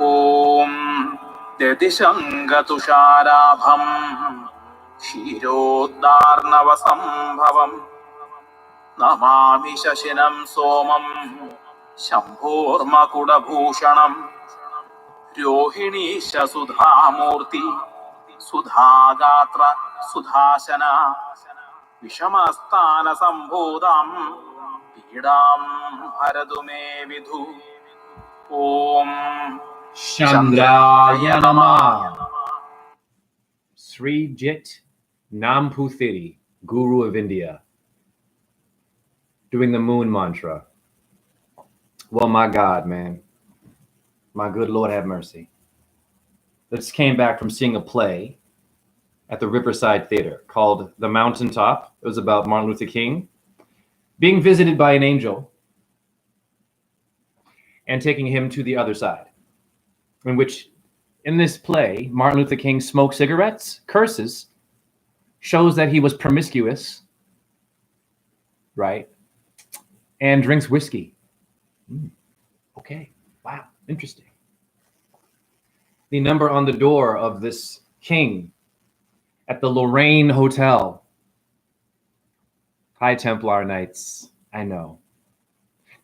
ॐ ददिशङ्गतुषाराभं क्षीरोद्दार्णवसम्भवम् नमामि शशिनं सोमं शम्भोर्मकुडभूषणम् रोहिणीश सुधामूर्ति सुधागात्र सुधाशना विषमस्थानसम्भूतां पीडां हरतु मे विधु। ॐ Chandraya Namah. Sri Jit Namputhiri, Guru of India, doing the moon mantra. Well, my God, man. My good Lord have mercy. Just came back from seeing a play at the Riverside Theater called The Mountaintop. It was about Martin Luther King being visited by an angel and taking him to the other side, in which, in this play, Martin Luther King smoked cigarettes, curses, shows that he was promiscuous, right, and drinks whiskey. Okay, wow, interesting. The number on the door of this king at the Lorraine Hotel. Hi, Templar Knights. I know.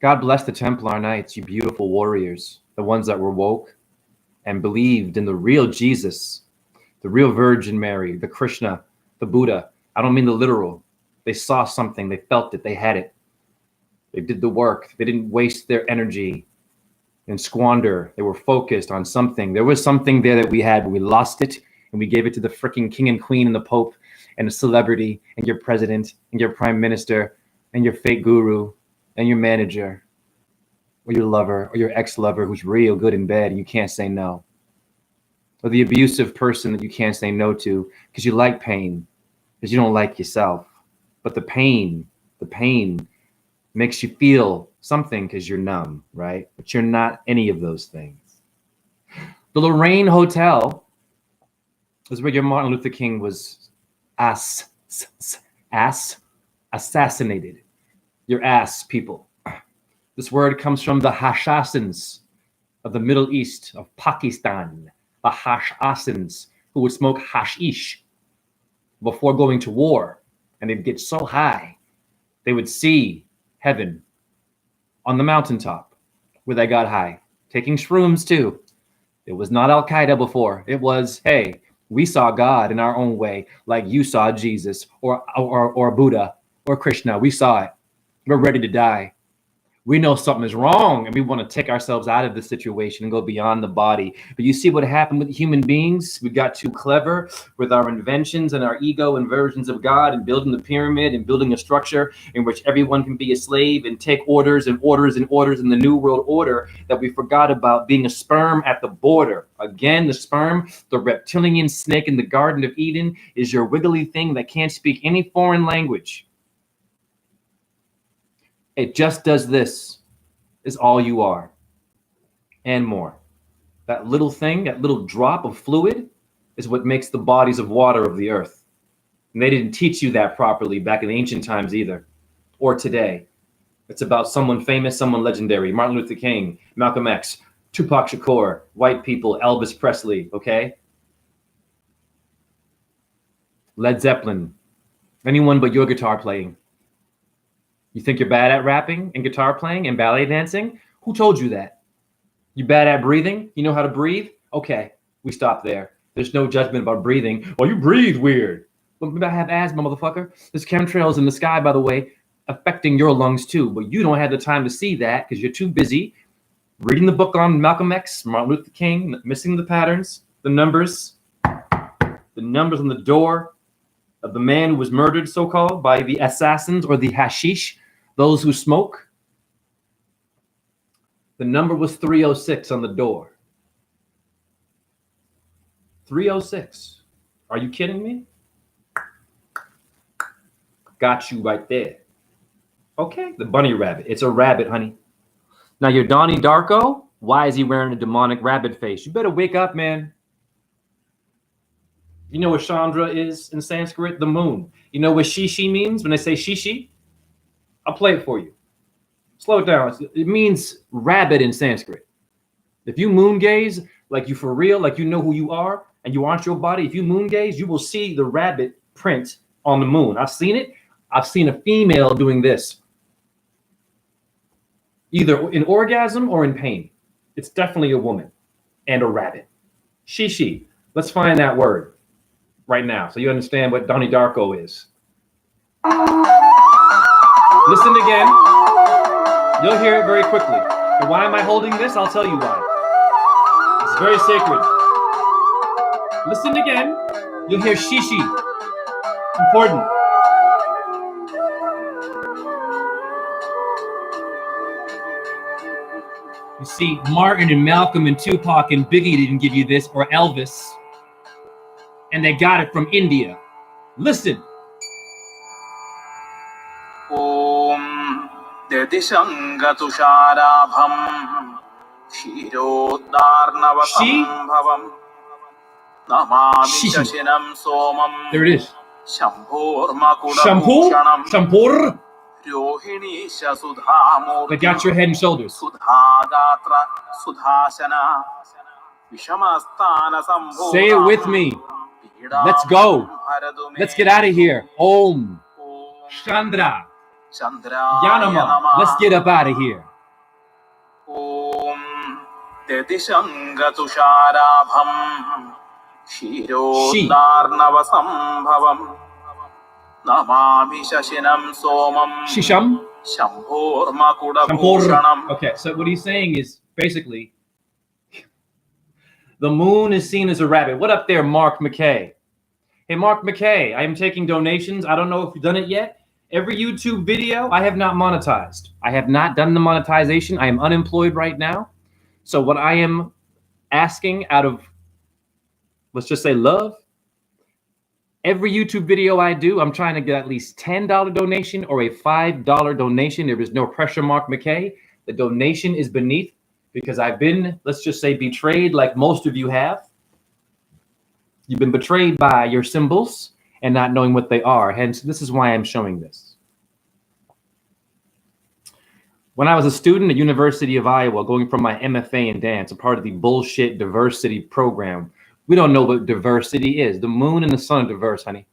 God bless the Templar Knights, you beautiful warriors, the ones that were woke and believed in the real Jesus, the real Virgin Mary, the Krishna, the Buddha. I don't mean the literal. They saw something, they felt it, they had it. They did the work. They didn't waste their energy and squander. They were focused on something. There was something there that we had, but we lost it, and we gave it to the freaking king and queen and the pope and the celebrity and your president and your prime minister and your fake guru and your manager or your lover or your ex-lover who's real good in bed and you can't say no. Or the abusive person that you can't say no to because you like pain, because you don't like yourself. But the pain makes you feel something because you're numb, right? But you're not any of those things. The Lorraine Hotel is where your Martin Luther King was assassinated. Your ass, people. This word comes from the Hashasins of the Middle East, of Pakistan. The Hashasins who would smoke hashish before going to war. And they'd get so high, they would see heaven on the mountaintop where they got high. Taking shrooms too. It was not Al-Qaeda before. It was, hey, we saw God in our own way, like you saw Jesus or Buddha or Krishna. We saw it. We're ready to die. We know something is wrong and we want to take ourselves out of the situation and go beyond the body. But you see what happened with human beings? We got too clever with our inventions and our ego and versions of God and building the pyramid and building a structure in which everyone can be a slave and take orders and orders and orders in the New World Order, that we forgot about being a sperm at the border. Again, the sperm, the reptilian snake in the Garden of Eden, is your wiggly thing that can't speak any foreign language. It just does this, is all you are, and more. That little thing, that little drop of fluid, is what makes the bodies of water of the earth. And they didn't teach you that properly back in ancient times either, or today. It's about someone famous, someone legendary. Martin Luther King, Malcolm X, Tupac Shakur, white people, Elvis Presley, okay? Led Zeppelin, anyone but your guitar playing. You think you're bad at rapping and guitar playing and ballet dancing? Who told you that? You bad at breathing? You know how to breathe? Okay, we stop there. There's no judgment about breathing. Well, you breathe weird. But maybe I have asthma, motherfucker. There's chemtrails in the sky, by the way, affecting your lungs too. But you don't have the time to see that because you're too busy reading the book on Malcolm X, Martin Luther King, missing the patterns, the numbers on the door of the man who was murdered, so-called, by the assassins or the hashish. Those who smoke. The number was 306 on the door. 306. Are you kidding me? Got you right there. Okay, the bunny rabbit. It's a rabbit, honey. Now your Donnie Darko, why is he wearing a demonic rabbit face? You better wake up, man. You know what Chandra is in Sanskrit? The moon. You know what Shishi means when they say Shishi? I'll play it for you. Slow it down. It means rabbit in Sanskrit. If you moon gaze, like you for real, like you know who you are, and you aren't your body, if you moon gaze, you will see the rabbit print on the moon. I've seen it. I've seen a female doing this, either in orgasm or in pain. It's definitely a woman and a rabbit. She. Let's find that word right now so you understand what Donnie Darko is. Listen again. You'll hear it very quickly. And why am I holding this? I'll tell you why. It's very sacred. Listen again. You'll hear shishi. Important. You see, Martin and Malcolm and Tupac and Biggie didn't give you this, or Elvis. And they got it from India. Listen. Om Dedishangatusharabham Kshiroddarnavasambhavam Namami Shashinam Somam. There it is. Shampurmakudabhushanam Shampur. Rohinisha Sudhamurti. They got your head and shoulders. Sudhagatra Sudhashana Vishamastana Sambhota. Say it with me. Let's go. Let's get out of here. Om. Chandra. Yanama. Let's get up out of here. Om Dedishangatusharabham Kshiroddarnavasambhavam Namami Shashinam Somam Shisham. Shampurmakudabhushanam. Okay, so what he's saying is basically the moon is seen as a rabbit. What up there, Mark McKay? Hey, Mark McKay, I am taking donations. I don't know if you've done it yet. Every YouTube video I have not monetized. I have not done the monetization. I am unemployed right now. So what I am asking out of, let's just say, love, every YouTube video I do, I'm trying to get at least $10 donation or a $5 donation. There is no pressure, Mark McKay. The donation is beneath because I've been, let's just say, betrayed like most of you have. You've been betrayed by your symbols and not knowing what they are. Hence, this is why I'm showing this. When I was a student at University of Iowa, going from my MFA in dance, a part of the bullshit diversity program, we don't know what diversity is. The moon and the sun are diverse, honey.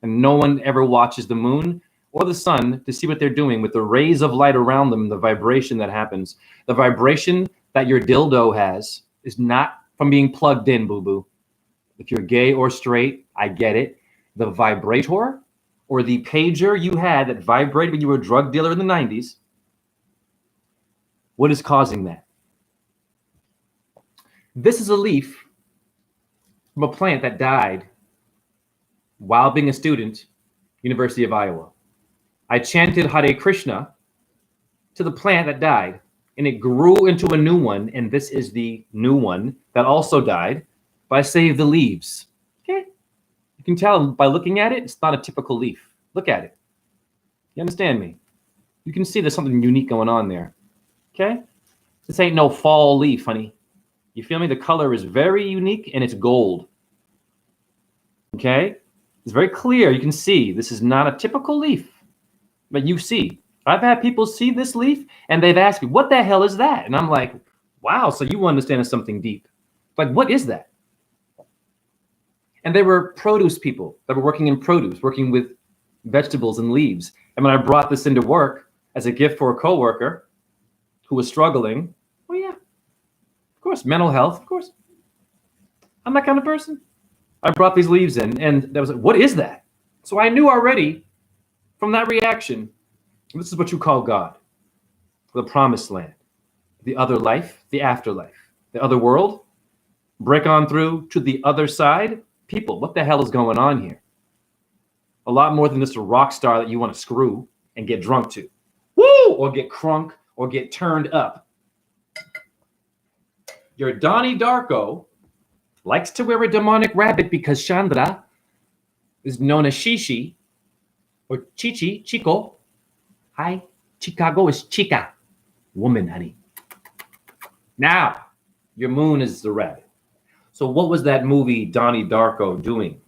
And no one ever watches the moon or the sun to see what they're doing with the rays of light around them, the vibration that happens. The vibration that your dildo has is not from being plugged in, boo-boo. If you're gay or straight, I get it. The vibrator or the pager you had that vibrated when you were a drug dealer in the 90s, what is causing that? This is a leaf from a plant that died while being a student, University of Iowa. I chanted Hare Krishna to the plant that died, and it grew into a new one, and this is the new one that also died by Save the Leaves. Okay? You can tell by looking at it, it's not a typical leaf. Look at it. You understand me? You can see there's something unique going on there. Okay? This ain't no fall leaf, honey. You feel me? The color is very unique and it's gold. Okay? It's very clear. You can see this is not a typical leaf. But you see. I've had people see this leaf and they've asked me, what the hell is that? And I'm like, wow, so you understand something deep. Like, what is that? And they were produce people that were working in produce, working with vegetables and leaves. And when I brought this into work as a gift for a coworker who was struggling, well, yeah, of course, mental health, of course. I'm that kind of person. I brought these leaves in, and that was like, what is that? So I knew already from that reaction, this is what you call God, the promised land, the other life, the afterlife, the other world. Break on through to the other side. People, what the hell is going on here? A lot more than just a rock star that you want to screw and get drunk to. Woo! Or get crunk or get turned up. Your Donnie Darko likes to wear a demonic rabbit because Chandra is known as Shishi or Chichi, Chico. Hi, Chicago is chica, woman, honey. Now, your moon is the rabbit. So what was that movie Donnie Darko doing?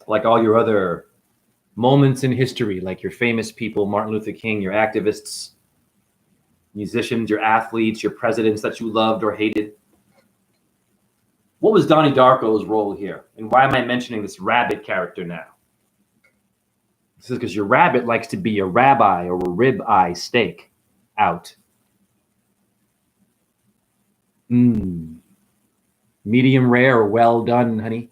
Like all your other moments in history, like your famous people, Martin Luther King, your activists. musicians, your athletes, your presidents that you loved or hated. What was Donnie Darko's role here? And why am I mentioning this rabbit character now? This is because your rabbit likes to be a rabbi or a rib-eye steak out. Medium rare or well done, honey.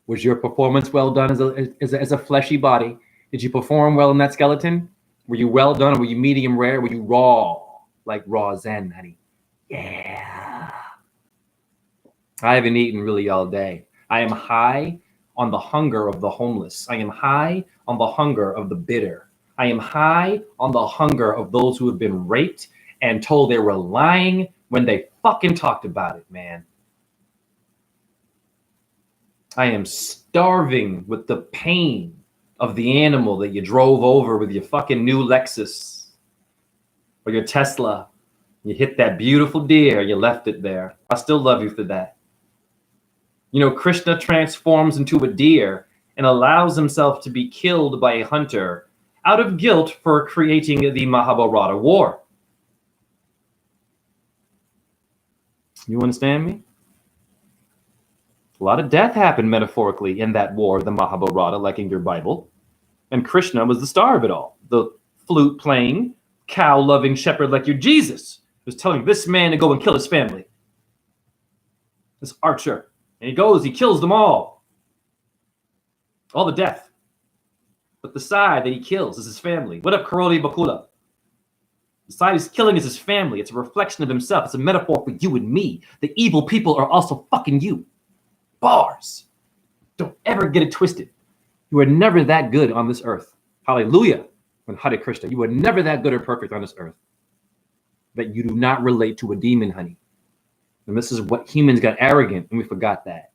Was your performance well done as a fleshy body? Did you perform well in that skeleton? Were you well done or were you medium rare? Were you raw, like raw zen, honey? Yeah. I haven't eaten really all day. I am high on the hunger of the homeless. I am high on the hunger of the bitter. I am high on the hunger of those who have been raped and told they were lying when they fucking talked about it, man. I am starving with the pain of the animal that you drove over with your fucking new Lexus or your Tesla. You hit that beautiful deer, you left it there. I still love you for that. You know, Krishna transforms into a deer and allows himself to be killed by a hunter out of guilt for creating the Mahabharata war. You understand me? A lot of death happened metaphorically in that war, the Mahabharata, like in your Bible. And Krishna was the star of it all. The flute-playing, cow-loving shepherd like your Jesus was telling this man to go and kill his family. This archer. And he goes, he kills them all. All the death. But the side that he kills is his family. What up, Karoli Bakula? The side he's killing is his family. It's a reflection of himself. It's a metaphor for you and me. The evil people are also fucking you. Bars. Don't ever get it twisted. You are never that good on this earth. Hallelujah. And Hare Krishna. You are never that good or perfect on this earth. That you do not relate to a demon, honey. And this is what humans got arrogant and we forgot that.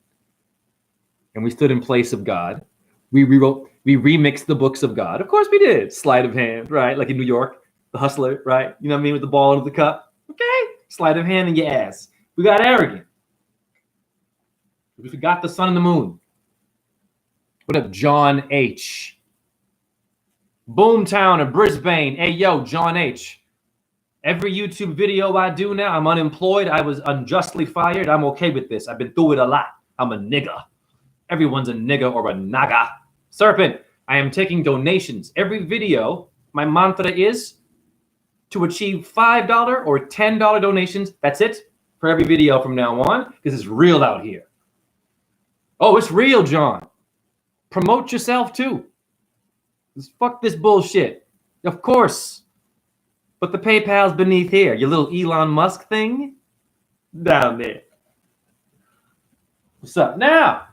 And we stood in place of God. We remixed the books of God. Of course we did. Sleight of hand, right? Like in New York, the hustler, right? You know what I mean? With the ball into the cup. Okay. Sleight of hand in your ass. We got arrogant. We forgot the sun and the moon. What up, John H? Boomtown of Brisbane. Hey, yo, John H. Every YouTube video I do now, I'm unemployed. I was unjustly fired. I'm okay with this. I've been through it a lot. I'm a nigga. Everyone's a nigga or a naga. Serpent, I am taking donations. Every video, my mantra is to achieve $5 or $10 donations. That's it for every video from now on, because it's real out here. Oh, it's real, John. Promote yourself too. Fuck this bullshit. Of course. But the PayPal's beneath here. Your little Elon Musk thing down there. What's up now?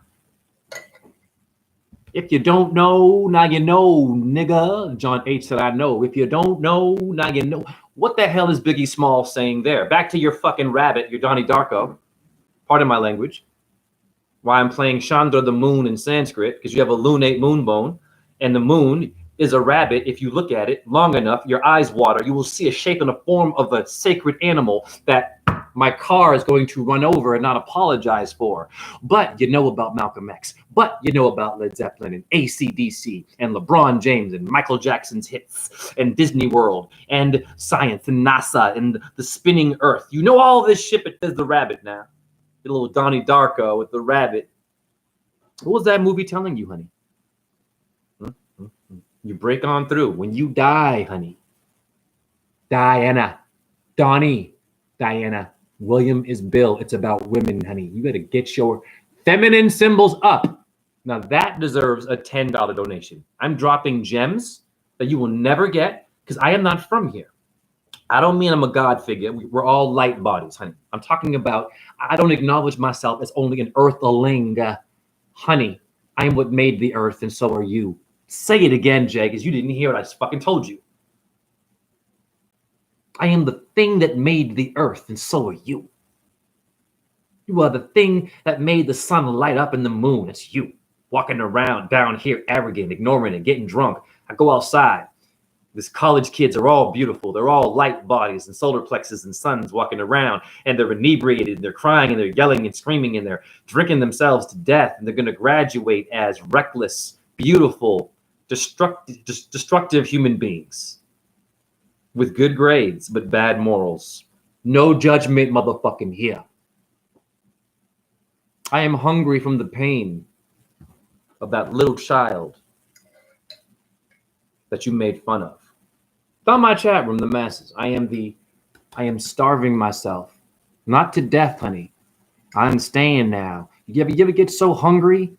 If you don't know, now you know, nigga. John H said, I know. If you don't know, now you know. What the hell is Biggie Smalls saying there? Back to your fucking rabbit, your Donnie Darko. Pardon my language. Why I'm playing Chandra the moon in Sanskrit, because you have a lunate moon bone, and the moon is a rabbit. If you look at it long enough, your eyes water. You will see a shape and a form of a sacred animal that my car is going to run over and not apologize for. But you know about Malcolm X. But you know about Led Zeppelin and AC/DC and LeBron James and Michael Jackson's hits and Disney World and science and NASA and the spinning earth. You know all this shit, but there's the rabbit now. The little Donnie Darko with the rabbit. What was that movie telling you, honey? You break on through. When you die, honey. Diana. Donnie. Diana. William is Bill. It's about women, honey. You got to get your feminine symbols up. Now that deserves a $10 donation. I'm dropping gems that you will never get because I am not from here. I don't mean I'm a God figure. We're all light bodies, honey. I'm talking about, I don't acknowledge myself as only an earthling. Honey, I am what made the earth and so are you. Say it again, Jay, because you didn't hear what I just fucking told you. I am the thing that made the earth, and so are you. You are the thing that made the sun light up and the moon. It's you. Walking around down here, arrogant, ignoring it, getting drunk. I go outside. These college kids are all beautiful. They're all light bodies and solar plexus and suns walking around, and they're inebriated, and they're crying, and they're yelling and screaming, and they're drinking themselves to death, and they're going to graduate as reckless, beautiful, destructive human beings. with good grades but bad morals. No judgment, motherfucking here. I am hungry from the pain of that little child that you made fun of. Found my chat room, the masses. I am starving myself. Not to death, honey. I'm staying now. You ever get so hungry?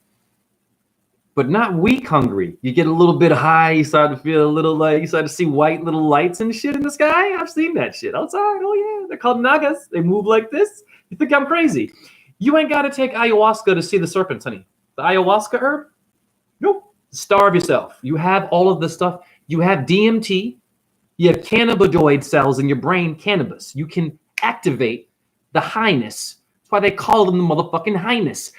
But not weak hungry. You get a little bit high, you start to feel a little like, you start to see white little lights and shit in the sky. I've seen that shit outside. Oh yeah, they're called nagas. They move like this. You think I'm crazy? You ain't got to take ayahuasca to see the serpents, honey. The ayahuasca herb? Nope. Starve yourself. You have all of the stuff. You have DMT. You have cannabinoid cells in your brain, cannabis. You can activate the highness. That's why they call them the motherfucking highness.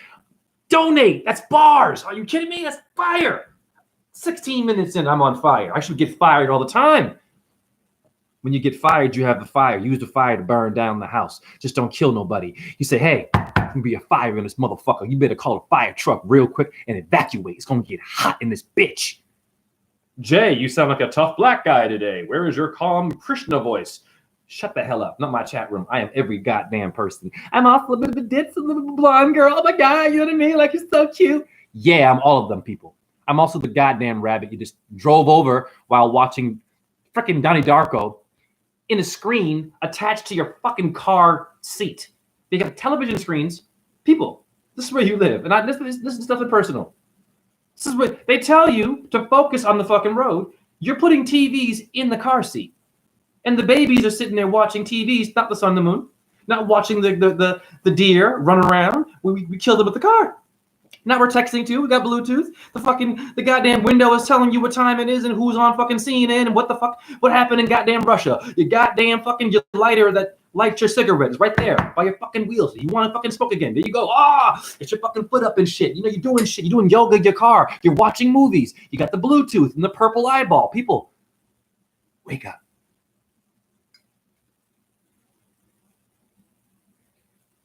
Donate. That's bars. Are you kidding me? That's fire. 16 minutes in, I'm on fire. I should get fired all the time. When you get fired, you have the fire. Use the fire to burn down the house. Just don't kill nobody. You say, hey, there's gonna be a fire in this motherfucker. You better call a fire truck real quick and evacuate. It's gonna get hot in this bitch. Jay, you sound like a tough black guy today. Where is your calm Krishna voice? Shut the hell up. Not my chat room. I am every goddamn person. I'm also a bit of a ditz, a little blonde girl. Oh my God, you know what I mean? Like, you're so cute. Yeah, I'm all of them people. I'm also the goddamn rabbit you just drove over while watching freaking Donnie Darko in a screen attached to your fucking car seat. They have television screens. People, this is where you live. And this is nothing personal. This is what they tell you to focus on the fucking road. You're putting TVs in the car seat. And the babies are sitting there watching TVs, not the sun and the moon, not watching the deer run around. We killed them with the car. Now we're texting too. We got Bluetooth. The goddamn window is telling you what time it is and who's on fucking CNN and what happened in goddamn Russia. Your goddamn fucking your lighter that lights your cigarette is right there by your fucking wheels. You want to fucking smoke again? There you go. Get your fucking foot up and shit. You know, you're doing shit. You're doing yoga in your car. You're watching movies. You got the Bluetooth and the purple eyeball. People, wake up.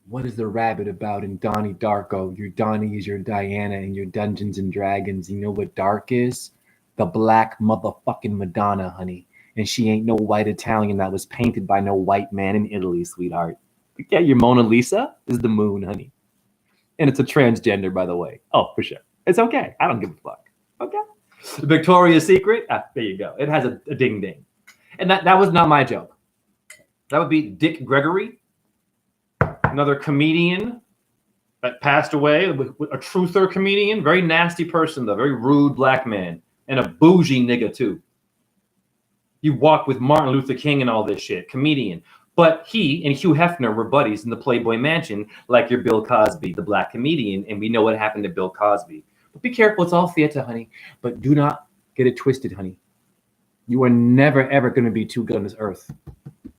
What is the rabbit about in Donnie Darko? Your Donnie is your Diana in your Dungeons and Dragons. You know what dark is? The black motherfucking Madonna, honey. And she ain't no white Italian that was painted by no white man in Italy, sweetheart. Yeah, your Mona Lisa is the moon, honey. And it's a transgender, by the way. Oh, for sure. It's okay. I don't give a fuck. Okay. Victoria's Secret. There you go. It has a ding ding. And that was not my joke. That would be Dick Gregory. Another comedian that passed away, a truther comedian, very nasty person, though, very rude black man, and a bougie nigga, too. You walk with Martin Luther King and all this shit, comedian. But he and Hugh Hefner were buddies in the Playboy Mansion, like your Bill Cosby, the black comedian, and we know what happened to Bill Cosby. But be careful, it's all theater, honey. But do not get it twisted, honey. You are never, ever going to be too good on this earth,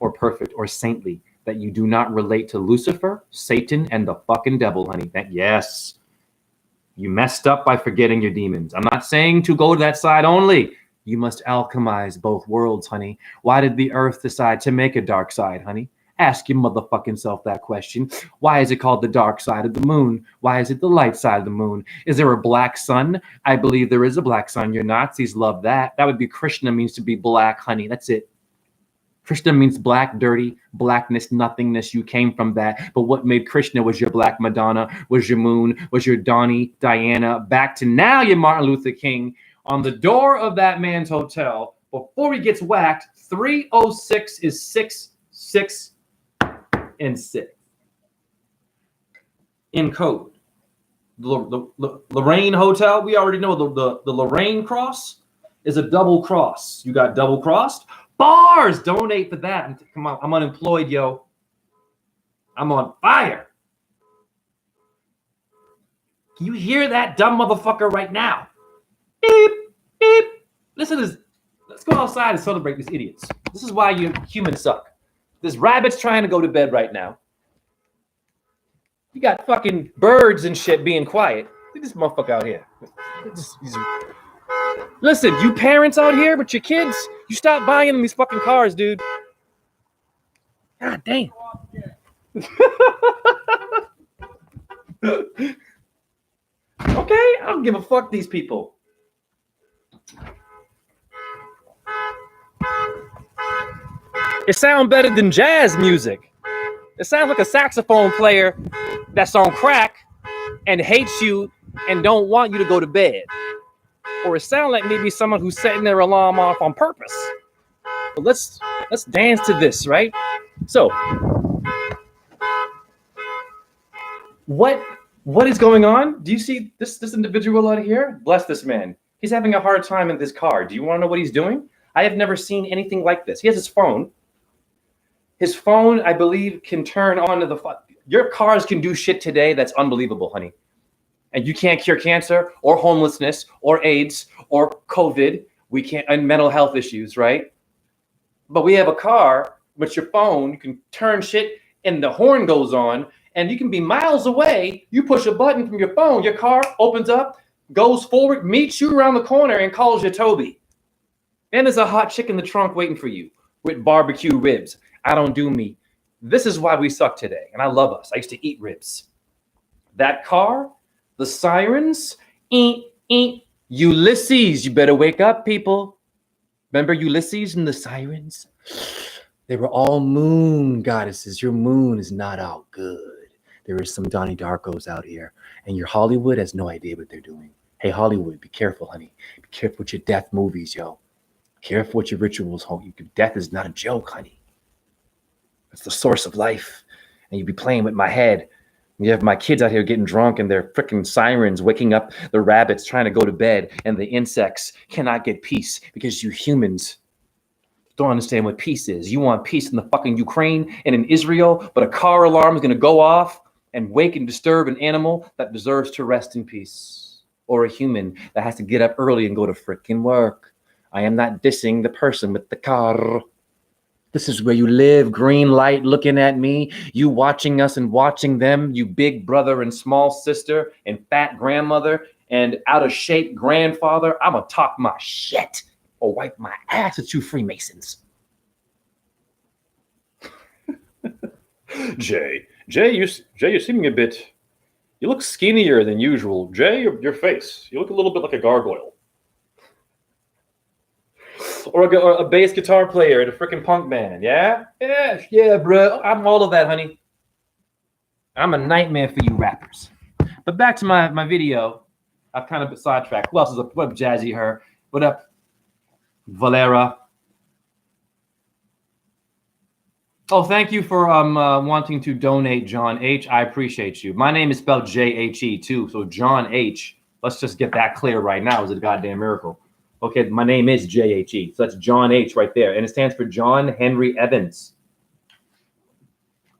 or perfect, or saintly, that you do not relate to Lucifer, Satan, and the fucking devil, honey. Yes. You messed up by forgetting your demons. I'm not saying to go to that side only. You must alchemize both worlds, honey. Why did the earth decide to make a dark side, honey? Ask your motherfucking self that question. Why is it called the dark side of the moon? Why is it the light side of the moon? Is there a black sun? I believe there is a black sun. Your Nazis love that. That would be Krishna means to be black, honey. That's it. Krishna means black, dirty, blackness, nothingness. You came from that. But what made Krishna was your black Madonna, was your moon, was your Donnie, Diana, back to now your Martin Luther King. On the door of that man's hotel, before he gets whacked, 306 is 6, 6, and 6. In code. The Lorraine Hotel, we already know the Lorraine Cross is a double cross. You got double crossed. Bars! Donate for that. Come on, I'm unemployed, yo. I'm on fire. Can you hear that dumb motherfucker right now? Beep, beep. Listen to this. Let's go outside and celebrate these idiots. This is why you humans suck. This rabbit's trying to go to bed right now. You got fucking birds and shit being quiet. Look at this motherfucker out here. Listen, you parents out here with your kids, you stop buying them these fucking cars, dude. God damn. Okay, I don't give a fuck these people. It sounds better than jazz music. It sounds like a saxophone player that's on crack and hates you and don't want you to go to bed. Or it sounds like maybe someone who's setting their alarm off on purpose. But let's dance to this, right? So, what is going on? Do you see this individual out here? Bless this man. He's having a hard time in this car. Do you want to know what he's doing? I have never seen anything like this. He has his phone. His phone, I believe, can turn on to the... Your cars can do shit today that's unbelievable, honey. And you can't cure cancer or homelessness or AIDS or COVID. We can't, and mental health issues, right? But we have a car with your phone. You can turn shit and the horn goes on and you can be miles away. You push a button from your phone. Your car opens up, goes forward, meets you around the corner and calls you Toby. And there's a hot chick in the trunk waiting for you with barbecue ribs. I don't do meat. This is why we suck today. And I love us. I used to eat ribs. That car, the sirens, Ulysses, you better wake up, people. Remember Ulysses and the sirens? They were all moon goddesses. Your moon is not out good. There is some Donnie Darkos out here. And your Hollywood has no idea what they're doing. Hey, Hollywood, be careful, honey. Be careful with your death movies, yo. Careful with your rituals, honey. Death is not a joke, honey. It's the source of life. And you be playing with my head. You have my kids out here getting drunk and they're freaking sirens waking up the rabbits trying to go to bed and the insects cannot get peace because you humans don't understand what peace is. You want peace in the fucking Ukraine and in Israel, but a car alarm is going to go off and wake and disturb an animal that deserves to rest in peace, or a human that has to get up early and go to freaking work. I am not dissing the person with the car. This is where you live, green light looking at me, you watching us and watching them, you big brother and small sister and fat grandmother and out of shape grandfather. I'm gonna talk my shit or wipe my ass at you Freemasons. Jay, you're seeming a bit, you look skinnier than usual. Jay, your face, you look a little bit like a gargoyle. Or a bass guitar player in a freaking punk band, yeah? Yeah, bro. I'm all of that, honey. I'm a nightmare for you rappers. But back to my video. I've kind of been sidetracked. Who else is up? What up, Jazzy Her? What up, Valera? Oh, thank you for wanting to donate, John H. I appreciate you. My name is spelled J-H-E too, so John H. Let's just get that clear right now. It's a goddamn miracle. Okay, my name is J-H-E, so that's John H right there, and it stands for John Henry Evans.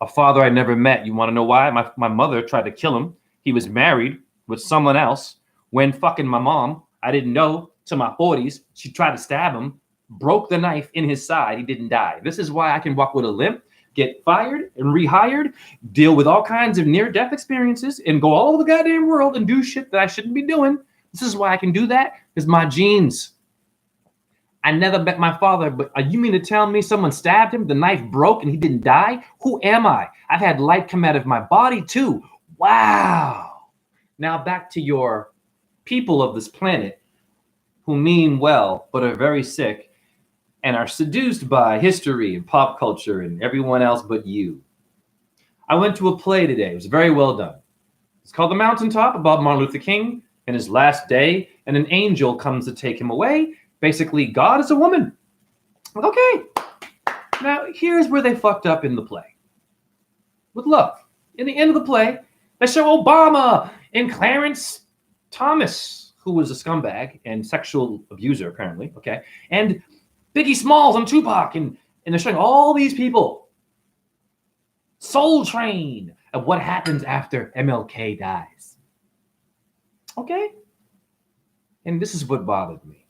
A father I never met. You want to know why? My mother tried to kill him. He was married with someone else. When fucking my mom, I didn't know, to my 40s, she tried to stab him, broke the knife in his side. He didn't die. This is why I can walk with a limp, get fired and rehired, deal with all kinds of near-death experiences, and go all over the goddamn world and do shit that I shouldn't be doing. This is why I can do that, because my genes. I never met my father, but you mean to tell me someone stabbed him, the knife broke, and he didn't die? Who am I? I've had light come out of my body, too. Wow. Now back to your people of this planet who mean well, but are very sick and are seduced by history and pop culture and everyone else but you. I went to a play today. It was very well done. It's called The Mountaintop, about Martin Luther King and his last day, and an angel comes to take him away. Basically, God is a woman. Okay. Now, here's where they fucked up in the play. With love. In the end of the play, they show Obama and Clarence Thomas, who was a scumbag and sexual abuser, apparently, okay? And Biggie Smalls and Tupac, and they're showing all these people. Soul Train of what happens after MLK dies. Okay? And this is what bothered me.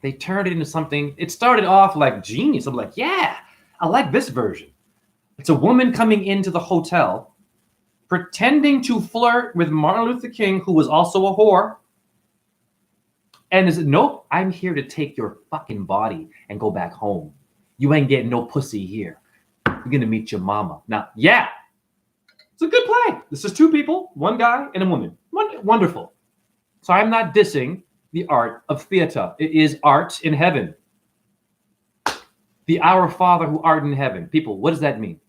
They turned it into something, it started off like genius. I'm like, yeah, I like this version. It's a woman coming into the hotel, pretending to flirt with Martin Luther King, who was also a whore. And is it, nope, I'm here to take your fucking body and go back home. You ain't getting no pussy here. You're going to meet your mama. Now, yeah, it's a good play. This is two people, one guy and a woman. Wonderful. So I'm not dissing the art of theater. It is art in heaven. The Our Father who art in heaven. People, what does that mean?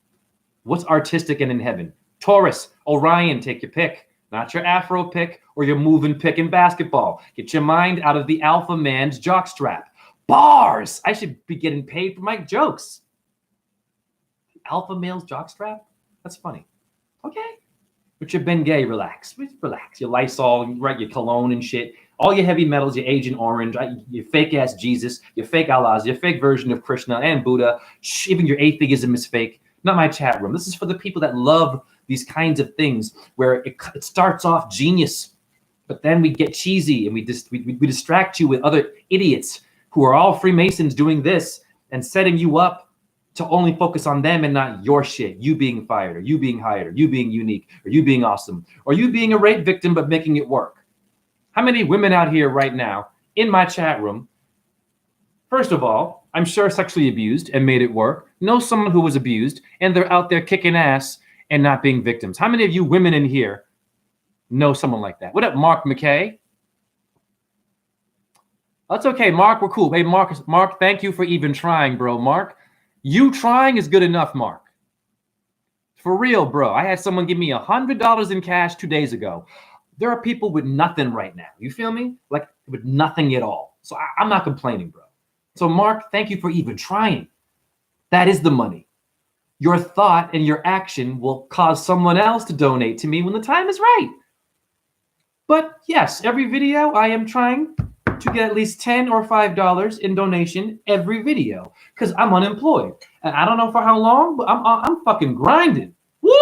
What's artistic and in heaven? Taurus, Orion, take your pick. Not your Afro pick or your moving pick in basketball. Get your mind out of the alpha man's jockstrap. Bars! I should be getting paid for my jokes. Alpha male's jockstrap? That's funny. Okay. But your Bengay, relax. Relax. Your Lysol, right? Your cologne and shit. All your heavy metals, your Agent Orange, your fake-ass Jesus, your fake Allahs, your fake version of Krishna and Buddha. Even your atheism is fake. Not my chat room. This is for the people that love these kinds of things where it starts off genius, but then we get cheesy and we distract you with other idiots who are all Freemasons doing this and setting you up to only focus on them and not your shit. You being fired, or you being hired, or you being unique, or you being awesome, or you being a rape victim but making it work. How many women out here right now in my chat room, first of all, I'm sure sexually abused and made it work, know someone who was abused, and they're out there kicking ass and not being victims? How many of you women in here know someone like that? What up, Mark McKay? That's okay, Mark. We're cool. Hey, Mark, thank you for even trying, bro. Mark, you trying is good enough, Mark. For real, bro. I had someone give me $100 in cash 2 days ago. There are people with nothing right now. You feel me? Like with nothing at all. So I'm not complaining, bro. So Mark, thank you for even trying. That is the money. Your thought and your action will cause someone else to donate to me when the time is right. But yes, every video I am trying to get at least $10 or $5 in donation every video because I'm unemployed. And I don't know for how long, but I'm fucking grinding. Woo!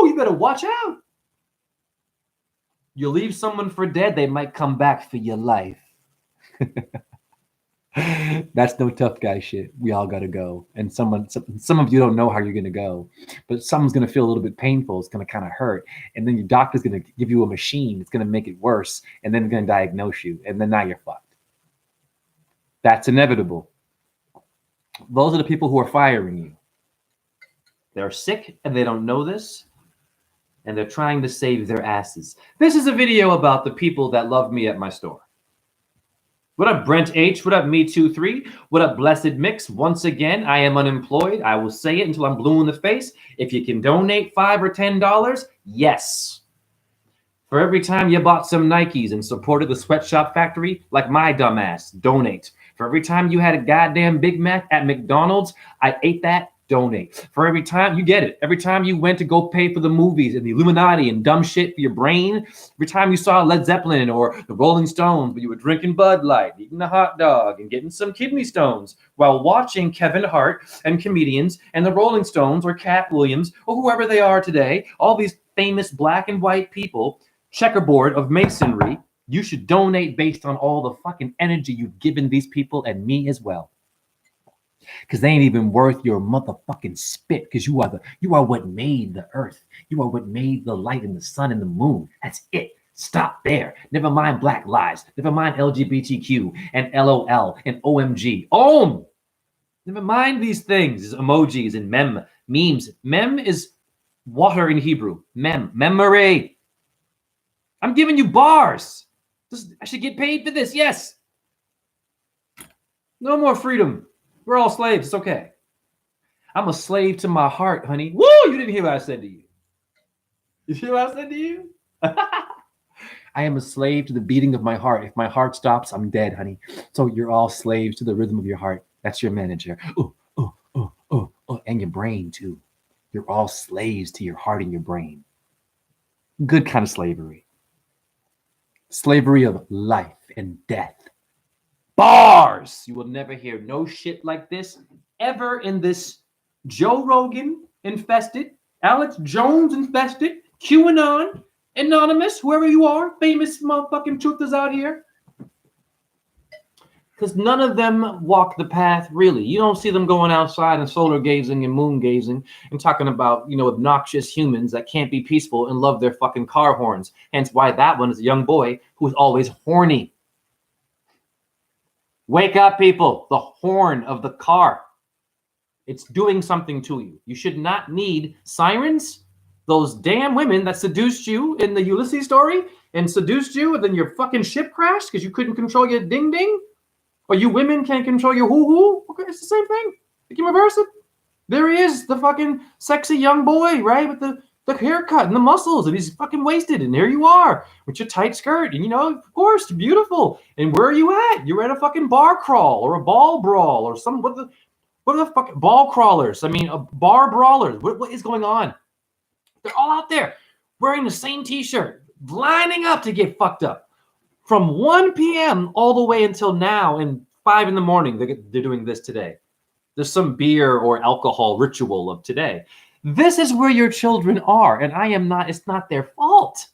You better watch out. You leave someone for dead, they might come back for your life. That's no tough guy shit. We all gotta go. And some of you don't know how you're gonna go, but something's gonna feel a little bit painful. It's gonna kind of hurt, and then your doctor's gonna give you a machine. It's gonna make it worse, and then gonna diagnose you, and then now you're fucked. That's inevitable. Those are the people who are firing you. They're sick and they don't know this, and they're trying to save their asses. This is a video about the people that love me at my store. What up, Brent H? What up, Me23? What up, Blessed Mix? Once again, I am unemployed. I will say it until I'm blue in the face. If you can donate $5 or $10, yes. For every time you bought some Nikes and supported the sweatshop factory, like my dumbass, donate. For every time you had a goddamn Big Mac at McDonald's, I ate that, donate. For every time, you get it. Every time you went to go pay for the movies and the Illuminati and dumb shit for your brain, every time you saw Led Zeppelin or the Rolling Stones, but you were drinking Bud Light, eating a hot dog, and getting some kidney stones while watching Kevin Hart and comedians and the Rolling Stones or Cat Williams or whoever they are today, all these famous black and white people, checkerboard of masonry, you should donate based on all the fucking energy you've given these people and me as well. Because they ain't even worth your motherfucking spit. Because you are what made the earth. You are what made the light and the sun and the moon. That's it. Stop there. Never mind Black Lives. Never mind LGBTQ and LOL and OMG. OM. Never mind these things. These emojis and memes. Mem is water in Hebrew. Memory. I'm giving you bars. I should get paid for this. Yes. No more freedom. We're all slaves. It's okay. I'm a slave to my heart, honey. Woo! You didn't hear what I said to you. You hear what I said to you? I am a slave to the beating of my heart. If my heart stops, I'm dead, honey. So you're all slaves to the rhythm of your heart. That's your manager. And your brain, too. You're all slaves to your heart and your brain. Good kind of slavery. Slavery of life and death. Bars! You will never hear no shit like this ever in this Joe Rogan infested, Alex Jones infested, QAnon, Anonymous, whoever you are, famous motherfucking truthers out here. Because none of them walk the path, really. You don't see them going outside and solar gazing and moon gazing and talking about, obnoxious humans that can't be peaceful and love their fucking car horns. Hence why that one is a young boy who is always horny. Wake up, people. The horn of the car. It's doing something to you. You should not need sirens. Those damn women that seduced you in the Ulysses story and seduced you and then your fucking ship crashed because you couldn't control your ding-ding. Or you women can't control your hoo-hoo. Okay, it's the same thing. You can reverse it. There he is, the fucking sexy young boy, right? With the haircut and the muscles, and he's fucking wasted. And there you are with your tight skirt. And, of course, beautiful. And where are you at? You're at a fucking bar crawl or a ball brawl or some, what are the fucking ball crawlers? I mean, bar brawlers. What is going on? They're all out there wearing the same t-shirt, lining up to get fucked up. From 1 p.m. all the way until now and 5 in the morning, they're doing this today. There's some beer or alcohol ritual of today. This is where your children are, and it's not their fault.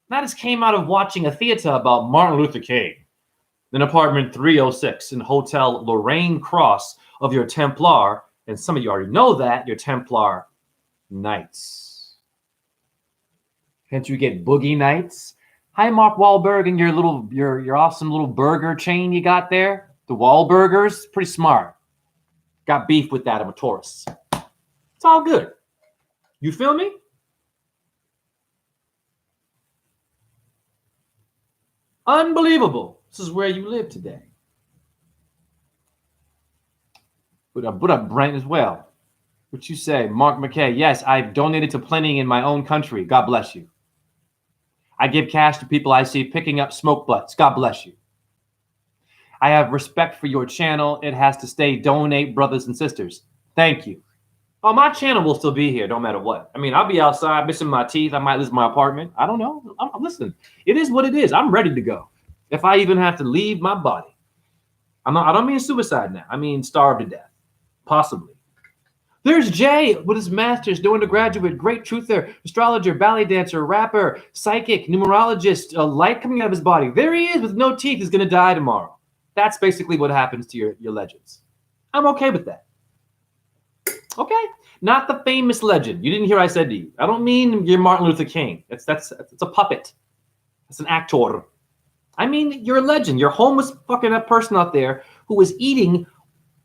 That just came out of watching a theater about Martin Luther King in apartment 306 in Hotel Lorraine Cross of your Templar, and some of you already know that, your Templar Knights. Can't you get Boogie Nights? Hi, Mark Wahlberg and your awesome little burger chain you got there. The Wahlburgers, pretty smart. Got beef with that. I'm a Taurus. It's all good. You feel me? Unbelievable. This is where you live today. Put up Brent as well. What you say? Mark McKay. Yes, I've donated to plenty in my own country. God bless you. I give cash to people I see picking up smoke butts. God bless you. I have respect for your channel. It has to stay. Donate, brothers and sisters. Thank you. Oh, my channel will still be here, no matter what. I mean, I'll be outside missing my teeth. I might lose my apartment. I don't know. Listen, it is what it is. I'm ready to go. If I even have to leave my body. I don't mean suicide now. I mean starve to death. Possibly. There's Jay with his master's, no undergraduate, great truther, astrologer, ballet dancer, rapper, psychic, numerologist, a light coming out of his body. There he is with no teeth. He's going to die tomorrow. That's basically what happens to your legends. I'm okay with that. Okay? Not the famous legend. You didn't hear what I said to you. I don't mean you're Martin Luther King. It's a puppet. It's an actor. I mean, you're a legend. You're a homeless fucking person out there who is eating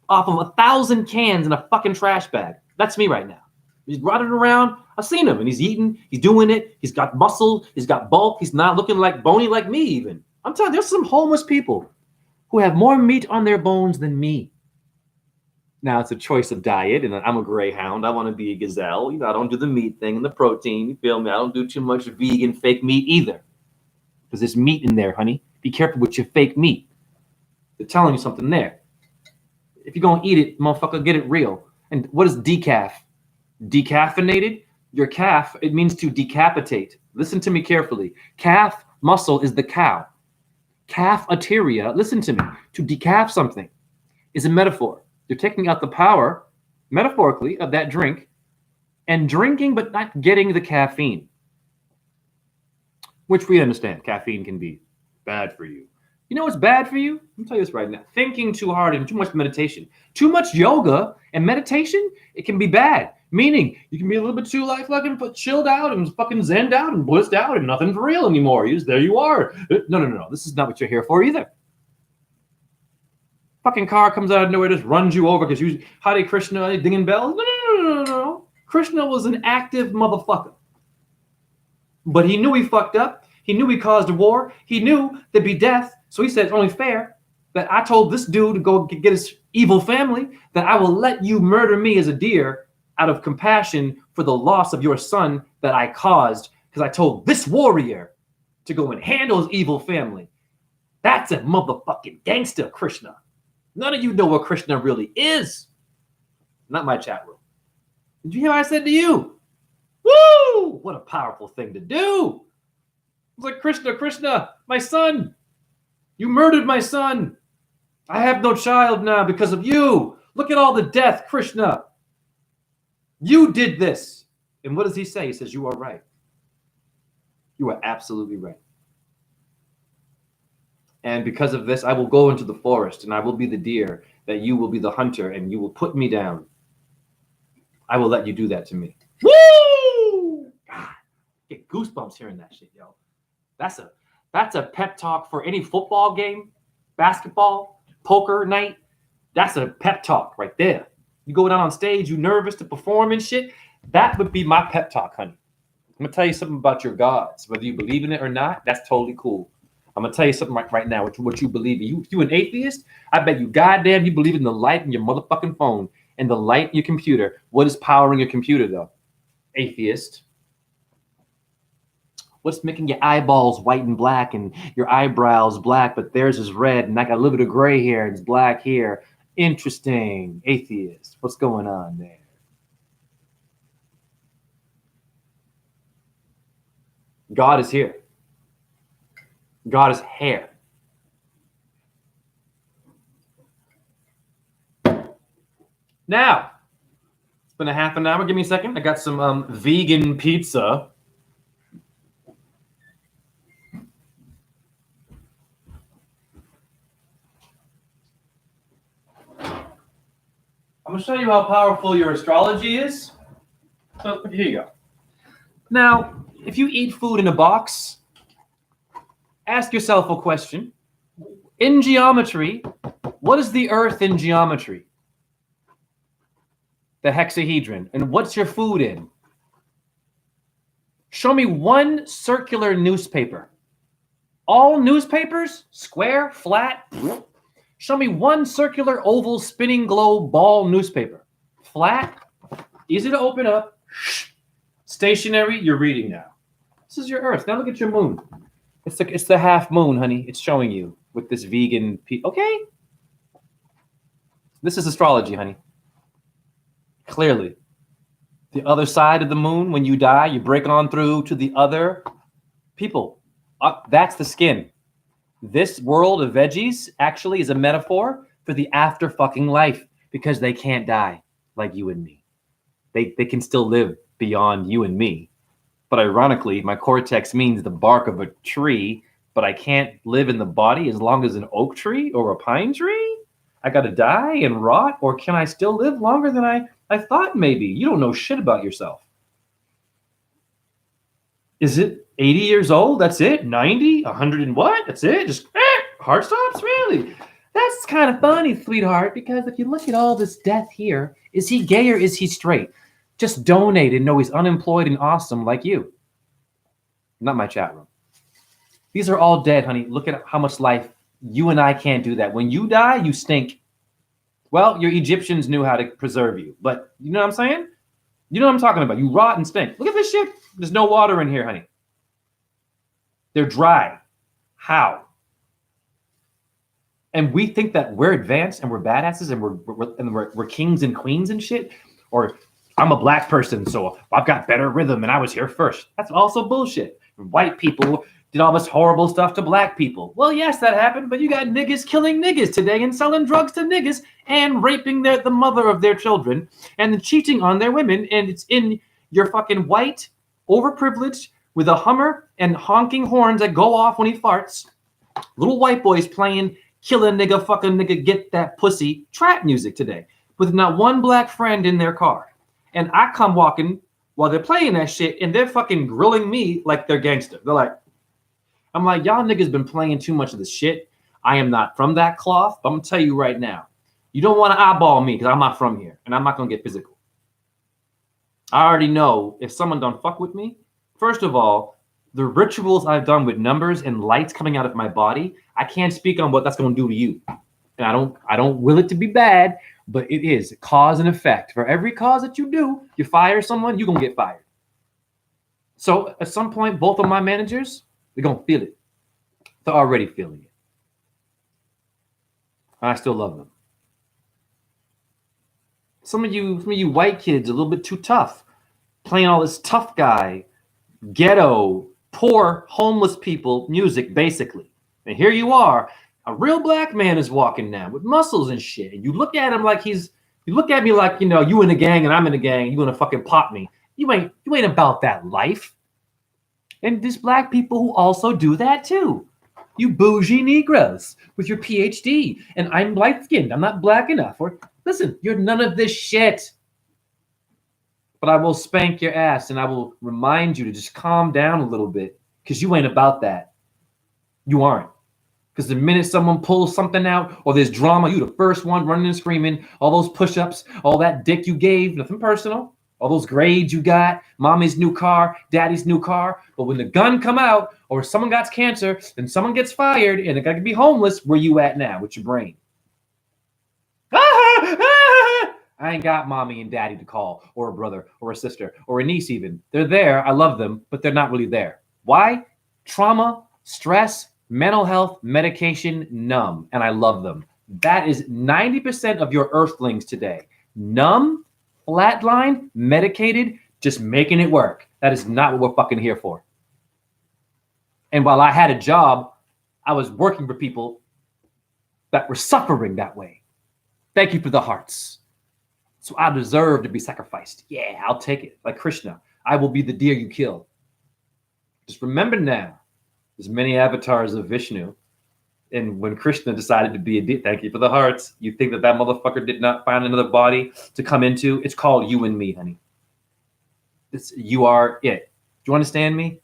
off of 1,000 cans in a fucking trash bag. That's me right now. He's running around. I've seen him, and he's eating. He's doing it. He's got muscle. He's got bulk. He's not looking like bony like me even. I'm telling you, there's some homeless people who have more meat on their bones than me. Now, it's a choice of diet, and I'm a greyhound. I want to be a gazelle. I don't do the meat thing and the protein. You feel me? I don't do too much vegan fake meat either. Because there's meat in there, honey. Be careful with your fake meat. They're telling you something there. If you're going to eat it, motherfucker, get it real. And what is decaf? Decaffeinated? Your calf, it means to decapitate. Listen to me carefully. Calf muscle is the cow. Cafeteria, listen to me. To decaf something is a metaphor. You're taking out the power, metaphorically, of that drink and drinking but not getting the caffeine. Which we understand. Caffeine can be bad for you. You know what's bad for you? Let me tell you this right now. Thinking too hard and too much meditation. Too much yoga and meditation, it can be bad. Meaning, you can be a little bit too fucking chilled out and fucking zenned out and blissed out and nothing's real anymore. There you are. No. This is not what you're here for either. Fucking car comes out of nowhere, just runs you over because you Hare Krishna, dinging bells. No. Krishna was an active motherfucker. But he knew he fucked up. He knew he caused a war. He knew there'd be death. So he said, it's only fair that I told this dude to go get his evil family, that I will let you murder me as a deer out of compassion for the loss of your son that I caused, because I told this warrior to go and handle his evil family. That's a motherfucking gangster, Krishna. None of you know what Krishna really is. Not my chat room. Did you hear what I said to you? Woo! What a powerful thing to do. It's like, Krishna, my son. You murdered my son. I have no child now because of you. Look at all the death, Krishna. You did this. And what does he say? He says, you are right. You are absolutely right. And because of this, I will go into the forest and I will be the deer, that you will be the hunter and you will put me down. I will let you do that to me. Woo! God, get goosebumps hearing that shit, yo. That's a pep talk for any football game, basketball, poker night. That's a pep talk right there. You go down on stage, you nervous to perform and shit. That would be my pep talk, honey. I'm going to tell you something about your gods. Whether you believe in it or not, that's totally cool. I'm gonna tell you something right now. What you believe in? You an atheist? I bet you goddamn you believe in the light in your motherfucking phone and the light in your computer. What is powering your computer though? Atheist. What's making your eyeballs white and black and your eyebrows black, but theirs is red and I got a little bit of gray hair and it's black here? Interesting. Atheist. What's going on there? God is here. God is hair. Now, it's been a half an hour. Give me a second. I got some vegan pizza. I'm going to show you how powerful your astrology is. So here you go. Now, if you eat food in a box, ask yourself a question. In geometry, what is the Earth in geometry? The hexahedron. And what's your food in? Show me one circular newspaper. All newspapers, square, flat. Show me one circular, oval, spinning globe, ball newspaper. Flat, easy to open up, stationary, you're reading now. This is your Earth. Now look at your moon. It's the half moon, honey. It's showing you with this vegan okay? This is astrology, honey. Clearly. The other side of the moon, when you die, you break on through to the other people. That's the skin. This world of veggies actually is a metaphor for the after fucking life because they can't die like you and me. They can still live beyond you and me. But ironically, my cortex means the bark of a tree, but I can't live in the body as long as an oak tree or a pine tree? I got to die and rot? Or can I still live longer than I thought maybe? You don't know shit about yourself. Is it 80 years old? That's it? 90? 100 and what? That's it? Just heart stops? Really? That's kind of funny, sweetheart, because if you look at all this death here, is he gay or is he straight? Just donate and know he's unemployed and awesome like you. Not my chat room. These are all dead, honey. Look at how much life. You and I can't do that. When you die, you stink. Well, your Egyptians knew how to preserve you. But you know what I'm saying? You know what I'm talking about. You rot and stink. Look at this shit. There's no water in here, honey. They're dry. How? And we think that we're advanced and we're badasses and we're kings and queens and shit. Or I'm a black person, so I've got better rhythm and I was here first. That's also bullshit. White people did all this horrible stuff to black people. Well, yes, that happened, but you got niggas killing niggas today and selling drugs to niggas and raping the mother of their children and then cheating on their women. And it's in your fucking white, overprivileged, with a Hummer and honking horns that go off when he farts. Little white boys playing kill a nigga, fuck a nigga, get that pussy trap music today with not one black friend in their car. And I come walking while they're playing that shit and they're fucking grilling me like they're gangster. They're like, I'm like, y'all niggas been playing too much of this shit. I am not from that cloth, but I'm gonna tell you right now, you don't want to eyeball me because I'm not from here and I'm not gonna get physical. I already know if someone don't fuck with me, first of all, the rituals I've done with numbers and lights coming out of my body, I can't speak on what that's gonna do to you. And I don't will it to be bad, but it is cause and effect. For every cause that you do, you fire someone, you're gonna get fired. So at some point, both of my managers, they're going to feel it. They're already feeling it. I still love them. Some of you white kids are a little bit too tough. Playing all this tough guy, ghetto, poor, homeless people music, basically. And here you are. A real black man is walking now with muscles and shit. And you look at him like you look at me like, you know, you in a gang and I'm in a gang. You want to fucking pop me. You ain't about that life. And there's black people who also do that too. You bougie Negroes with your PhD. And I'm light-skinned. I'm not black enough. Or listen, you're none of this shit. But I will spank your ass and I will remind you to just calm down a little bit because you ain't about that. You aren't. Because the minute someone pulls something out or there's drama, you the first one running and screaming, all those push-ups, all that dick you gave, nothing personal. All those grades you got, mommy's new car, daddy's new car. But when the gun come out, or someone got cancer, and someone gets fired, and they got to be homeless, where you at now with your brain? I ain't got mommy and daddy to call, or a brother, or a sister, or a niece even. They're there, I love them, but they're not really there. Why? Trauma, stress, mental health, medication, numb, and I love them. That is 90% of your earthlings today. Numb, flatline, medicated, just making it work. That is not what we're fucking here for. And while I had a job, I was working for people that were suffering that way. Thank you for the hearts. So I deserve to be sacrificed. Yeah, I'll take it. Like Krishna, I will be the deer you kill. Just remember now, there's many avatars of Vishnu. And when Krishna decided to be a deer, thank you for the hearts. You think that motherfucker did not find another body to come into? It's called you and me, honey. You are it. Do you understand me?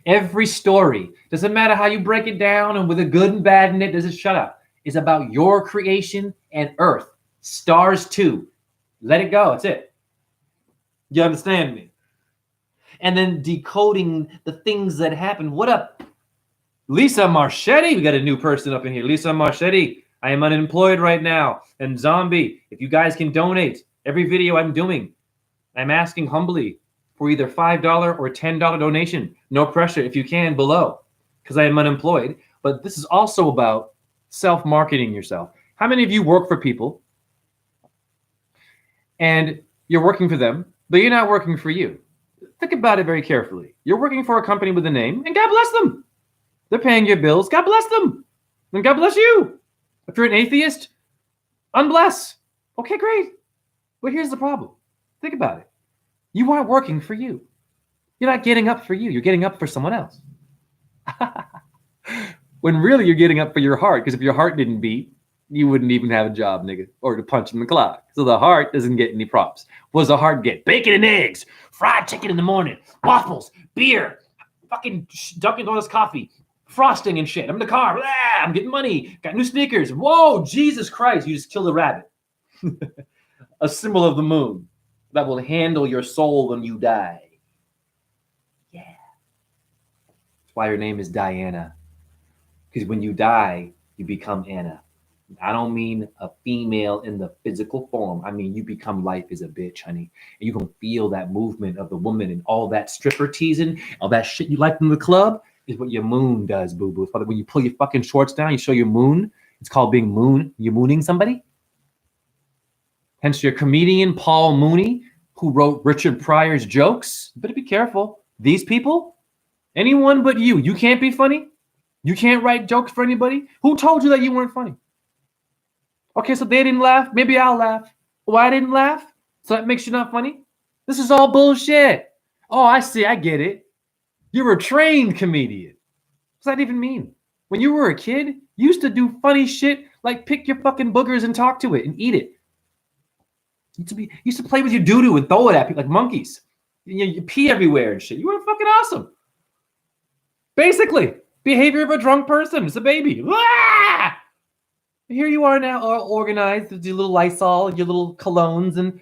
Every story, doesn't matter how you break it down and with a good and bad in it, doesn't shut up. It's about your creation and earth. Stars too. Let it go. That's it. You understand me? And then decoding the things that happen. What up? Lisa Marchetti. We got a new person up in here. Lisa Marchetti. I am unemployed right now. And Zombie, if you guys can donate every video I'm doing, I'm asking humbly for either $5 or $10 donation. No pressure if you can below, because I am unemployed. But this is also about self-marketing yourself. How many of you work for people and you're working for them, but you're not working for you? Think about it very carefully. You're working for a company with a name, and God bless them. They're paying your bills. God bless them. And God bless you. If you're an atheist, unbless. Okay, great. But here's the problem. Think about it. You aren't working for you. You're not getting up for you. You're getting up for someone else. When really you're getting up for your heart, because if your heart didn't beat, you wouldn't even have a job, nigga, or to punch in the clock. So the heart doesn't get any props. What does the heart get? Bacon and eggs, fried chicken in the morning, waffles, beer, fucking Dunkin' Donuts coffee, frosting and shit. I'm in the car. Blah, I'm getting money. Got new sneakers. Whoa, Jesus Christ. You just killed a rabbit. A symbol of the moon that will handle your soul when you die. Yeah. That's why her name is Diana. Because when you die, you become Anna. I don't mean a female in the physical form. I mean, you become life as a bitch, honey. And you can feel that movement of the woman and all that stripper teasing, all that shit you like in the club is what your moon does, boo-boo. When you pull your fucking shorts down, you show your moon. It's called being moon. You're mooning somebody. Hence your comedian, Paul Mooney, who wrote Richard Pryor's jokes. You better be careful. These people, anyone but you. You can't be funny. You can't write jokes for anybody. Who told you that you weren't funny? Okay, so they didn't laugh. Maybe I'll laugh. Oh, I didn't laugh? So that makes you not funny? This is all bullshit. Oh, I see. I get it. You're a trained comedian. What does that even mean? When you were a kid, you used to do funny shit like pick your fucking boogers and talk to it and eat it. You used to play with your doo-doo and throw it at people like monkeys. You pee everywhere and shit. You were fucking awesome. Basically, behavior of a drunk person. It's a baby. Ah! Here you are now, all organized with your little Lysol, your little colognes, and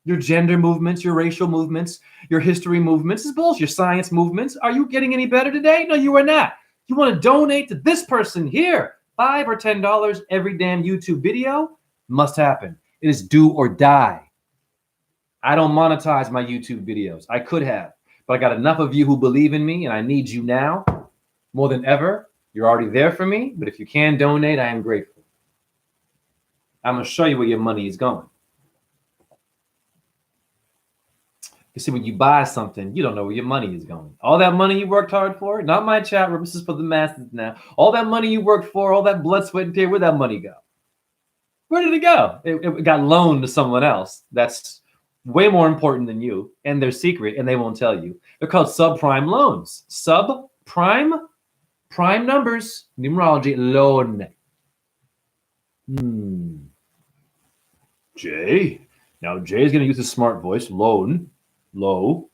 your gender movements, your racial movements, your history movements. This is bullshit. Your science movements. Are you getting any better today? No, you are not. You want to donate to this person here. $5 or $10 every damn YouTube video must happen. It is do or die. I don't monetize my YouTube videos. I could have, but I got enough of you who believe in me, and I need you now more than ever. You're already there for me, but if you can donate, I am grateful. I'm going to show you where your money is going. You see, when you buy something, you don't know where your money is going. All that money you worked hard for, not my chat room, this is for the masses now. All that money you worked for, all that blood, sweat, and tear, where'd that money go? Where did it go? It got loaned to someone else. That's way more important than you, and they're secret, and they won't tell you. They're called subprime loans. Subprime, prime numbers, numerology, loan. Jay. Now Jay's going to use his smart voice. Loan, low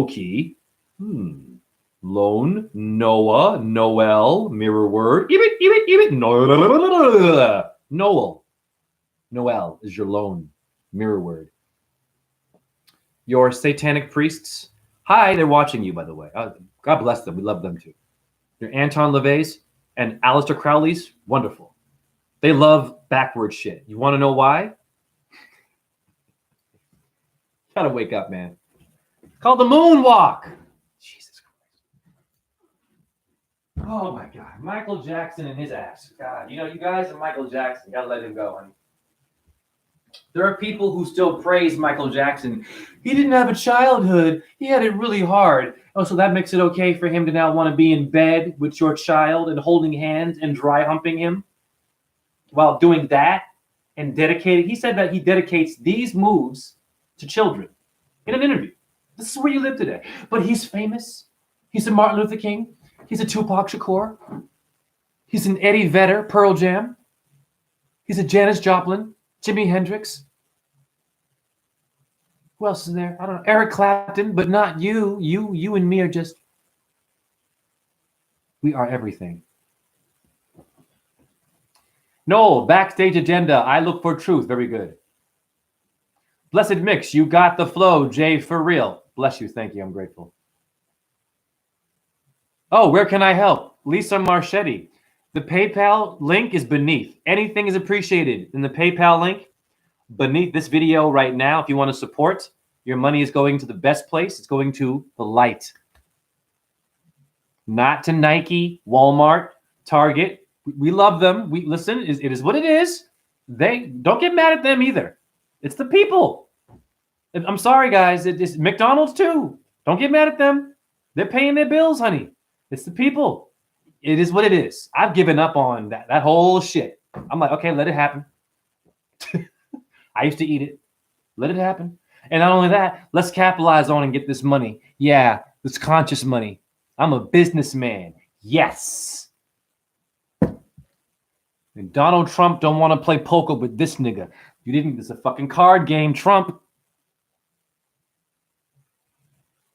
key. Loan, Noah, Noel, mirror word. Noel. Noel is your loan, mirror word. your satanic priests. Hi, they're watching you, by the way. God bless them. We love them too. Your Anton LaVey's and Aleister Crowley's, wonderful. They love backward shit. You want to know why? Gotta wake up, man. It's called the moonwalk. Jesus Christ. Oh my God. Michael Jackson and his ass. God, you guys and Michael Jackson, gotta let him go, honey. There are people who still praise Michael Jackson. He didn't have a childhood. He had it really hard. Oh, so that makes it okay for him to now want to be in bed with your child and holding hands and dry humping him while doing that and dedicated. He said that he dedicates these moves to children in an interview. This is where you live today. But he's famous. He's a Martin Luther King. He's a Tupac Shakur. He's an Eddie Vedder, Pearl Jam. He's a Janis Joplin, Jimi Hendrix. Who else is there? I don't know. Eric Clapton, but not you. You and me are just, we are everything. Noel, backstage agenda. I look for truth. Very good. Blessed Mix, you got the flow, Jay, for real. Bless you. Thank you. I'm grateful. Oh, where can I help? Lisa Marchetti. The PayPal link is beneath. Anything is appreciated in the PayPal link beneath this video right now. If you want to support, your money is going to the best place. It's going to the light. Not to Nike, Walmart, Target. We love them. We listen, it is what it is. They don't get mad at them either. It's the people. I'm sorry, guys. It's McDonald's too. Don't get mad at them. They're paying their bills, honey. It's the people. It is what it is. I've given up on that whole shit. I'm like, okay, let it happen. I used to eat it. Let it happen. And not only that, let's capitalize on and get this money. Yeah, this conscious money. I'm a businessman. Yes. And Donald Trump don't want to play poker with this nigga. You didn't. It's a fucking card game, Trump.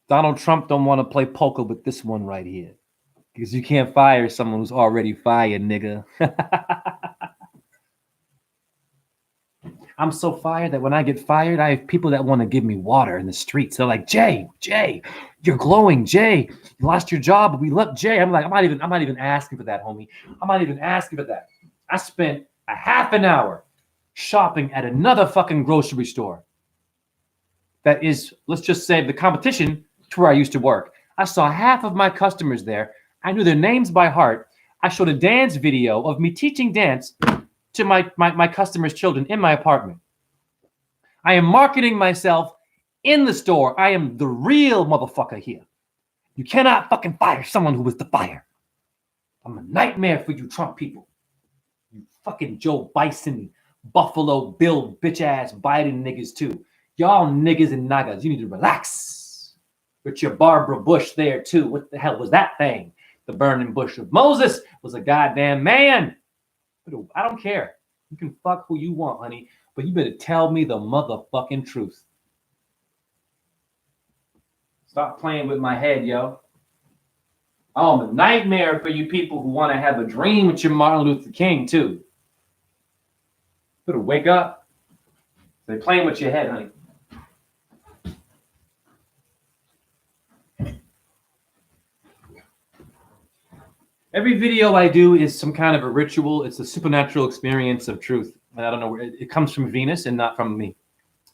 Donald Trump don't want to play poker with this one right here. Because you can't fire someone who's already fired, nigga. I'm so fired that when I get fired, I have people that want to give me water in the streets. They're like, Jay, you're glowing. Jay, you lost your job. We love Jay. I'm like, I'm not even asking for that, homie. I'm not even asking for that. I spent a half an hour shopping at another fucking grocery store. That is, let's just say, the competition to where I used to work. I saw half of my customers there. I knew their names by heart. I showed a dance video of me teaching dance to my customers' children in my apartment. I am marketing myself in the store. I am the real motherfucker here. You cannot fucking fire someone who was the fire. I'm a nightmare for you Trump people. You fucking Joe Bison, Buffalo Bill, bitch ass Biden niggas too. Y'all niggas and nagas, you need to relax. With your Barbara Bush there too. What the hell was that thing? The burning bush of Moses was a goddamn man. I don't care. You can fuck who you want, honey, but you better tell me the motherfucking truth. Stop playing with my head, yo. I'm a nightmare for you people who want to have a dream with your Martin Luther King, too. Better wake up. They're playing with your head, honey. Every video I do is some kind of a ritual. It's a supernatural experience of truth. And I don't know where it comes from Venus and not from me.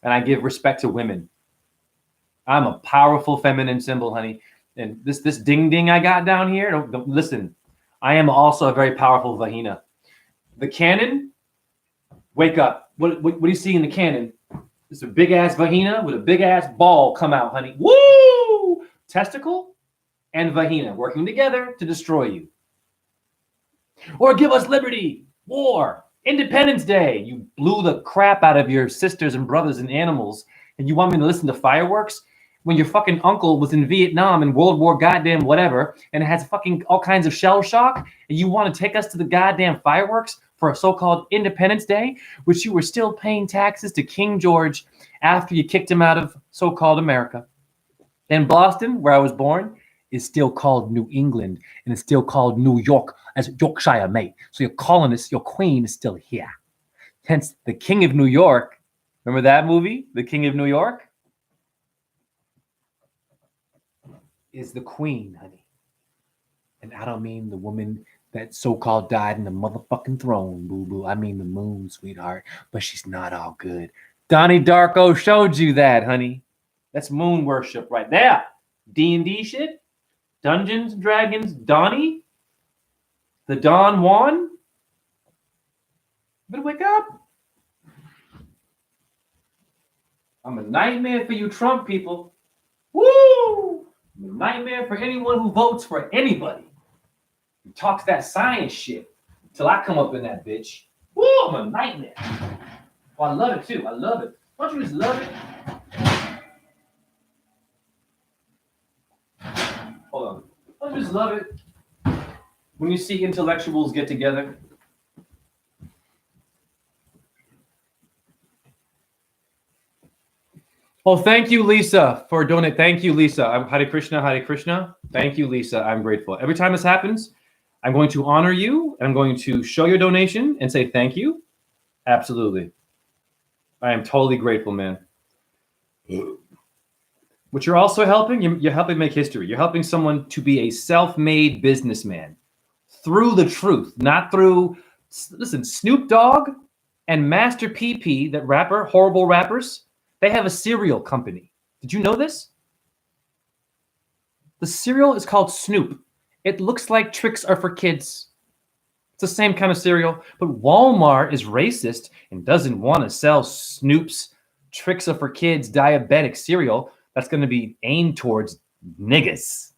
And I give respect to women. I'm a powerful feminine symbol, honey. And this ding ding I got down here, don't listen. I am also a very powerful vagina. The cannon, wake up. What do you see in the cannon? It's a big ass vagina with a big ass ball come out, honey. Woo! Testicle and vagina working together to destroy you. Or give us liberty, war, Independence Day. You blew the crap out of your sisters and brothers and animals, and you want me to listen to fireworks when your fucking uncle was in Vietnam in World War goddamn whatever, and it has fucking all kinds of shell shock, and you want to take us to the goddamn fireworks for a so-called Independence Day, which you were still paying taxes to King George after you kicked him out of so-called America. And Boston, where I was born, is still called New England, and it's still called New York as Yorkshire, mate. So your colonist, your queen is still here. Hence, the King of New York. Remember that movie, The King of New York? is the queen, honey. And I don't mean the woman that so-called died in the motherfucking throne, boo-boo. I mean the moon, sweetheart. But she's not all good. Donnie Darko showed you that, honey. That's moon worship right there. D&D shit. Dungeons and Dragons. Donnie. The Don Juan. You better wake up. I'm a nightmare for you Trump people. Woo! I'm a nightmare for anyone who votes for anybody. Who talks that science shit till I come up in that bitch. Woo! I'm a nightmare. Oh, I love it too. I love it. Don't you just love it? Hold on. Don't you just love it? When you see intellectuals get together. Oh, thank you, Lisa, for donating. Thank you, Lisa. Hare Krishna, Hare Krishna. Thank you, Lisa. I'm grateful. Every time this happens, I'm going to honor you, and I'm going to show your donation and say thank you. Absolutely. I am totally grateful, man. What you're also helping, you're helping make history. You're helping someone to be a self-made businessman through the truth, not through, listen, Snoop Dogg and Master PP, that rapper, horrible rappers, they have a cereal company. Did you know this? The cereal is called Snoop. It looks like Tricks Are for Kids. It's the same kind of cereal, but Walmart is racist and doesn't want to sell Snoop's Tricks Are for Kids diabetic cereal that's going to be aimed towards niggas.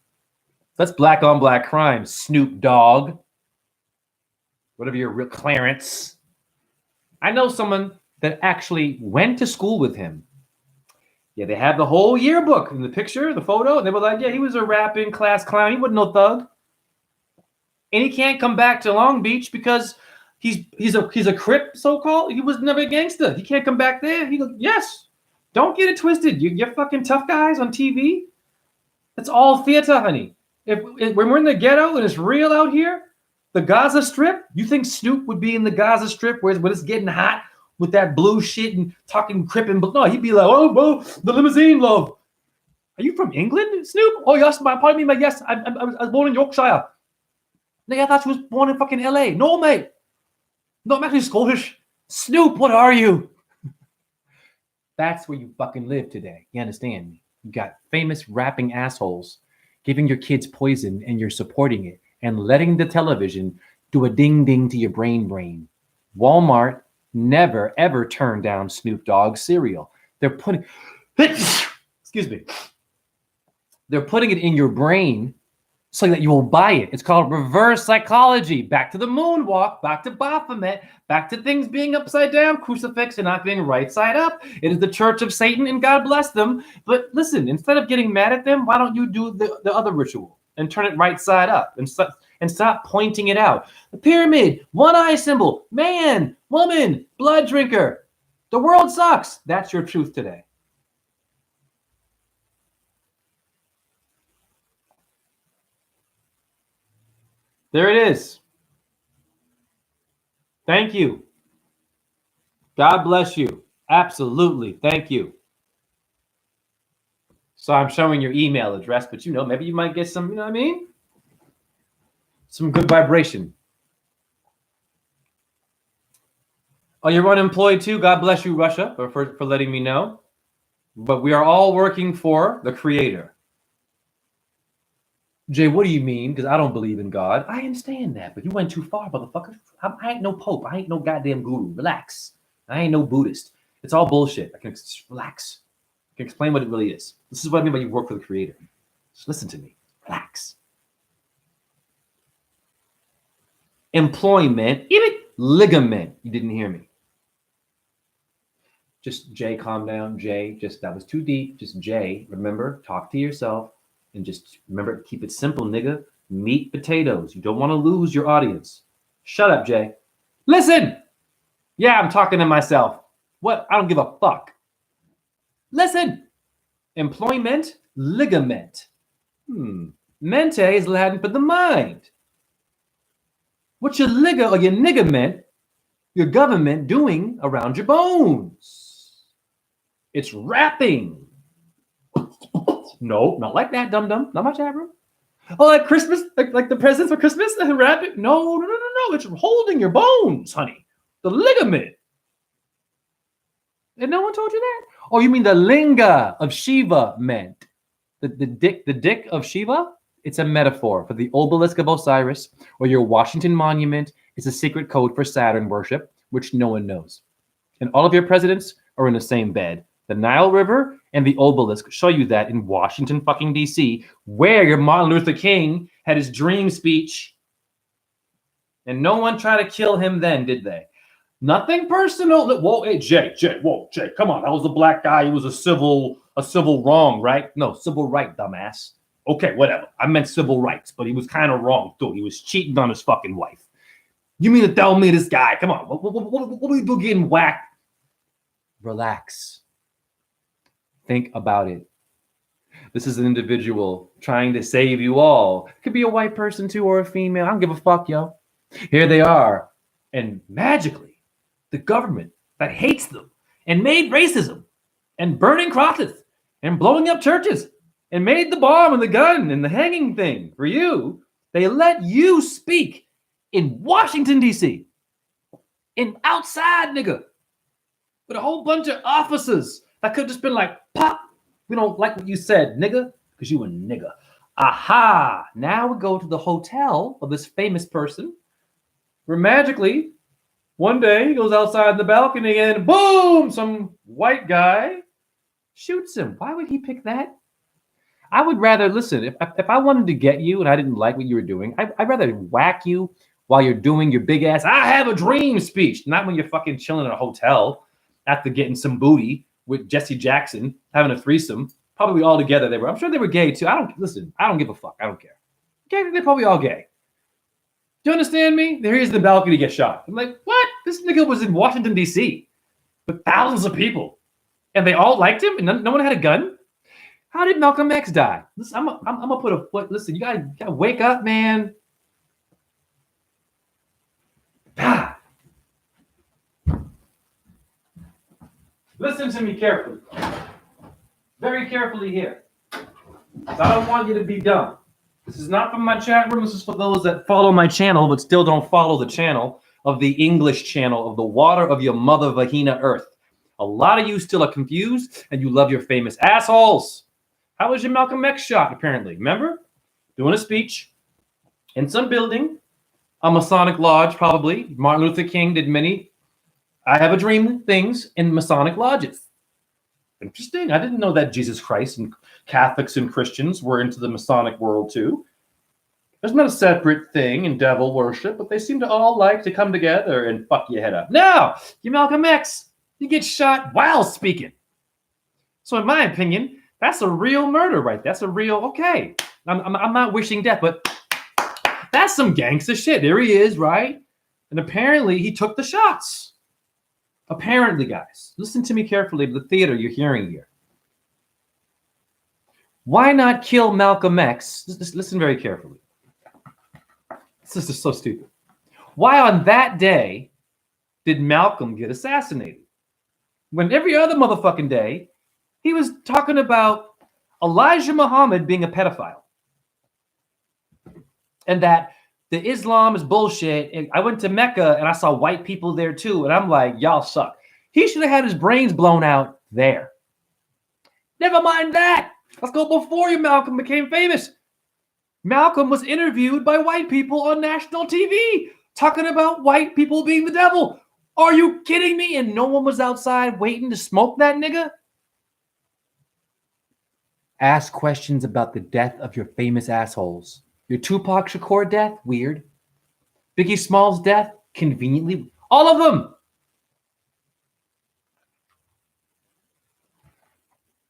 That's black on black crime, Snoop Dogg. Whatever your real Clarence. I know someone that actually went to school with him. Yeah, they have the whole yearbook in the picture, the photo, and they were like, yeah, he was a rapping class clown. He wasn't no thug. And he can't come back to Long Beach because he's a Crip, so-called. He was never a gangster. He can't come back there. He goes, yes. Don't get it twisted. You're fucking tough guys on TV. It's all theater, honey. When we're in the ghetto and it's real out here, the Gaza Strip, you think Snoop would be in the Gaza Strip where it's getting hot with that blue shit and talking Crip and no, he'd be like, oh, bro, the limousine love. Are you from England, Snoop? Oh, yes, pardon me, but yes, I was born in Yorkshire. Nigga, I thought you was born in fucking LA. No, mate. No, I'm actually Scottish. Snoop, what are you? That's where you fucking live today. You understand me? You got famous rapping assholes giving your kids poison and you're supporting it and letting the television do a ding ding to your brain. Walmart never ever turned down Snoop Dogg's cereal. They're putting excuse me. They're putting it in your brain so that you will buy it. It's called reverse psychology. Back to the moonwalk, back to Baphomet, back to things being upside down, crucifix, and not being right side up. It is the church of Satan, and God bless them. But listen, instead of getting mad at them, why don't you do the other ritual and turn it right side up and stop pointing it out? The pyramid, one eye symbol, man, woman, blood drinker. The world sucks. That's your truth today. There it is. Thank you. God bless you. Absolutely. Thank you. So I'm showing your email address, but maybe you might get some, you know what I mean? Some good vibration. Oh, you're unemployed too? God bless you, Russia, for letting me know. But we are all working for the Creator. Jay, what do you mean? Because I don't believe in God. I understand that, but you went too far, motherfucker. I ain't no pope. I ain't no goddamn guru. Relax. I ain't no Buddhist. It's all bullshit. I can just relax. I can explain what it really is. This is what I mean by you work for the Creator. Just listen to me. Relax. Employment. Ligament. You didn't hear me. Just Jay, calm down. Jay, that was too deep. Just Jay, remember, talk to yourself. And just remember, keep it simple, nigga. Meat, potatoes. You don't want to lose your audience. Shut up, Jay. Listen. Yeah, I'm talking to myself. What? I don't give a fuck. Listen. Employment, ligament. Mente is Latin for the mind. What's your liga or your ligament, your government doing around your bones? It's rapping. No, not like that, dum-dum. Not my chat room. Oh, like Christmas, like the presents for Christmas, and wrap it. No. It's holding your bones, honey. The ligament. And no one told you that? Oh, you mean the linga of Shiva meant the dick of Shiva? It's a metaphor for the obelisk of Osiris or your Washington Monument. It's a secret code for Saturn worship, which no one knows. And all of your presidents are in the same bed. The Nile River and the obelisk show you that in Washington fucking D.C., where your Martin Luther King had his dream speech. And no one tried to kill him then, did they? Nothing personal. Whoa, hey, Jay, come on. That was a black guy. He was a civil wrong, right? No, civil right, dumbass. Okay, whatever. I meant civil rights, but he was kind of wrong, too. He was cheating on his fucking wife. You mean to tell me this guy? Come on. What are we doing getting whacked? Relax. Think about it. This is an individual trying to save you all. It could be a white person, too, or a female. I don't give a fuck, yo. Here they are. And magically, the government that hates them and made racism and burning crosses and blowing up churches and made the bomb and the gun and the hanging thing for you, they let you speak in Washington, D.C. in outside, nigga, with a whole bunch of officers that could have just been like, pop, we don't like what you said, nigga, because you a nigga. Aha! Now we go to the hotel of this famous person where magically one day he goes outside the balcony and boom, some white guy shoots him. Why would he pick that? I would rather, listen, if I wanted to get you and I didn't like what you were doing, I'd rather whack you while you're doing your big ass, I have a dream speech, not when you're fucking chilling in a hotel after getting some booty with Jesse Jackson, having a threesome, probably all together they were. I'm sure they were gay too. I don't give a fuck. I don't care. Okay, they're probably all gay. Do you understand me? There he is in the balcony, get shot. I'm like, what? This nigga was in Washington, D.C. with thousands of people. And they all liked him and no one had a gun? How did Malcolm X die? Listen, I'm gonna put a foot. Listen, you gotta wake up, man. Ah. Listen to me carefully. Very carefully here. I don't want you to be dumb. This is not from my chat room. This is for those that follow my channel but still don't follow the channel of the English channel of the water of your mother vagina earth. A lot of you still are confused and you love your famous assholes. How was your Malcolm X shot, apparently? Remember? Doing a speech in some building, a Masonic lodge, probably. Martin Luther King did many I have a dream things in Masonic lodges. Interesting. I didn't know that Jesus Christ and Catholics and Christians were into the Masonic world too. There's not a separate thing in devil worship, but they seem to all like to come together and fuck your head up. Now, you Malcolm X, you get shot while speaking. So in my opinion, that's a real murder, right? That's a real, okay. I'm not wishing death, but that's some gangster shit. There he is, right? And apparently he took the shots. Apparently, guys, listen to me carefully. The theater you're hearing here. Why not kill Malcolm X? Just listen very carefully. This is so stupid. Why on that day did Malcolm get assassinated? When every other motherfucking day, he was talking about Elijah Muhammad being a pedophile. And that the Islam is bullshit. And I went to Mecca and I saw white people there too. And I'm like, y'all suck. He should have had his brains blown out there. Never mind that. Let's go before you, Malcolm became famous. Malcolm was interviewed by white people on national TV talking about white people being the devil. Are you kidding me? And no one was outside waiting to smoke that nigga? Ask questions about the death of your famous assholes. Your Tupac Shakur death? Weird. Biggie Smalls death? Conveniently. All of them.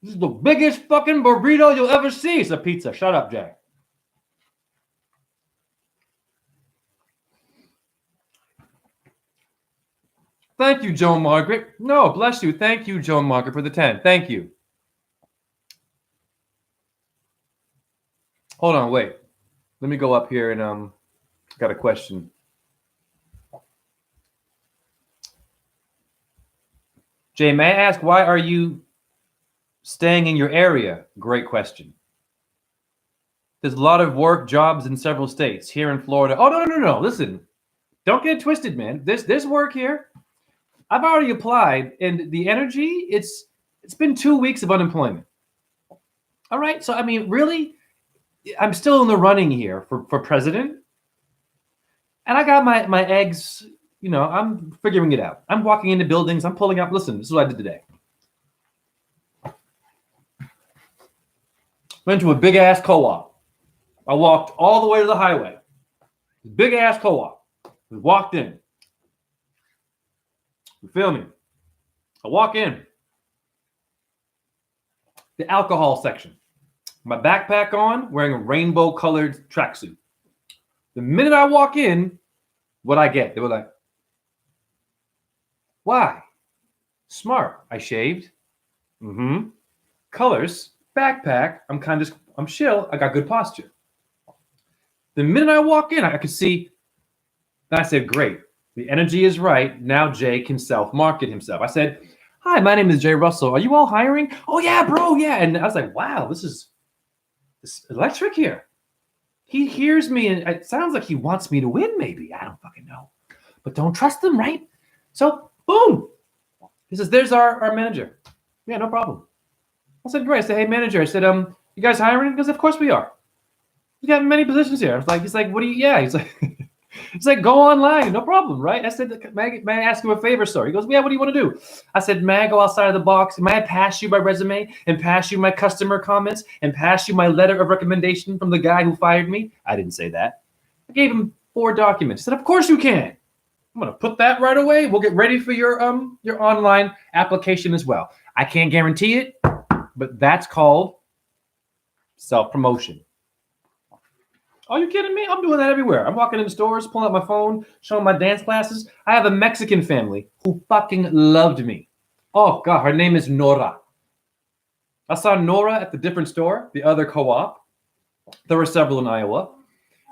This is the biggest fucking burrito you'll ever see. It's a pizza. Shut up, Jay. Thank you, Joan Margaret. No, bless you. Thank you, Joan Margaret, for the 10. Thank you. Hold on, wait. Let me go up here and got a question. Jay, may I ask, why are you staying in your area? Great question. There's a lot of work jobs in several states. Here in Florida. Oh, no. Listen, don't get it twisted, man. There's work here. I've already applied, and the energy, it's been 2 weeks of unemployment. All right. So, I mean, really, I'm still in the running here for president. And I got my eggs, you know, I'm figuring it out. I'm walking into buildings. I'm pulling up. Listen, this is what I did today. Went to a big-ass co-op. I walked all the way to the highway. Big-ass co-op. We walked in. You feel me? I walk in. The alcohol section. My backpack on, wearing a rainbow-colored tracksuit. The minute I walk in, what I get? They were like, why? Smart. I shaved. Colors. Backpack. I'm chill. I got good posture. The minute I walk in, I could see. And I said, great. The energy is right. Now Jay can self-market himself. I said, hi, my name is Jay Russell. Are you all hiring? Oh, yeah, bro. Yeah. And I was like, wow, this is electric here. He hears me, and it sounds like he wants me to win, maybe. I don't fucking know. But don't trust him, right? So, boom. He says, there's our manager. Yeah, no problem. I said, great. I said, hey, manager. I said, you guys hiring? He goes, of course we are. We got many positions here. I was like, he's like, what do you, yeah. He's like, go online. No problem, right? I said, may I ask you a favor, sir? He goes, yeah, what do you want to do? I said, may I go outside of the box? May I pass you my resume and pass you my customer comments and pass you my letter of recommendation from the guy who fired me? I didn't say that. I gave him 4 documents. I said, of course you can. I'm going to put that right away. We'll get ready for your online application as well. I can't guarantee it, but that's called self-promotion. Are you kidding me? I'm doing that everywhere. I'm walking into stores, pulling out my phone, showing my dance classes. I have a Mexican family who fucking loved me. Oh, God, her name is Nora. I saw Nora at the different store, the other co-op. There were several in Iowa.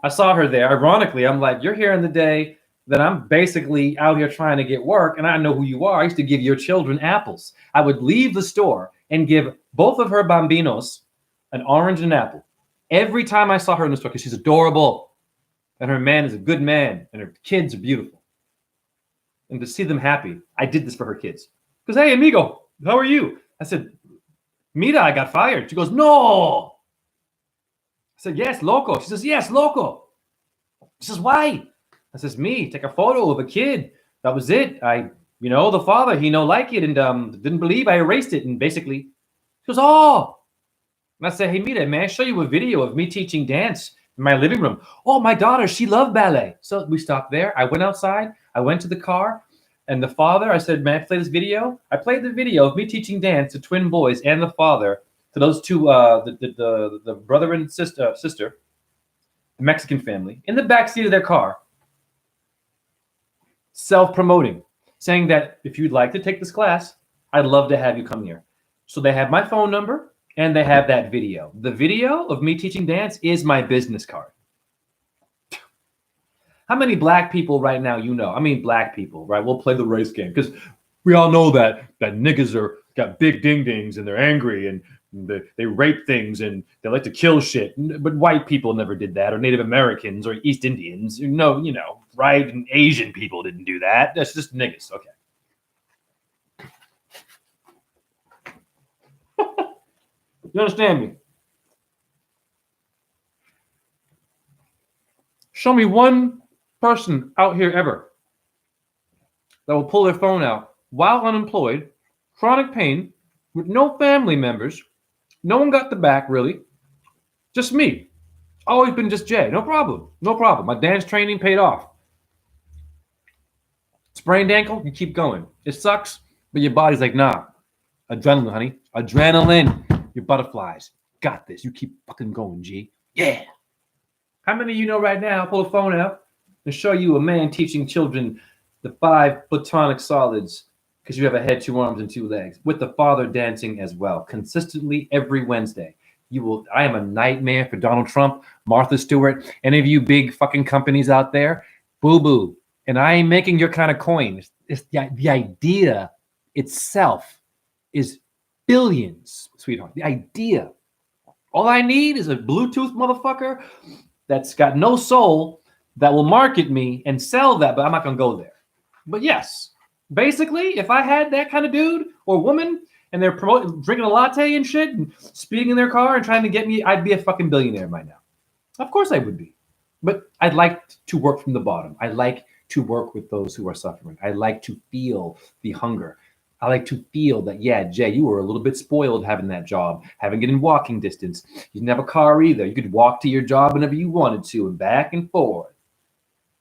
I saw her there. Ironically, I'm like, you're here in the day that I'm basically out here trying to get work, and I know who you are. I used to give your children apples. I would leave the store and give both of her bambinos an orange and an apple. Every time I saw her in the store, because she's adorable, and her man is a good man, and her kids are beautiful. And to see them happy, I did this for her kids. Because, hey, amigo, how are you? I said, Mira, I got fired. She goes, no. I said, yes, loco. She says, yes, loco. She says, why? I says, me, take a photo of a kid. That was it. The father, he no like it and didn't believe. I erased it. And basically, she goes, oh. And I said, hey, Mira, may I show you a video of me teaching dance in my living room? Oh, my daughter, she loved ballet. So we stopped there. I went outside. I went to the car. And the father, I said, may I play this video? I played the video of me teaching dance to twin boys and the father, to those two, the brother and sister, the Mexican family, in the backseat of their car, self-promoting, saying that if you'd like to take this class, I'd love to have you come here. So they have my phone number. And they have that video. The video of me teaching dance is my business card. How many black people right now black people, right? We'll play the race game because we all know that niggas got big ding-dings and they're angry and they rape things and they like to kill shit. But white people never did that, or Native Americans or East Indians. Right? And Asian people didn't do that. That's just niggas. Okay. You understand me? Show me one person out here ever that will pull their phone out while unemployed, chronic pain, with no family members. No one got the back, really. Just me. Always been just Jay. No problem. No problem. My dance training paid off. Sprained ankle, you keep going. It sucks, but your body's like, nah. Adrenaline, honey. Adrenaline. Your butterflies. Got this. You keep fucking going, G. Yeah. How many of you know right now, pull a phone out and show you a man teaching children the 5 platonic solids because you have a head, 2 arms, and 2 legs, with the father dancing as well, consistently every Wednesday. I am a nightmare for Donald Trump, Martha Stewart, any of you big fucking companies out there, boo-boo. And I ain't making your kind of coin. It's the idea itself is Billions, sweetheart. The idea. All I need is a Bluetooth motherfucker that's got no soul that will market me and sell that, but I'm not going to go there. But yes, basically, if I had that kind of dude or woman and they're promoting, drinking a latte and shit and speeding in their car and trying to get me, I'd be a fucking billionaire by now. Of course I would be. But I'd like to work from the bottom. I like to work with those who are suffering. I like to feel the hunger. I like to feel that, yeah, Jay, you were a little bit spoiled having that job, having it in walking distance. You didn't have a car either. You could walk to your job whenever you wanted to and back and forth.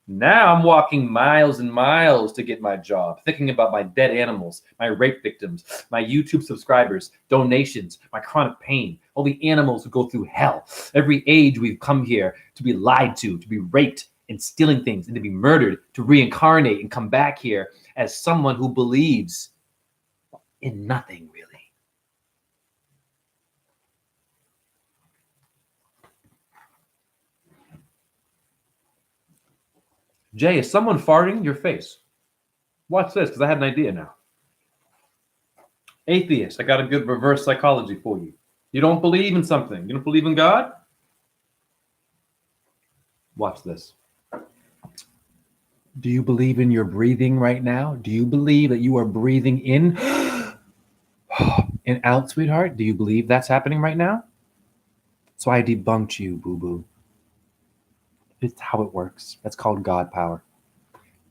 Now I'm walking miles and miles to get my job, thinking about my dead animals, my rape victims, my YouTube subscribers, donations, my chronic pain, all the animals who go through hell. Every age we've come here to be lied to be raped and stealing things and to be murdered, to reincarnate and come back here as someone who believes in nothing, really. Jay, is someone farting in your face? Watch this, because I had an idea now. Atheist, I got a good reverse psychology for you. You don't believe in something. You don't believe in God? Watch this. Do you believe in your breathing right now? Do you believe that you are breathing in and out, sweetheart? Do you believe that's happening right now? So I debunked you, boo-boo. It's how it works. That's called God power.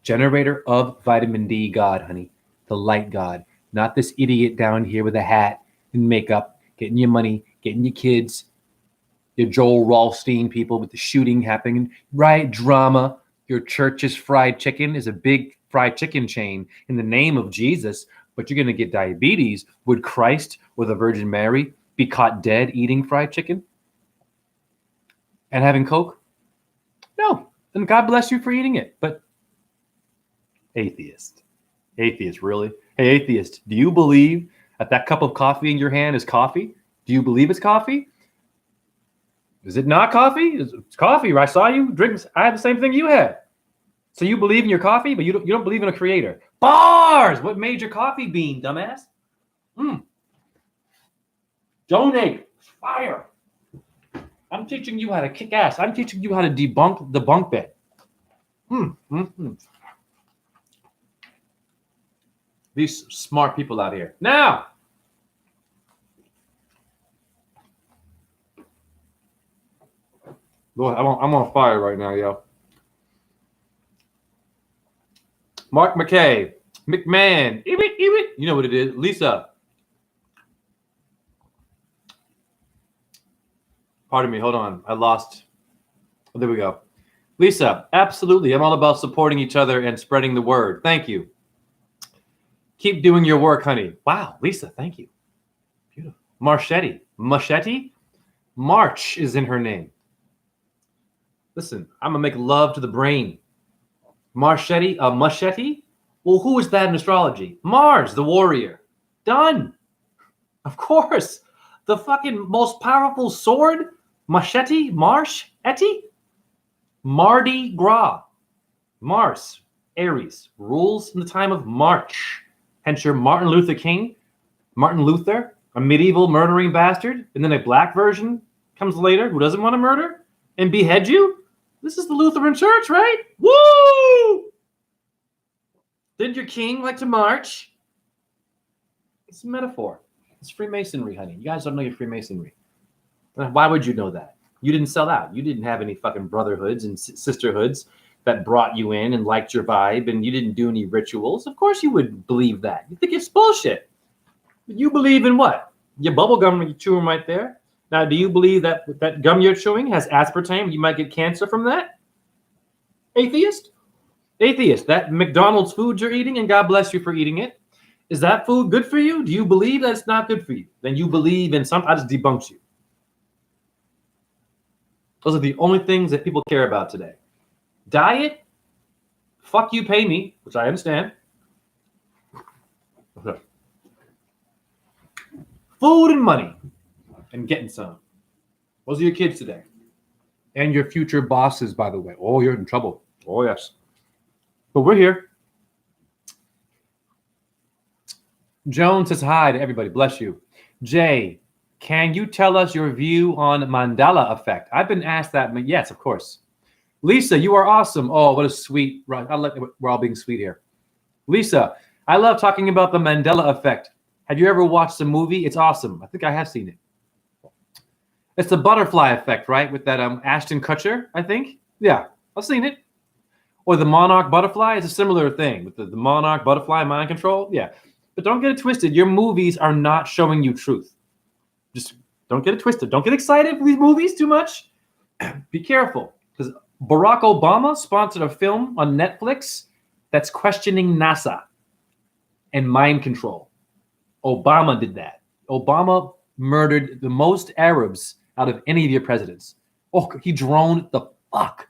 Generator of vitamin D God, honey. The light God. Not this idiot down here with a hat and makeup, getting your money, getting your kids, your Joel Ralstein people with the shooting happening. Right, drama. Your church's fried chicken is a big fried chicken chain in the name of Jesus, but you're going to get diabetes. Would Christ or the Virgin Mary be caught dead eating fried chicken and having Coke? No, and God bless you for eating it. But atheist, really? Hey, atheist, do you believe that cup of coffee in your hand is coffee? Do you believe it's coffee? Is it not coffee? It's coffee. I saw you drink. I had the same thing you had. So you believe in your coffee, but you don't believe in a creator. Bars! What made your coffee bean, dumbass? Donate. Fire. I'm teaching you how to kick ass. I'm teaching you how to debunk the bunk bed. These smart people out here. Now, Lord, I'm on fire right now, yo. Mark McKay, McMahon, you know what it is. Lisa. Pardon me, hold on. I lost. Oh, there we go. Lisa, absolutely. I'm all about supporting each other and spreading the word. Thank you. Keep doing your work, honey. Wow, Lisa, thank you. Beautiful. Machete? March is in her name. Listen, I'm going to make love to the brain. Machete? Well, who is that in astrology? Mars, the warrior. Done. Of course. The fucking most powerful sword? Machete? Mardi Gras. Mars. Aries. Rules in the time of March. Hence your Martin Luther, a medieval murdering bastard, and then a black version comes later who doesn't want to murder and behead you? This is the Lutheran Church, right? Woo! Did your king like to march? It's a metaphor. It's Freemasonry, honey. You guys don't know your Freemasonry. Why would you know that? You didn't sell out. You didn't have any fucking brotherhoods and sisterhoods that brought you in and liked your vibe, and you didn't do any rituals. Of course you would believe that. You think it's bullshit. You believe in what? Your bubble gum you're chewing right there. Now, do you believe that that gum you're chewing has aspartame? You might get cancer from that? Atheist, that McDonald's food you're eating, and God bless you for eating it, is that food good for you? Do you believe that it's not good for you? Then you believe in something. I just debunked you. Those are the only things that people care about today. Diet, fuck you, pay me, which I understand. Okay. Food and money, and getting some. Those are your kids today. And your future bosses, by the way. Oh, you're in trouble. Oh, yes. But we're here. Joan says hi to everybody. Bless you. Jay, can you tell us your view on Mandela effect? I've been asked that. Yes, of course. Lisa, you are awesome. Oh, what a sweet. We're all being sweet here. Lisa, I love talking about the Mandela effect. Have you ever watched the movie? It's awesome. I think I have seen it. It's the butterfly effect, right? With that Ashton Kutcher, I think. Yeah, I've seen it. Or the monarch butterfly is a similar thing with the monarch butterfly mind control. Yeah, but don't get it twisted. Your movies are not showing you truth. Just don't get it twisted. Don't get excited for these movies too much. Be careful, because Barack Obama sponsored a film on Netflix that's questioning NASA and mind control. Obama did that. Obama murdered the most Arabs out of any of your presidents. Oh, he droned the fuck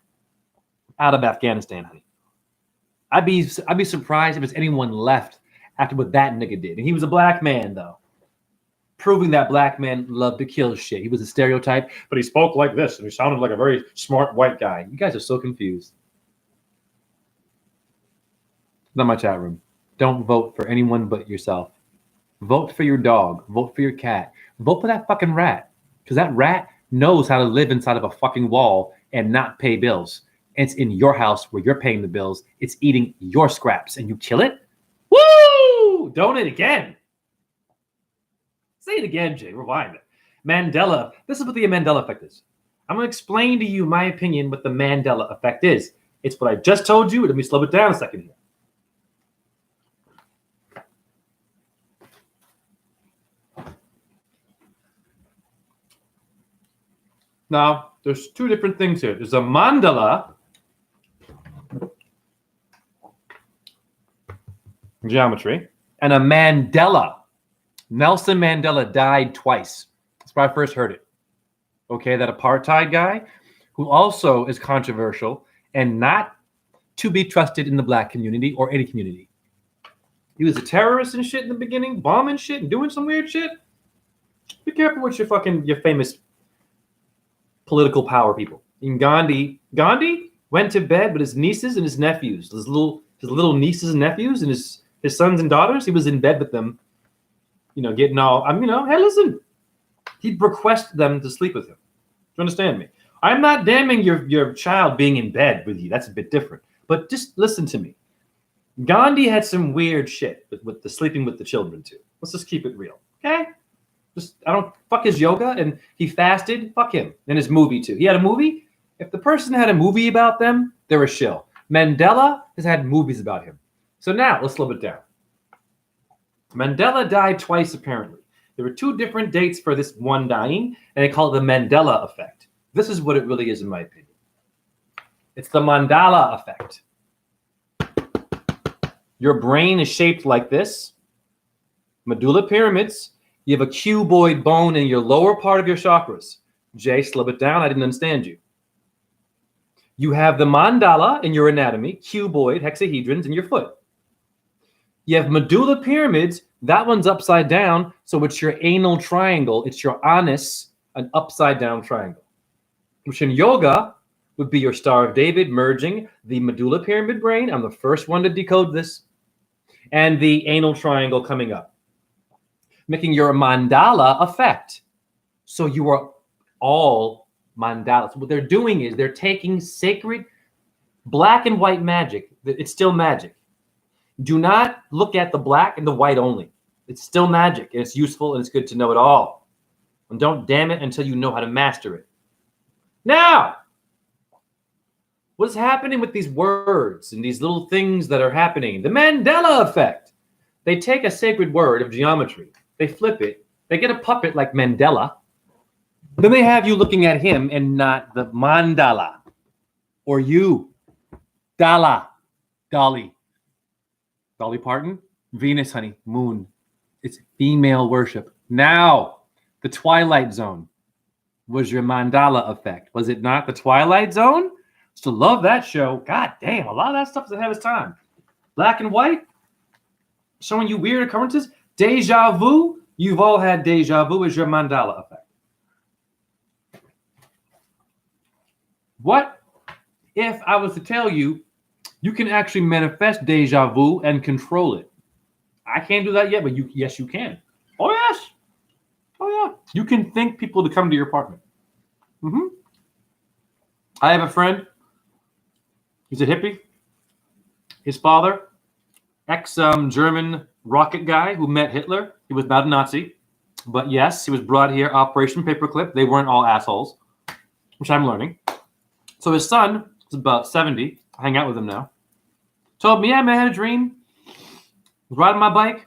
out of Afghanistan, honey. I'd be surprised if there's anyone left after what that nigga did. And he was a black man, though, proving that black men love to kill shit. He was a stereotype, but he spoke like this, and he sounded like a very smart white guy. You guys are so confused. Not my chat room. Don't vote for anyone but yourself. Vote for your dog. Vote for your cat. Vote for that fucking rat. Because that rat knows how to live inside of a fucking wall and not pay bills. And it's in your house where you're paying the bills. It's eating your scraps and you kill it? Woo! Donate again. Say it again, Jay. Rewind it. Mandela. This is what the Mandela effect is. I'm going to explain to you my opinion what the Mandela effect is. It's what I just told you. Let me slow it down a second here. Now, there's two different things here. There's a mandala geometry and a Mandela. Nelson Mandela died twice. That's where I first heard it. Okay, that apartheid guy who also is controversial and not to be trusted in the black community or any community. He was a terrorist and shit in the beginning, bombing shit and doing some weird shit. Be careful with your famous political power people. In Gandhi went to bed with his nieces and his nephews, his little nieces and nephews and his sons and daughters. He was in bed with them, getting all, hey, listen, he'd request them to sleep with him. Do you understand me? I'm not damning your child being in bed with you. That's a bit different. But just listen to me. Gandhi had some weird shit with the sleeping with the children too. Let's just keep it real, okay? I don't fuck his yoga, and he fasted. Fuck him. And his movie too. He had a movie. If the person had a movie about them, they're a shill. Mandela has had movies about him. So now let's slow it down. Mandela died twice, apparently. There were two different dates for this one dying, and they call it the Mandela effect. This is what it really is, in my opinion. It's the Mandela effect. Your brain is shaped like this. Medulla pyramids. You have a cuboid bone in your lower part of your chakras. Jay, slow it down. I didn't understand you. You have the mandala in your anatomy, cuboid, hexahedrons in your foot. You have medulla pyramids. That one's upside down, so it's your anal triangle. It's your anus, an upside down triangle. Which in yoga would be your Star of David merging the medulla pyramid brain. I'm the first one to decode this. And the anal triangle coming up, making your mandala effect. So you are all mandalas. What they're doing is they're taking sacred black and white magic. It's still magic. Do not look at the black and the white only. It's still magic, and it's useful, and it's good to know it all. And don't damn it until you know how to master it. Now, what's happening with these words and these little things that are happening? The Mandela effect. They take a sacred word of geometry. They flip it. They get a puppet like Mandela. Then they have you looking at him and not the mandala. Or you. Dala. Dolly. Dolly Parton? Venus, honey. Moon. It's female worship. Now, the Twilight Zone was your mandala effect. Was it not the Twilight Zone? Still love that show. God damn, a lot of that stuff is ahead of its time. Black and white, showing you weird occurrences. Deja vu. You've all had deja vu as your mandala effect. What if I was to tell you you can actually manifest deja vu and control it? I can't do that yet, but yes, you can. Oh, yes. yeah. You can think people to come to your apartment. I have a friend. He's a hippie. His father, ex-German rocket guy who met Hitler. He was not a Nazi. But yes, he was brought here, Operation Paperclip. They weren't all assholes, which I'm learning. So his son is about 70. I hang out with him now. Told me, yeah, man, I had a dream. I was riding my bike,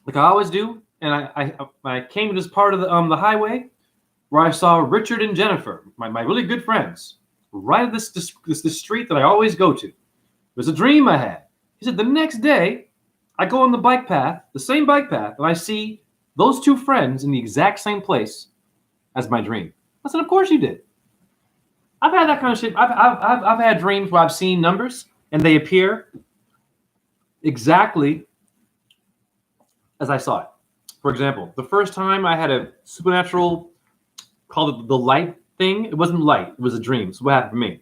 like I always do. And I came to this part of the highway where I saw Richard and Jennifer, my really good friends, right at this street that I always go to. It was a dream I had. He said, the next day, I go on the bike path, the same bike path, and I see those two friends in the exact same place as my dream. I said, of course you did. I've had that kind of shit. I've had dreams where I've seen numbers and they appear exactly as I saw it. For example, the first time I had a supernatural, called it the light thing, it wasn't light, it was a dream. So what happened for me?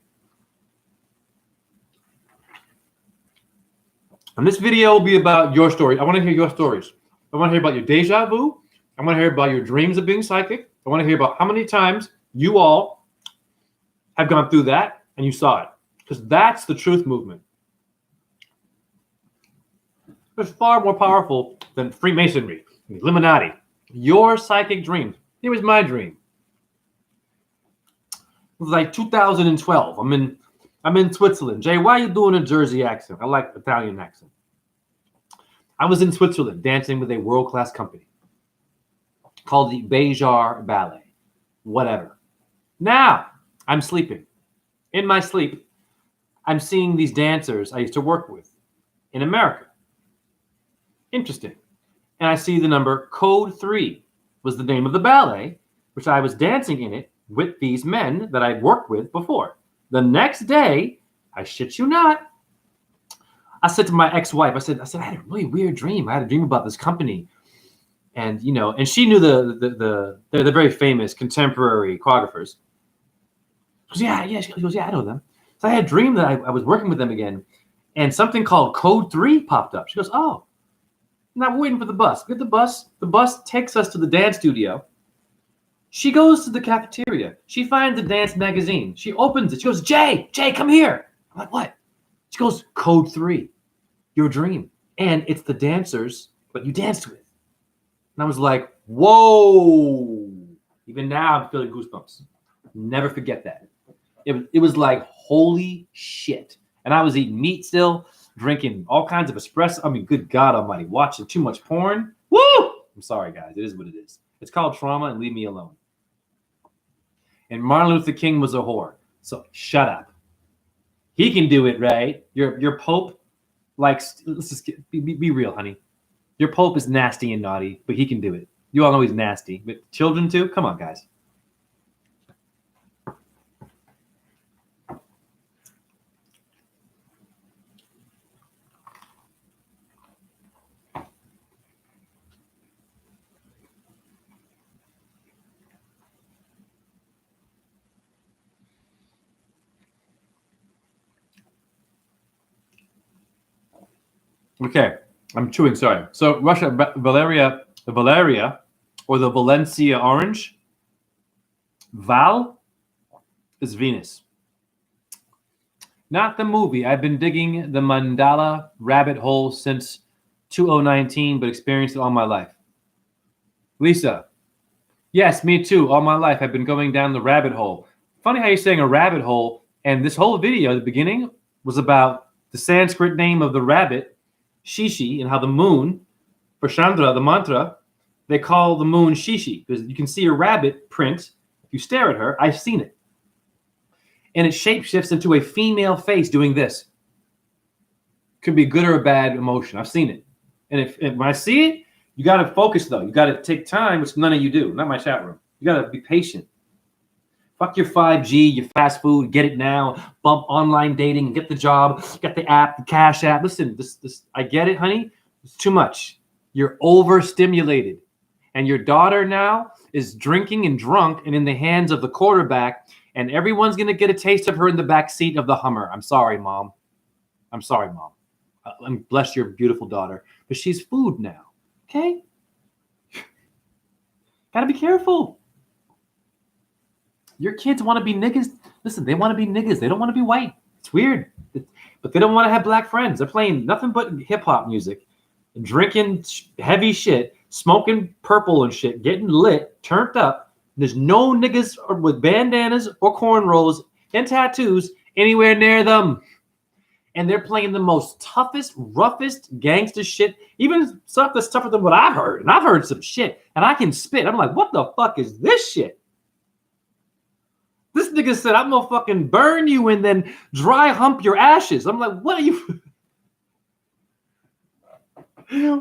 And this video will be about your story. I want to hear your stories. I want to hear about your deja vu. I want to hear about your dreams of being psychic. I want to hear about how many times you all have gone through that and you saw it. Because that's the truth movement. It's far more powerful than Freemasonry, Illuminati. Your psychic dreams. Here was my dream. It was like 2012. I'm in Switzerland. Jay, why are you doing a Jersey accent? I like Italian accent. I was in Switzerland dancing with a world-class company called the Béjar Ballet. Whatever. Now, I'm sleeping. In my sleep, I'm seeing these dancers I used to work with in America. Interesting. And I see the number Code 3 was the name of the ballet, which I was dancing in it with these men that I'd worked with before. The next day, I shit you not, I said to my ex-wife, I said, I had a really weird dream. I had a dream about this company. And, you know, and she knew they're very famous contemporary choreographers. She goes, she goes, yeah, I know them. So I had a dream that I was working with them again, and something called Code 3 popped up. She goes, oh, I'm not waiting for the bus. Get the bus. The bus takes us to the dance studio. She goes to the cafeteria. She finds a dance magazine. She opens it. She goes, Jay, come here. I'm like, what? She goes, Code 3, your dream. And it's the dancers that you danced with. And I was like, whoa. Even now, I'm feeling goosebumps. Never forget that. It was like, holy shit. And I was eating meat still, drinking all kinds of espresso. I mean, good God almighty, watching too much porn. Woo! I'm sorry, guys. It is what it is. It's called trauma, and leave me alone. And Martin Luther King was a whore. So shut up. He can do it, right? Your Pope likes, let's just be real, honey. Your Pope is nasty and naughty, but he can do it. You all know he's nasty. But children too? Come on, guys. Okay, I'm chewing, sorry. So Russia, Valeria, or the Valencia orange, Val is Venus. Not the movie. I've been digging the mandala rabbit hole since 2019, but experienced it all my life. Lisa, yes, me too. All my life, I've been going down the rabbit hole. Funny how you're saying a rabbit hole, and this whole video at the beginning was about the Sanskrit name of the rabbit, Shishi, and how the moon, for Chandra, the mantra, they call the moon Shishi, because you can see a rabbit print. If you stare at her, I've seen it. And it shapeshifts into a female face doing this. Could be good or a bad emotion. I've seen it. And if when I see it, you got to focus, though. You got to take time, which none of you do. Not my chat room. You got to be patient. Fuck your 5G, your fast food, get it now. Bump online dating, get the job, get the app, the Cash App. Listen, this I get it, honey. It's too much. You're overstimulated. And your daughter now is drinking and drunk and in the hands of the quarterback, and everyone's going to get a taste of her in the back seat of the Hummer. I'm sorry, Mom. I'm sorry, Mom. And bless your beautiful daughter. But she's food now, okay? Gotta be careful. Your kids want to be niggas. Listen, they want to be niggas. They don't want to be white. It's weird. But they don't want to have black friends. They're playing nothing but hip-hop music, drinking heavy shit, smoking purple and shit, getting lit, turned up. There's no niggas with bandanas or cornrows and tattoos anywhere near them. And they're playing the most toughest, roughest gangster shit, even stuff that's tougher than what I've heard. And I've heard some shit, and I can spit. I'm like, what the fuck is this shit? This nigga said, I'm gonna fucking burn you and then dry hump your ashes. I'm like, what are you?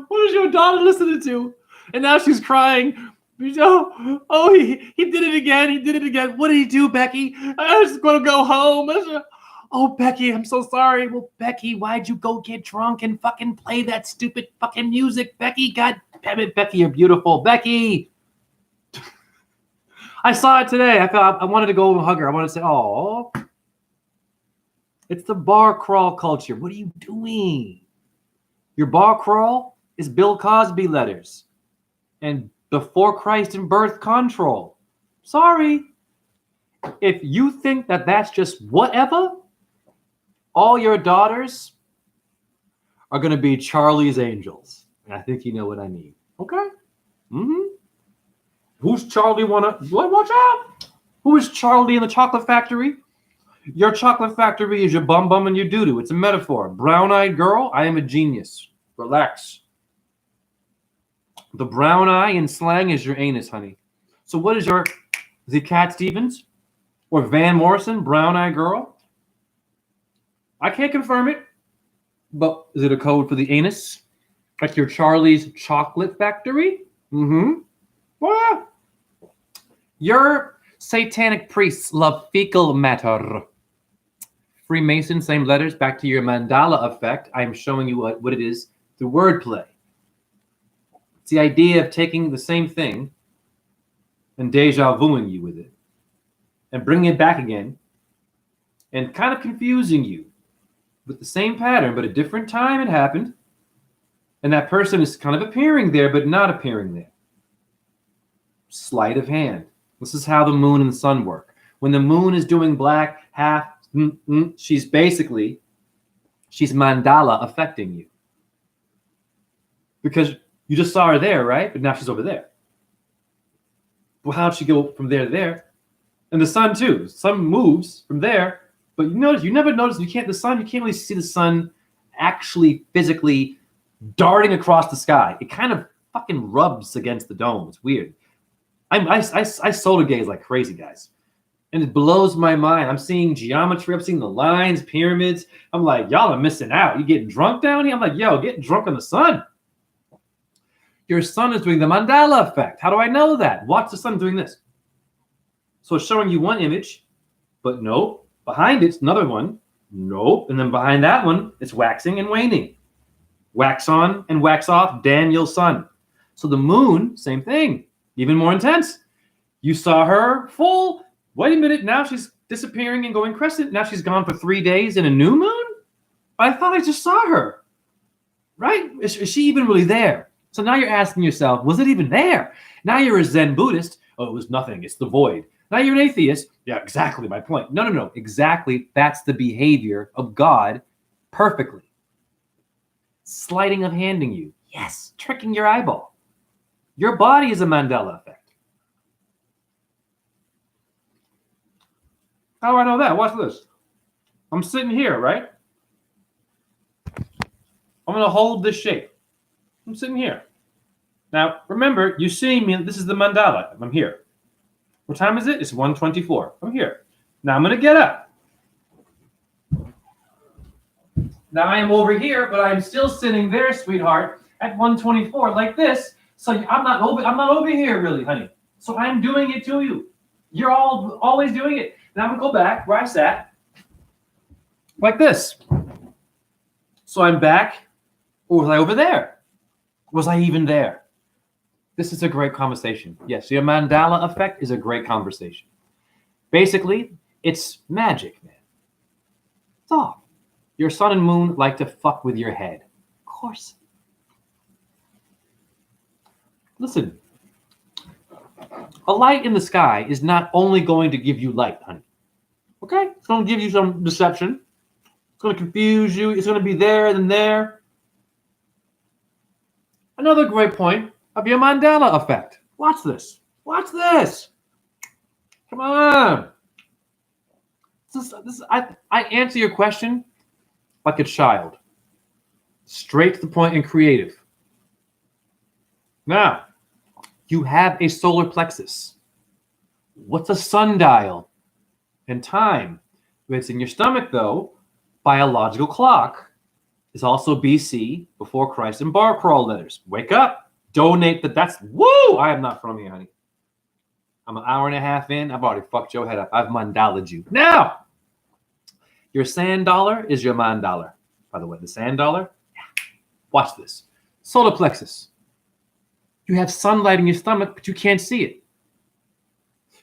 What is your daughter listening to? And now she's crying. Oh, he did it again. He did it again. What did he do, Becky? I was just gonna go home. Oh, Becky, I'm so sorry. Well, Becky, why'd you go get drunk and fucking play that stupid fucking music? Becky, God damn it, Becky, you're beautiful. Becky. I saw it today. I wanted to go and hug her. I wanted to say, oh, it's the bar crawl culture. What are you doing? Your bar crawl is Bill Cosby letters and before Christ and birth control. Sorry. If you think that that's just whatever, all your daughters are going to be Charlie's Angels. And I think you know what I mean. Okay? Mm-hmm. Who's Charlie watch out? Who is Charlie in the chocolate factory? Your chocolate factory is your bum and your doo-doo. It's a metaphor. Brown-eyed girl, I am a genius. Relax. The brown eye in slang is your anus, honey. So what is the Cat Stevens or Van Morrison, brown-eyed girl? I can't confirm it, but is it a code for the anus? Like your Charlie's chocolate factory? Mm-hmm. Well, your satanic priests love fecal matter. Freemason, same letters, back to your mandala effect. I am showing you what it is through wordplay. It's the idea of taking the same thing and deja vuing you with it and bringing it back again and kind of confusing you with the same pattern, but a different time it happened. And that person is kind of appearing there, but not appearing there. Sleight of hand. This is how the moon and the sun work. When the moon is doing black, half, she's mandala affecting you. Because you just saw her there, right? But now she's over there. Well, how'd she go from there to there? And the sun too. Sun moves from there, but you never notice, you can't really see the sun actually physically darting across the sky. It kind of fucking rubs against the dome. It's weird. I solar gaze like crazy, guys. And it blows my mind. I'm seeing geometry. I'm seeing the lines, pyramids. I'm like, y'all are missing out. You getting drunk down here? I'm like, yo, getting drunk on the sun. Your sun is doing the mandala effect. How do I know that? Watch the sun doing this. So it's showing you one image, but nope. Behind it's another one. Nope. And then behind that one, it's waxing and waning. Wax on and wax off, Daniel's sun. So the moon, same thing. Even more intense. You saw her full. Wait a minute. Now she's disappearing and going crescent. Now she's gone for 3 days in a new moon? I thought I just saw her. Right? Is she even really there? So now you're asking yourself, was it even there? Now you're a Zen Buddhist. Oh, it was nothing. It's the void. Now you're an atheist. Yeah, exactly my point. No. Exactly. That's the behavior of God perfectly. Sleighting of handing you. Yes. Tricking your eyeball. Your body is a Mandela effect. How do I know that? Watch this. I'm sitting here, right? I'm going to hold this shape. I'm sitting here. Now, remember, you're seeing me. This is the mandala. I'm here. What time is it? It's 1:24. I'm here. Now I'm going to get up. Now I am over here, but I'm still sitting there, sweetheart, at 1:24 like this. So I'm not over here, really, honey. So I'm doing it to you. You're always doing it. Now I'm going to go back where I sat, like this. So I'm back. Or was I over there? Was I even there? This is a great conversation. Yes, your mandala effect is a great conversation. Basically, it's magic, man. It's all. Your sun and moon like to fuck with your head. Of course. Listen, A light in the sky is not only going to give you light, honey. Okay? It's going to give you some deception. It's going to confuse you. It's going to be there, then there. Another great point of your Mandela effect. Watch this. Watch this. Come on. I answer your question like a child. Straight to the point and creative. Now, you have a solar plexus. What's a sundial? And time. If it's in your stomach, though, biological clock is also BC, before Christ, and bar crawl letters. Wake up. Donate that's woo! I am not from you, honey. I'm an hour and a half in. I've already fucked your head up. I've mandalaed you. Now, your sand dollar is your mandala. By the way, the sand dollar. Watch this. Solar plexus. You have sunlight in your stomach, but you can't see it.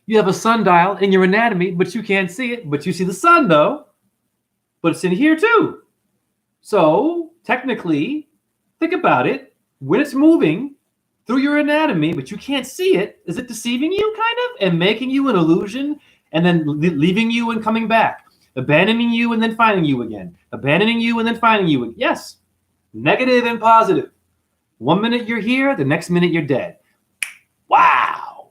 You have a sundial in your anatomy, but you can't see it. But you see the sun, though. But it's in here, too. So, technically, think about it. When it's moving through your anatomy, but you can't see it, is it deceiving you, kind of? And making you an illusion, and then leaving you and coming back? Abandoning you and then finding you again? Abandoning you and then finding you again? Yes. Negative and positive. 1 minute you're here, the next minute you're dead. Wow.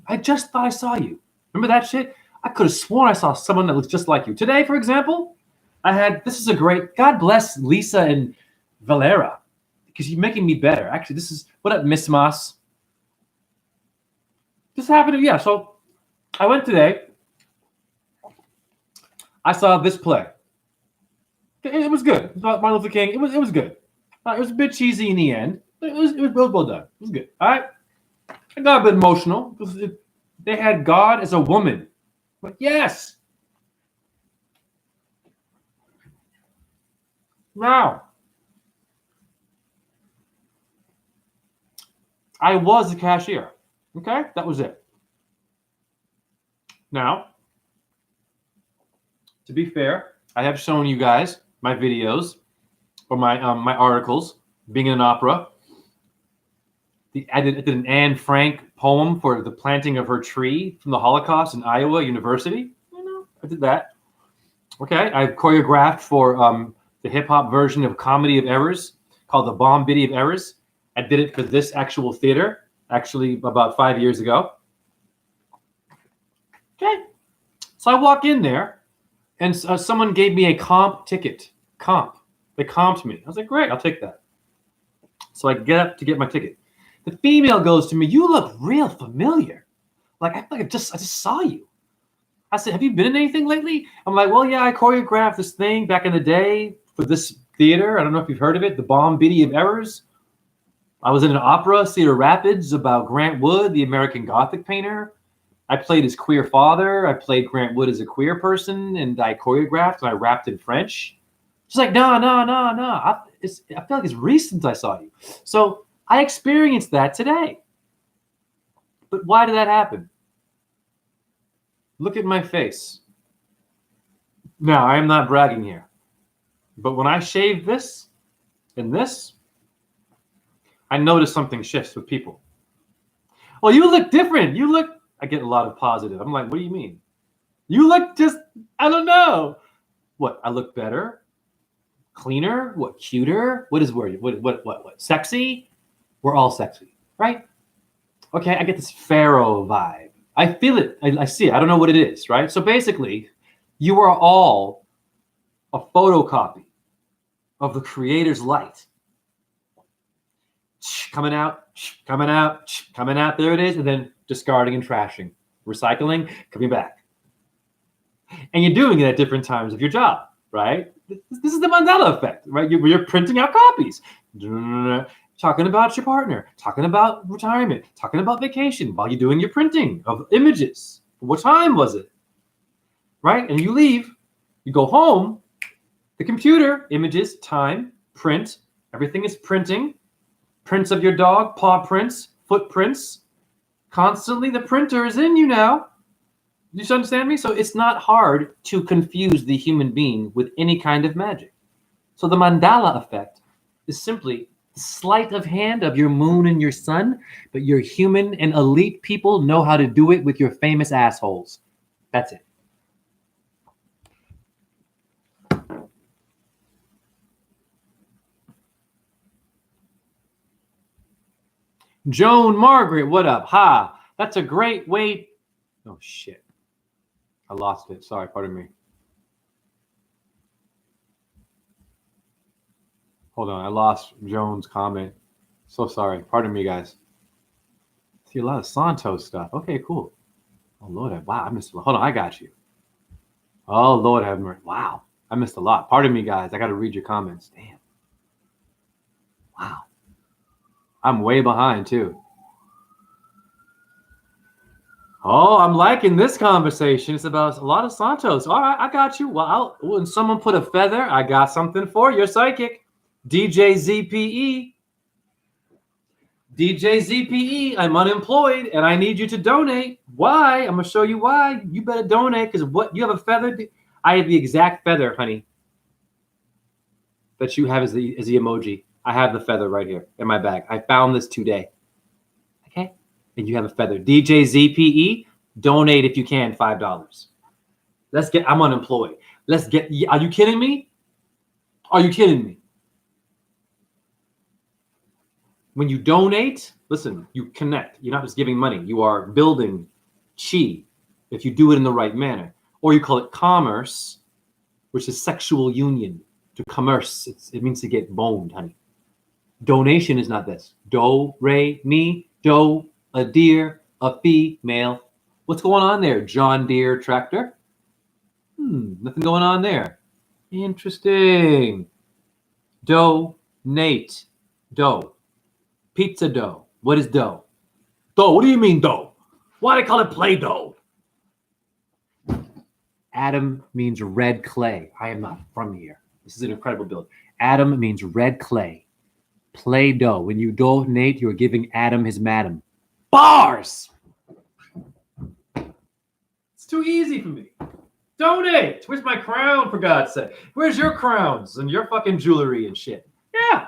I just thought I saw you. Remember that shit? I could have sworn I saw someone that looks just like you. Today, for example, this is a great, God bless Lisa and Valera, because you're making me better. Actually, this is, what up, Miss Moss? This happened, yeah, so I went today. I saw this play. It was good. It was about Martin Luther King. It was good. It was a bit cheesy in the end, but it was well done. It was good. All right. I got a bit emotional because they had God as a woman. But yes. Now, I was the cashier. Okay? That was it. Now, to be fair, I have shown you guys my videos or my articles, being in an opera. I did an Anne Frank poem for the planting of her tree from the Holocaust in Iowa University. I did that. Okay, I choreographed for the hip hop version of Comedy of Errors called The Bomb Biddy of Errors. I did it for this actual theater, actually about 5 years ago. Okay, so I walk in there, and someone gave me a comp ticket. They comped me. I was like, great, I'll take that. So I get up to get my ticket. The female goes to me, you look real familiar. Like, I just saw you. I said, have you been in anything lately? I'm like, well, yeah, I choreographed this thing back in the day for this theater. I don't know if you've heard of it, The Bomb Biddy of Errors. I was in an opera, Cedar Rapids, about Grant Wood, the American Gothic painter. I played his queer father. I played Grant Wood as a queer person, and I choreographed, and I rapped in French. She's like, no. I feel like it's recent I saw you. So I experienced that today. But why did that happen? Look at my face. Now, I am not bragging here. But when I shave this and this, I notice something shifts with people. Well, you look different. I get a lot of positive. I'm like, what do you mean? You look just, I don't know. What, I look better? Cleaner? What, cuter? What is word? What? Sexy? We're all sexy, right? Okay, I get this pharaoh vibe. I feel it. I see it. I don't know what it is, right? So basically, you are all a photocopy of the Creator's light. Coming out. There it is. And then discarding and trashing. Recycling, coming back. And you're doing it at different times of your job, right? This is the Mandela effect, right? You're printing out copies. Talking about your partner, talking about retirement, talking about vacation while you're doing your printing of images. What time was it? Right? And you leave, you go home, the computer, images, time, print, everything is printing. Prints of your dog, paw prints, footprints. Constantly, the printer is in you now. You understand me? So it's not hard to confuse the human being with any kind of magic. So the Mandela effect is simply the sleight of hand of your moon and your sun, but your human and elite people know how to do it with your famous assholes. That's it. Joan Margaret, what up? Ha, that's a great way. Oh, shit. I lost it. Sorry, pardon me. Hold on, I lost Joan's comment. So sorry. Pardon me, guys. See a lot of Santos stuff. Okay, cool. Oh, Lord. Wow, I missed a lot. Hold on, I got you. Oh, Lord have mercy. Wow, I missed a lot. Pardon me, guys. I got to read your comments. Damn. Wow. I'm way behind, too. Oh, I'm liking this conversation. It's about a lot of Santos. All right, I got you. Well, when someone put a feather, I got something for you. You're psychic. DJ ZPE. DJ ZPE, I'm unemployed and I need you to donate. Why? I'm going to show you why. You better donate because what you have a feather. I have the exact feather, honey, that you have as the emoji. I have the feather right here in my bag. I found this today. Okay? And you have a feather. DJ ZPE, donate if you can, $5. I'm unemployed. Are you kidding me? Are you kidding me? When you donate, listen, you connect. You're not just giving money. You are building chi if you do it in the right manner. Or you call it commerce, which is sexual union. To commerce, it means to get boned, honey. Donation is not this. Do, re, mi, do, a deer, a female. What's going on there, John Deere tractor? Nothing going on there. Interesting. Donate. Dough. Pizza dough. What is dough? Dough. What do you mean dough? Why do they call it Play-Doh? Adam means red clay. I am not from here. This is an incredible build. Adam means red clay. Play-Doh. When you donate, you're giving Adam his madam. Bars! It's too easy for me. Donate! Where's my crown, for God's sake? Where's your crowns and your fucking jewelry and shit? Yeah.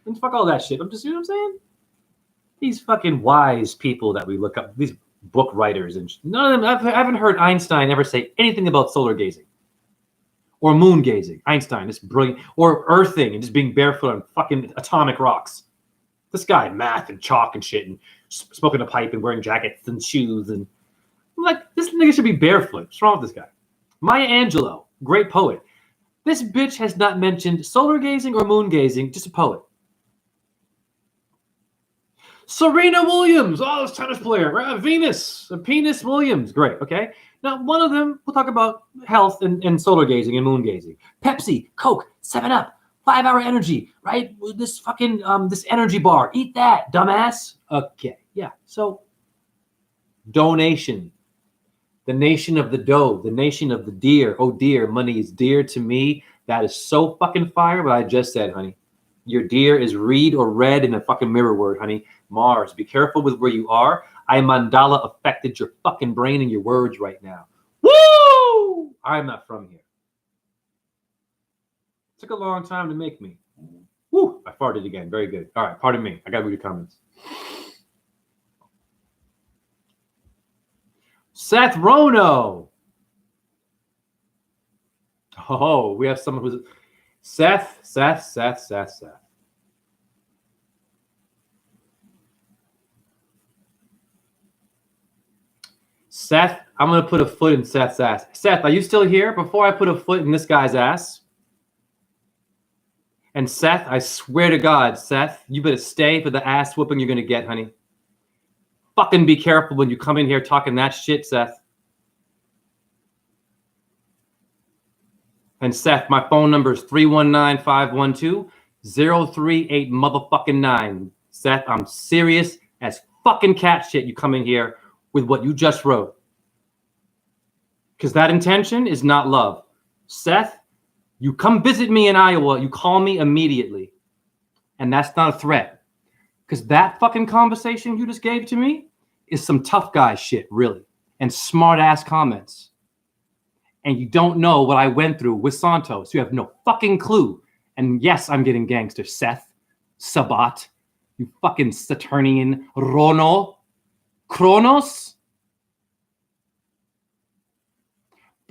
And fuck all that shit. I'm just, you know what I'm saying? These fucking wise people that we look up, these book writers, and none of them, I haven't heard Einstein ever say anything about solar gazing or moon gazing. Einstein is brilliant. Or earthing and just being barefoot on fucking atomic rocks. This guy, math and chalk and shit, and smoking a pipe and wearing jackets and shoes. And I'm like, this nigga should be barefoot. What's wrong with this guy? Maya Angelou, great poet. This bitch has not mentioned solar gazing or moon gazing, just a poet. Serena Williams, this tennis player, right? Venus Williams, great, okay? Now, one of them, we'll talk about health and solar gazing and moon gazing. Pepsi, Coke, 7-Up, 5-Hour Energy, right? This fucking, this energy bar, eat that, dumbass. Okay, yeah, so donation. The nation of the dough, the nation of the deer. Oh dear, money is dear to me. That is so fucking fire, what I just said, honey. Your deer is read or read in a fucking mirror word, honey. Mars, be careful with where you are. I mandala affected your fucking brain and your words right now. Woo! I'm not from here. It took a long time to make me. Woo! I farted again. Very good. All right, pardon me. I got to read your comments. Seth Rono. Oh, we have someone who's Seth. Seth, I'm going to put a foot in Seth's ass. Seth, are you still here? Before I put a foot in this guy's ass. And Seth, I swear to God, Seth, you better stay for the ass whooping you're going to get, honey. Fucking be careful when you come in here talking that shit, Seth. And Seth, my phone number is 319-512-038 motherfucking 9. Seth, I'm serious as fucking cat shit. You come in here with what you just wrote. Because that intention is not love. Seth, you come visit me in Iowa, you call me immediately. And that's not a threat. Because that fucking conversation you just gave to me is some tough guy shit, really. And smart ass comments. And you don't know what I went through with Santos. You have no fucking clue. And yes, I'm getting gangster, Seth. Sabat, you fucking Saturnian Rono, Kronos.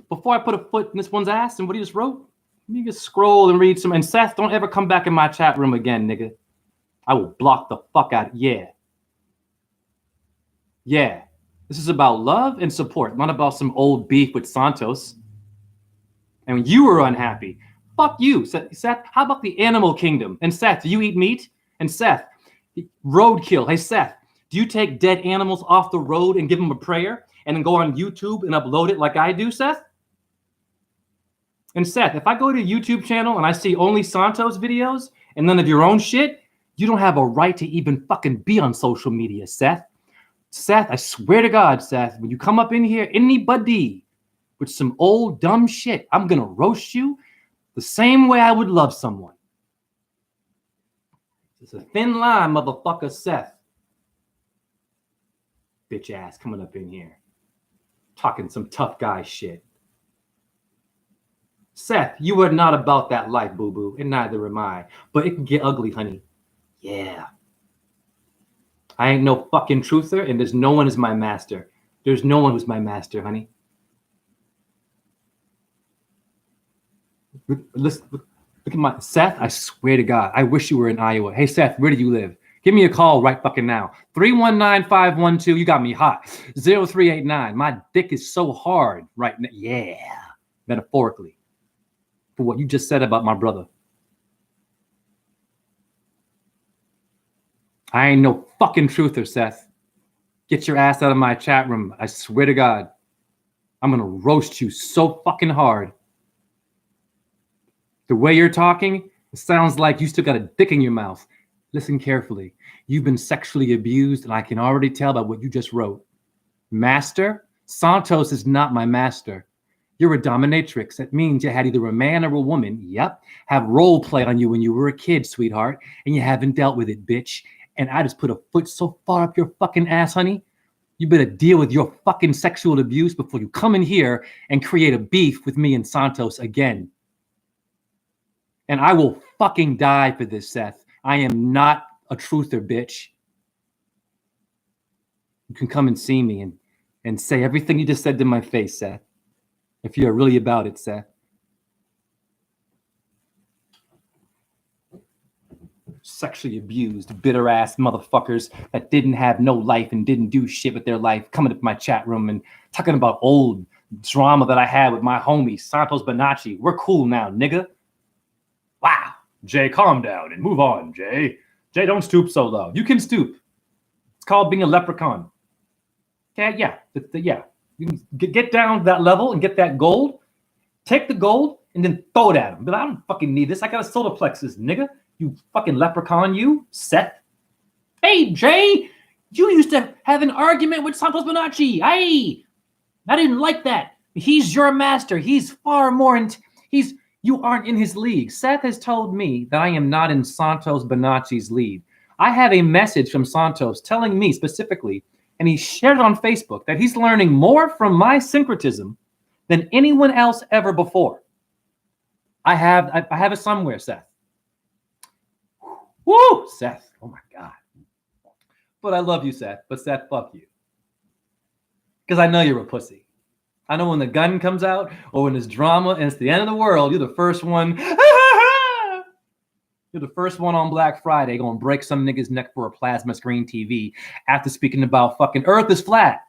Before I put a foot in this one's ass and what he just wrote, let me just scroll and read some. And Seth, don't ever come back in my chat room again, nigga. I will block the fuck out. Yeah. This is about love and support, not about some old beef with Santos. And when you were unhappy, fuck you, Seth. How about the animal kingdom? And Seth, do you eat meat? And Seth, roadkill. Hey, Seth, do you take dead animals off the road and give them a prayer and then go on YouTube and upload it like I do, Seth? And Seth, if I go to a YouTube channel and I see only Santos videos and none of your own shit, you don't have a right to even fucking be on social media, Seth. Seth, I swear to God, Seth, when you come up in here, anybody with some old dumb shit, I'm gonna roast you the same way I would love someone. It's a thin line, motherfucker, Seth. Bitch ass coming up in here, talking some tough guy shit. Seth, you are not about that life, boo-boo, and neither am I. But it can get ugly, honey. Yeah. I ain't no fucking truther, and there's no one is my master. There's no one who's my master, honey. Look at my Seth. I swear to God, I wish you were in Iowa. Hey, Seth, where do you live? Give me a call right fucking now. 319-512. You got me hot. 0389. My dick is so hard right now. Yeah, metaphorically, for what you just said about my brother. I ain't no fucking truther, Seth. Get your ass out of my chat room. I swear to God, I'm gonna roast you so fucking hard. The way you're talking, it sounds like you still got a dick in your mouth. Listen carefully. You've been sexually abused, and I can already tell by what you just wrote. Master? Santos is not my master. You're a dominatrix. That means you had either a man or a woman, yep, have role play on you when you were a kid, sweetheart, and you haven't dealt with it, bitch. And I just put a foot so far up your fucking ass, honey. You better deal with your fucking sexual abuse before you come in here and create a beef with me and Santos again. And I will fucking die for this, Seth. I am not a truther, bitch. You can come and see me and say everything you just said to my face, Seth. If you're really about it, Seth. Sexually abused, bitter ass motherfuckers that didn't have no life and didn't do shit with their life coming up my chat room and talking about old drama that I had with my homie, Santos Bonacci. We're cool now, nigga. Wow. Jay, calm down and move on, Jay. Jay, don't stoop so low. You can stoop. It's called being a leprechaun. Okay, yeah. Yeah. You can get down to that level and get that gold. Take the gold and then throw it at him. But I don't fucking need this. I got a solar plexus, nigga. You fucking leprechaun, you, Seth. Hey, Jay, you used to have an argument with Santos Bonacci. Hey, I didn't like that. He's your master. He's far more, you aren't in his league. Seth has told me that I am not in Santos Bonacci's league. I have a message from Santos telling me specifically, and he shared it on Facebook, that he's learning more from my syncretism than anyone else ever before. I have it somewhere, Seth. Woo, Seth. Oh my God. But I love you, Seth. But Seth, fuck you. Because I know you're a pussy. I know when the gun comes out or when there's drama and it's the end of the world, you're the first one. You're the first one on Black Friday going to break some nigga's neck for a plasma screen TV after speaking about fucking Earth is flat.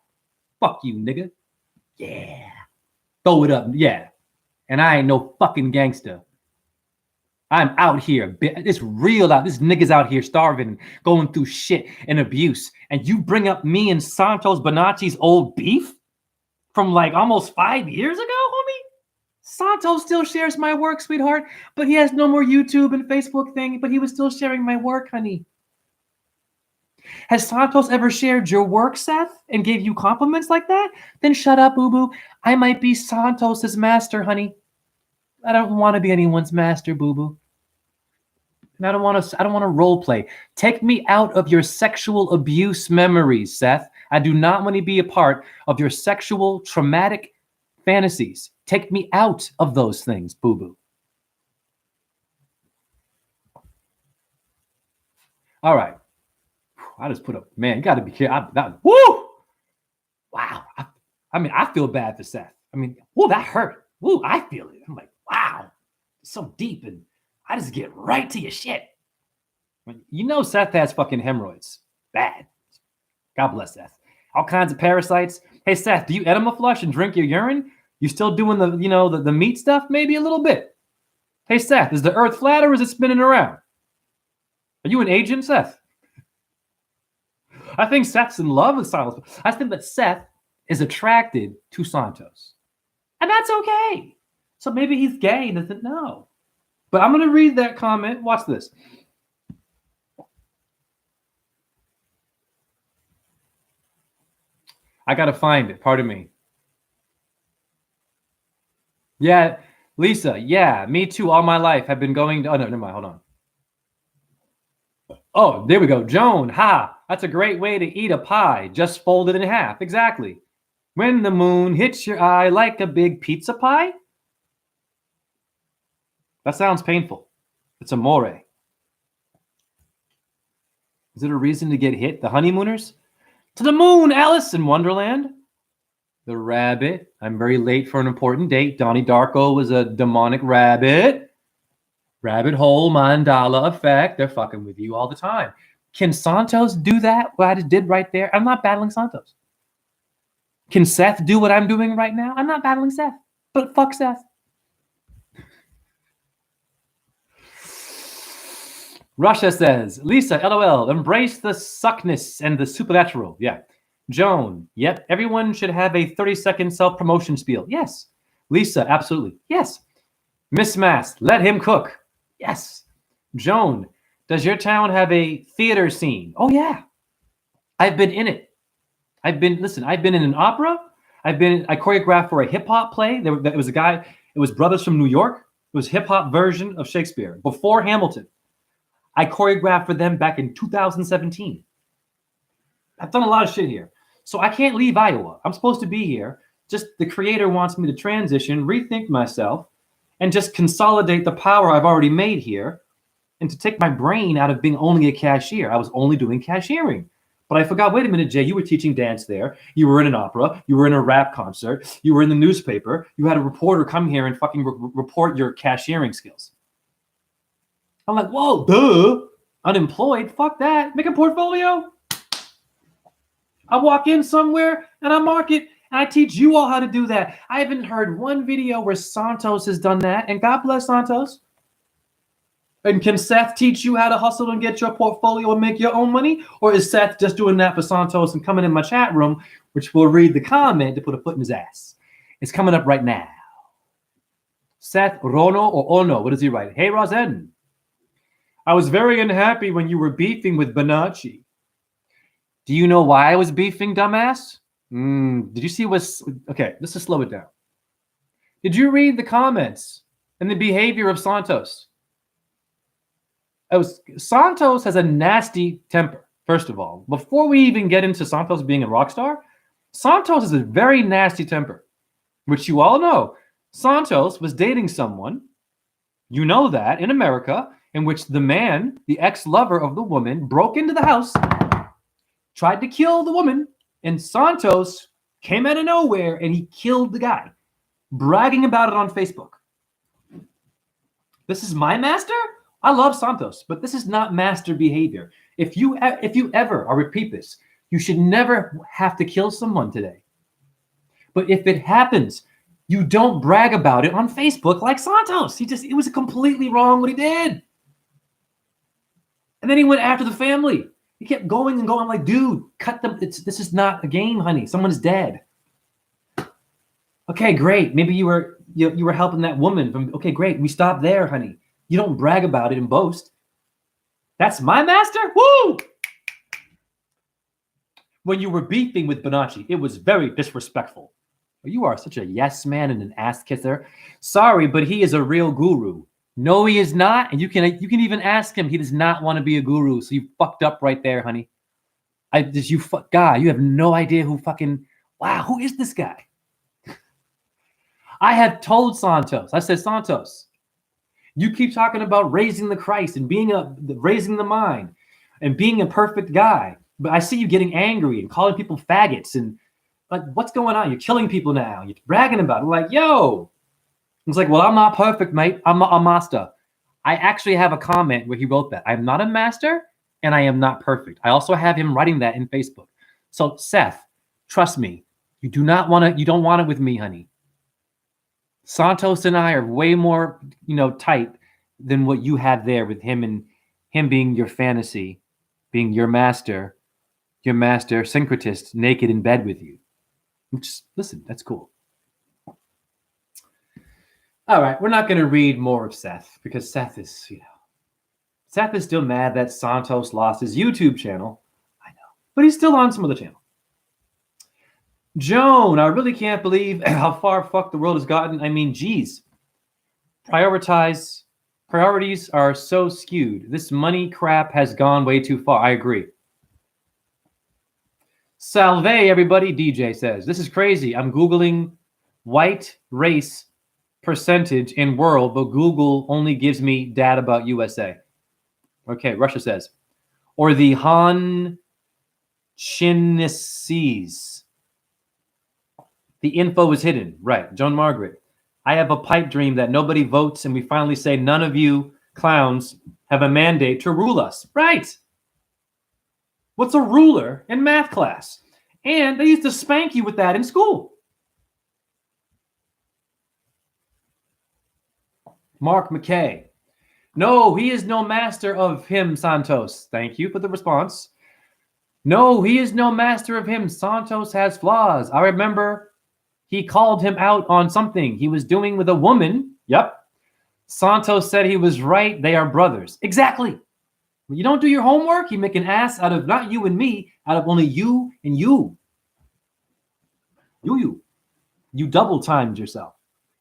Fuck you, nigga. Yeah. Throw it up. Yeah. And I ain't no fucking gangster. I'm out here. It's real out. This nigga's out here starving, going through shit and abuse. And you bring up me and Santos Bonacci's old beef from like almost 5 years ago, homie? Santos still shares my work, sweetheart, but he has no more YouTube and Facebook thing, but he was still sharing my work, honey. Has Santos ever shared your work, Seth, and gave you compliments like that? Then shut up, boo-boo. I might be Santos's master, honey. I don't want to be anyone's master, boo-boo. And I don't want to role play. Take me out of your sexual abuse memories, Seth. I do not want to be a part of your sexual traumatic fantasies. Take me out of those things, boo-boo. All right. I just put up, man, you got to be careful. Woo! Wow. I mean, I feel bad for Seth. I mean, woo, that hurt. Woo, I feel it. I'm like, wow, it's so deep. And I just get right to your shit. You know, Seth has fucking hemorrhoids. Bad. God bless Seth. All kinds of parasites. Hey, Seth, do you enema flush and drink your urine? You still doing the, you know, the meat stuff? Maybe a little bit. Hey, Seth, is the earth flat or is it spinning around? Are you an agent, Seth? I think Seth's in love with Santos. I think that Seth is attracted to Santos. And that's okay. So maybe he's gay and doesn't know. But I'm going to read that comment. Watch this. I got to find it. Pardon me. Yeah, Lisa. Yeah, me too. All my life have been going to... Oh, no, never mind. Hold on. Oh, there we go. Joan. Ha. That's a great way to eat a pie. Just fold it in half. Exactly. When the moon hits your eye like a big pizza pie? That sounds painful. It's amore. Is it a reason to get hit? The honeymooners? To the moon, Alice in Wonderland. The rabbit. I'm very late for an important date. Donnie Darko was a demonic rabbit. Rabbit hole mandala effect. They're fucking with you all the time. Can Santos do that? What I just did right there? I'm not battling Santos. Can Seth do what I'm doing right now? I'm not battling Seth. But fuck Seth. Russia says, Lisa, LOL, embrace the suckness and the supernatural. Yeah. Joan, yep, everyone should have a 30-second self-promotion spiel. Yes. Lisa, absolutely. Yes. Miss Mass, let him cook. Yes. Joan, does your town have a theater scene? Oh, yeah. I've been in it. I've been in an opera. I choreographed for a hip-hop play. It was a guy, it was Brothers from New York. It was hip-hop version of Shakespeare before Hamilton. I choreographed for them back in 2017. I've done a lot of shit here. So I can't leave Iowa. I'm supposed to be here. Just the creator wants me to transition, rethink myself, and just consolidate the power I've already made here and to take my brain out of being only a cashier. I was only doing cashiering. But I forgot, wait a minute, Jay, you were teaching dance there. You were in an opera. You were in a rap concert. You were in the newspaper. You had a reporter come here and fucking report your cashiering skills. I'm like, whoa, duh. Unemployed? Fuck that. Make a portfolio. I walk in somewhere and I mark it and I teach you all how to do that. I haven't heard one video where Santos has done that. And God bless Santos. And can Seth teach you how to hustle and get your portfolio and make your own money? Or is Seth just doing that for Santos and coming in my chat room, which will read the comment to put a foot in his ass? It's coming up right now. Seth Rono or Ono, what does he write? Hey, Rosen. I was very unhappy when you were beefing with Bonacci. Do you know why I was beefing, dumbass? Did you see what's... Okay, let's just slow it down. Did you read the comments and the behavior of Santos? Santos has a nasty temper, first of all. Before we even get into Santos being a rock star, Santos has a very nasty temper, which you all know. Santos was dating someone, you know that, in America, in which the man, the ex-lover of the woman, broke into the house, tried to kill the woman, and Santos came out of nowhere and he killed the guy, bragging about it on Facebook. This is my master? I love Santos, but this is not master behavior. If you ever, I'll repeat this, you should never have to kill someone today. But if it happens, you don't brag about it on Facebook like Santos. It was completely wrong what he did. And then he went after the family. He kept going and going. I'm like, dude, cut them. This is not a game, honey. Someone is dead. Okay, great. Maybe you were helping that woman from. Okay, great. We stopped there, honey. You don't brag about it and boast. That's my master? Woo! When you were beefing with Bonacci, it was very disrespectful. You are such a yes man and an ass kisser. Sorry, but he is a real guru. No, he is not. And you can even ask him. He does not want to be a guru. So you fucked up right there, honey. God, you have no idea who who is this guy? I have told Santos. I said, Santos, you keep talking about raising the Christ and raising the mind. and being a perfect guy. But I see you getting angry and calling people faggots and like, what's going on? You're killing people now. You're bragging about it. Like, yo. It's like, well, I'm not perfect, mate. I'm not a master. I actually have a comment where he wrote that. I'm not a master and I am not perfect. I also have him writing that in Facebook. So Seth, trust me, you don't want it with me, honey. Santos and I are way more, tight than what you had there with him and him being your fantasy, being your master syncretist, naked in bed with you. Just listen, that's cool. All right, we're not going to read more of Seth because Seth is still mad that Santos lost his YouTube channel. I know, but he's still on some other channel. Joan, I really can't believe how far fucked the world has gotten. I mean, geez. Priorities are so skewed. This money crap has gone way too far. I agree. Salve, everybody, DJ says. This is crazy. I'm Googling white race percentage in world, but Google only gives me data about USA. Okay, Russia says. Or the Han Chinese. The info is hidden. Right. Joan Margaret. I have a pipe dream that nobody votes and we finally say none of you clowns have a mandate to rule us. Right. What's a ruler in math class? And they used to spank you with that in school. Mark McKay. No, he is no master of him, Santos. Thank you for the response. No, he is no master of him. Santos has flaws. I remember he called him out on something he was doing with a woman. Yep. Santos said he was right. They are brothers. Exactly. When you don't do your homework, you make an ass out of not you and me, out of only you and you. You double timed yourself.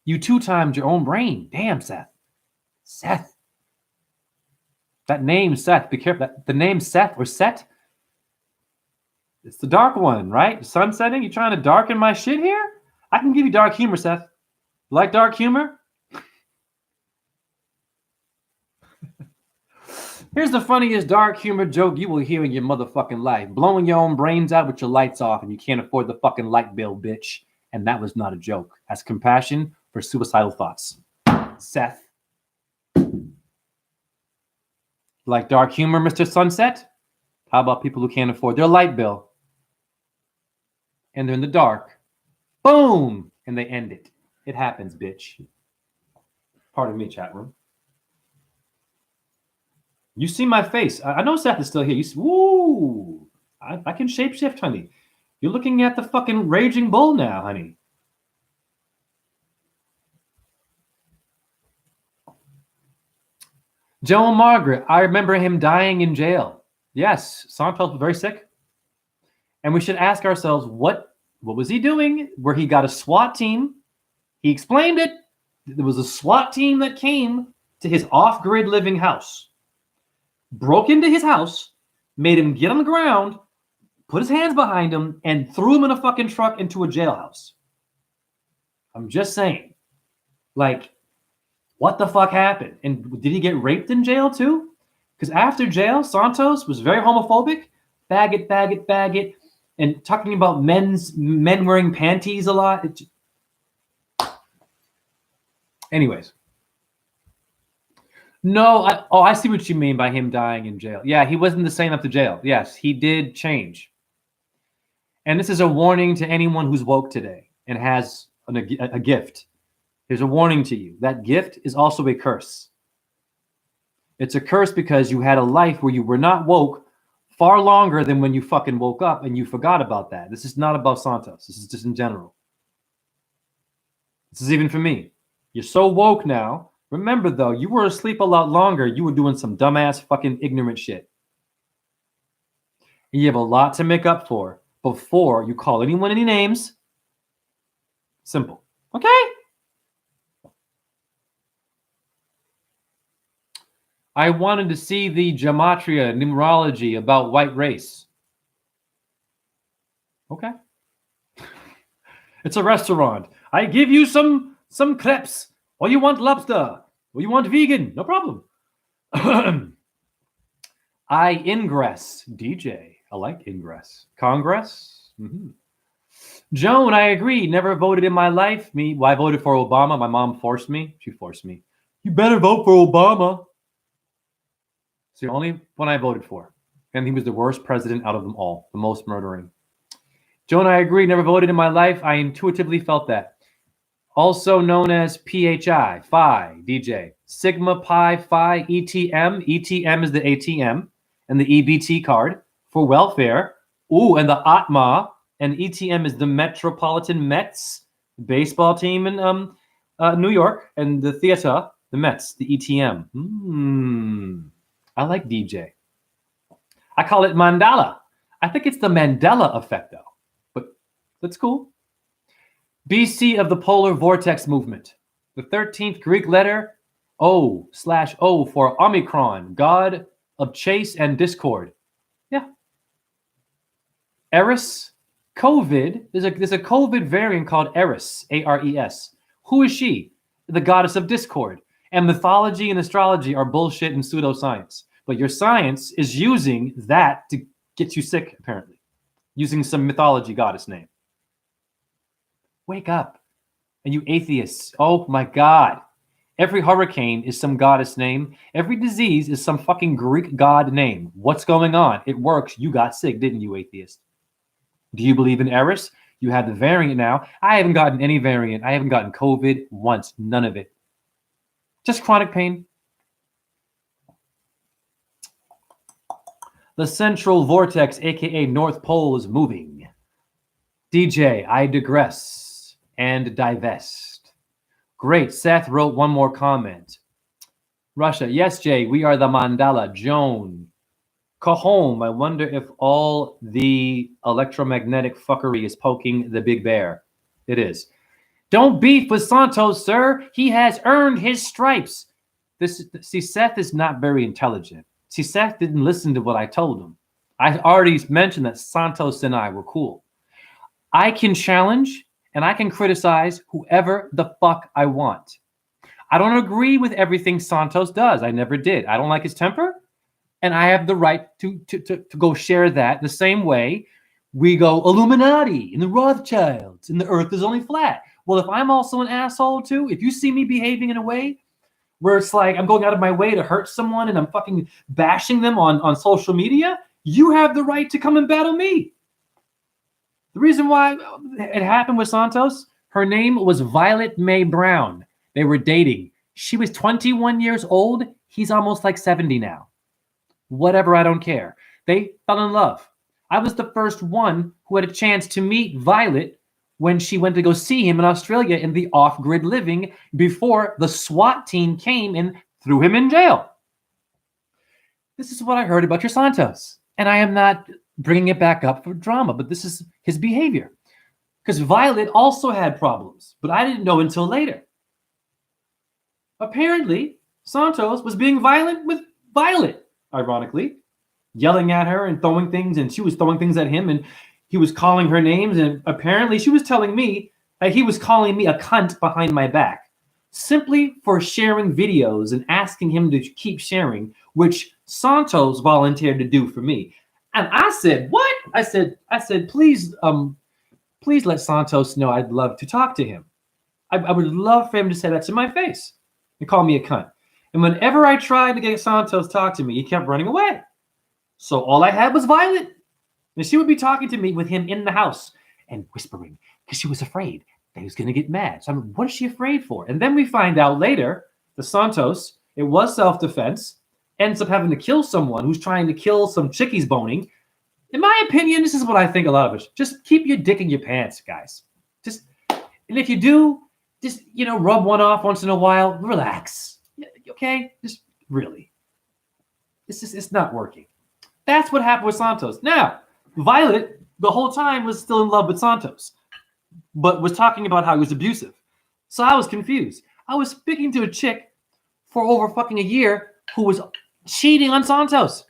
You 2 timed your own brain. Damn, Seth. Seth. That name, Seth, be careful. The name Seth or Set, it's the dark one, right? Sun setting? You trying to darken my shit here? I can give you dark humor, Seth. Like dark humor? Here's the funniest dark humor joke you will hear in your motherfucking life. Blowing your own brains out with your lights off and you can't afford the fucking light bill, bitch. And that was not a joke. Has compassion for suicidal thoughts. Seth. Like dark humor, Mr. Sunset? How about people who can't afford their light bill? And they're in the dark. Boom! And they end it. It happens, bitch. Pardon me, chat room. You see my face. I know Seth is still here. Woo! I can shapeshift, honey. You're looking at the fucking raging bull now, honey. Joe and Margaret, I remember him dying in jail. Yes, Santos was very sick. And we should ask ourselves, what was he doing? Where he got a SWAT team. He explained it. There was a SWAT team that came to his off-grid living house. Broke into his house, made him get on the ground, put his hands behind him, and threw him in a fucking truck into a jailhouse. I'm just saying. Like, what the fuck happened? And did he get raped in jail too? Because after jail, Santos was very homophobic. Faggot. And talking about men wearing panties a lot. Anyways. No, I see what you mean by him dying in jail. Yeah, he wasn't the same after jail. Yes, he did change. And this is a warning to anyone who's woke today and has a gift. Here's a warning to you. That gift is also a curse. It's a curse because you had a life where you were not woke far longer than when you fucking woke up and you forgot about that. This is not about Santos. This is just in general. This is even for me. You're so woke now. Remember, though, you were asleep a lot longer. You were doing some dumbass fucking ignorant shit. And you have a lot to make up for before you call anyone any names. Simple. Okay? I wanted to see the gematria numerology about white race. Okay. It's a restaurant. I give you some crepes. Or you want lobster. Or you want vegan. No problem. I ingress. DJ. I like ingress. Congress. Joan, I agree. Never voted in my life. I voted for Obama. My mom forced me. She forced me. You better vote for Obama. It's the only one I voted for. And he was the worst president out of them all. The most murdering. Joan, I agree. Never voted in my life. I intuitively felt that. Also known as PHI, Phi, DJ. Sigma Pi Phi ETM. ETM is the ATM and the EBT card for welfare. Ooh, and the Atma. And ETM is the Metropolitan Mets baseball team in New York. And the theater, the Mets, the ETM. I like DJ. I call it Mandala. I think it's the Mandela effect, though. But that's cool. BC of the polar vortex movement. The 13th Greek letter O/O for Omicron, god of chase and discord. Yeah. Eris, COVID. There's a COVID variant called Eris, A-R-E-S. Who is she? The goddess of discord. And mythology and astrology are bullshit and pseudoscience. But your science is using that to get you sick, apparently. Using some mythology goddess name. Wake up. And you atheists. Oh my God. Every hurricane is some goddess name. Every disease is some fucking Greek god name. What's going on? It works. You got sick, didn't you, atheist? Do you believe in Eris? You have the variant now. I haven't gotten any variant. I haven't gotten COVID once. None of it. Just chronic pain. The central vortex, aka North Pole, is moving. DJ, I digress and divest. Great. Seth wrote one more comment. Russia, yes, Jay, we are the Mandala. Joan, Cajon, I wonder if all the electromagnetic fuckery is poking the big bear. It is. Don't beef with Santos, sir. He has earned his stripes. See, Seth is not very intelligent. See, Seth didn't listen to what I told him. I already mentioned that Santos and I were cool. I can challenge and I can criticize whoever the fuck I want. I don't agree with everything Santos does. I never did. I don't like his temper. And I have the right to go share that the same way we go Illuminati and the Rothschilds and the earth is only flat. Well, if I'm also an asshole too, if you see me behaving in a way where it's like I'm going out of my way to hurt someone and I'm fucking bashing them on social media, you have the right to come and battle me. The reason why it happened with Santos, her name was Violet Mae Brown. They were dating. She was 21 years old. He's almost like 70 now. Whatever, I don't care. They fell in love. I was the first one who had a chance to meet Violet when she went to go see him in Australia in the off-grid living before the SWAT team came and threw him in jail. This is what I heard about your Santos. And I am not bringing it back up for drama, but this is his behavior. Because Violet also had problems, but I didn't know until later. Apparently, Santos was being violent with Violet, ironically, yelling at her and throwing things, and she was throwing things at him, and he was calling her names, and apparently she was telling me that he was calling me a cunt behind my back, simply for sharing videos and asking him to keep sharing, which Santos volunteered to do for me. And I said, what? I said, please let Santos know I'd love to talk to him. I would love for him to say that to my face and call me a cunt. And whenever I tried to get Santos to talk to me, he kept running away. So all I had was Violet. And she would be talking to me with him in the house and whispering because she was afraid that he was going to get mad. So I'm like, what is she afraid for? And then we find out later, the Santos, it was self-defense, ends up having to kill someone who's trying to kill some chick he's boning. In my opinion, this is what I think a lot of us. Just keep your dick in your pants, guys. And if you do, just, rub one off once in a while. Relax. Okay? Just really. It's not working. That's what happened with Santos. Now, Violet, the whole time, was still in love with Santos, but was talking about how he was abusive. So I was confused. I was speaking to a chick for over fucking a year who was cheating on Santos.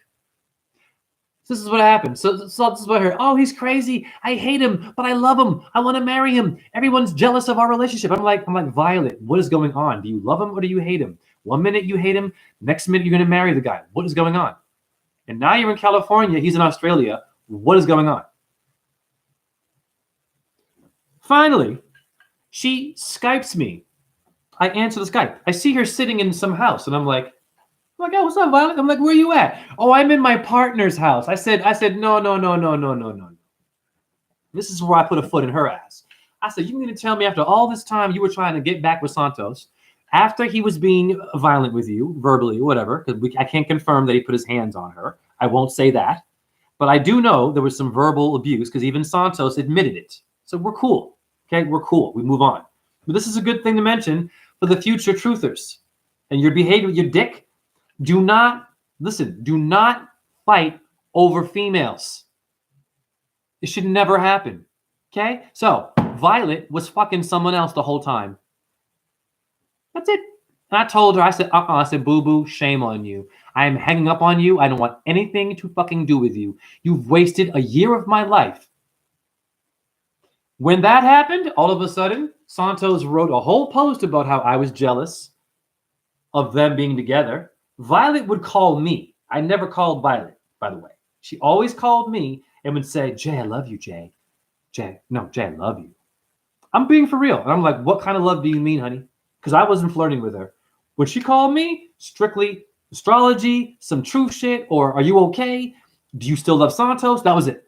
So this is what happened. So this is what I heard. Oh, he's crazy. I hate him, but I love him. I want to marry him. Everyone's jealous of our relationship. I'm like, Violet, what is going on? Do you love him or do you hate him? 1 minute you hate him, next minute you're going to marry the guy. What is going on? And now you're in California. He's in Australia. What is going on? Finally, she Skypes me. I answer the Skype. I see her sitting in some house, and I'm like, oh, what's up, Violet? I'm like, where you at? Oh, I'm in my partner's house. I said, no. This is where I put a foot in her ass. I said, you mean to tell me after all this time you were trying to get back with Santos, after he was being violent with you, verbally, whatever, because I can't confirm that he put his hands on her. I won't say that. But I do know there was some verbal abuse because even Santos admitted it. So we're cool. Okay, we're cool. We move on. But this is a good thing to mention for the future truthers. And your behavior, your dick, do not fight over females. It should never happen. Okay? So Violet was fucking someone else the whole time. That's it. And I told her, I said, boo-boo, shame on you. I am hanging up on you. I don't want anything to fucking do with you. You've wasted a year of my life. When that happened, all of a sudden, Santos wrote a whole post about how I was jealous of them being together. Violet would call me. I never called Violet, by the way. She always called me and would say, Jay, I love you, Jay. Jay, I love you. I'm being for real. And I'm like, what kind of love do you mean, honey? Because I wasn't flirting with her. When she called me, strictly astrology, some truth shit, or are you okay? Do you still love Santos? That was it.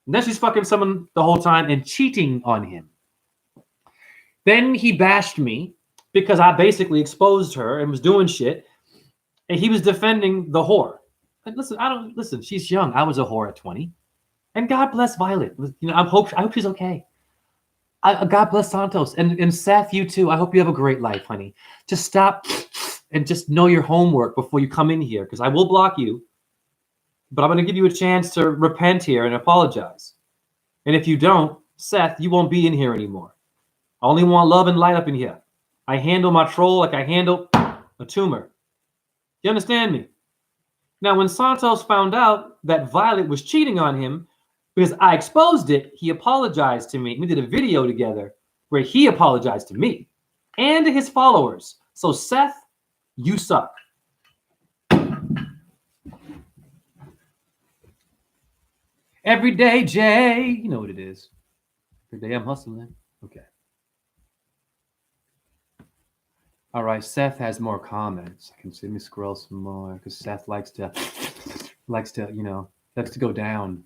And then she's fucking someone the whole time and cheating on him. Then he bashed me because I basically exposed her and was doing shit. And he was defending the whore. And listen, she's young. I was a whore at 20. And God bless Violet. You know, I hope she's okay. God bless Santos. And Seth, you too. I hope you have a great life, honey. Just stop and just know your homework before you come in here, because I will block you. But I'm going to give you a chance to repent here and apologize. And if you don't, Seth, you won't be in here anymore. I only want love and light up in here. I handle my troll like I handle a tumor. You understand me? Now, when Santos found out that Violet was cheating on him, because I exposed it, he apologized to me. We did a video together where he apologized to me and to his followers. So, Seth, you suck. Every day, Jay. You know what it is. Every day I'm hustling. Okay. All right, Seth has more comments. I can see me scroll some more because Seth likes to go down.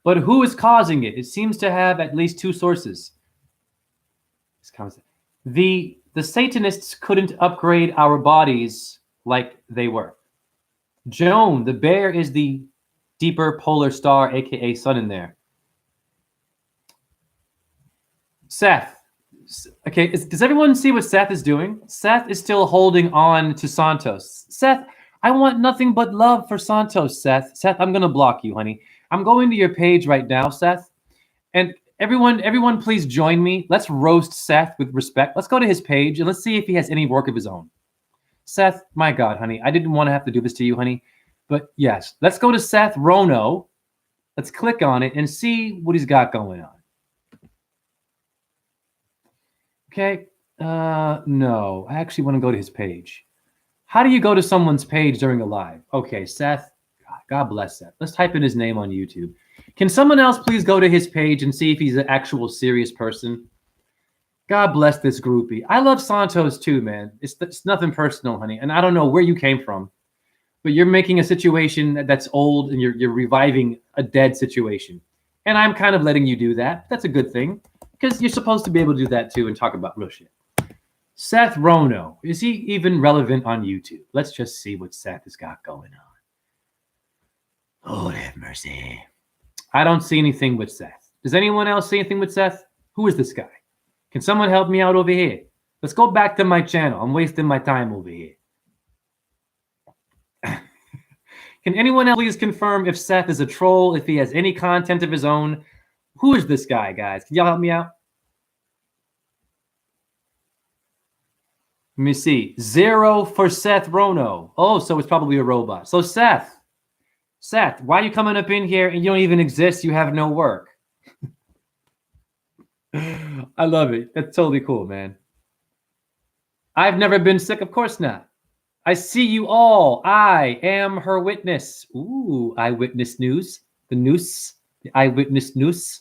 But who is causing it? It seems to have at least two sources. The Satanists couldn't upgrade our bodies like they were. Joan, the bear is the deeper polar star, aka sun in there. Seth. Okay, does everyone see what Seth is doing? Seth is still holding on to Santos. Seth, I want nothing but love for Santos, Seth. Seth, I'm going to block you, honey. I'm going to your page right now, Seth. And everyone, please join me. Let's roast Seth with respect. Let's go to his page and let's see if he has any work of his own. Seth, my God, honey, I didn't want to have to do this to you, honey. But yes, let's go to Seth Rono. Let's click on it and see what he's got going on. Okay. No, I actually want to go to his page. How do you go to someone's page during a live? Okay, Seth. God bless Seth. Let's type in his name on YouTube. Can someone else please go to his page and see if he's an actual serious person? God bless this groupie. I love Santos too, man. It's nothing personal, honey. And I don't know where you came from, but you're making a situation that's old and you're reviving a dead situation. And I'm kind of letting you do that. That's a good thing because you're supposed to be able to do that too and talk about real shit. Seth Rono. Is he even relevant on YouTube? Let's just see what Seth has got going on. Lord have mercy. I don't see anything with Seth. Does anyone else see anything with Seth? Who is this guy? Can someone help me out over here? Let's go back to my channel. I'm wasting my time over here. Can anyone else please confirm if Seth is a troll, if he has any content of his own? Who is this guy, guys? Can y'all help me out? Let me see. 0 for Seth Rono. Oh, so it's probably a robot. So Seth, why are you coming up in here and you don't even exist? You have no work. I love it. That's totally cool, man. I've never been sick. Of course not. I see you all. I am her witness. Ooh, eyewitness news. The nous, the eyewitness nous.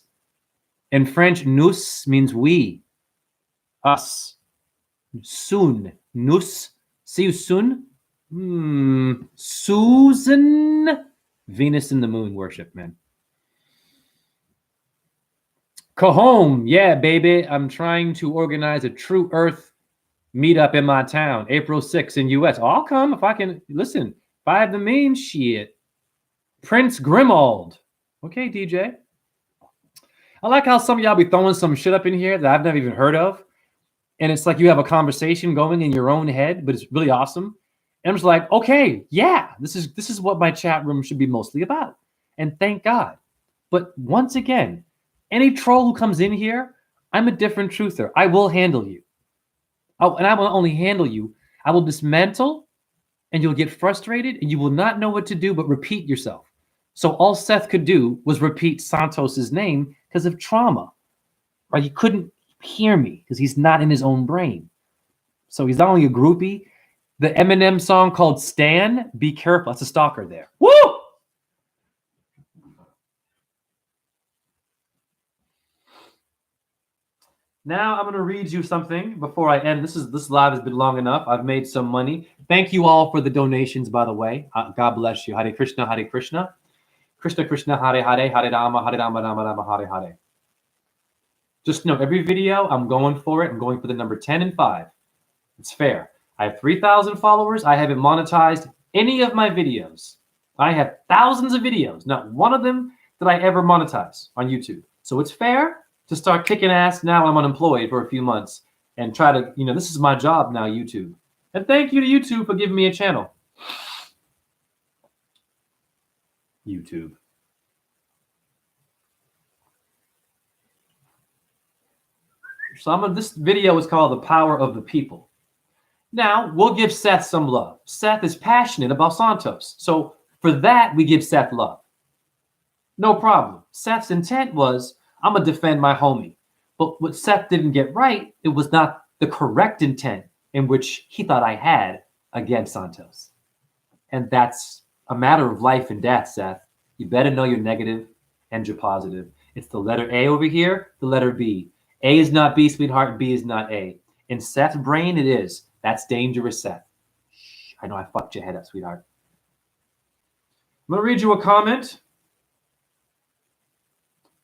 In French, nous means we, us. Soon, nous. See you soon. Susan. Venus and the moon worship, man. Cajon, yeah, baby. I'm trying to organize a True Earth meetup in my town, April 6th in US. Oh, I'll come if I can. Listen, if I have the means, shit. Prince Grimald. Okay, DJ. I like how some of y'all be throwing some shit up in here that I've never even heard of. And it's like you have a conversation going in your own head, but it's really awesome. And I'm just like, okay, yeah, this is what my chat room should be mostly about. And thank God. But once again, any troll who comes in here, I'm a different truther. I will handle you. Oh, and I will only handle you. I will dismantle, and you'll get frustrated, and you will not know what to do but repeat yourself. So all Seth could do was repeat Santos's name because of trauma. Right? He couldn't hear me because he's not in his own brain. So he's not only a groupie. The Eminem song called Stan, be careful. That's a stalker there. Woo! Now I'm going to read you something before I end. This live has been long enough. I've made some money. Thank you all for the donations, by the way. God bless you. Hare Krishna, Hare Krishna. Krishna Krishna, Hare Hare, Hare Rama, Rama Rama, Hare Hare. Just know, every video, I'm going for it. I'm going for the number 10 and 5. It's fair. I have 3,000 followers. I haven't monetized any of my videos. I have thousands of videos, not one of them that I ever monetize on YouTube. So it's fair to start kicking ass now I'm unemployed for a few months and try to, this is my job now, YouTube. And thank you to YouTube for giving me a channel. YouTube. So this video is called The Power of the People. Now, we'll give Seth some love. Seth is passionate about Santos. So for that, we give Seth love. No problem. Seth's intent was, I'm going to defend my homie. But what Seth didn't get right, it was not the correct intent in which he thought I had against Santos. And that's a matter of life and death, Seth. You better know you're negative and you're positive. It's the letter A over here, the letter B. A is not B, sweetheart. B is not A. In Seth's brain, it is. That's dangerous, Seth. Shh, I know I fucked your head up, sweetheart. I'm going to read you a comment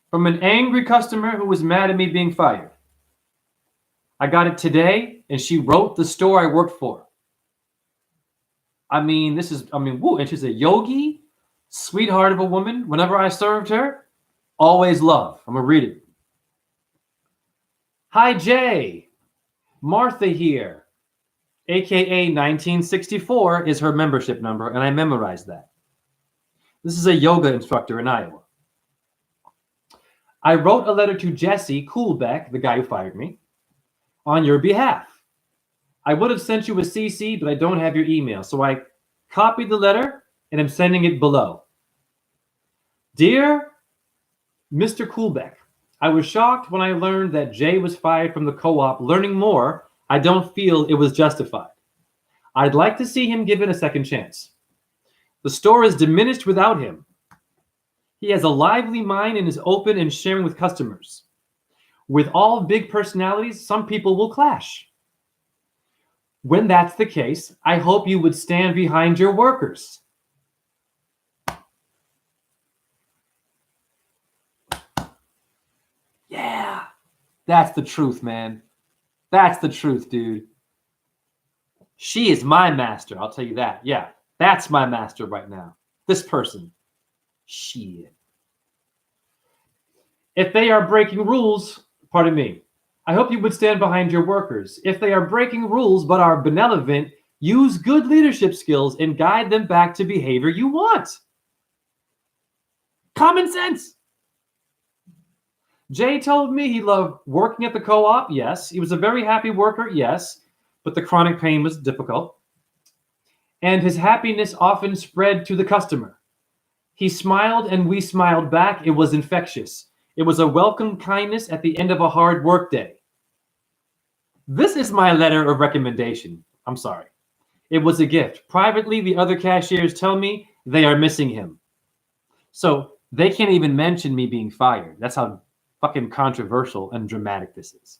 from an angry customer who was mad at me being fired. I got it today, and she wrote the store I worked for. Woo, and she's a yogi, sweetheart of a woman. Whenever I served her, always love. I'm going to read it. Hi, Jay. Martha here. AKA 1964 is her membership number, and I memorized that. This is a yoga instructor in Iowa. I wrote a letter to Jesse Kuhlbeck, the guy who fired me, on your behalf. I would have sent you a CC, but I don't have your email, so I copied the letter, and I'm sending it below. Dear Mr. Kuhlbeck, I was shocked when I learned that Jay was fired from the co-op. Learning more, I don't feel it was justified. I'd like to see him given a second chance. The store is diminished without him. He has a lively mind and is open and sharing with customers. With all big personalities, some people will clash. When that's the case, I hope you would stand behind your workers. Yeah, that's the truth, man. That's the truth, dude. She is my master, I'll tell you that. Yeah, that's my master right now. This person. Shit. If they are breaking rules, pardon me, I hope you would stand behind your workers. If they are breaking rules but are benevolent, use good leadership skills and guide them back to behavior you want. Common sense. Jay told me he loved working at the co-op. Yes. He was a very happy worker. Yes. But the chronic pain was difficult. And his happiness often spread to the customer. He smiled and we smiled back. It was infectious. It was a welcome kindness at the end of a hard work day. This is my letter of recommendation. I'm sorry. It was a gift. Privately, the other cashiers tell me they are missing him. So they can't even mention me being fired. That's how fucking controversial and dramatic this is.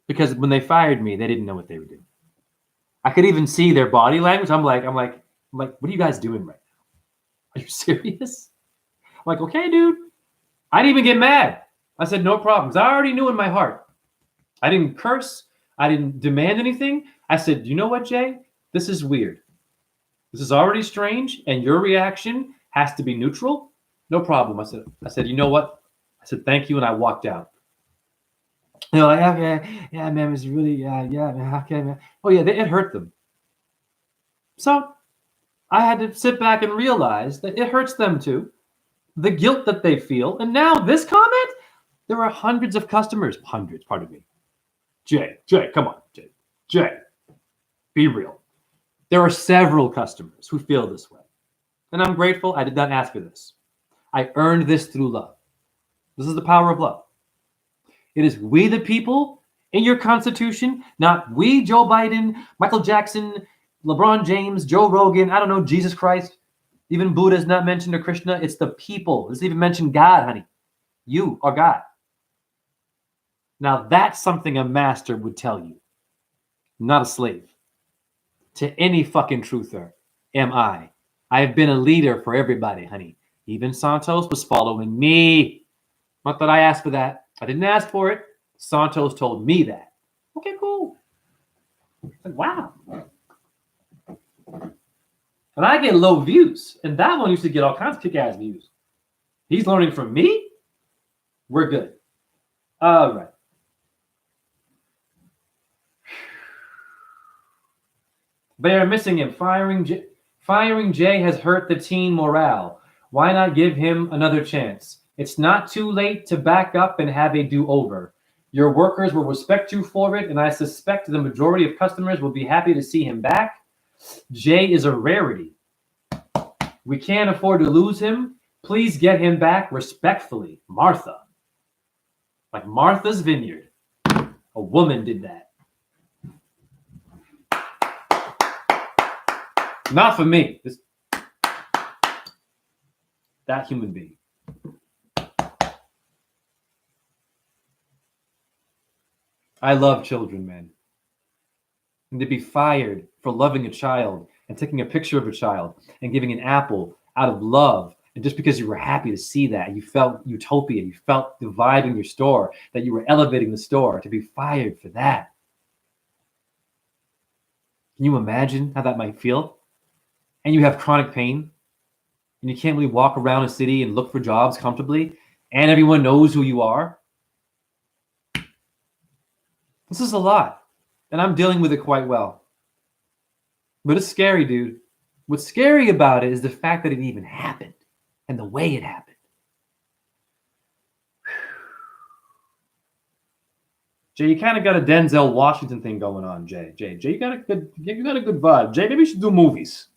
Because when they fired me, they didn't know what they were doing. I could even see their body language. I'm like, what are you guys doing right now? Are you serious? I'm like, okay, dude. I didn't even get mad. I said, no problems. I already knew in my heart. I didn't curse. I didn't demand anything. I said, you know what, Jay? This is weird. This is already strange, and your reaction has to be neutral. No problem. I said, you know what? I said, thank you, and I walked out. They're like, okay, yeah, man, it's really, yeah, man, okay, man. Oh, yeah, it hurt them. So I had to sit back and realize that it hurts them too. The guilt that they feel. And now this comment, there are hundreds of customers. Hundreds, pardon me. Jay, come on, Jay, be real. There are several customers who feel this way. And I'm grateful I did not ask for this. I earned this through love. This is the power of love. It is we the people in your constitution, not we, Joe Biden, Michael Jackson, LeBron James, Joe Rogan, I don't know, Jesus Christ. Even Buddha is not mentioned or Krishna. It's the people. It's even mentioned God, honey. You are God. Now that's something a master would tell you, not a slave. To any fucking truther am I. I have been a leader for everybody, honey. Even Santos was following me. Not that I asked for that. I didn't ask for it. Santos told me that. Okay, cool. Wow. And I get low views. And that one used to get all kinds of kick-ass views. He's learning from me. We're good. All right. They are missing him. Firing Jay has hurt the team morale. Why not give him another chance? It's not too late to back up and have a do-over. Your workers will respect you for it, and I suspect the majority of customers will be happy to see him back. Jay is a rarity. We can't afford to lose him. Please get him back respectfully. Martha. Like Martha's Vineyard. A woman did that. Not for me. That human being. I love children, man. And to be fired for loving a child and taking a picture of a child and giving an apple out of love, and just because you were happy to see that, you felt utopia, you felt the vibe in your store, that you were elevating the store, to be fired for that. Can you imagine how that might feel? And you have chronic pain, and you can't really walk around a city and look for jobs comfortably, and everyone knows who you are. This is a lot, and I'm dealing with it quite well. But it's scary, dude. What's scary about it is the fact that it even happened and the way it happened. Jay, you kind of got a Denzel Washington thing going on, Jay. You got a good vibe. Jay, maybe you should do movies.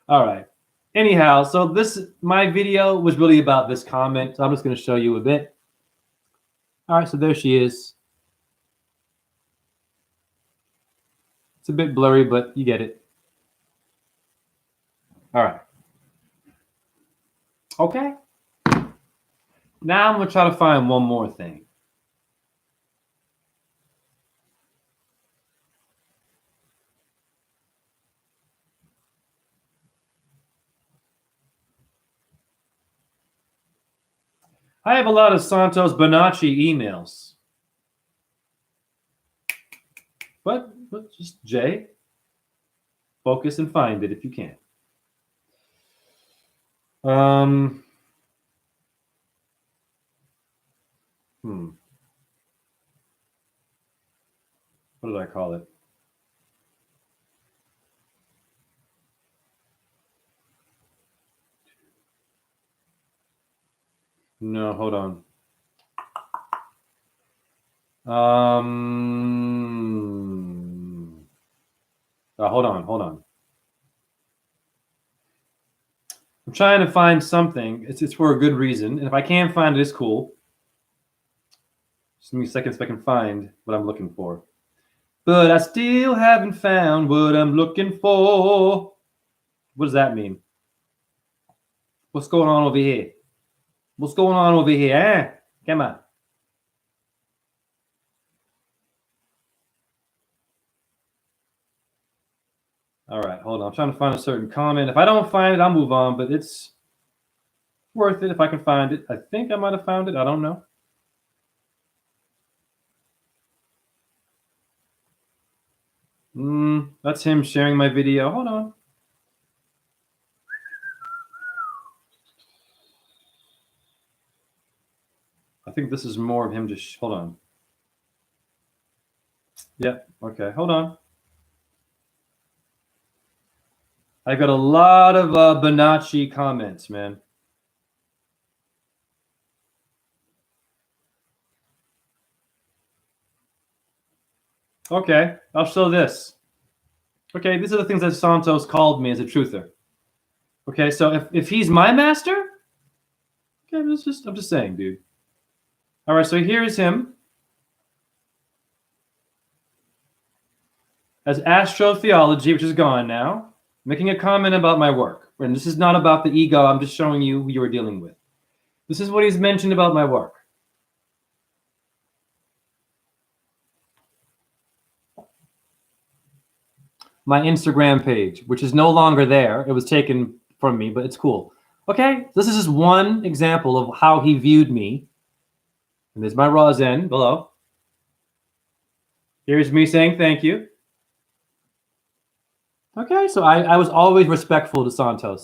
All right. Anyhow, so my video was really about this comment. So I'm just going to show you a bit. All right, so there she is. It's a bit blurry, but you get it. All right. Okay. Now I'm going to try to find one more thing. I have a lot of Santos Bonacci emails. But just Jay, focus and find it if you can. What did I call it? No, hold on. Hold on. I'm trying to find something. It's for a good reason. And if I can't find it, it's cool. Just give me a second so I can find what I'm looking for. but I still haven't found what I'm looking for. What does that mean? What's going on over here? What's going on over here? Eh? Come on. All right, hold on. I'm trying to find a certain comment. If I don't find it, I'll move on, but it's worth it if I can find it. I think I might have found it. I don't know. That's him sharing my video. Hold on. I think this is more of him just, hold on. Yep, okay, hold on. I got a lot of Bonacci comments, man. Okay, I'll show this. Okay, these are the things that Santos called me as a truther. Okay, so if he's my master, okay, I'm just saying, dude. All right, so here's him as astrotheology, which is gone now, making a comment about my work. And this is not about the ego. I'm just showing you who you are dealing with. This is what he's mentioned about my work. My Instagram page, which is no longer there. It was taken from me, but it's cool. Okay, this is just one example of how he viewed me. And there's my raw zen below. Here's me saying thank you. Okay, so I was always respectful to Santos.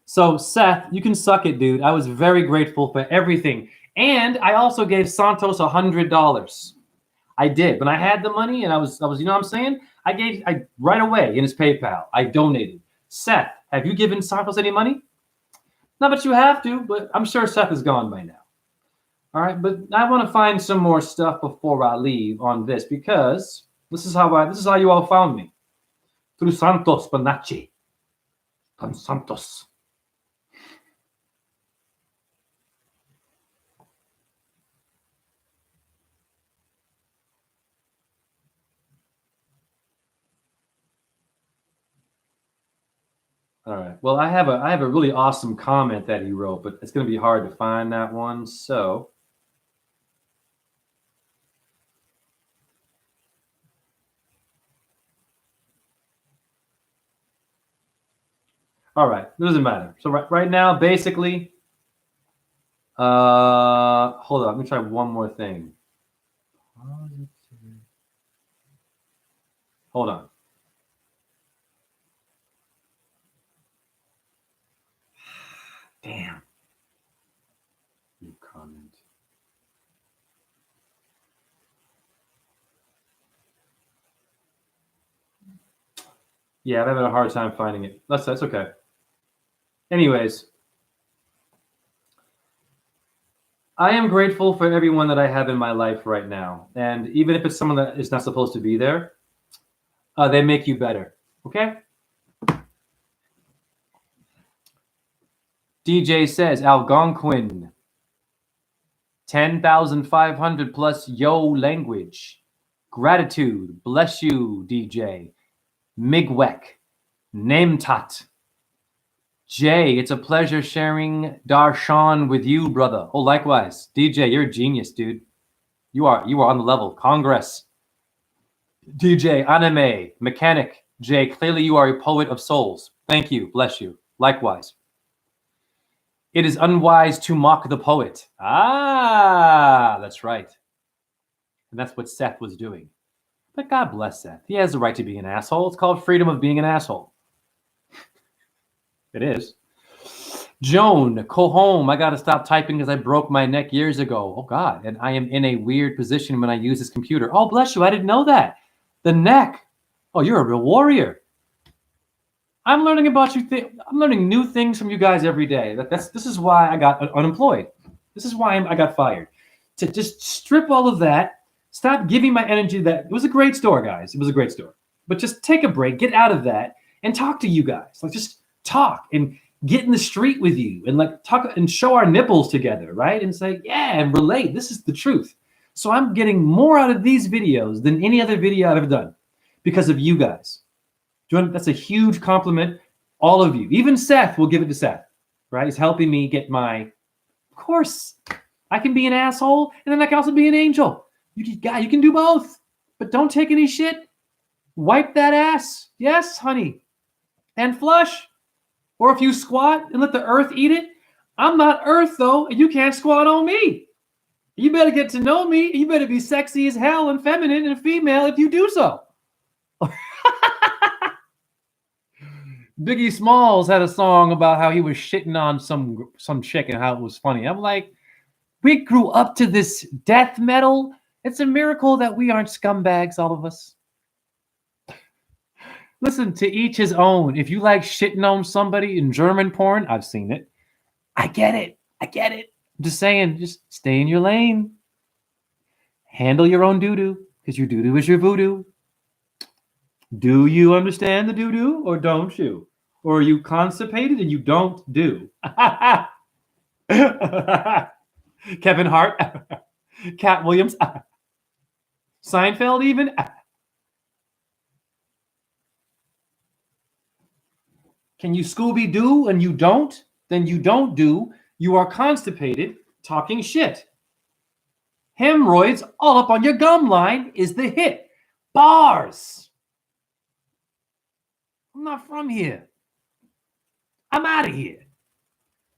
So Seth, you can suck it, dude. I was very grateful for everything. And I also gave Santos $100. I did. When I had the money and I was, you know what I'm saying? I right away in his PayPal, I donated. Seth, have you given Santos any money? Not that you have to, but I'm sure Seth is gone by now. All right, but I want to find some more stuff before I leave on this because this is how you all found me. Through Santos Bonacci. Don Santos. All right. Well, I have a really awesome comment that he wrote, but it's going to be hard to find that one. So all right, it doesn't matter. So right now, basically, hold on, let me try one more thing. Hold on. Damn. New comment. Yeah, I'm having a hard time finding it. That's okay. Anyways, I am grateful for everyone that I have in my life right now. And even if it's someone that is not supposed to be there, they make you better. Okay? DJ says, Algonquin, 10,500 plus yo language. Gratitude. Bless you, DJ. Migwek. Nametat. Jay, it's a pleasure sharing Darshan with you, brother. Oh, likewise. DJ, you're a genius, dude. You are on the level. Congress. DJ, anime, mechanic. Jay, clearly you are a poet of souls. Thank you. Bless you. Likewise. It is unwise to mock the poet. Ah, that's right. And that's what Seth was doing. But God bless Seth. He has the right to be an asshole. It's called freedom of being an asshole. It is. Joan, go home. I got to stop typing because I broke my neck years ago. Oh, God. And I am in a weird position when I use this computer. Oh, bless you. I didn't know that. The neck. Oh, you're a real warrior. I'm learning about you. I'm learning new things from you guys every day. This is why I got unemployed. This is why I got fired. To just strip all of that. Stop giving my energy that. It was a great store, guys. It was a great store. But just take a break. Get out of that and talk to you guys. Like, just talk and get in the street with you and like talk and show our nipples together, right? And say, yeah, and relate. This is the truth. So I'm getting more out of these videos than any other video I've ever done. because of you guys. That's a huge compliment. All of you, even Seth, will give it to Seth, right? He's helping me get my, of course, I can be an asshole and then I can also be an angel. You can do both, but don't take any shit. Wipe that ass. Yes, honey. And flush. Or if you squat and let the earth eat it, I'm not earth though, and you can't squat on me. You better get to know me. You better be sexy as hell and feminine and female if you do so. Biggie Smalls had a song about how he was shitting on some chick and how it was funny. I'm like, we grew up to this death metal. It's a miracle that we aren't scumbags, all of us. Listen, to each his own. If you like shitting on somebody in German porn, I've seen it. I get it. I'm just saying, just stay in your lane. Handle your own doo-doo, because your doo-doo is your voodoo. Do you understand the doo-doo, or don't you? Or are you constipated and you don't do? Kevin Hart, Cat Williams, Seinfeld even. Can you Scooby-Doo and you don't? Then you don't do. You are constipated, talking shit. Hemorrhoids all up on your gum line is the hit. Bars. I'm not from here. I'm out of here.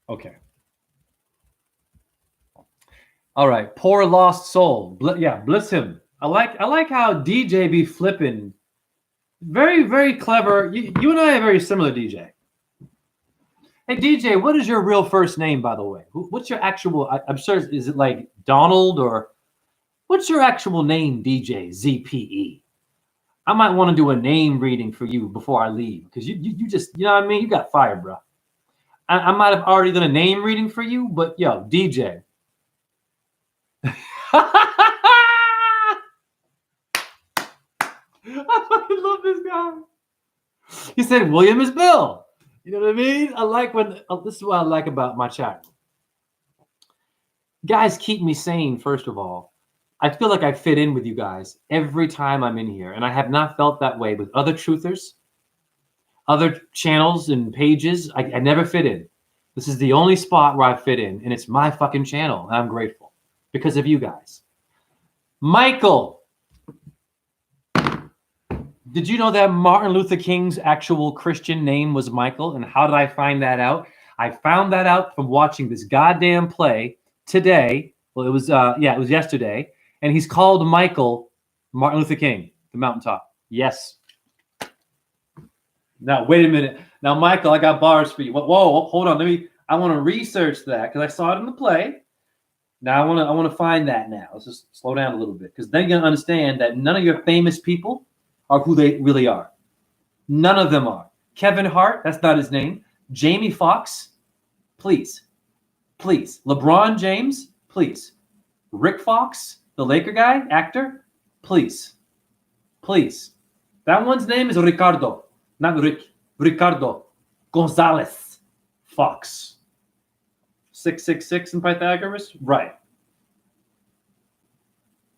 Okay. All right. Poor lost soul. Bless him. I like how DJ be flipping. Very, very clever. You and I are very similar, DJ. Hey, DJ, what is your real first name, by the way? What's your actual, I'm sure, is it like Donald or what's your actual name, DJ ZPE? I might want to do a name reading for you before I leave because you just, you know what I mean? You got fire, bro. I might have already done a name reading for you, but yo, DJ. I fucking love this guy. He said William is Bill. You know what I mean? I like when this is what I like about my chat. Guys keep me sane, first of all. I feel like I fit in with you guys every time I'm in here, and I have not felt that way with other truthers, other channels and pages. I never fit in. This is the only spot where I fit in, and it's my fucking channel, and I'm grateful because of you guys. Michael. Did you know that Martin Luther King's actual Christian name was Michael? And how did I find that out? I found that out from watching this goddamn play today. Well, it was yesterday. And he's called Michael Martin Luther King, the mountaintop. Yes. Now, wait a minute. Now, Michael, I got bars for you. Whoa, hold on. I want to research that because I saw it in the play. Now, I want to find that now. Let's just slow down a little bit because then you're going to understand that none of your famous people are who they really are. None of them are. Kevin Hart, that's not his name. Jamie Foxx, please. LeBron James, please. Rick Fox, the Laker guy, actor, please. That one's name is Ricardo, not Rick. Ricardo Gonzalez Fox. 666 in Pythagoras? Right.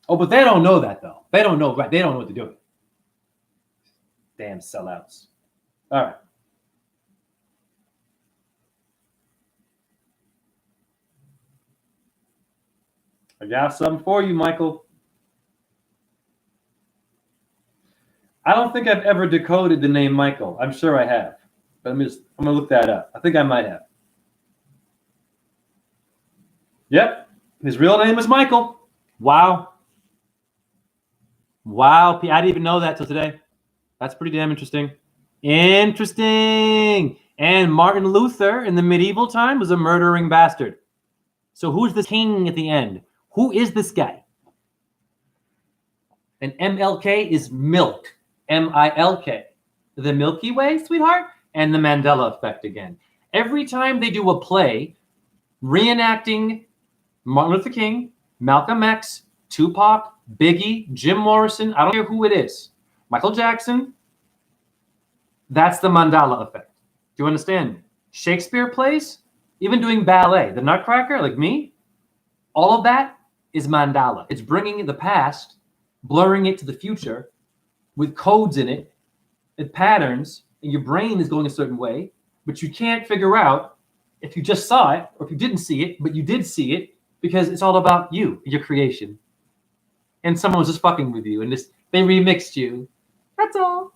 Oh, but they don't know that, though. They don't know, right? They don't know what they're doing. Damn sellouts. All right. I got something for you, Michael. I don't think I've ever decoded the name Michael. I'm sure I have. But I'm going to look that up. I think I might have. Yep. His real name is Michael. Wow. I didn't even know that till today. That's pretty damn interesting. And Martin Luther in the medieval time was a murdering bastard. So who's this king at the end? Who is this guy? And MLK is milk. MILK. The Milky Way, sweetheart? And the Mandela effect again. Every time they do a play reenacting Martin Luther King, Malcolm X, Tupac, Biggie, Jim Morrison, I don't care who it is, Michael Jackson, that's the Mandela effect. Do you understand? Shakespeare plays, even doing ballet, the Nutcracker, like me, all of that is Mandala. It's bringing the past, blurring it to the future, with codes in it, with patterns, and your brain is going a certain way, but you can't figure out if you just saw it or if you didn't see it, but you did see it because it's all about you, your creation. And someone was just fucking with you and they remixed you. That's all.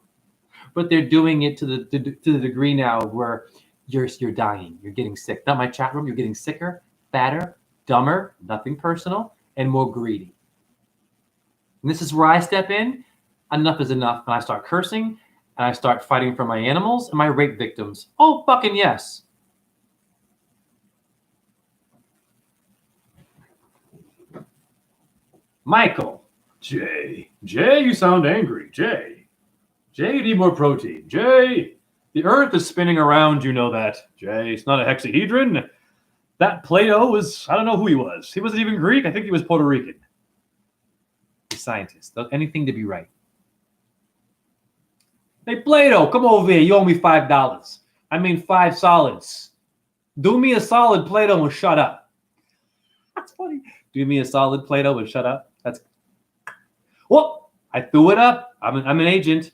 But they're doing it to the degree now where you're dying, you're getting sick. Not my chat room, you're getting sicker, fatter, dumber, nothing personal, and more greedy. And this is where I step in. Enough is enough. And I start cursing and I start fighting for my animals and my rape victims. Oh, fucking yes. Michael. Jay, you sound angry. Jay, you need more protein. Jay, the earth is spinning around, you know that. Jay, it's not a hexahedron. That Plato was, I don't know who he was. He wasn't even Greek. I think he was Puerto Rican. He's a scientist. Anything to be right. Hey, Plato, come over here. You owe me $5. I mean 5 solids. Do me a solid, Plato, and shut up. That's funny. Do me a solid, Plato, and shut up. That's... Well, I threw it up. I'm an agent.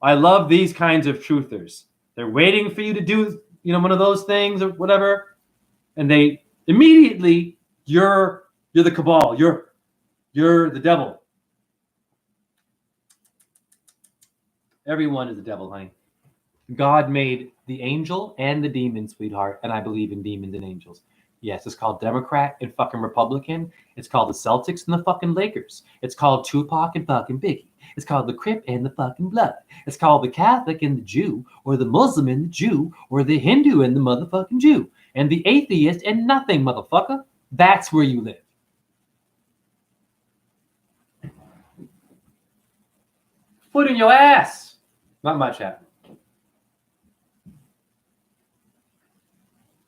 I love these kinds of truthers. They're waiting for you to do, one of those things or whatever. And they immediately, you're the cabal. You're the devil. Everyone is the devil, honey. God made the angel and the demon, sweetheart, and I believe in demons and angels. Yes, it's called Democrat and fucking Republican. It's called the Celtics and the fucking Lakers. It's called Tupac and fucking Biggie. It's called the Crip and the fucking Blood. It's called the Catholic and the Jew, or the Muslim and the Jew, or the Hindu and the motherfucking Jew, and the atheist and nothing, motherfucker. That's where you live. Foot in your ass. Not much happened.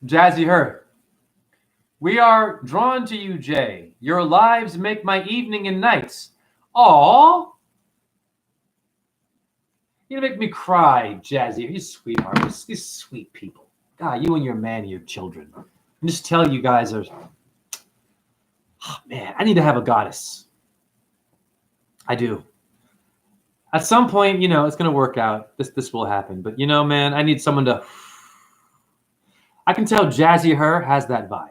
Jazzy Her. We are drawn to you, Jay. Your lives make my evening and nights. Aww. You make me cry, Jazzy. You sweetheart. These sweet people. God, you and your man and your children. I'm just telling you guys are... Oh, man, I need to have a goddess. I do. At some point, it's going to work out. This will happen. But, man, I need someone to... I can tell Jazzy Her has that vibe.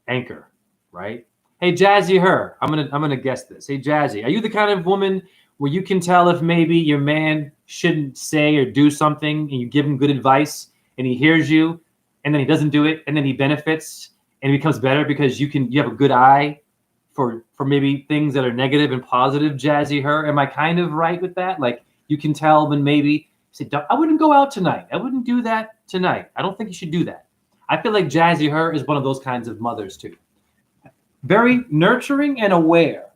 Anchor, right? Hey, Jazzy Her, I'm gonna guess this. Hey, Jazzy, are you the kind of woman where you can tell if maybe your man shouldn't say or do something and you give him good advice and he hears you and then he doesn't do it and then he benefits and he becomes better because you have a good eye for maybe things that are negative and positive, Jazzy Her? Am I kind of right with that? Like you can tell when maybe say, I wouldn't go out tonight. I wouldn't do that tonight. I don't think you should do that. I feel like Jazzy Her is one of those kinds of mothers too. Very nurturing and aware.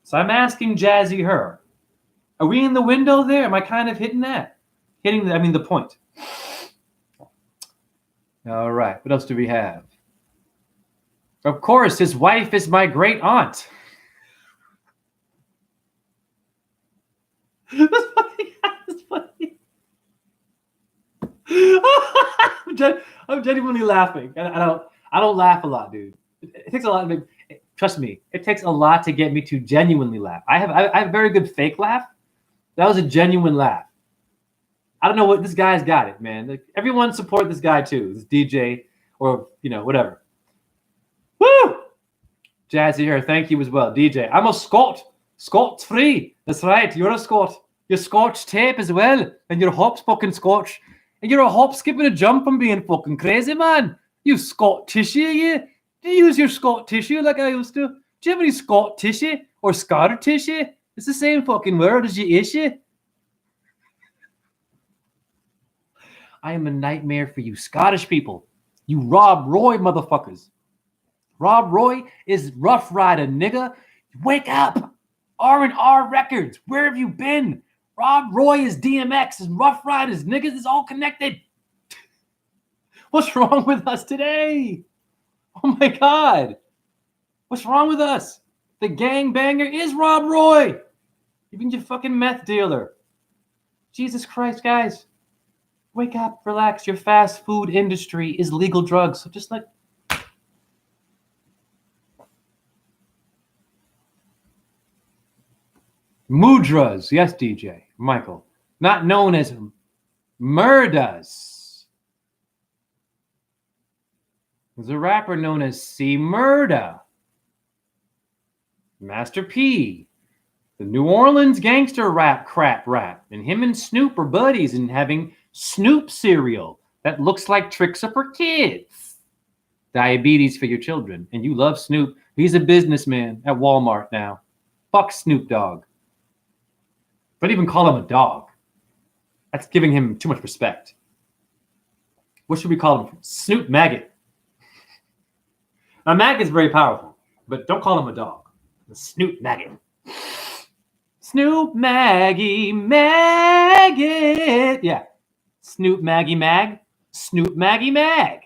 So I'm asking Jazzy Her, are we in the window there? Am I kind of hitting that? The point. All right. What else do we have? Of course, his wife is my great aunt. That's funny. That's funny. I'm genuinely laughing. I don't laugh a lot, dude. It takes a lot. Trust me, it takes a lot to get me to genuinely laugh. I have a very good fake laugh. That was a genuine laugh. I don't know what this guy's got it, man. Like, everyone support this guy too. This DJ or whatever. Woo! Jazzy Her, thank you as well. DJ, I'm a Scot. Scots free. That's right. You're a Scot. You're Scotch tape as well, and you're hop fucking Scotch. And you're a hop, skip, and a jump from being fucking crazy, man. You Scot tissue, you. Do you use your Scot tissue like I used to? Do you have any Scot tissue or scar tissue? It's the same fucking word as your issue. I am a nightmare for you Scottish people. You Rob Roy motherfuckers. Rob Roy is Rough Rider, nigga. Wake up. R&R Records. Where have you been? Rob Roy is DMX and Rough Riders, niggas. It's all connected. What's wrong with us today? Oh my God. What's wrong with us? The gangbanger is Rob Roy. Even your fucking meth dealer. Jesus Christ, guys. Wake up, relax. Your fast food industry is legal drugs. So just Mudras. Yes, DJ. Michael. Not known as murdas. There's a rapper known as C. Murda. Master P. The New Orleans gangster rap. And him and Snoop are buddies and having Snoop cereal that looks like Tricks Up for Kids. Diabetes for your children. And you love Snoop. He's a businessman at Walmart now. Fuck Snoop Dogg. Don't even call him a dog. That's giving him too much respect. What should we call him? Snoop Maggot. Now, Maggot's very powerful, but don't call him a dog. The Snoop Maggot. Snoop Maggie Maggot. Yeah. Snoop Maggie Mag. Snoop Maggie Mag.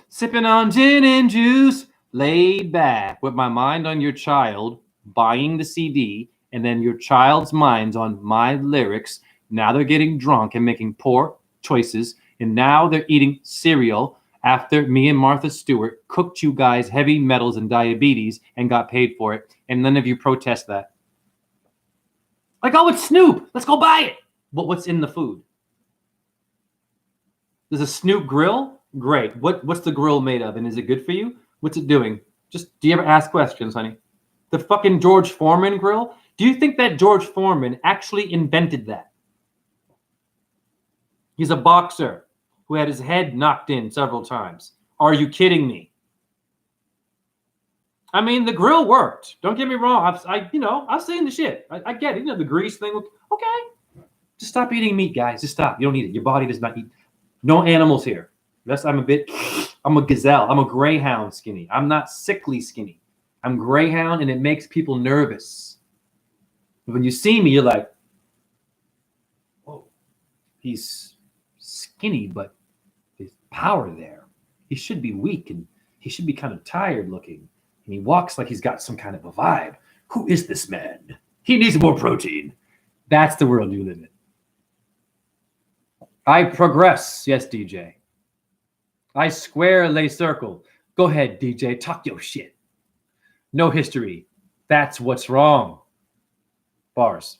Sipping on gin and juice, laid back with my mind on your child, buying the CD, and then your child's mind's on my lyrics. Now they're getting drunk and making poor choices, and now they're eating cereal after me and Martha Stewart cooked you guys heavy metals and diabetes and got paid for it, and none of you protest that. Like, oh, it's Snoop. Let's go buy it. But what's in the food? There's a Snoop grill. Great. What's the grill made of? And is it good for you? What's it doing? Just, do you ever ask questions, honey? The fucking George Foreman grill? Do you think that George Foreman actually invented that? He's a boxer who had his head knocked in several times. Are you kidding me? I mean, the grill worked. Don't get me wrong. I've seen the shit. I get it. The grease thing. Okay. Just stop eating meat, guys. Just stop. You don't need it. Your body does not eat. No animals here. I'm a gazelle. I'm a greyhound skinny. I'm not sickly skinny. I'm greyhound, and it makes people nervous. When you see me, you're like, whoa, he's skinny, but there's power there. He should be weak, and he should be kind of tired looking. And he walks like he's got some kind of a vibe. Who is this man? He needs more protein. That's the world you live in. I progress. Yes, DJ. I square lay circle. Go ahead, DJ. Talk your shit. No history. That's what's wrong. Bars.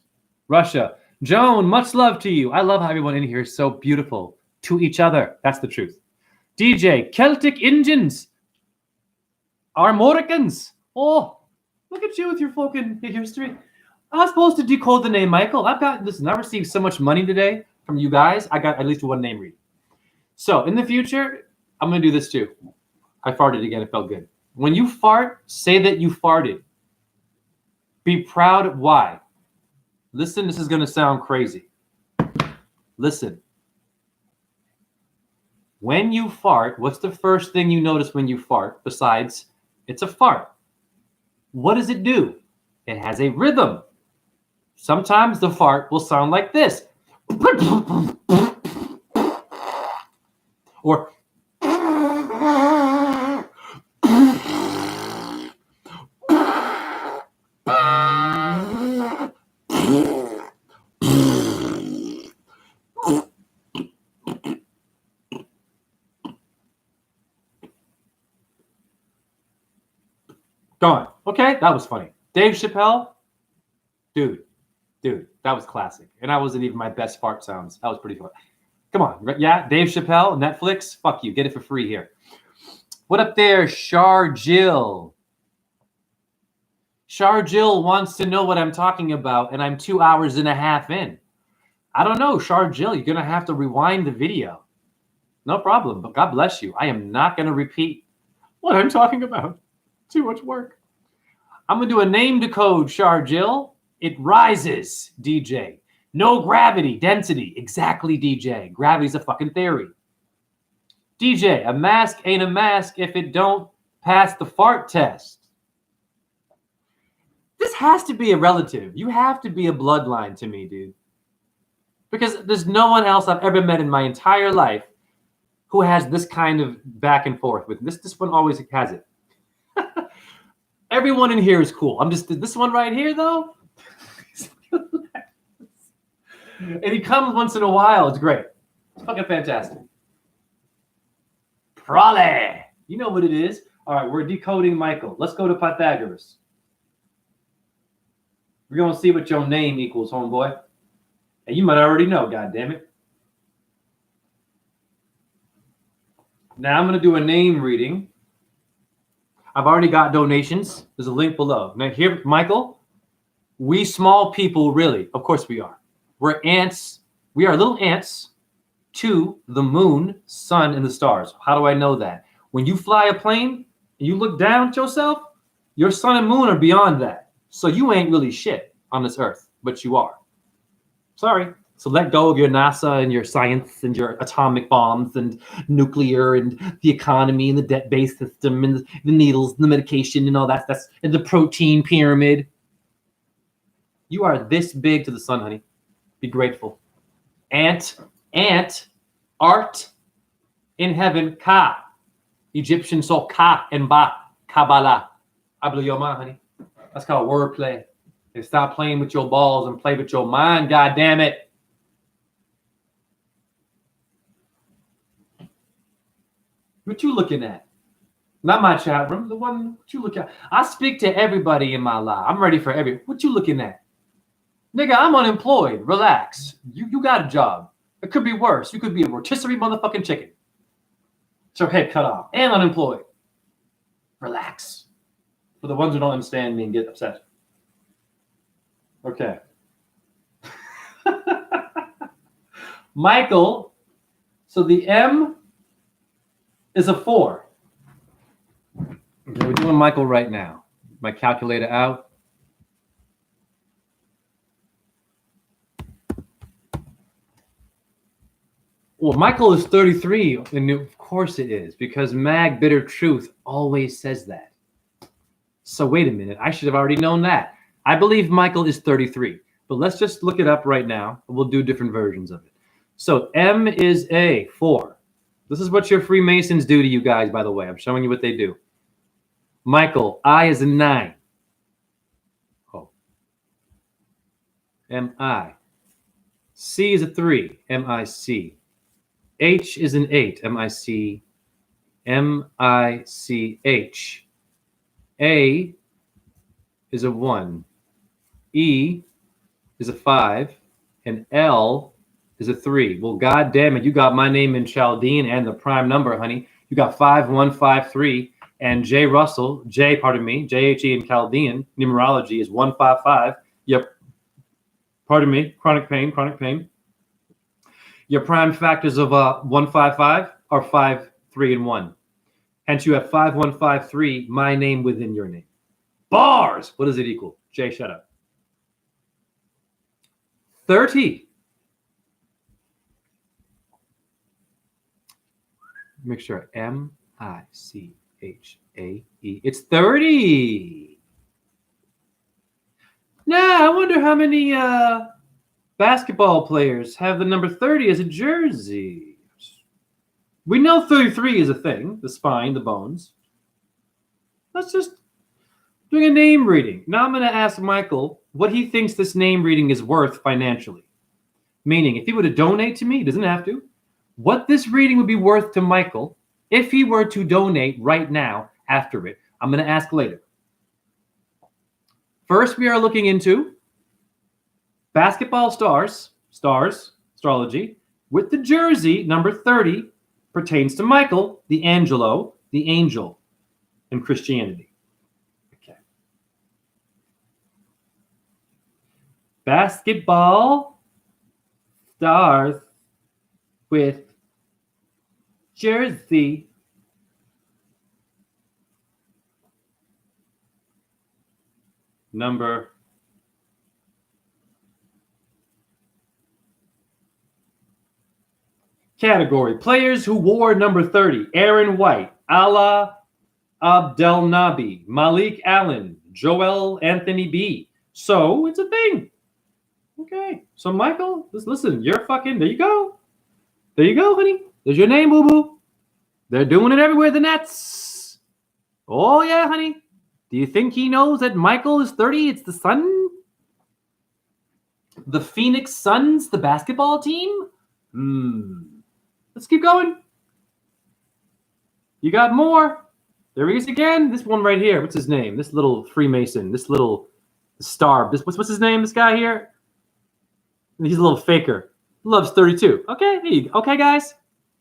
Russia. Joan, much love to you. I love how everyone in here is so beautiful to each other. That's the truth. DJ. Celtic Indians. Armoricans. Oh, look at you with your fucking history. I was supposed to decode the name Michael. I received so much money today from you guys. I got at least one name read. So in the future, I'm going to do this too. I farted again. It felt good. When you fart, say that you farted. Be proud. Why? Listen, this is going to sound crazy. Listen. When you fart, what's the first thing you notice when you fart besides it's a fart? What does it do? It has a rhythm. Sometimes the fart will sound like this. Or gone. Okay, that was funny. Dave Chappelle, dude, that was classic. And I wasn't even my best fart sounds. That was pretty fun. Come on. Yeah, Dave Chappelle, Netflix. Fuck you. Get it for free here. What up there, Char Jill? Char Jill wants to know what I'm talking about, and I'm 2 hours and a half in. I don't know, Char Jill. You're going to have to rewind the video. No problem, but God bless you. I am not going to repeat what I'm talking about. Too much work. I'm going to do a name decode, Char Jill. It rises, DJ. No gravity, density. Exactly, DJ. Gravity's a fucking theory. DJ, a mask ain't a mask if it don't pass the fart test. This has to be a relative. You have to be a bloodline to me, dude. Because there's no one else I've ever met in my entire life who has this kind of back and forth with this. This one always has it. Everyone in here is cool. This one right here, though. And he comes once in a while. It's great. It's fucking fantastic. Prolly. You know what it is. All right, we're decoding Michael. Let's go to Pythagoras. We're going to see what your name equals, homeboy. And you might already know, goddammit. Now I'm going to do a name reading. I've already got donations. There's a link below. Now here, Michael, we small people, really, of course we are. We're ants. We are little ants to the moon, sun, and the stars. How do I know that? When you fly a plane and you look down at yourself, your sun and moon are beyond that. So you ain't really shit on this earth, but you are. Sorry. So let go of your NASA and your science and your atomic bombs and nuclear and the economy and the debt-based system and the needles and the medication and all that. That's and the protein pyramid. You are this big to the sun, honey. Be grateful. Ant, art in heaven, ka. Egyptian, so ka and ba, Kabbalah. I blew your mind, honey. That's called wordplay. And stop playing with your balls and play with your mind, God damn it. What you looking at? Not my chat room, the one what you look at. I speak to everybody in my life. I'm ready for what you looking at? Nigga, I'm unemployed. Relax. You got a job. It could be worse. You could be a rotisserie motherfucking chicken. It's your head cut off and unemployed. Relax. For the ones who don't understand me and get upset. Okay. Michael. So the M is a 4. Okay, we're doing Michael right now. My calculator out. Well, Michael is 33, and of course it is, because Mag Bitter Truth always says that. So wait a minute, I should have already known that. I believe Michael is 33, but let's just look it up right now. We'll do different versions of it. So M is a 4. This is what your Freemasons do to you guys, by the way. I'm showing you what they do. Michael, I is a 9. Oh. M-I. C is a 3. M-I-C. H is an 8. M-I-C. M-I-C-H. A is a 1. E is a 5. And L is a 3. Well, God damn it, you got my name in Chaldean and the prime number, honey. You got 5153. And J. Russell, J-H-E in Chaldean, numerology is 155. Yep. Pardon me, chronic pain. Your prime factors of 155 are 5, 3, and 1. Hence, you have 5153, my name within your name. Bars! What does it equal? Jay, shut up. 30. Make sure. M-I-C-H-A-E. It's 30. Now, I wonder how many basketball players have the number 30 as a jersey. We know 33 is a thing, the spine, the bones. Let's just do a name reading. Now I'm going to ask Michael what he thinks this name reading is worth financially. Meaning, if he were to donate to me, he doesn't have to, what this reading would be worth to Michael if he were to donate right now after it. I'm going to ask later. First, we are looking into basketball stars, astrology, with the jersey, number 30, pertains to Michael, the angelo, the angel in Christianity. Okay. Basketball stars with jersey number 30. Category: players who wore number 30. Aaron White, Alaa Abdelnaby, Malik Allen, Joel Anthony B. So it's a thing. Okay. So Michael, listen, you're fucking, there you go. There you go, honey. There's your name, boo-boo. They're doing it everywhere, the Nets. Oh, yeah, honey. Do you think he knows that Michael is 30? It's the Sun? The Phoenix Suns, the basketball team? Let's keep going. You got more. There he is again. This one right here. What's his name? This little Freemason. This little star. What's his name? This guy here. He's a little faker. Loves 32. Okay, there you go. Okay, guys.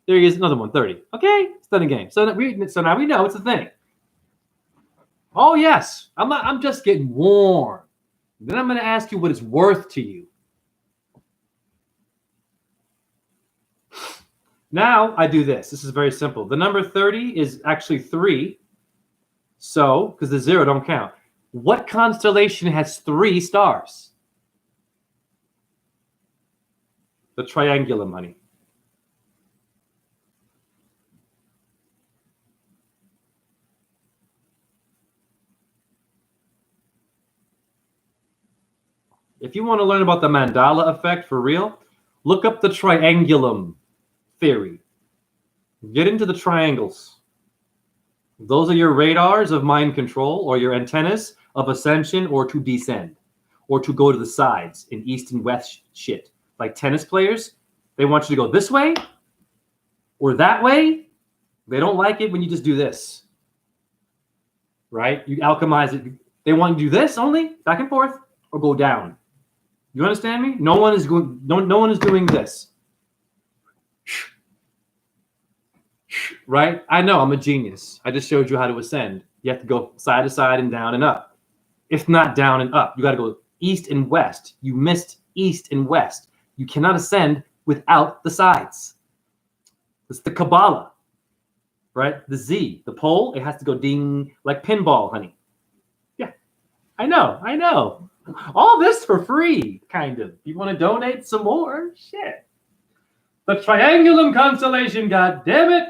There he is. Another one. 30. Okay, stunning game. So now we know it's a thing. Oh yes, I'm just getting warm. Then I'm going to ask you what it's worth to you. Now I do this. This is very simple. The number 30 is actually 3. So, because the 0 don't count. What constellation has 3 stars? The triangulum, honey. If you want to learn about the Mandela effect for real, look up the triangulum theory. Get into the triangles. Those are your radars of mind control, or your antennas of ascension or to descend, or to go to the sides in east and west shit. Like tennis players, they want you to go this way or that way. They don't like it when you just do this. Right? You alchemize it. They want you to do this only, back and forth, or go down. You understand me? No one is doing this. Right? I know, I'm a genius. I just showed you how to ascend. You have to go side to side and down and up. If not down and up, you got to go east and west. You missed east and west. You cannot ascend without the sides. It's the Kabbalah. Right? The Z, the pole, it has to go ding like pinball, honey. Yeah. I know. All this for free, kind of. You want to donate some more? Shit. The Triangulum constellation, god damn it.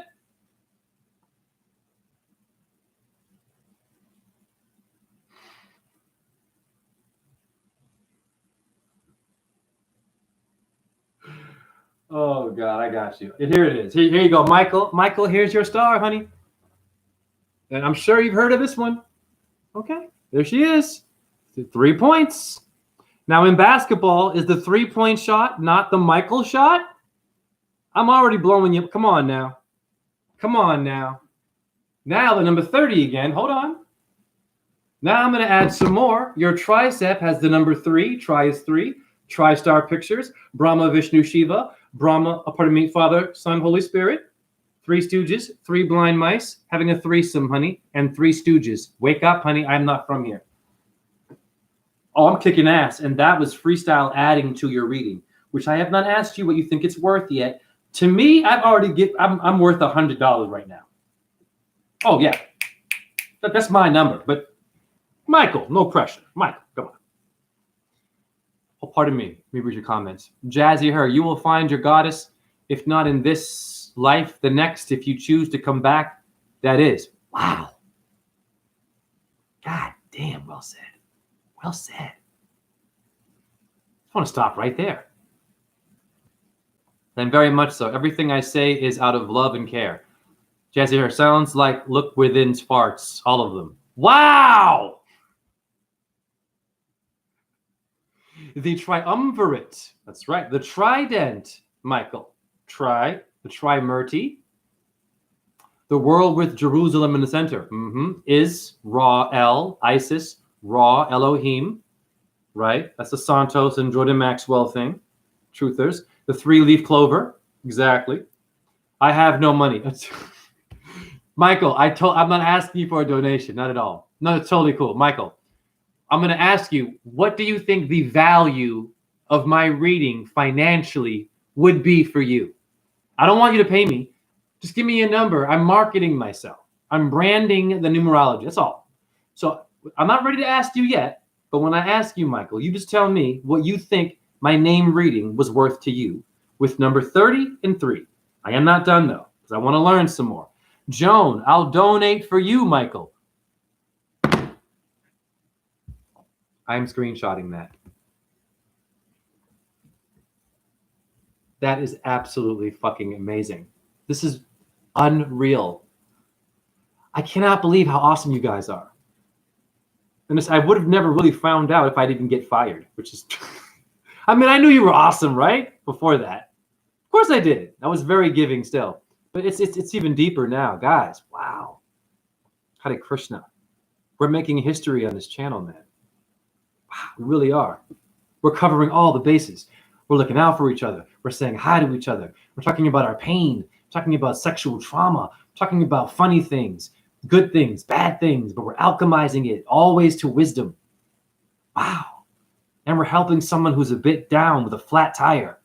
Oh God, I got you. Here it is. Here you go, Michael. Michael, here's your star, honey. And I'm sure you've heard of this one. Okay, there she is. 3 points. Now in basketball, is the 3-point shot not the Michael shot? I'm already blowing you. Come on now. Now the number 30 again. Hold on. Now I'm going to add some more. Your tricep has the number 3. Tri is 3. TriStar Pictures. Brahma, Vishnu, Shiva. Father, Son, Holy Spirit. 3 Stooges. 3 blind mice. Having a threesome, honey. And 3 Stooges. Wake up, honey. I'm not from here. Oh, I'm kicking ass. And that was freestyle adding to your reading, which I have not asked you what you think it's worth yet. To me, I'm worth $100 right now. Oh, yeah. That's my number. But Michael, no pressure. Michael, come on. Oh, pardon me. Let me read your comments. Jazzy Her, you will find your goddess, if not in this life, the next, if you choose to come back. That is. Wow. God damn, well said. Well said. I want to stop right there. And very much so. Everything I say is out of love and care. Jazzy Her, sounds like Look Within's farts. All of them. Wow! The triumvirate. That's right. The trident, Michael. The trimurti. The world with Jerusalem in the center. Is Ra El, Isis, Ra Elohim. Right? That's the Santos and Jordan Maxwell thing. Truthers. The 3-leaf clover. Exactly. I have no money. Michael, I'm not asking you for a donation. Not at all. No, it's totally cool. Michael, I'm going to ask you, what do you think the value of my reading financially would be for you? I don't want you to pay me. Just give me a number. I'm marketing myself. I'm branding the numerology. That's all. So I'm not ready to ask you yet, but when I ask you, Michael, you just tell me what you think my name reading was worth to you with number 30 and 3. I am not done, though, because I want to learn some more. Joan, I'll donate for you, Michael. I'm screenshotting that. That is absolutely fucking amazing. This is unreal. I cannot believe how awesome you guys are. And I would have never really found out if I didn't get fired, which is... I mean, I knew you were awesome, right? Before that. Of course I did. I was very giving still. But it's even deeper now. Guys, wow. Hare Krishna. We're making history on this channel, man. Wow, we really are. We're covering all the bases. We're looking out for each other. We're saying hi to each other. We're talking about our pain, talking about sexual trauma, talking about funny things, good things, bad things, but we're alchemizing it always to wisdom. Wow. And we're helping someone who's a bit down with a flat tire.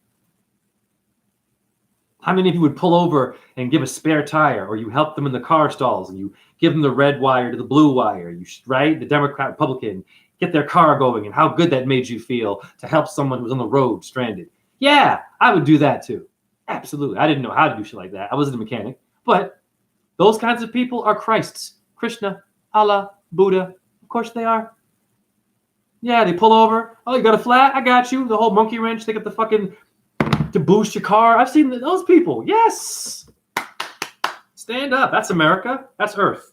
How many of you would pull over and give a spare tire, or you help them in the car stalls and you give them the red wire to the blue wire, right? The Democrat, Republican, get their car going, and how good that made you feel to help someone who's on the road stranded. Yeah, I would do that too. Absolutely. I didn't know how to do shit like that. I wasn't a mechanic. But those kinds of people are Christs. Krishna, Allah, Buddha. Of course they are. Yeah, they pull over. Oh, you got a flat? I got you. The whole monkey wrench. They got the fucking to boost your car. I've seen those people. Yes. Stand up. That's America. That's Earth.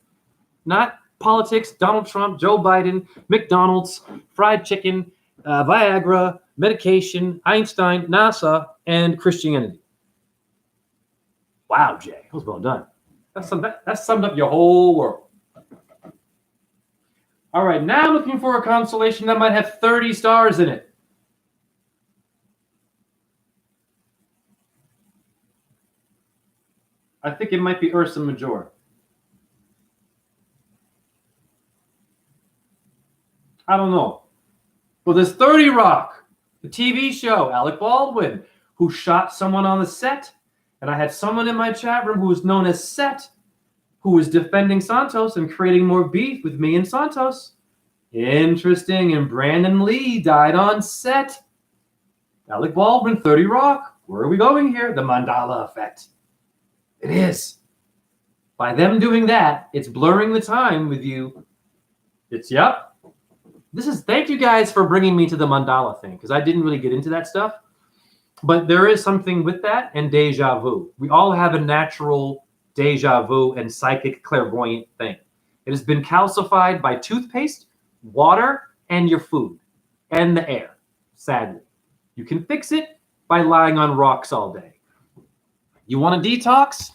Not politics, Donald Trump, Joe Biden, McDonald's, fried chicken, Viagra, medication, Einstein, NASA, and Christianity. Wow, Jay. That was well done. That summed up your whole world. All right, now I'm looking for a constellation that might have 30 stars in it. I think it might be Ursa Major. I don't know. Well, there's 30 Rock, the TV show, Alec Baldwin, who shot someone on the set. And I had someone in my chat room who was known as Set, who was defending Santos and creating more beef with me and Santos. Interesting. And Brandon Lee died on set. Alec Baldwin, 30 Rock. Where are we going here? The Mandala effect. It is. By them doing that, it's blurring the time with you. Yep. Thank you guys for bringing me to the mandala thing, because I didn't really get into that stuff. But there is something with that and deja vu. We all have a natural deja vu and psychic clairvoyant thing. It has been calcified by toothpaste, water, and your food, and the air, sadly. You can fix it by lying on rocks all day. You want to detox?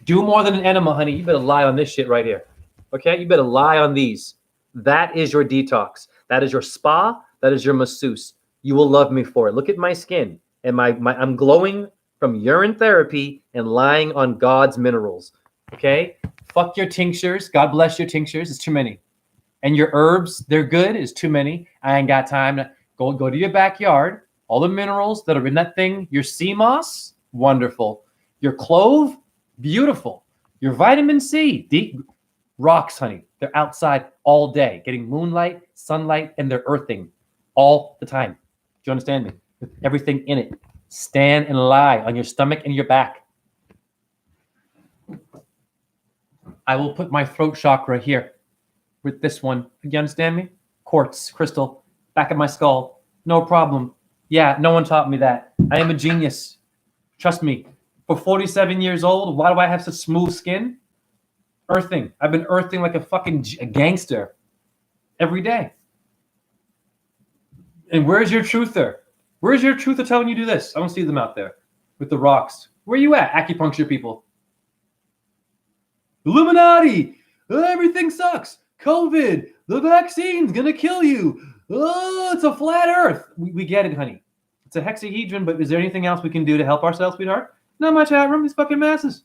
Do more than an enema, honey. You better lie on this shit right here. Okay? You better lie on these. That is your detox. That is your spa. That is your masseuse. You will love me for it. Look at my skin. And I'm glowing from urine therapy and lying on God's minerals. Okay? Fuck your tinctures. God bless your tinctures. It's too many. And your herbs, they're good. It's too many. I ain't got time to go to your backyard. All the minerals that are in that thing. Your sea moss, wonderful. Your clove, beautiful. Your vitamin C, deep rocks, honey. They're outside all day, getting moonlight, sunlight, and they're earthing all the time. Do you understand me? With everything in it. Stand and lie on your stomach and your back. I will put my throat chakra here with this one. You understand me? Quartz, crystal, back of my skull. No problem. Yeah, no one taught me that. I am a genius. Trust me. For 47 years old, why do I have such smooth skin? Earthing. I've been earthing like a fucking gangster every day. And where's your truther? Where's your truther telling you to do this? I don't see them out there with the rocks. Where you at, acupuncture people? Illuminati! Everything sucks. COVID. The vaccine's gonna kill you. Oh, it's a flat earth. We get it, honey. It's a hexahedron, but is there anything else we can do to help ourselves, sweetheart? Not my chat room. These fucking masses.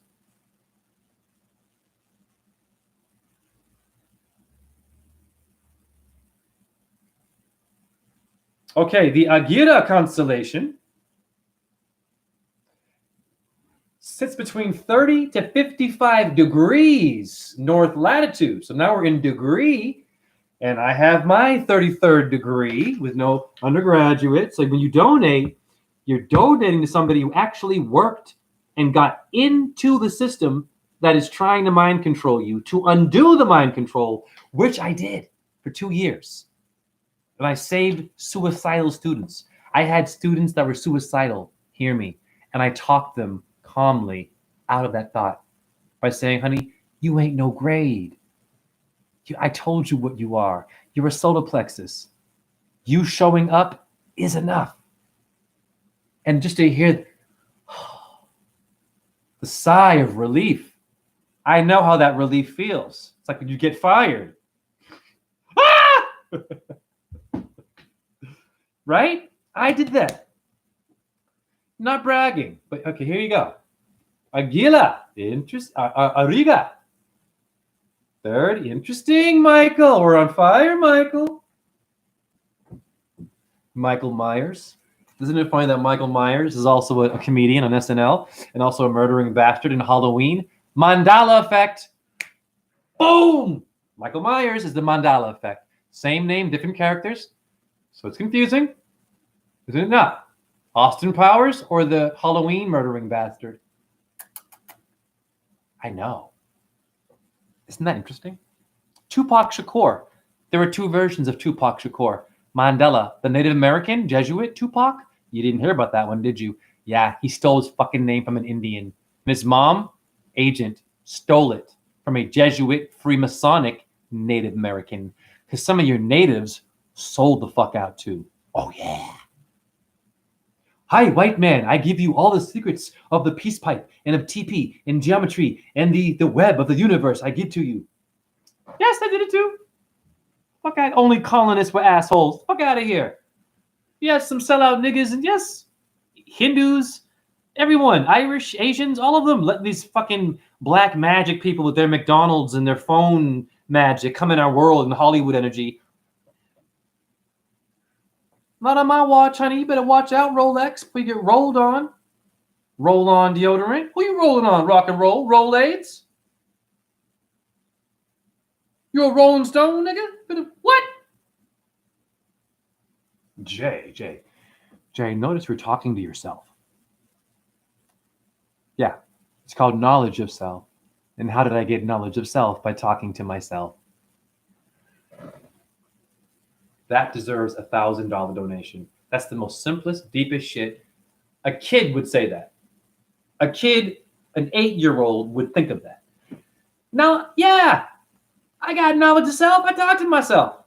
Okay, the Agira constellation sits between 30 to 55 degrees north latitude. So now we're in degree, and I have my 33rd degree with no undergraduate. So when you donate, you're donating to somebody who actually worked and got into the system that is trying to mind control you, to undo the mind control, which I did for 2 years. And I saved suicidal students. I had students that were suicidal, hear me, and I talked them calmly out of that thought by saying, honey, you ain't no grade. I told you what you are. You're a solar plexus. You showing up is enough. And just to hear the sigh of relief, I know how that relief feels. It's like when you get fired. Ah! Right? I did that. Not bragging, but okay, here you go. Aguila, Ariga. Third, interesting, Michael. We're on fire, Michael. Michael Myers. Isn't it funny that Michael Myers is also a comedian on SNL and also a murdering bastard in Halloween? Mandela effect. Boom! Michael Myers is the Mandela effect. Same name, different characters. So it's confusing. Isn't it not? Austin Powers or the Halloween murdering bastard? I know. Isn't that interesting? Tupac Shakur. There were two versions of Tupac Shakur. Mandela, the Native American Jesuit Tupac. You didn't hear about that one, did you? Yeah, he stole his fucking name from an Indian. And his mom, agent, stole it from a Jesuit Freemasonic Native American. Because some of your natives sold the fuck out too. Oh, yeah. Hi, white man. I give you all the secrets of the peace pipe and of TP and geometry and the web of the universe. I give to you. Yes, I did it too. Fuck out. Only colonists were assholes. Fuck out of here. Yes, some sellout niggas, and yes, Hindus, everyone, Irish, Asians, all of them. Let these fucking black magic people with their McDonald's and their phone magic come in our world and Hollywood energy. Not on my watch, honey. You better watch out, Rolex. We get rolled on. Roll on deodorant. Who you rolling on? Rock and roll? Rolades? You a Rolling Stone, nigga? What? Jay, notice you're talking to yourself. Yeah, it's called knowledge of self. And how did I get knowledge of self? By talking to myself. That deserves a $1,000 donation. That's the most simplest, deepest shit. A kid would say that. A kid, an 8-year-old, would think of that. Now, yeah, I got knowledge of self. I talk to myself.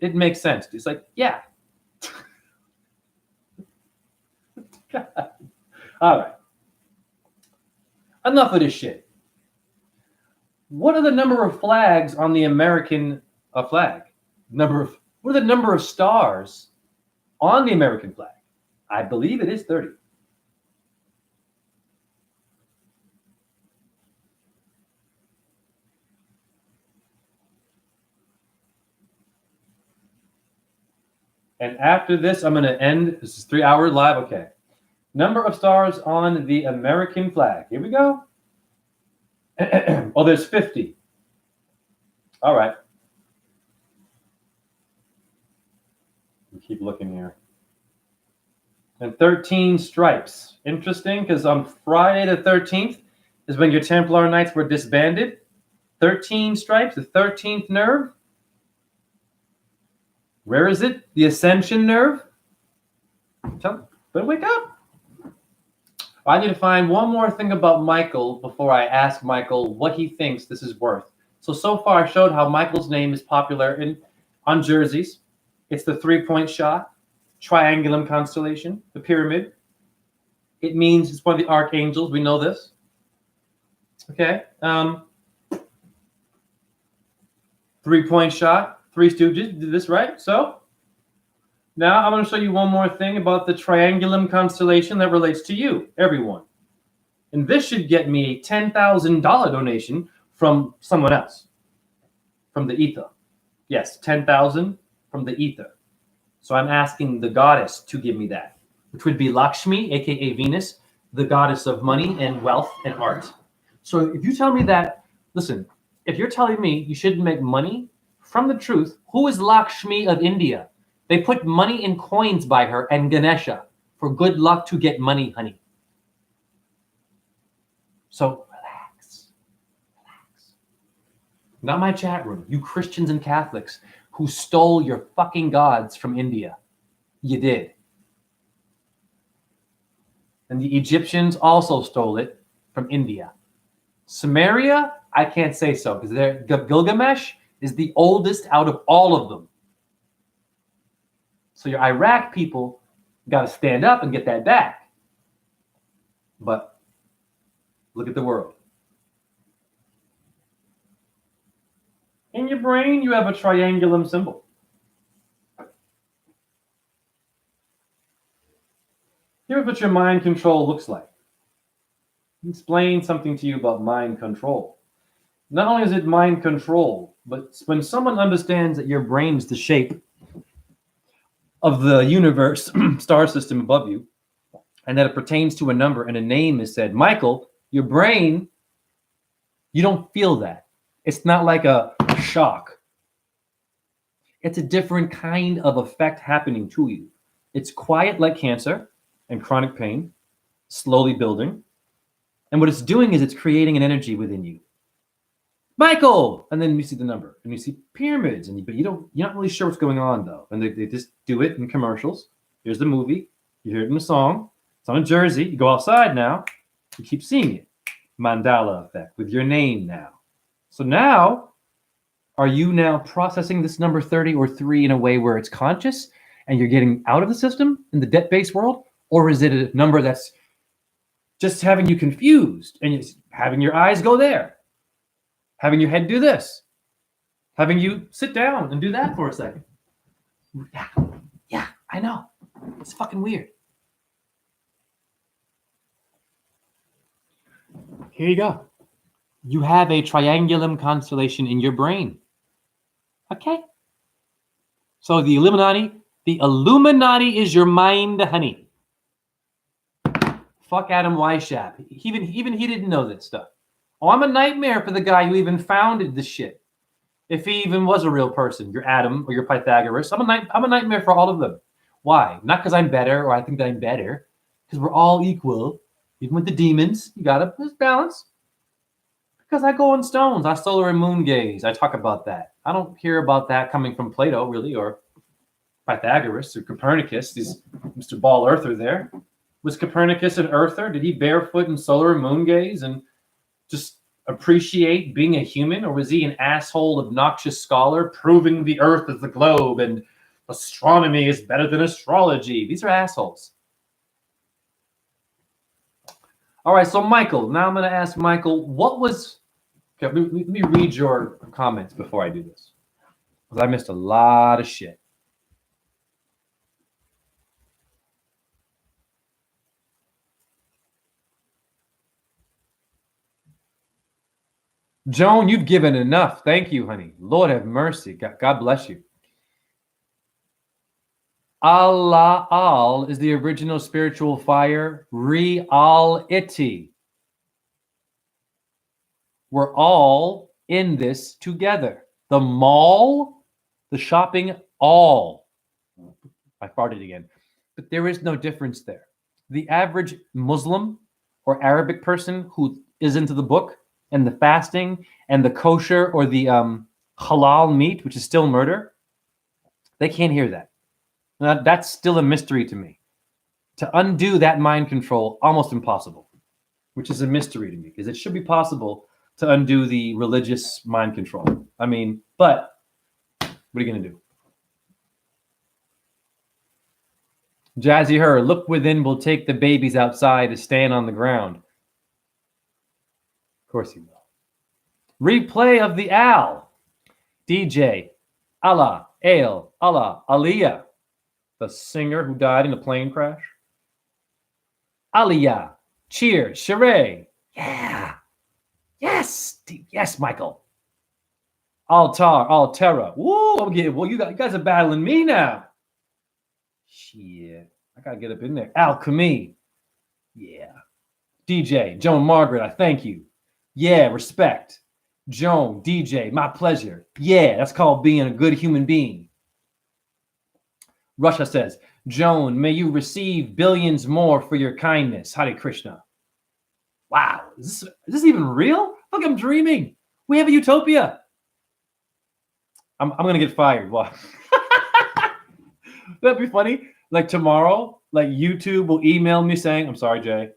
It makes sense. It's like, yeah. God. All right. Enough of this shit. What are the number of flags on the American flag? What are the number of stars on the American flag? I believe it is 30. And after this, I'm going to end. This is 3-hour live. Okay. Number of stars on the American flag. Here we go. Oh, there's 50. All right. We keep looking here. And 13 stripes. Interesting, because on Friday the 13th is when your Templar Knights were disbanded. 13 stripes, the 13th nerve. Where is it? The ascension nerve? Better wake up. I need to find one more thing about Michael before I ask Michael what he thinks this is worth. So far I showed how Michael's name is popular on jerseys. It's the 3-point shot, triangulum constellation, the pyramid. It means it's one of the archangels. We know this. Okay. 3-point shot. Three Stooges did this, right? So now I'm going to show you one more thing about the triangulum constellation that relates to you, everyone. And this should get me a $10,000 donation from someone else, from the ether. Yes, 10,000 from the ether. So I'm asking the goddess to give me that, which would be Lakshmi, aka Venus, the goddess of money and wealth and art. So if you tell me that, listen, if you're telling me you shouldn't make money from the truth, who is Lakshmi of India? They put money in coins by her and Ganesha for good luck to get money, honey. So relax. Not my chat room. You Christians and Catholics who stole your fucking gods from India. You did. And the Egyptians also stole it from India. Sumeria, I can't say so because Gilgamesh is the oldest out of all of them. So your Iraq people got to stand up and get that back. But look at the world. In your brain, you have a triangulum symbol. Here's what your mind control looks like. Explain something to you about mind control. Not only is it mind control, but when someone understands that your brain is the shape of the universe, star system above you, and that it pertains to a number and a name is said, Michael, your brain, you don't feel that. It's not like a shock. It's a different kind of effect happening to you. It's quiet like cancer and chronic pain, slowly building. And what it's doing is it's creating an energy within you. Michael! And then you see the number and you see pyramids, but you're not really sure what's going on though. And they just do it in commercials. Here's the movie. You hear it in a song. It's on a jersey. You go outside now. You keep seeing it. Mandala effect with your name now. So now, are you now processing this number 30 or 3 in a way where it's conscious and you're getting out of the system in the debt-based world? Or is it a number that's just having you confused and having your eyes go there, having your head do this, having you sit down and do that for a second? Yeah, I know. It's fucking weird. Here you go. You have a triangulum constellation in your brain. Okay. So the Illuminati is your mind, honey. Fuck Adam Weishaupt. Even he didn't know this stuff. Oh, I'm a nightmare for the guy who even founded this shit. If he even was a real person, your Adam or your Pythagoras, I'm a nightmare for all of them. Why? Not because I'm better or I think that I'm better. Because we're all equal. Even with the demons, you gotta balance. Because I go on stones. I solar and moon gaze. I talk about that. I don't hear about that coming from Plato, really, or Pythagoras or Copernicus. These Mr. Ball Earther there. Was Copernicus an earther? Did he barefoot and solar and moon gaze and just appreciate being a human? Or was he an asshole, obnoxious scholar proving the earth is the globe and astronomy is better than astrology? These are assholes. All right, so Michael, now I'm going to ask Michael, what was... Okay, let me read your comments before I do this. Because I missed a lot of shit. Joan, you've given enough. Thank you, honey. Lord have mercy. God bless you. Allah al is the original spiritual fire. Reality. We're all in this together. The mall, the shopping, all. I farted again. But there is no difference there. The average Muslim or Arabic person who is into the book and the fasting and the kosher or the halal meat, which is still murder, they can't hear that. Now, that's still a mystery to me. To undo that mind control, almost impossible, which is a mystery to me because it should be possible to undo the religious mind control. I mean, but what are you going to do? Jazzy Her, look within will take the babies outside to stand on the ground. Of course he will. Replay of the Al. DJ, Allah, Ale, Allah, Aliyah, the singer who died in a plane crash. Aliyah, cheer, Sheree. Yeah. Yes. Yes, Michael. Altera. Woo, well, you guys are battling me now. Shit. I got to get up in there. Alchemy. Yeah. DJ, Joan Margaret, I thank you. Yeah, respect. Joan, DJ, my pleasure. Yeah, that's called being a good human being. Russia says, Joan, may you receive billions more for your kindness. Hare Krishna. Wow, is this even real? Look, I'm dreaming. We have a utopia. I'm going to get fired. What? That'd be funny. Like tomorrow, like YouTube will email me saying, I'm sorry, Jay.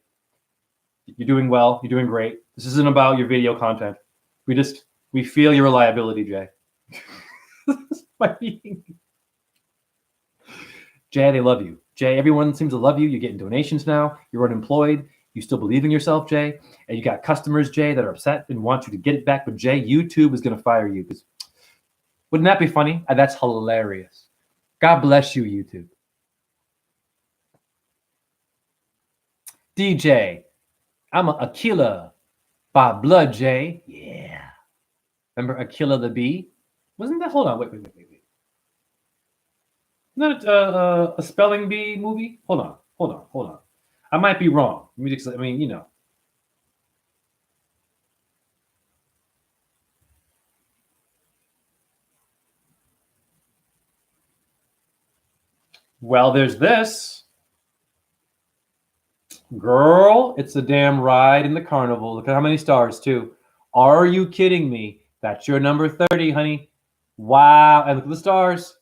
You're doing well. You're doing great. This isn't about your video content. We feel your reliability, Jay. Jay, they love you. Jay, everyone seems to love you. You're getting donations now. You're unemployed. You still believe in yourself, Jay. And you got customers, Jay, that are upset and want you to get it back. But Jay, YouTube is going to fire you because Wouldn't that be funny? That's hilarious. God bless you, YouTube. DJ, I'm a Aquila by Blood J. Yeah. Remember Aquila the Bee? Wasn't that? Hold on. Wait. Isn't that a spelling bee movie? Hold on. I might be wrong. I mean, you know. Well, there's this. Girl, it's a damn ride in the carnival. Look at how many stars, too. Are you kidding me? That's your number 30, honey. Wow. And look at the stars.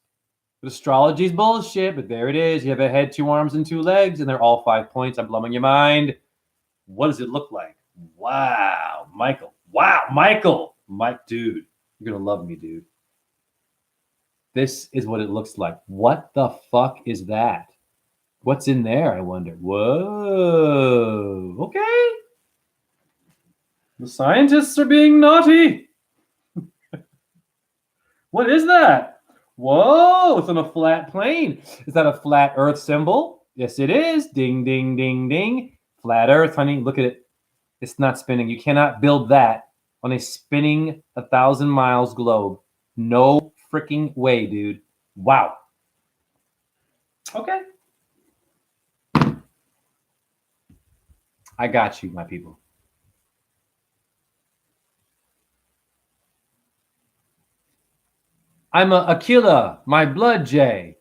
But astrology's bullshit, but there it is. You have a head, 2 arms, and 2 legs, and they're all 5 points. I'm blowing your mind. What does it look like? Wow, Michael. Wow, Michael. Mike, dude, you're going to love me, dude. This is what it looks like. What the fuck is that? What's in there, I wonder? Whoa. Okay. The scientists are being naughty. What is that? Whoa, it's on a flat plane. Is that a flat Earth symbol? Yes, it is. Ding, ding, ding, ding. Flat Earth, honey. Look at it. It's not spinning. You cannot build that on a spinning 1,000 miles globe. No freaking way, dude. Wow. Okay. I got you, my people. I'm a Aquila, my blood J.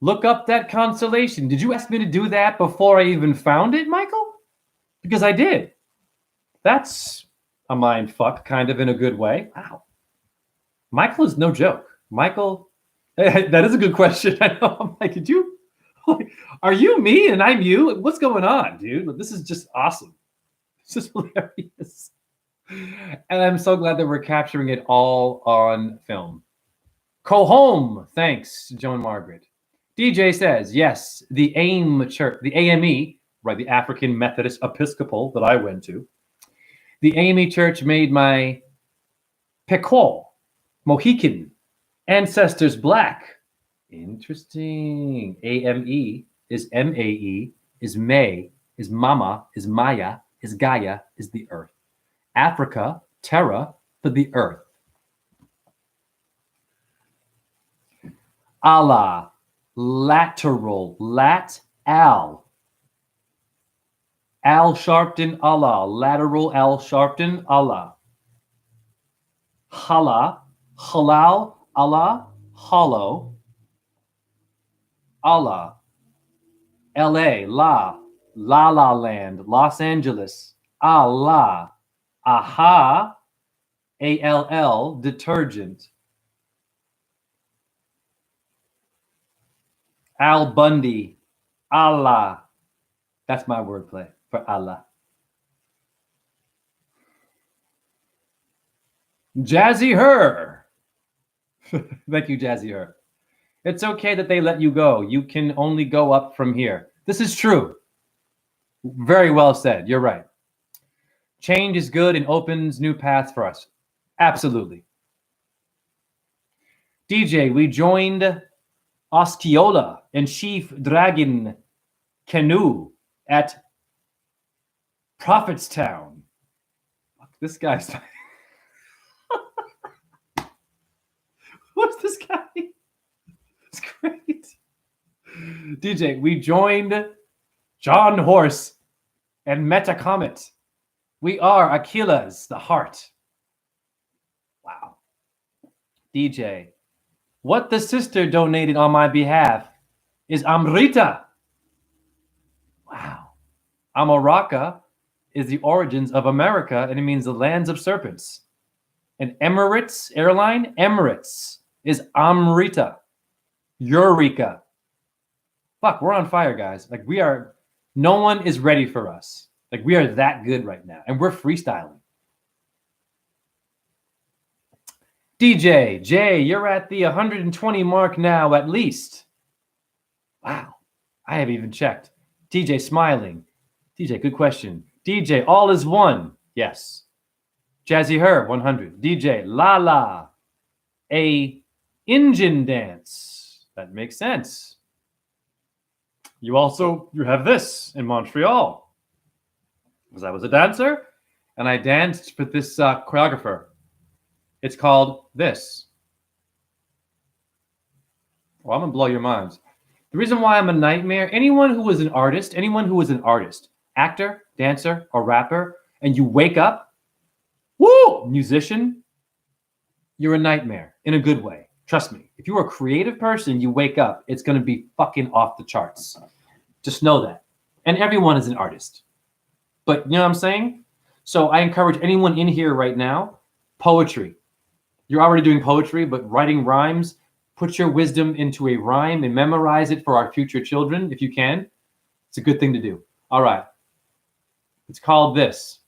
Look up that constellation. Did you ask me to do that before I even found it, Michael? Because I did. That's a mind fuck, kind of in a good way. Wow. Michael is no joke. Michael, that is a good question. I know. I'm like, did you? Are you me and I'm you? What's going on, dude? This is just awesome. It's just hilarious. And I'm so glad that we're capturing it all on film. Go home. Thanks, Joan Margaret. DJ says, yes, the AIM Church, the AME, right, the African Methodist Episcopal that I went to. The AME Church made my Pequot, Mohican, ancestors black. Interesting. AME is MAE, is May, is Mama, is Maya, is Gaia, is the earth. Africa, Terra, for the earth. Allah, lateral, al. Al Sharpton, Allah, lateral, Al Sharpton, Allah. Hala, halal, Allah, hollow. Allah. LA, La La Land, Los Angeles, Allah. Aha, ALL, detergent. Al Bundy, Allah. That's my wordplay for Allah. Jazzy Her. Thank you, Jazzy Her. It's okay that they let you go. You can only go up from here. This is true. Very well said. You're right. Change is good and opens new paths for us. Absolutely. DJ, we joined Osceola and Chief Dragon Canoe at Prophetstown. This guy's... What's this guy? It's great. DJ, we joined John Horse and Metacomet. We are Aquila's, the heart. Wow. DJ, what the sister donated on my behalf is Amrita. Wow. Amaraka is the origins of America, and it means the lands of serpents. And Emirates airline, Emirates, is Amrita. Eureka. Fuck, we're on fire, guys. Like, we are, no one is ready for us. Like, we are that good right now, and we're freestyling. DJ, Jay, you're at the 120 mark now, at least. Wow, I haven't even checked. DJ smiling. DJ, good question. DJ, all is one. Yes. Jazzy Her, 100. DJ, Lala, A Indian dance. That makes sense. You have this in Montreal. Because I was a dancer and I danced for this choreographer. It's called this. Well, I'm going to blow your minds. The reason why I'm a nightmare, anyone who is an artist, actor, dancer, or rapper, and you wake up, woo, musician, you're a nightmare in a good way. Trust me. If you're a creative person, you wake up, it's going to be fucking off the charts. Just know that. And everyone is an artist. But you know what I'm saying? So I encourage anyone in here right now, poetry. You're already doing poetry, but writing rhymes, put your wisdom into a rhyme and memorize it for our future children if you can. It's a good thing to do. All right. It's called this.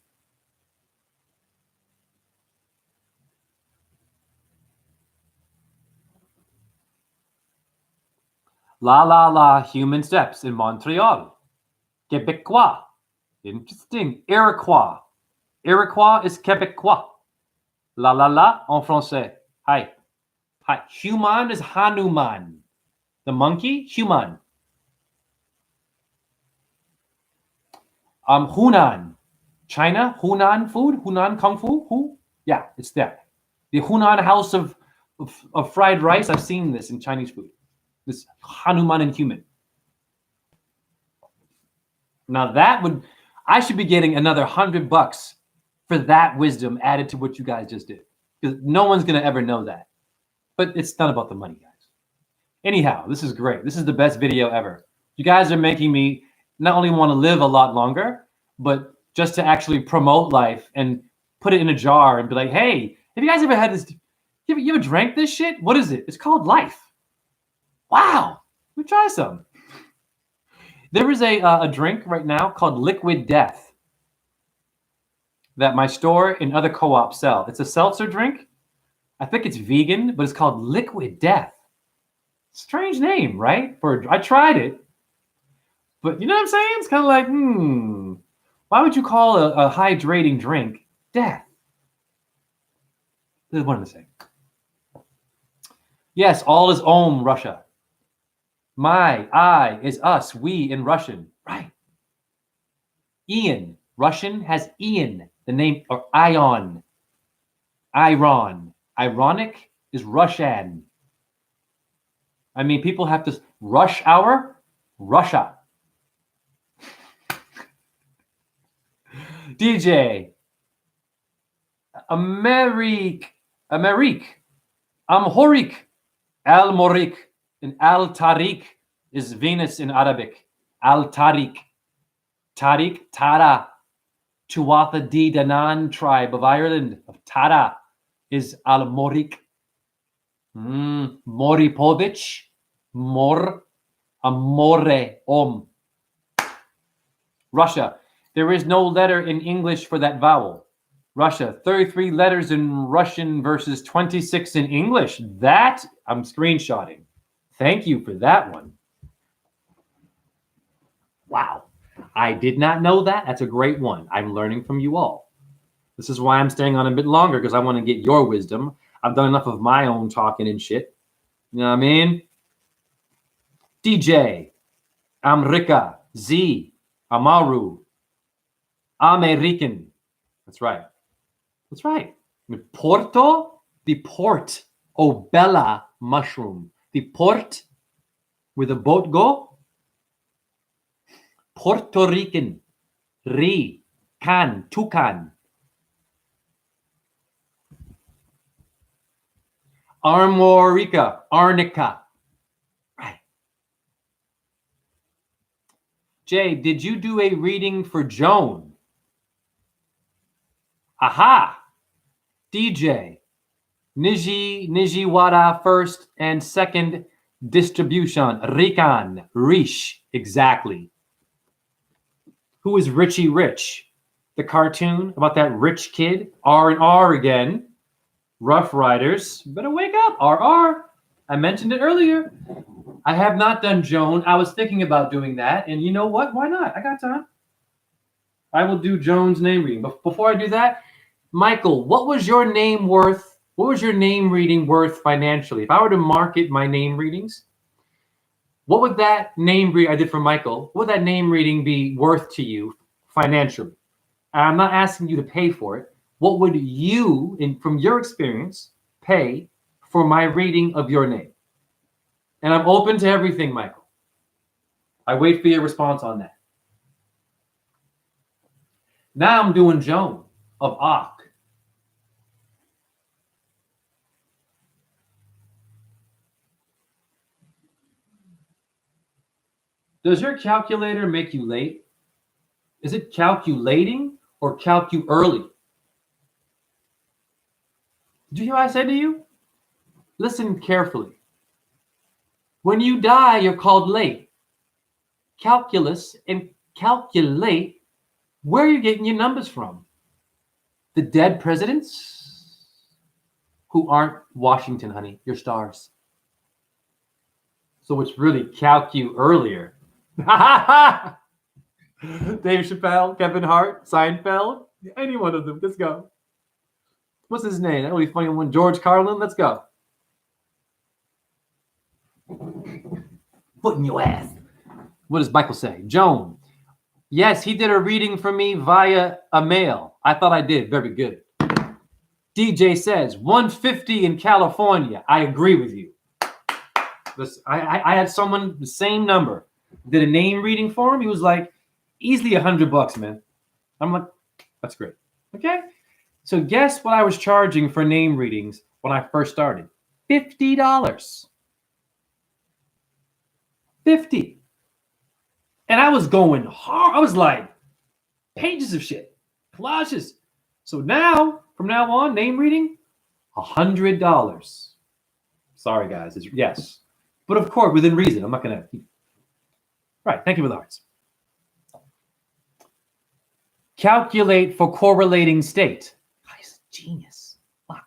La la la, human steps in Montreal. Québécois. Interesting. Iroquois. Iroquois is Québécois. La la la en français. Hi. Hi. Human is Hanuman. The monkey, human. Hunan. China, Hunan food, Hunan Kung Fu. Who? Yeah, it's there. The Hunan house of fried rice. I've seen this in Chinese food. This Hanuman and human. Now I should be getting another $100 for that wisdom added to what you guys just did. Because no one's going to ever know that. But it's not about the money, guys. Anyhow, this is great. This is the best video ever. You guys are making me not only want to live a lot longer, but just to actually promote life and put it in a jar and be like, hey, have you guys ever had this? You ever drank this shit? What is it? It's called life. Wow. Let me try some. There is a drink right now called Liquid Death that my store and other co-ops sell. It's a seltzer drink. I think it's vegan, but it's called Liquid Death. Strange name, right? I tried it. But you know what I'm saying? It's kind of like, why would you call a hydrating drink death? This is one of the same. Yes, all is Om, Russia. My, I is us, we in Russian. Right. Ian. Russian has Ian, the name, or Ion. Iron. Ironic is Russian. I mean, people have this rush hour, Russia. DJ. Amerik. Amhorik. Al-Morik. And Al-Tariq is Venus in Arabic. Al-Tariq. Tariq, Tara. Tuatha De Danann tribe of Ireland, of Tara, is Al-Morik. Moripovich. Mor. Amore. Om. Russia. There is no letter in English for that vowel. Russia, 33 letters in Russian versus 26 in English. That I'm screenshotting. Thank you for that one. Wow. I did not know that. That's a great one. I'm learning from you all. This is why I'm staying on a bit longer, because I want to get your wisdom. I've done enough of my own talking and shit. You know what I mean? DJ, Amrika, Z, Amaru, American. That's right. That's right. Porto, the port. Oh, Bella mushroom. The port where the boat go. Puerto Rican. Toucan. Arnica. Right. Jay, did you do a reading for Joan? Aha. DJ. Nijiwara first and second distribution. Riche. Exactly. Who is Richie Rich? The cartoon about that rich kid? R&R again. Rough Riders. Better wake up. RR. I mentioned it earlier. I have not done Joan. I was thinking about doing that. And you know what? Why not? I got time. I will do Joan's name reading. But before I do that, Michael, what was your name worth What was your name reading worth financially? If I were to market my name readings, what would that name read I did for Michael? What would that name reading be worth to you financially? And I'm not asking you to pay for it. What would you, from your experience, pay for my reading of your name? And I'm open to everything, Michael. I wait for your response on that. Now I'm doing Joan of Arc. Does your calculator make you late? Is it calculating or calcu early? Do you hear what I said to you? Listen carefully. When you die, you're called late. Calculus and calculate, where are you getting your numbers from? The dead presidents who aren't Washington, honey, your stars. So it's really calcu earlier. Dave Chappelle, Kevin Hart, Seinfeld, any one of them. Let's go. What's his name? That would be funny one. George Carlin. Let's go. Foot in your ass. What does Michael say? Joan. Yes, he did a reading for me via a mail. I thought I did. Very good. DJ says 150 in California. I agree with you. I had someone, the same number, did a name reading for him. He was like, easily $100, man. I'm like, that's great. Okay. So guess what I was charging for name readings when I first started? $50. 50. And I was going hard. I was like, pages of shit, collages. So now, from now on, name reading, $100. Sorry, guys. Yes. But of course, within reason. I'm not going to. Right. Thank you for the hearts. Calculate for correlating state. Guys, genius. Fuck.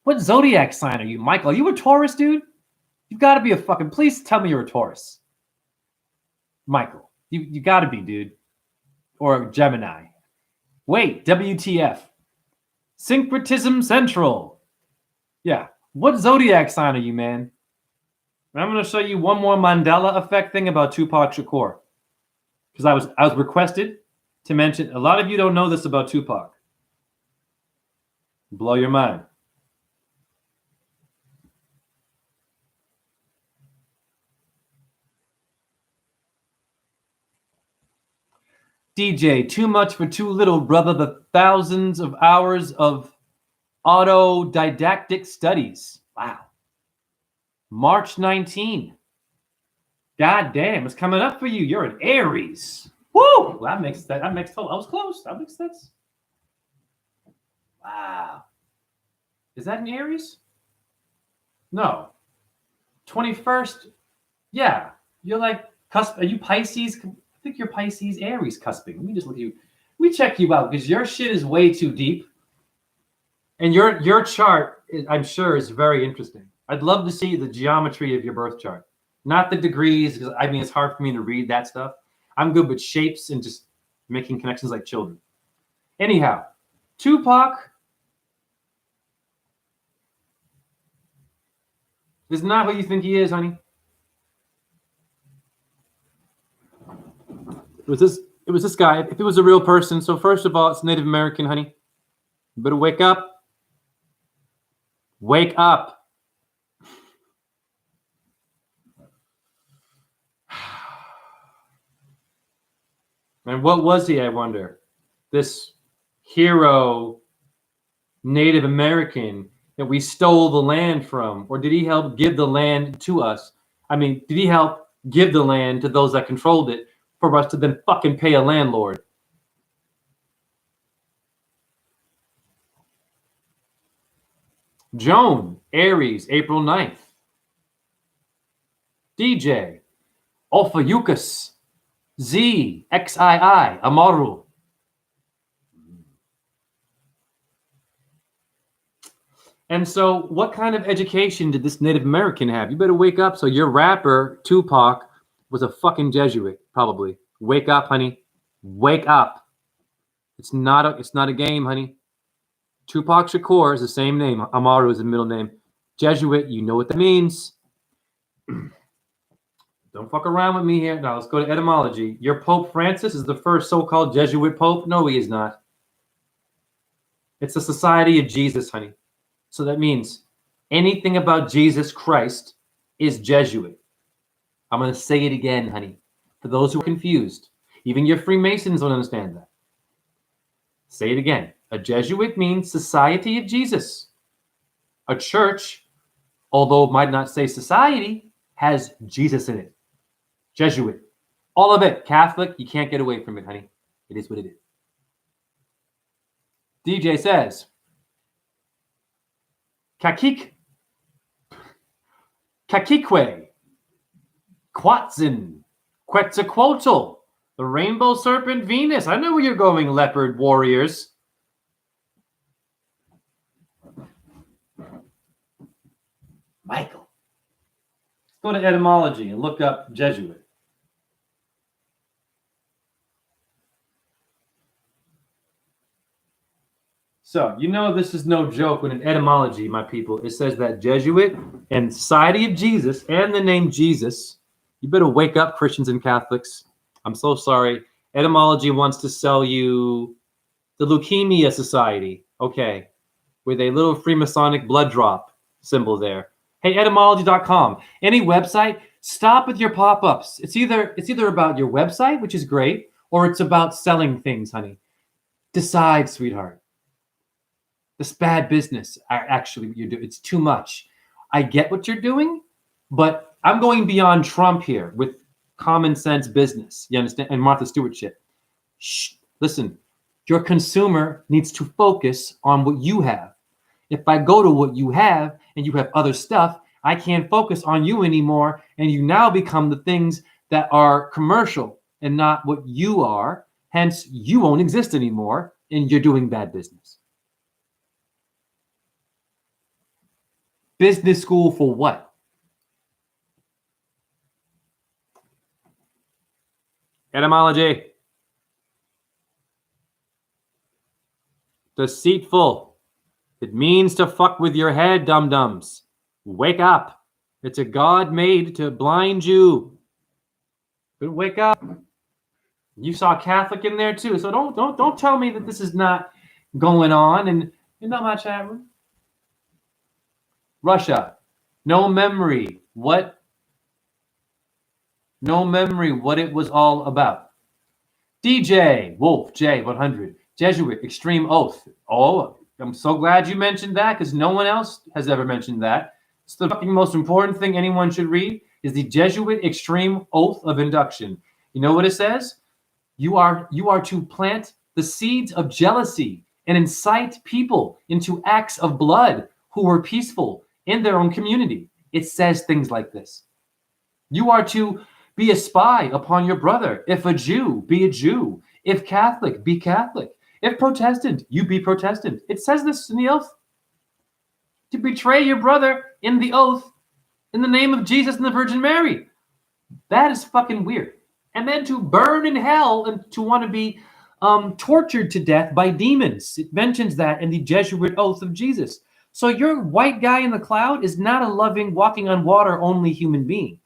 What zodiac sign are you, Michael? Are you a Taurus, dude? You've got to be a fucking. Please tell me you're a Taurus. Michael, you got to be, dude. Or Gemini. Wait, WTF. Syncretism Central. Yeah. What zodiac sign are you, man? I'm going to show you one more Mandela effect thing about Tupac Shakur. Because I was requested to mention, a lot of you don't know this about Tupac. Blow your mind. DJ, too much for too little, brother. The thousands of hours of autodidactic studies. Wow. March 19. God damn, it's coming up for you. You're an Aries. Woo! That makes total. I was close. That makes sense. Wow. Is that an Aries? No. 21st. Yeah. You're like cusp. Are you Pisces? I think you're Pisces Aries cusping. Let me just look at you. Let me check you out because your shit is way too deep. And your chart, I'm sure, is very interesting. I'd love to see the geometry of your birth chart. Not the degrees, because I mean, it's hard for me to read that stuff. I'm good with shapes and just making connections like children. Anyhow, Tupac is not who you think he is, honey. It was this guy. If it was a real person, so first of all, it's Native American, honey. You better wake up. Wake up. And what was he, I wonder? This hero Native American that we stole the land from? Or did he help give the land to us? I mean, did he help give the land to those that controlled it for us to then fucking pay a landlord? Joan, Aries, April 9th. DJ, Ophiuchus. Z, XII, Amaru. And so what kind of education did this Native American have? You better wake up. So your rapper, Tupac, was a fucking Jesuit, probably. Wake up, honey. Wake up. It's not a game, honey. Tupac Shakur is the same name. Amaru is the middle name. Jesuit, you know what that means. Don't fuck around with me here. Now let's go to etymology. Your Pope Francis is the first so-called Jesuit Pope? No, he is not. It's the Society of Jesus, honey. So that means anything about Jesus Christ is Jesuit. I'm going to say it again, honey. For those who are confused, even your Freemasons don't understand that. Say it again. A Jesuit means Society of Jesus. A church, although it might not say society, has Jesus in it. Jesuit. All of it. Catholic, you can't get away from it, honey. It is what it is. DJ says, Kakikwe, Quetzin, Quetzalcoatl, the rainbow serpent Venus. I know where you're going, leopard warriors. Michael. Let's go to etymology and look up Jesuit. So, you know this is no joke when in etymology, my people, it says that Jesuit and Society of Jesus and the name Jesus, you better wake up, Christians and Catholics. I'm so sorry. Etymology wants to sell you the Leukemia Society, okay, with a little Freemasonic blood drop symbol there. Hey, etymology.com. Any website, stop with your pop-ups. It's either about your website, which is great, or it's about selling things, honey. Decide, sweetheart. This bad business, actually, you do. It's too much. I get what you're doing, but I'm going beyond Trump here with common sense business. You understand? And Martha Stewart shit. Shh. Listen, your consumer needs to focus on what you have. If I go to what you have and you have other stuff, I can't focus on you anymore. And you now become the things that are commercial and not what you are. Hence, you won't exist anymore and you're doing bad business. Business school for what? Etymology. Deceitful. It means to fuck with your head, dum-dums. Wake up. It's a god made to blind you. But wake up. You saw Catholic in there too, so don't tell me that this is not going on. And you're not my chat room. Russia. No memory. What? No memory what it was all about. DJ Wolf J100. Jesuit Extreme Oath. Oh, I'm so glad you mentioned that because no one else has ever mentioned that. It's the fucking most important thing anyone should read is the Jesuit Extreme Oath of Induction. You know what it says? You are to plant the seeds of jealousy and incite people into acts of blood who were peaceful in their own community. It says things like this. You are to be a spy upon your brother. If a Jew, be a Jew. If Catholic, be Catholic. If Protestant, you be Protestant. It says this in the oath. To betray your brother in the oath in the name of Jesus and the Virgin Mary. That is fucking weird. And then to burn in hell and to want to be tortured to death by demons. It mentions that in the Jesuit oath of Jesus. So your white guy in the cloud is not a loving, walking on water only human being.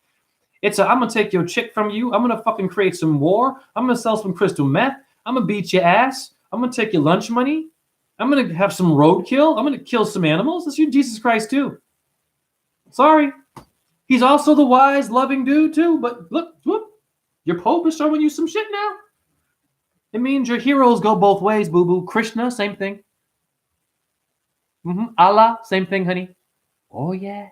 It's I'm going to take your chick from you. I'm going to fucking create some war. I'm going to sell some crystal meth. I'm going to beat your ass. I'm going to take your lunch money. I'm going to have some roadkill. I'm going to kill some animals. That's you, Jesus Christ, too. Sorry. He's also the wise, loving dude, too. But look, whoop, your Pope is showing you some shit now. It means your heroes go both ways, boo-boo. Krishna, same thing. Allah, same thing, honey. Oh, yeah.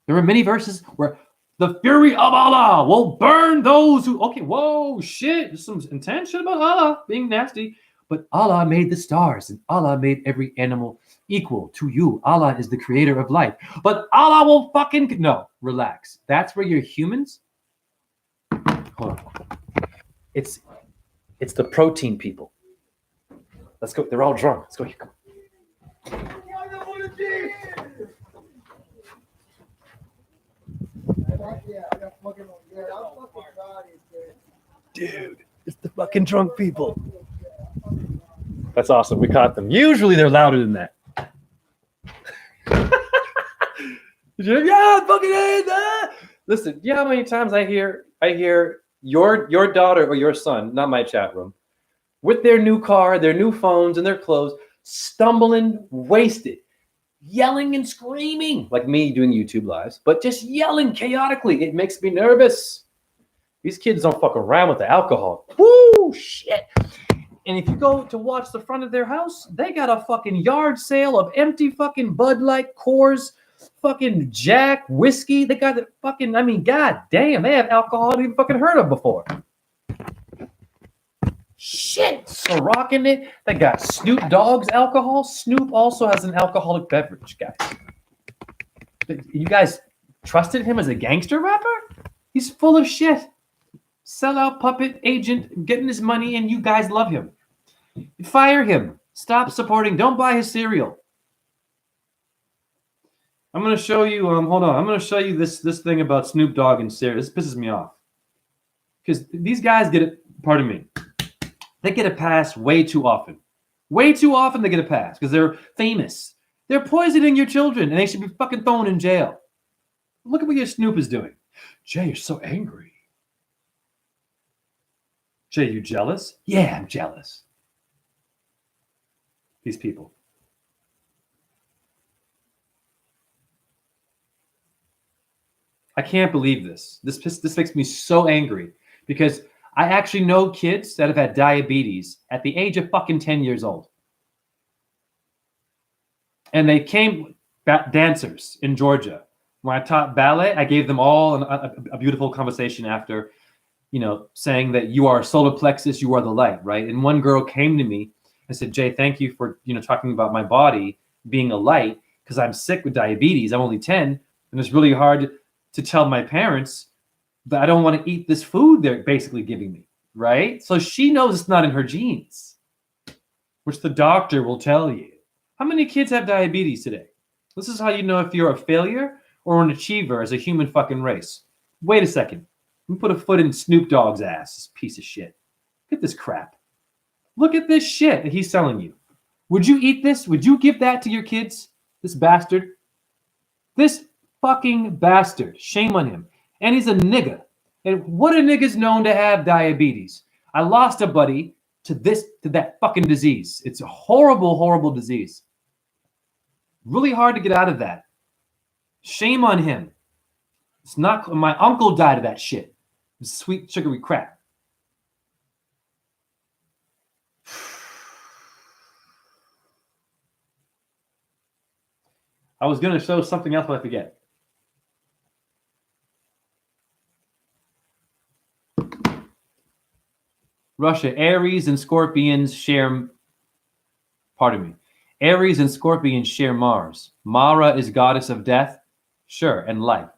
There are many verses where the fury of Allah will burn those who... Okay, whoa, shit. There's some intense shit about Allah being nasty. But Allah made the stars, and Allah made every animal equal to you. Allah is the creator of life. But Allah will fucking... No, relax. That's where you're humans... Hold on. It's the protein people. Let's go. They're all drunk. Let's go. Here, come. Dude, it's the fucking drunk people. That's awesome. We caught them. Usually they're louder than that. Yeah, fucking hate that. Listen, you know how many times I hear your daughter or your son, not my chat room, with their new car, their new phones, and their clothes, stumbling, wasted, yelling and screaming, like me doing YouTube lives, but just yelling chaotically. It makes me nervous. These kids don't fuck around with the alcohol. Woo, shit. And if you go to watch the front of their house, they got a fucking yard sale of empty fucking Bud Light, Coors, fucking Jack, whiskey. They got the fucking, I mean, god damn, they have alcohol I didn't fucking heard of before. Shit, Ciroc in it. They got Snoop Dogg's alcohol. Snoop also has an alcoholic beverage, guys. You guys trusted him as a gangster rapper? He's full of shit. Sellout puppet agent getting his money, and you guys love him. Fire him. Stop supporting. Don't buy his cereal. I'm going to show you, hold on. I'm going to show you this thing about Snoop Dogg and cereal. This pisses me off. Because these guys get it, pardon me, they get a pass way too often. Way too often they get a pass because they're famous. They're poisoning your children, and they should be fucking thrown in jail. Look at what your Snoop is doing. Jay, you're so angry. Jay, you jealous? Yeah, I'm jealous. These people. I can't believe this. This makes me so angry because I actually know kids that have had diabetes at the age of fucking 10 years old. And they came dancers in Georgia. When I taught ballet, I gave them all a beautiful conversation after, you know, saying that you are solar plexus, you are the light, right? And one girl came to me and said, Jay, thank you for, you know, talking about my body being a light because I'm sick with diabetes. I'm only 10, and it's really hard to tell my parents that I don't want to eat this food they're basically giving me, right? So she knows it's not in her genes, which the doctor will tell you. How many kids have diabetes today? This is how you know if you're a failure or an achiever as a human fucking race. Wait a second. Let me put a foot in Snoop Dogg's ass, this piece of shit. Look at this crap. Look at this shit that he's selling you. Would you eat this? Would you give that to your kids? This bastard? This fucking bastard. Shame on him. And he's a nigga. And what a nigga's known to have diabetes. I lost a buddy to that fucking disease. It's a horrible, horrible disease. Really hard to get out of that. Shame on him. It's not, my uncle died of that shit. It's sweet, sugary crap. I was going to show something else, but I forget. Russia, Aries and Scorpions share, pardon me, Aries and Scorpions share Mars. Mara is goddess of death, sure, and life.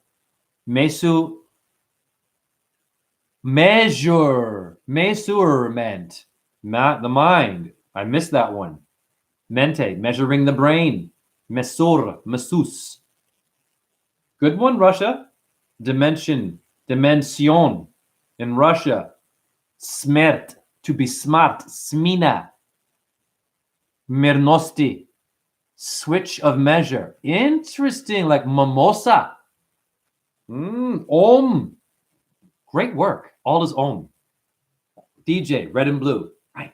Mesurement, the mind. I missed that one. Mente, measuring the brain. Mesus. Good one, Russia. Dimension in Russia. Smert, to be smart. Smina. Mirnosti, switch of measure. Interesting, like mimosa. Om. Great work. All is Om. DJ, red and blue. Right.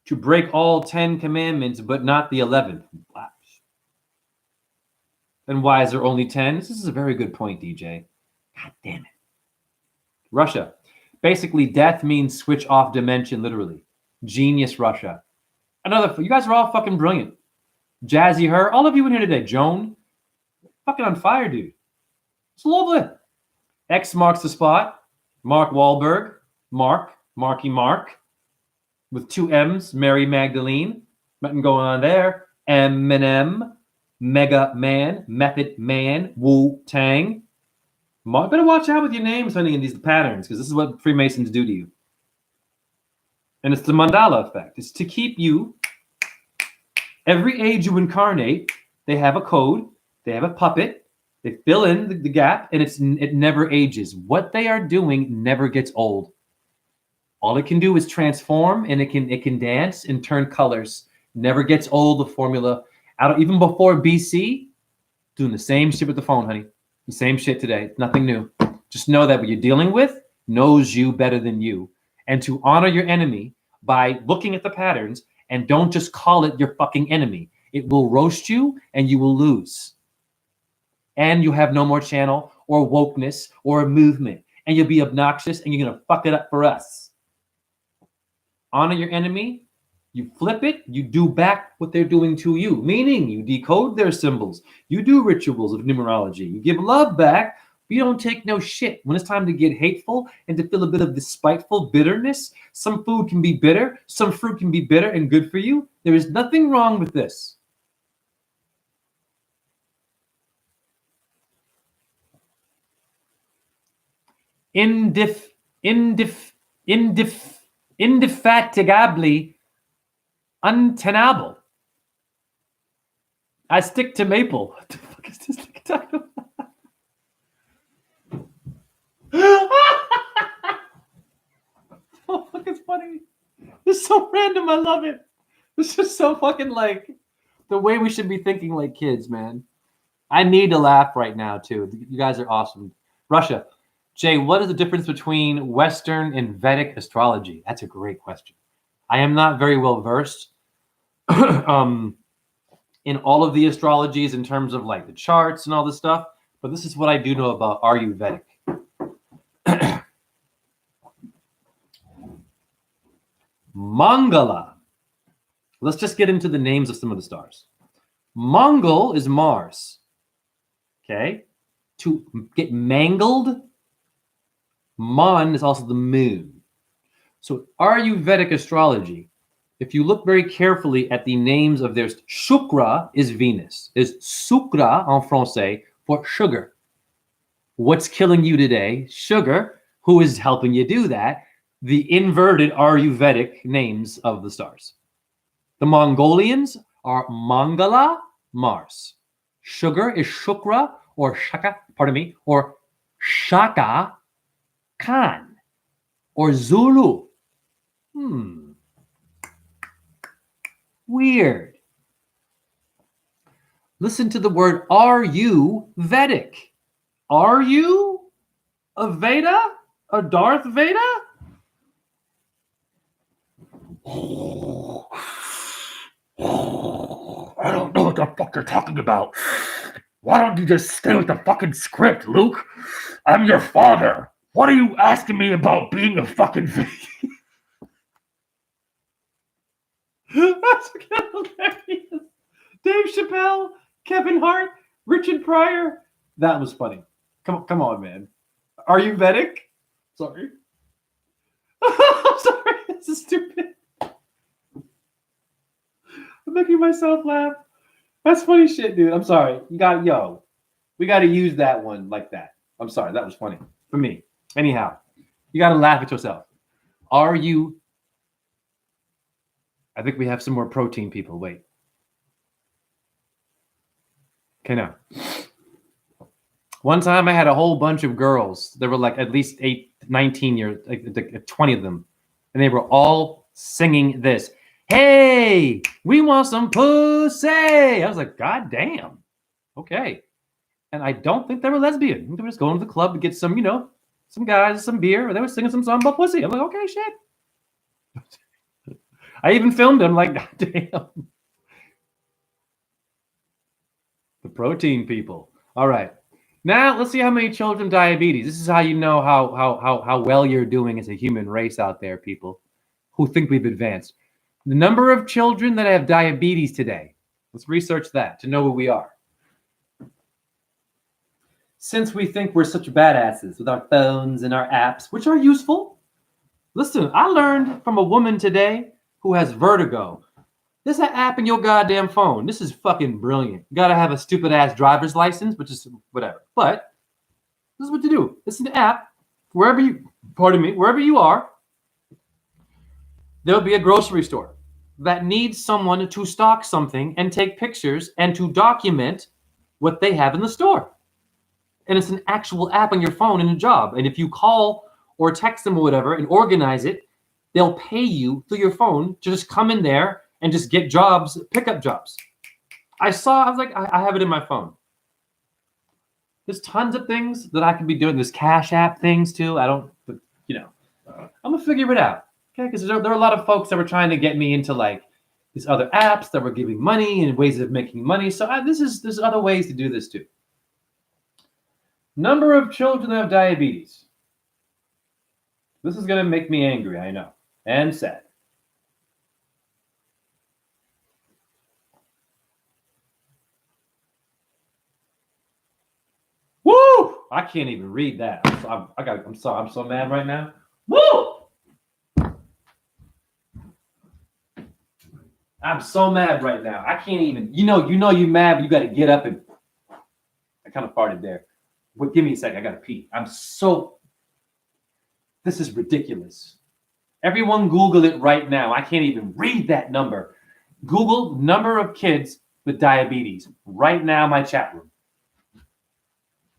To break all 10 commandments, but not the 11th. Wow. Then why is there only 10? This is a very good point, DJ. God damn it. Russia. Basically, death means switch off dimension, literally. Genius, Russia. You guys are all fucking brilliant. Jazzy, her, all of you in here today. Joan, fucking on fire, dude. It's lovely. X marks the spot. Mark Wahlberg. Marky Mark. With 2 M's. Mary Magdalene. Nothing going on there. Eminem. Mega Man. Method Man. Wu-Tang. Better watch out with your names, honey, in these patterns, because this is what Freemasons do to you. And it's the mandala effect. It's to keep you, every age you incarnate, they have a code, they have a puppet, they fill in the gap, and it never ages. What they are doing never gets old. All it can do is transform, and it can dance and turn colors. Never gets old. The formula out even before BC, doing the same shit with the phone, honey. The same shit today. Nothing new. Just know that what you're dealing with knows you better than you, and to honor your enemy by looking at the patterns, and don't just call it your fucking enemy. It will roast you, and you will lose. And you have no more channel or wokeness or movement, and you'll be obnoxious, and you're gonna fuck it up for us. Honor your enemy. You flip it, you do back what they're doing to you, meaning you decode their symbols. You do rituals of numerology. You give love back, but you don't take no shit. When it's time to get hateful and to feel a bit of this spiteful bitterness, some food can be bitter, some fruit can be bitter and good for you. There is nothing wrong with this. Indefatigably untenable. I stick to maple. What the fuck is this talking about? Oh, fuck, it's funny. It's so random. I love it. This is so fucking like the way we should be thinking like kids, man. I need to laugh right now, too. You guys are awesome. Russia. Jay, what is the difference between Western and Vedic astrology? That's a great question. I am not very well versed in all of the astrologies in terms of like the charts and all this stuff, but this is what I do know about Ayurvedic. Mangala. Let's just get into the names of some of the stars. Mangal is Mars. Okay. To get mangled, Man is also the moon. So Ayurvedic astrology, if you look very carefully at the names of theirs, Shukra is Venus, is Sucra en français for sugar. What's killing you today? Sugar. Who is helping you do that? The inverted Ayurvedic names of the stars. The Mongolians are Mangala, Mars. Sugar is Shukra or Shaka, or Shaka Khan or Zulu. Weird. Listen to the word, are you Vedic? Are you a Veda? A Darth Vader? I don't know what the fuck you're talking about. Why don't you just stay with the fucking script, Luke? I'm your father. What are you asking me about being a fucking Veda? That's hilarious. Dave Chappelle, Kevin Hart, Richard Pryor. That was funny. Come on, man. Are you Vedic? Sorry. I'm sorry. This is stupid. I'm making myself laugh. That's funny shit, dude. I'm sorry. We got to use that one like that. I'm sorry. That was funny for me. Anyhow, you got to laugh at yourself. Are you? I think we have some more protein people. Wait. Okay, now. One time I had a whole bunch of girls. There were like at least 19 years, like 20 of them. And they were all singing this. Hey, we want some pussy. I was like, God damn. Okay. And I don't think they were lesbian. They were just going to the club to get some, some guys, some beer. They were singing some song about pussy. I'm like, okay, shit. I even filmed them like, God damn. The protein people. All right. Now let's see how many children with diabetes. This is how you know how well you're doing as a human race out there, people who think we've advanced. The number of children that have diabetes today. Let's research that to know who we are. Since we think we're such badasses with our phones and our apps, which are useful. Listen, I learned from a woman today who has vertigo. There's an app in your goddamn phone. This is fucking brilliant. You gotta have a stupid ass driver's license, which is whatever. But this is what to do. It's an app. Wherever you are, there'll be a grocery store that needs someone to stock something and take pictures and to document what they have in the store. And it's an actual app on your phone and a job. And if you call or text them or whatever and organize it, they'll pay you through your phone to just come in there and just get jobs, pick up jobs. I was like, I have it in my phone. There's tons of things that I could be doing. There's Cash App things too. I'm gonna figure it out. Okay, because there are a lot of folks that were trying to get me into like these other apps that were giving money and ways of making money. So there's other ways to do this too. Number of children that have diabetes. This is gonna make me angry, I know, and sad. Woo! I can't even read that. I'm sorry. I'm so mad right now. Woo! I'm so mad right now. I can't even. You know you're mad, but you got to get up and. I kind of farted there. But give me a second. I got to pee. This is ridiculous. Everyone Google it right now. I can't even read that number. Google number of kids with diabetes right now. My chat room.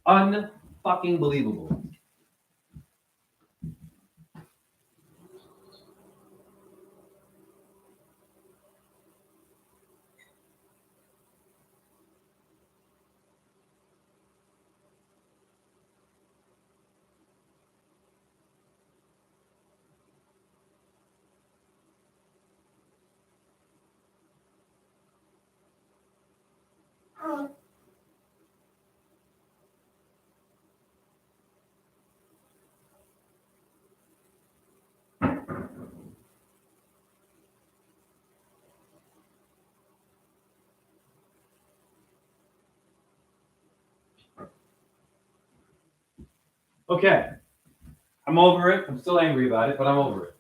Unfucking believable. Okay. I'm over it. I'm still angry about it, but I'm over it.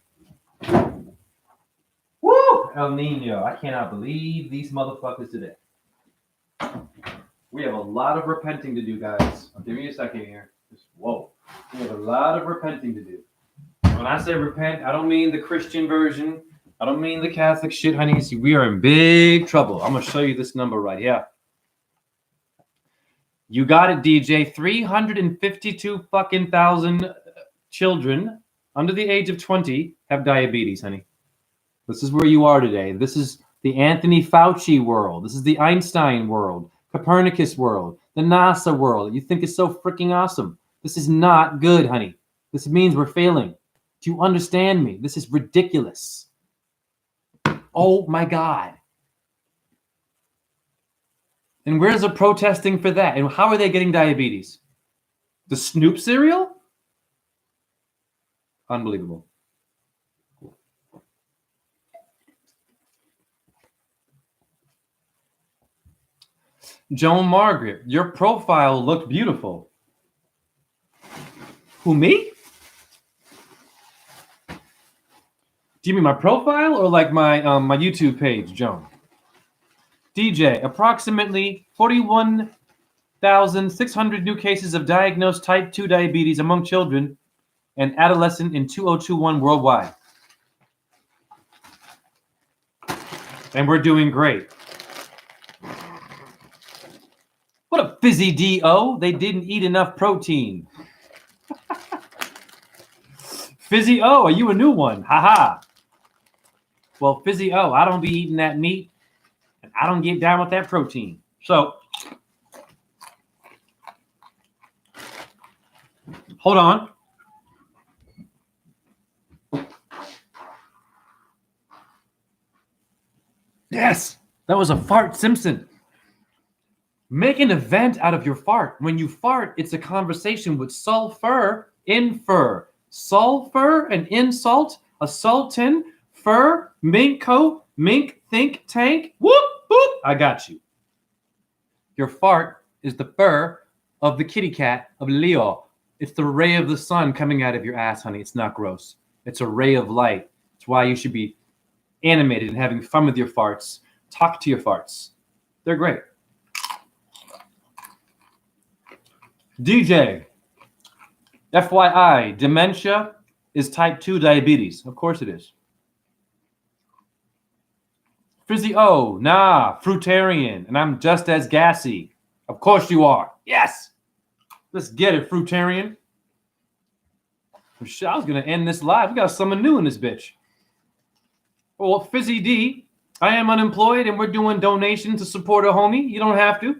Woo! El Nino. I cannot believe these motherfuckers today. We have a lot of repenting to do, guys. Give me a second here. Whoa. We have a lot of repenting to do. When I say repent, I don't mean the Christian version. I don't mean the Catholic shit, honey. See, we are in big trouble. I'm going to show you this number right here. You got it, DJ. 352 fucking thousand children under the age of 20 have diabetes, honey. This is where you are today. This is the Anthony Fauci world. This is the Einstein world, Copernicus world, the NASA world. You think it's so freaking awesome. This is not good, honey. This means we're failing. Do you understand me? This is ridiculous. Oh my God. And where's the protesting for that? And how are they getting diabetes? The Snoop cereal? Unbelievable. Joan Margaret, your profile looked beautiful. Who, me? Do you mean my profile or like my my YouTube page, Joan? DJ, approximately 41,600 new cases of diagnosed type 2 diabetes among children and adolescent in 2021 worldwide. And we're doing great. What a fizzy D-O. They didn't eat enough protein. Fizzy O, are you a new one? Haha. Well, Fizzy O, I don't be eating that meat. And I don't get down with that protein. So, hold on. Yes, that was a fart Simpson. Make an event out of your fart. When you fart, it's a conversation with sulfur, infer. Sulfur, an insult, a sultan, fur, mink coat, mink think tank. Whoop, whoop. I got you. Your fart is the fur of the kitty cat of Leo. It's the ray of the sun coming out of your ass, honey. It's not gross. It's a ray of light. It's why you should be animated and having fun with your farts. Talk to your farts. They're great. DJ, FYI, dementia is type 2 diabetes. Of course it is. Frizzy O, nah, fruitarian, and I'm just as gassy. Of course you are. Yes. Let's get it, fruitarian. I was going to end this live. We got someone new in this bitch. Well, Fizzy D, I am unemployed and we're doing donations to support a homie. You don't have to.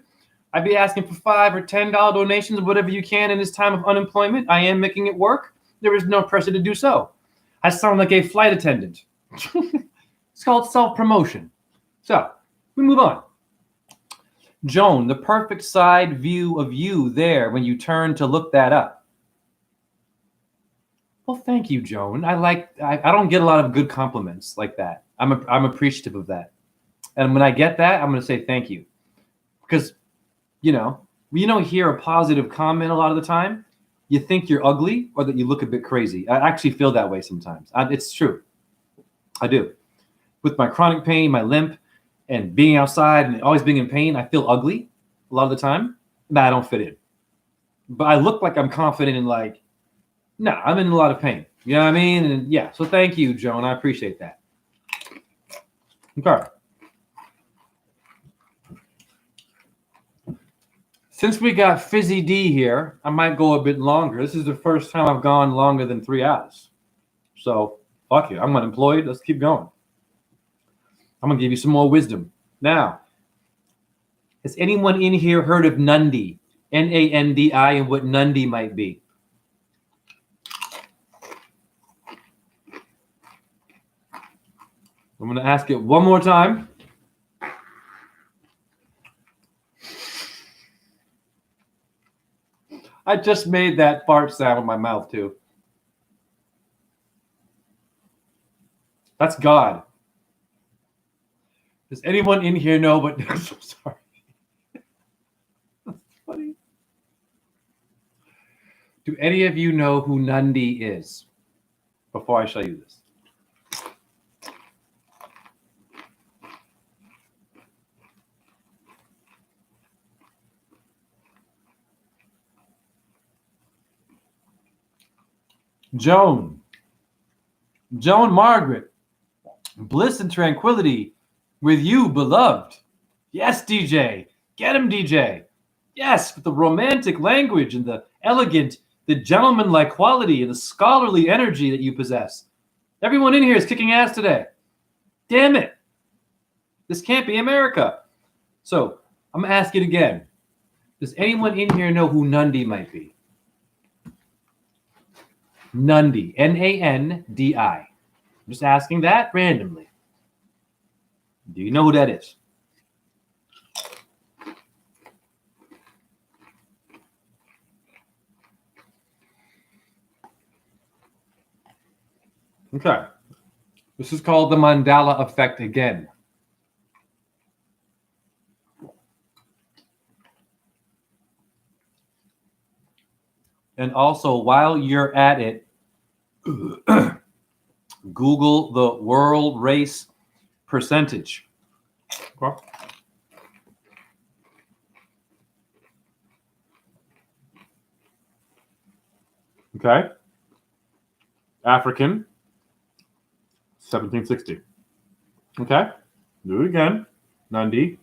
I'd be asking for $5 or $10 donations, whatever you can in this time of unemployment. I am making it work. There is no pressure to do so. I sound like a flight attendant. It's called self-promotion. So, we move on. Joan, the perfect side view of you there when you turn to look that up. Well, thank you, Joan. I don't get a lot of good compliments like that. I'm appreciative of that. And when I get that, I'm going to say thank you. Because, you don't hear a positive comment a lot of the time. You think you're ugly or that you look a bit crazy. I actually feel that way sometimes. It's true. I do. With my chronic pain, my limp, and being outside and always being in pain, I feel ugly a lot of the time. I don't fit in. But I look like I'm confident and I'm in a lot of pain. You know what I mean? And yeah, so thank you, Joan. I appreciate that. Okay. Since we got Fizzy D here, I might go a bit longer. This is the first time I've gone longer than 3 hours. So, fuck you. I'm unemployed. Let's keep going. I'm going to give you some more wisdom. Now, has anyone in here heard of Nandi? N-A-N-D-I, and what Nandi might be? I'm going to ask it one more time. I just made that fart sound with my mouth, too. That's God. Does anyone in here know what... I'm so sorry. That's funny. Do any of you know who Nandi is? Before I show you this. Joan Margaret, bliss and tranquility with you, beloved. Yes, DJ. Get him, DJ. Yes, with the romantic language and the elegant, the gentlemanlike quality and the scholarly energy that you possess. Everyone in here is kicking ass today. Damn it. This can't be America. So, I'm going to ask it again. Does anyone in here know who Nandi might be? Nandi, N-A-N-D-I. I'm just asking that randomly. Do you know who that is? Okay. This is called the Mandela effect again. And also, while you're at it, Google the world race percentage. Okay. African, 1760. Okay. Do it again. Nandi.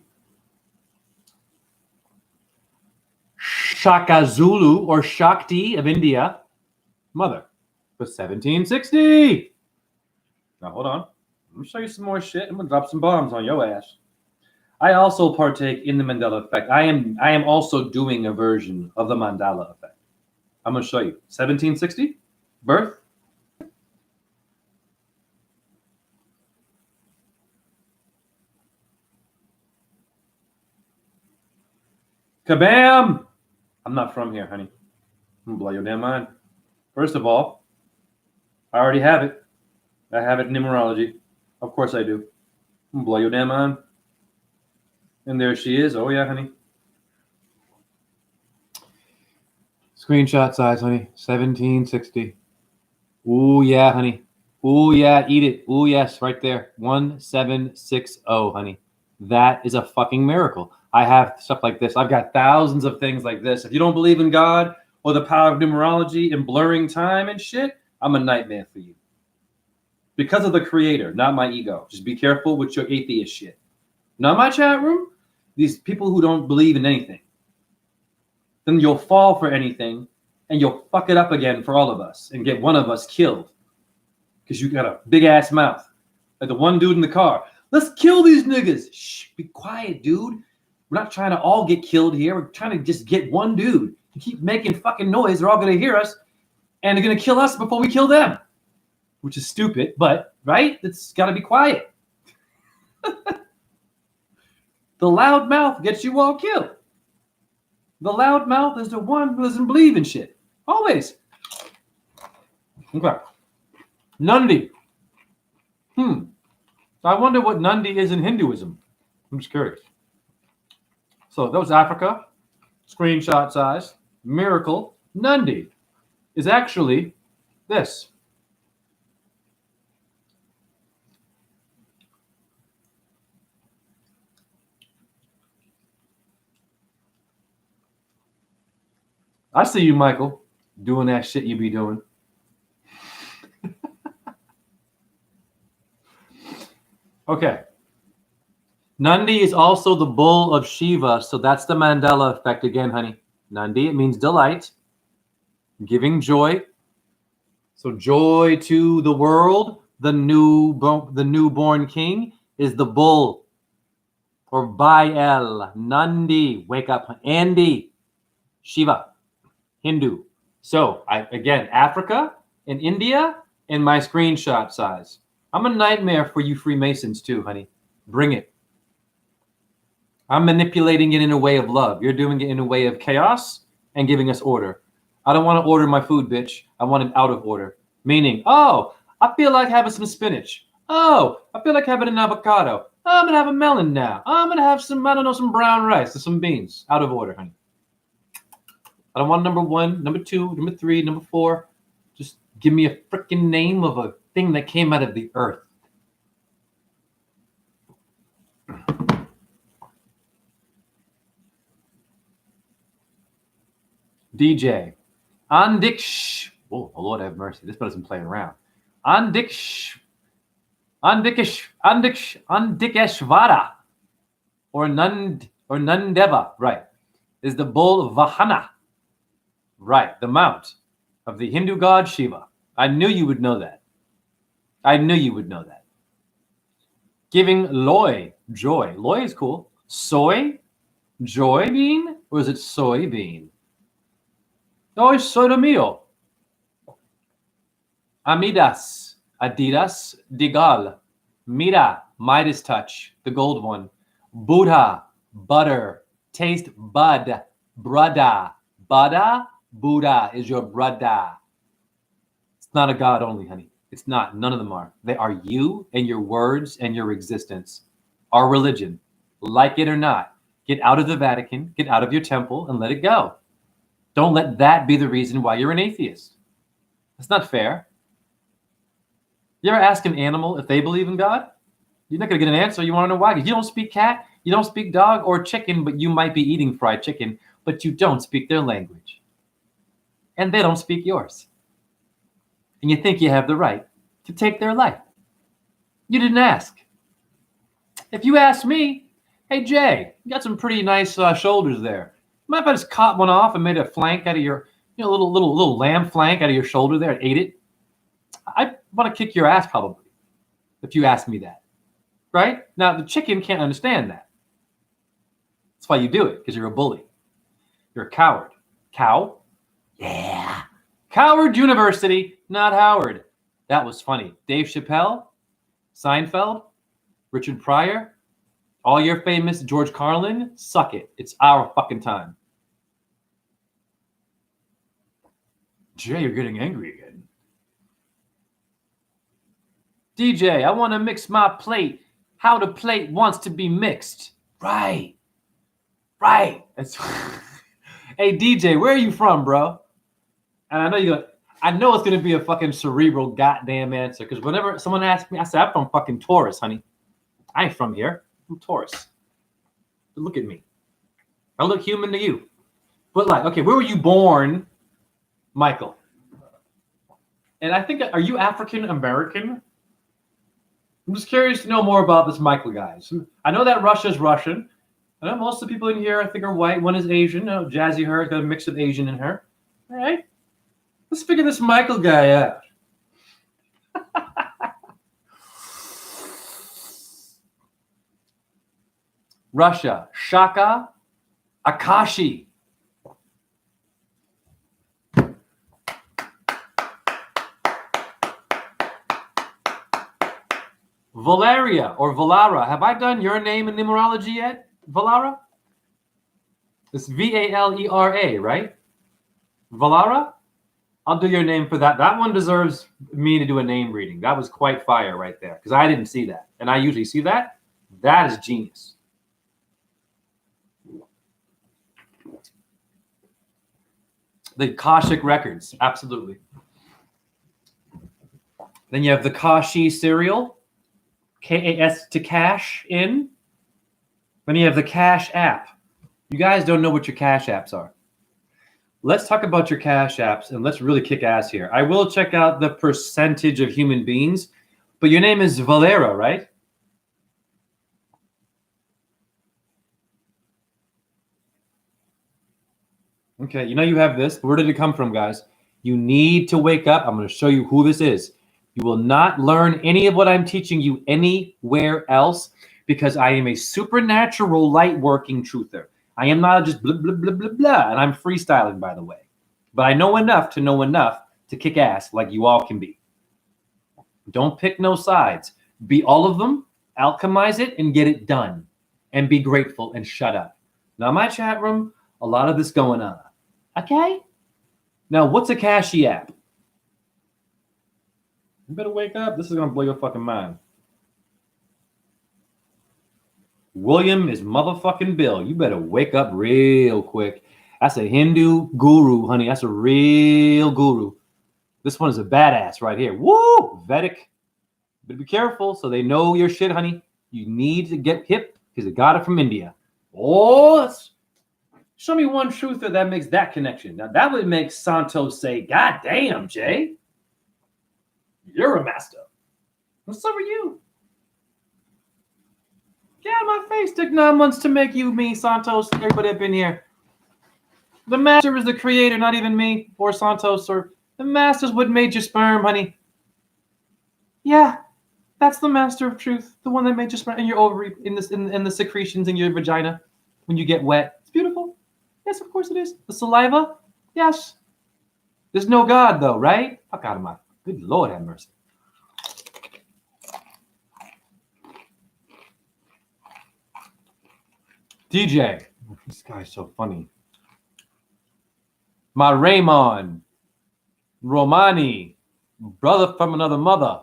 Shaka Zulu or Shakti of India, mother, for 1760. Now, hold on. Let me show you some more shit. I'm going to drop some bombs on your ass. I also partake in the Mandela effect. I am also doing a version of the Mandela effect. I'm going to show you. 1760, birth. Kabam! I'm not from here, honey. I'm going to blow your damn mind. First of all, I already have it. I have it in numerology. Of course I do. I'm going to blow your damn mind. And there she is. Oh, yeah, honey. Screenshot size, honey. 1760. Ooh, yeah, honey. Ooh, yeah, eat it. Ooh, yes, right there. 1760, honey. That is a fucking miracle. I have stuff like this. I've got thousands of things like this. If you don't believe in God or the power of numerology and blurring time and shit, I'm a nightmare for you. Because of the creator, not my ego. Just be careful with your atheist shit. Not my chat room. These people who don't believe in anything. Then you'll fall for anything and you'll fuck it up again for all of us and get one of us killed because you got a big ass mouth. Like the one dude in the car. Let's kill these niggas. Shh, be quiet, dude. We're not trying to all get killed here. We're trying to just get one dude. You keep making fucking noise, they're all going to hear us, and they're going to kill us before we kill them. Which is stupid, but, right? It's got to be quiet. The loud mouth gets you all killed. The loud mouth is the one who doesn't believe in shit. Always. Okay. Nandi. I wonder what Nandi is in Hinduism. I'm just curious. So that was Africa. Screenshot size. Miracle. Nandi is actually this. I see you, Michael, doing that shit you be doing. Okay. Nandi is also the bull of Shiva, so that's the Mandela effect again, honey. Nandi, it means delight, giving joy. So joy to the world. The newborn king is the bull, or Baal. Nandi, wake up. Andy, Shiva, Hindu. So again, Africa and India and my screenshot size. I'm a nightmare for you Freemasons too, honey. Bring it. I'm manipulating it in a way of love. You're doing it in a way of chaos and giving us order. I don't want to order my food, bitch. I want it out of order. Meaning, oh, I feel like having some spinach. Oh, I feel like having an avocado. Oh, I'm going to have a melon now. Oh, I'm going to have some brown rice and some beans. Out of order, honey. I don't want number 1, number 2, number 3, number 4. Just give me a freaking name of a thing that came out of the earth. DJ. Andiksh. Oh, Lord have mercy. This person's playing around. Andikeshvara. Or Nandeva. Right. Is the bull of Vahana. Right. The mount of the Hindu god Shiva. I knew you would know that. Giving loy, joy. Loy is cool. Soy, joy bean? Or is it soybean? Oh, soy mio. Amidas, Adidas, Digal. Mira, Midas touch, the gold one. Buddha, butter. Taste bud, brada. Bada, Buddha is your brada. It's not a god only, honey. It's not. None of them are. They are you and your words and your existence. Our religion, like it or not, get out of the Vatican, get out of your temple, and let it go. Don't let that be the reason why you're an atheist. That's not fair. You ever ask an animal if they believe in God? You're not going to get an answer. You want to know why? Because you don't speak cat, you don't speak dog or chicken, but you might be eating fried chicken, but you don't speak their language. And they don't speak yours. And you think you have the right to take their life. You didn't ask. If you asked me, hey, Jay, you got some pretty nice shoulders there. Mind if I just cut one off and made a flank out of your, little lamb flank out of your shoulder there and ate it? I want to kick your ass probably if you ask me that. Right? Now, the chicken can't understand that. That's why you do it, because you're a bully. You're a coward. Cow? Yeah. Coward University, not Howard. That was funny. Dave Chappelle, Seinfeld, Richard Pryor, all your famous George Carlin, suck it. It's our fucking time. Jay, you're getting angry again. DJ, I want to mix my plate. How the plate wants to be mixed. Right. That's Hey, DJ, where are you from, bro? And I know it's going to be a fucking cerebral goddamn answer, because whenever someone asks me, I say, I'm from fucking Taurus, honey. I ain't from here. I'm Taurus. But look at me. I look human to you. But okay, where were you born, Michael? And I think, are you African American? I'm just curious to know more about this Michael guy. I know that Russia's Russian. I know most of the people in here I think are white. One is Asian. Jazzy Her's got a mix of Asian in her. All right. Let's figure this Michael guy out. Russia, Shaka Akashi. Valeria or Valara. Have I done your name in numerology yet, Valara? It's Valera, right? Valara? I'll do your name for that. That one deserves me to do a name reading. That was quite fire right there because I didn't see that. And I usually see that. That is genius. The Akashic records, absolutely. Then you have the Kashi serial, K-A-S to cash in. Then you have the Cash app. You guys don't know what your Cash apps are. Let's talk about your Cash apps and let's really kick ass here. I will check out the percentage of human beings, but your name is Valera, right? Okay, you know you have this. Where did it come from, guys? You need to wake up. I'm going to show you who this is. You will not learn any of what I'm teaching you anywhere else because I am a supernatural light working truther. I am not just blah, blah, blah, blah, blah. And I'm freestyling, by the way. But I know enough to kick ass like you all can be. Don't pick no sides. Be all of them, alchemize it, and get it done. And be grateful and shut up. Now, my chat room, a lot of this going on. Okay? Now, what's a Kashi app? You better wake up. This is going to blow your fucking mind. William is motherfucking Bill. You better wake up real quick. That's a Hindu guru, honey. That's a real guru. This one is a badass right here. Woo! Vedic. But be careful so they know your shit, honey. You need to get hip because they got it from India. Oh, show me one truther that makes that connection. Now, that would make Santos say, God damn, Jay. You're a master. Well, so are you. Get out of my face. Took 9 months to make you me, Santos. Everybody up in here. The master is the creator, not even me or Santos. Or the master's what made your sperm, honey. Yeah, that's the master of truth. The one that made your sperm in your ovary, in the secretions in your vagina when you get wet. It's beautiful. Yes, of course it is. The saliva. Yes. There's no God, though, right? Fuck out of my... Good Lord have mercy. DJ. This guy's so funny. My Raymond. Romani. Brother from another mother.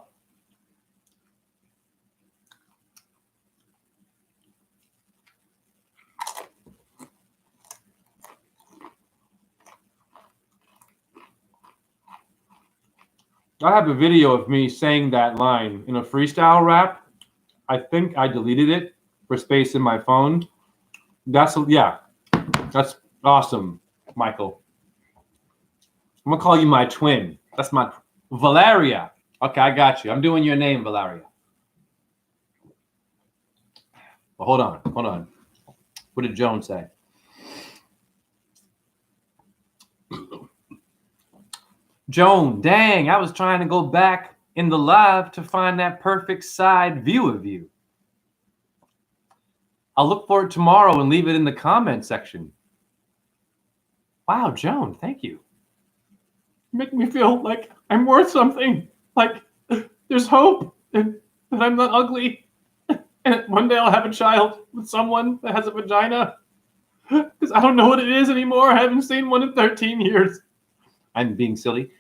I have a video of me saying that line in a freestyle rap. I think I deleted it for space in my phone. That's awesome, Michael. I'm gonna call you my twin. That's my Valeria. Okay, I got you. I'm doing your name, Valeria. Well, hold on. What did Joan say? Joan, dang, I was trying to go back in the live to find that perfect side view of you. I'll look for it tomorrow and leave it in the comment section. Wow, Joan, thank you. You make me feel like I'm worth something. Like there's hope and that I'm not ugly. And one day I'll have a child with someone that has a vagina. Because I don't know what it is anymore. I haven't seen one in 13 years. I'm being silly.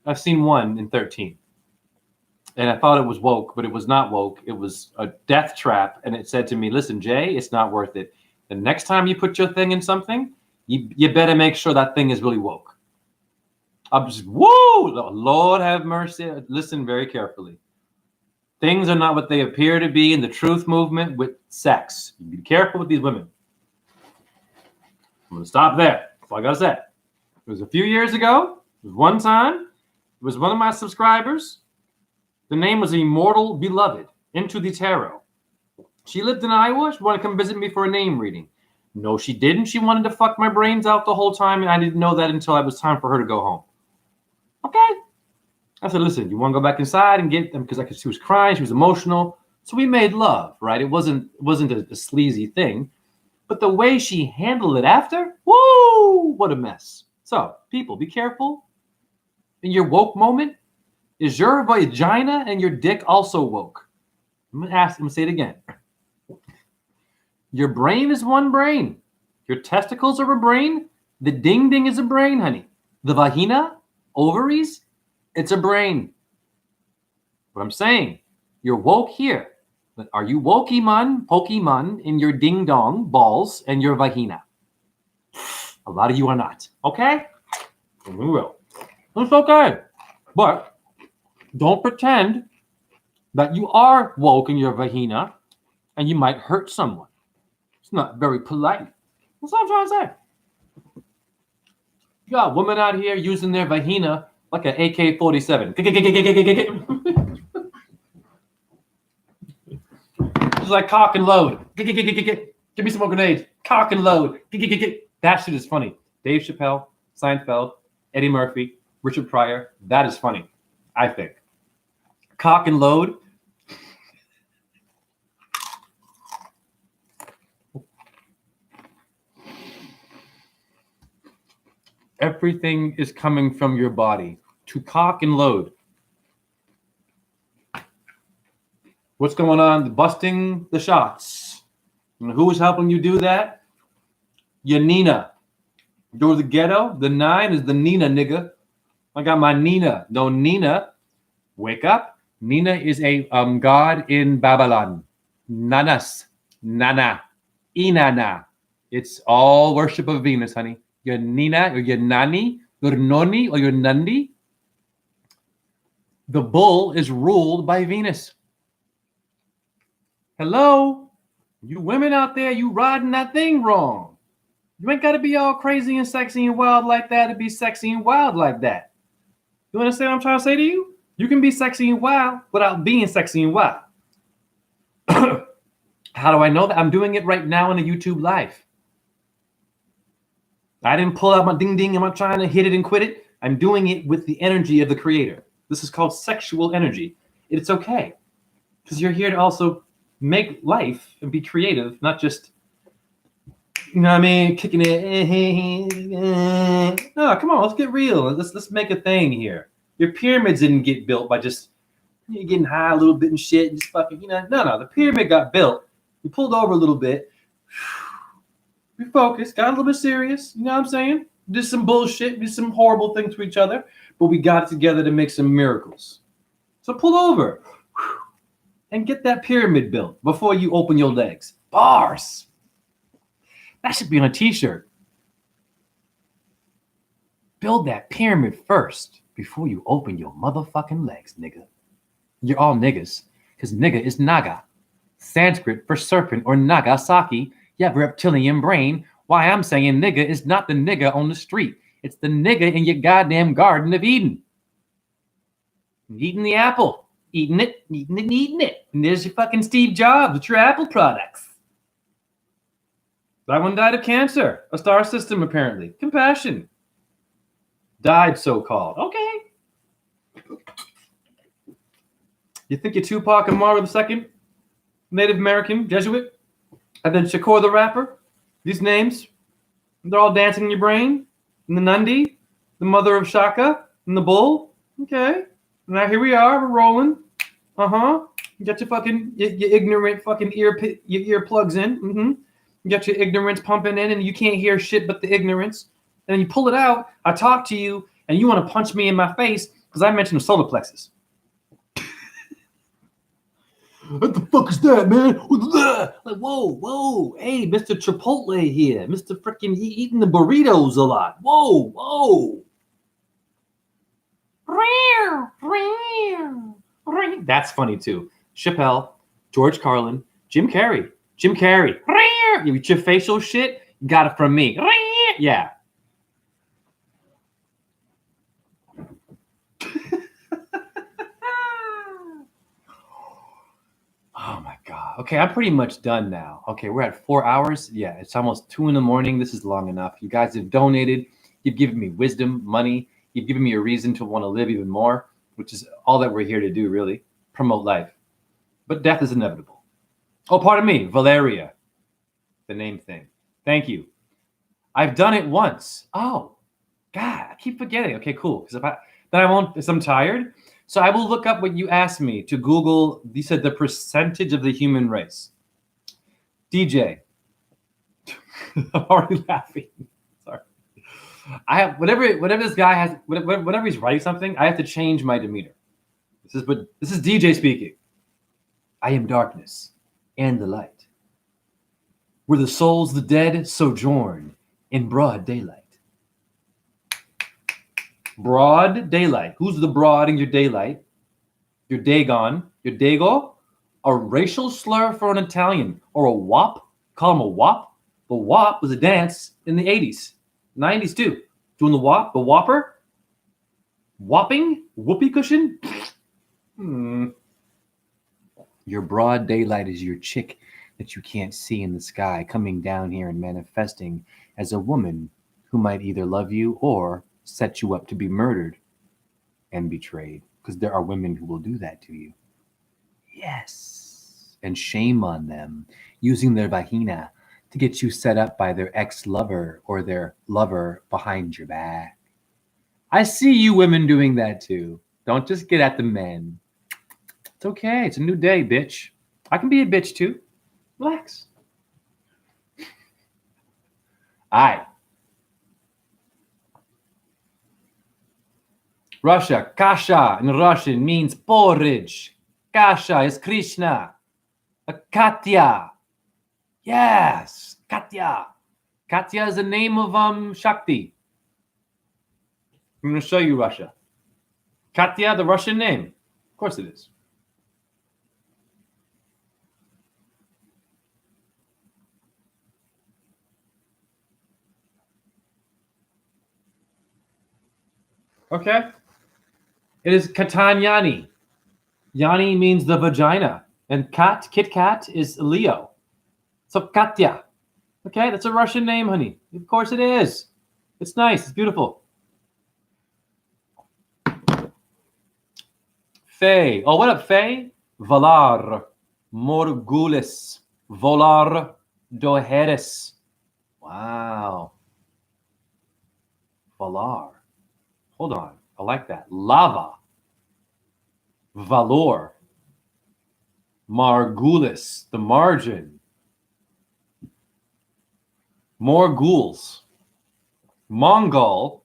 I've seen one in 13. And I thought it was woke, but it was not woke. It was a death trap. And it said to me, listen, Jay, it's not worth it. The next time you put your thing in something, you better make sure that thing is really woke. I'm just, whoa, Lord have mercy. Listen very carefully. Things are not what they appear to be in the truth movement with sex. You be careful with these women. I'm going to stop there. That's all I got to say. It was a few years ago. It was one time. It was one of my subscribers. The name was Immortal Beloved, Into the Tarot. She lived in Iowa. She wanted to come visit me for a name reading. No, she didn't. She wanted to fuck my brains out the whole time, and I didn't know that until it was time for her to go home. Okay. I said, listen, you want to go back inside and get them? Because she was crying. She was emotional. So we made love, right? It wasn't a sleazy thing, but the way she handled it after, woo, what a mess. So people, be careful. In your woke moment, is your vagina and your dick also woke? I'm gonna say it again. Your brain is one brain. Your testicles are a brain. The ding ding is a brain, honey. The vagina, ovaries, it's a brain. What I'm saying, you're woke here. But are you Pokemon in your ding dong balls and your vagina? A lot of you are not. Okay? And we will. It's okay. But don't pretend that you are woke in your vagina and you might hurt someone. It's not very polite. That's what I'm trying to say. You got women out here using their vagina like an AK-47. It's like cock and load. Give me some more grenades. Cock and load. That shit is funny. Dave Chappelle, Seinfeld, Eddie Murphy, Richard Pryor. That is funny, I think. Cock and load. Everything is coming from your body to cock and load. What's going on? Busting the shots. And who is helping you do that? Your Nina. You're the ghetto. The 9 is the Nina, nigga. I got my Nina. No, Nina, wake up. Nina is a god in Babylon. Nanas. Nana. Inanna. It's all worship of Venus, honey. Your Nina or your Nani, your Noni or your Nandi. The bull is ruled by Venus. Hello? You women out there, you riding that thing wrong. You ain't got to be all crazy and sexy and wild like that to be sexy and wild like that. You understand what I'm trying to say to you? You can be sexy and wild without being sexy and wild. How do I know that? I'm doing it right now on a YouTube live. I didn't pull out my ding ding. I'm not trying to hit it and quit it. I'm doing it with the energy of the creator. This is called sexual energy. It's okay. Because you're here to also make life and be creative, not just, you know what I mean, kicking it. No, come on, let's get real. Let's make a thing here. Your pyramids didn't get built by just getting high a little bit and shit and just fucking, no. The pyramid got built. You pulled over a little bit. We focused, got a little bit serious. You know what I'm saying? Did some bullshit, did some horrible things to each other, but we got it together to make some miracles. So pull over and get that pyramid built before you open your legs. Bars. That should be on a t-shirt. Build that pyramid first before you open your motherfucking legs, nigga. You're all niggas, because nigga is Naga. Sanskrit for serpent or Nagasaki. You have a reptilian brain. Why I'm saying nigga is not the nigga on the street. It's the nigga in your goddamn Garden of Eden. Eating the apple. Eating it. And there's your fucking Steve Jobs with your Apple products. That one died of cancer. A star system, apparently. Compassion. Died, so-called. Okay. You think you're Tupac Amaru II? Native American, Jesuit? And then Shakur the rapper? These names, they're all dancing in your brain. And the Nandi, the mother of Shaka, and the bull. Okay. Now here we are, we're rolling. You got your fucking, your ignorant fucking your earplugs in. You got your ignorance pumping in and you can't hear shit but the ignorance. And then you pull it out, I talk to you, and you want to punch me in my face because I mentioned the solar plexus. What the fuck is that, man? What's that? Like, whoa, hey, Mr. Chipotle here, Mr. Freaking eating the burritos a lot. Whoa. That's funny too. Chappelle, George Carlin, Jim Carrey. You eat your facial shit, you got it from me. Yeah. Oh my God. Okay, I'm pretty much done now. Okay, we're at 4 hours. Yeah, it's almost 2 a.m. This is long enough. You guys have donated. You've given me wisdom, money. You've given me a reason to want to live even more, which is all that we're here to do, really. Promote life. but death is inevitable. Oh, pardon me, Valeria, the name thing. Thank you. I've done it once. Oh, God, I keep forgetting. Okay, cool. Because then I won't, because I'm tired. So I will look up what you asked me to Google. You said the percentage of the human race. DJ, I'm already laughing. Sorry. I have whatever this guy has. Whenever he's writing something, I have to change my demeanor. This is DJ speaking. I am darkness and the light, where the souls of the dead sojourn in broad daylight. Broad daylight. Who's the broad in your daylight? Your Dagon, your Dago, a racial slur for an Italian, or a wop. Call him a wop. The wop was a dance in the 80s, 90s too. Doing the wop, the whopper, whopping, whoopee cushion. Your broad daylight is your chick that you can't see in the sky, coming down here and manifesting as a woman who might either love you or set you up to be murdered and betrayed. Because there are women who will do that to you. Yes. And shame on them, using their vagina to get you set up by their ex-lover or their lover behind your back. I see you women doing that too. Don't just get at the men. It's okay. It's a new day, bitch. I can be a bitch too. Relax. All right. Russia, kasha in Russian means porridge. Kasha is Krishna. Katya. Yes, Katya. Katya is the name of Shakti. I'm going to show you Russia. Katya, the Russian name. Of course it is. Okay. It is Katanyani. Yani means the vagina. And Kit Kat is Leo. So Katya. Okay, that's a Russian name, honey. Of course it is. It's nice. It's beautiful. Faye. Oh, what up, Faye? Valar. Morgulis. Volar. Doheres. Wow. Valar. Hold on. I like that. Lava. Valor. Margulis. The margin. More ghouls. Mongol.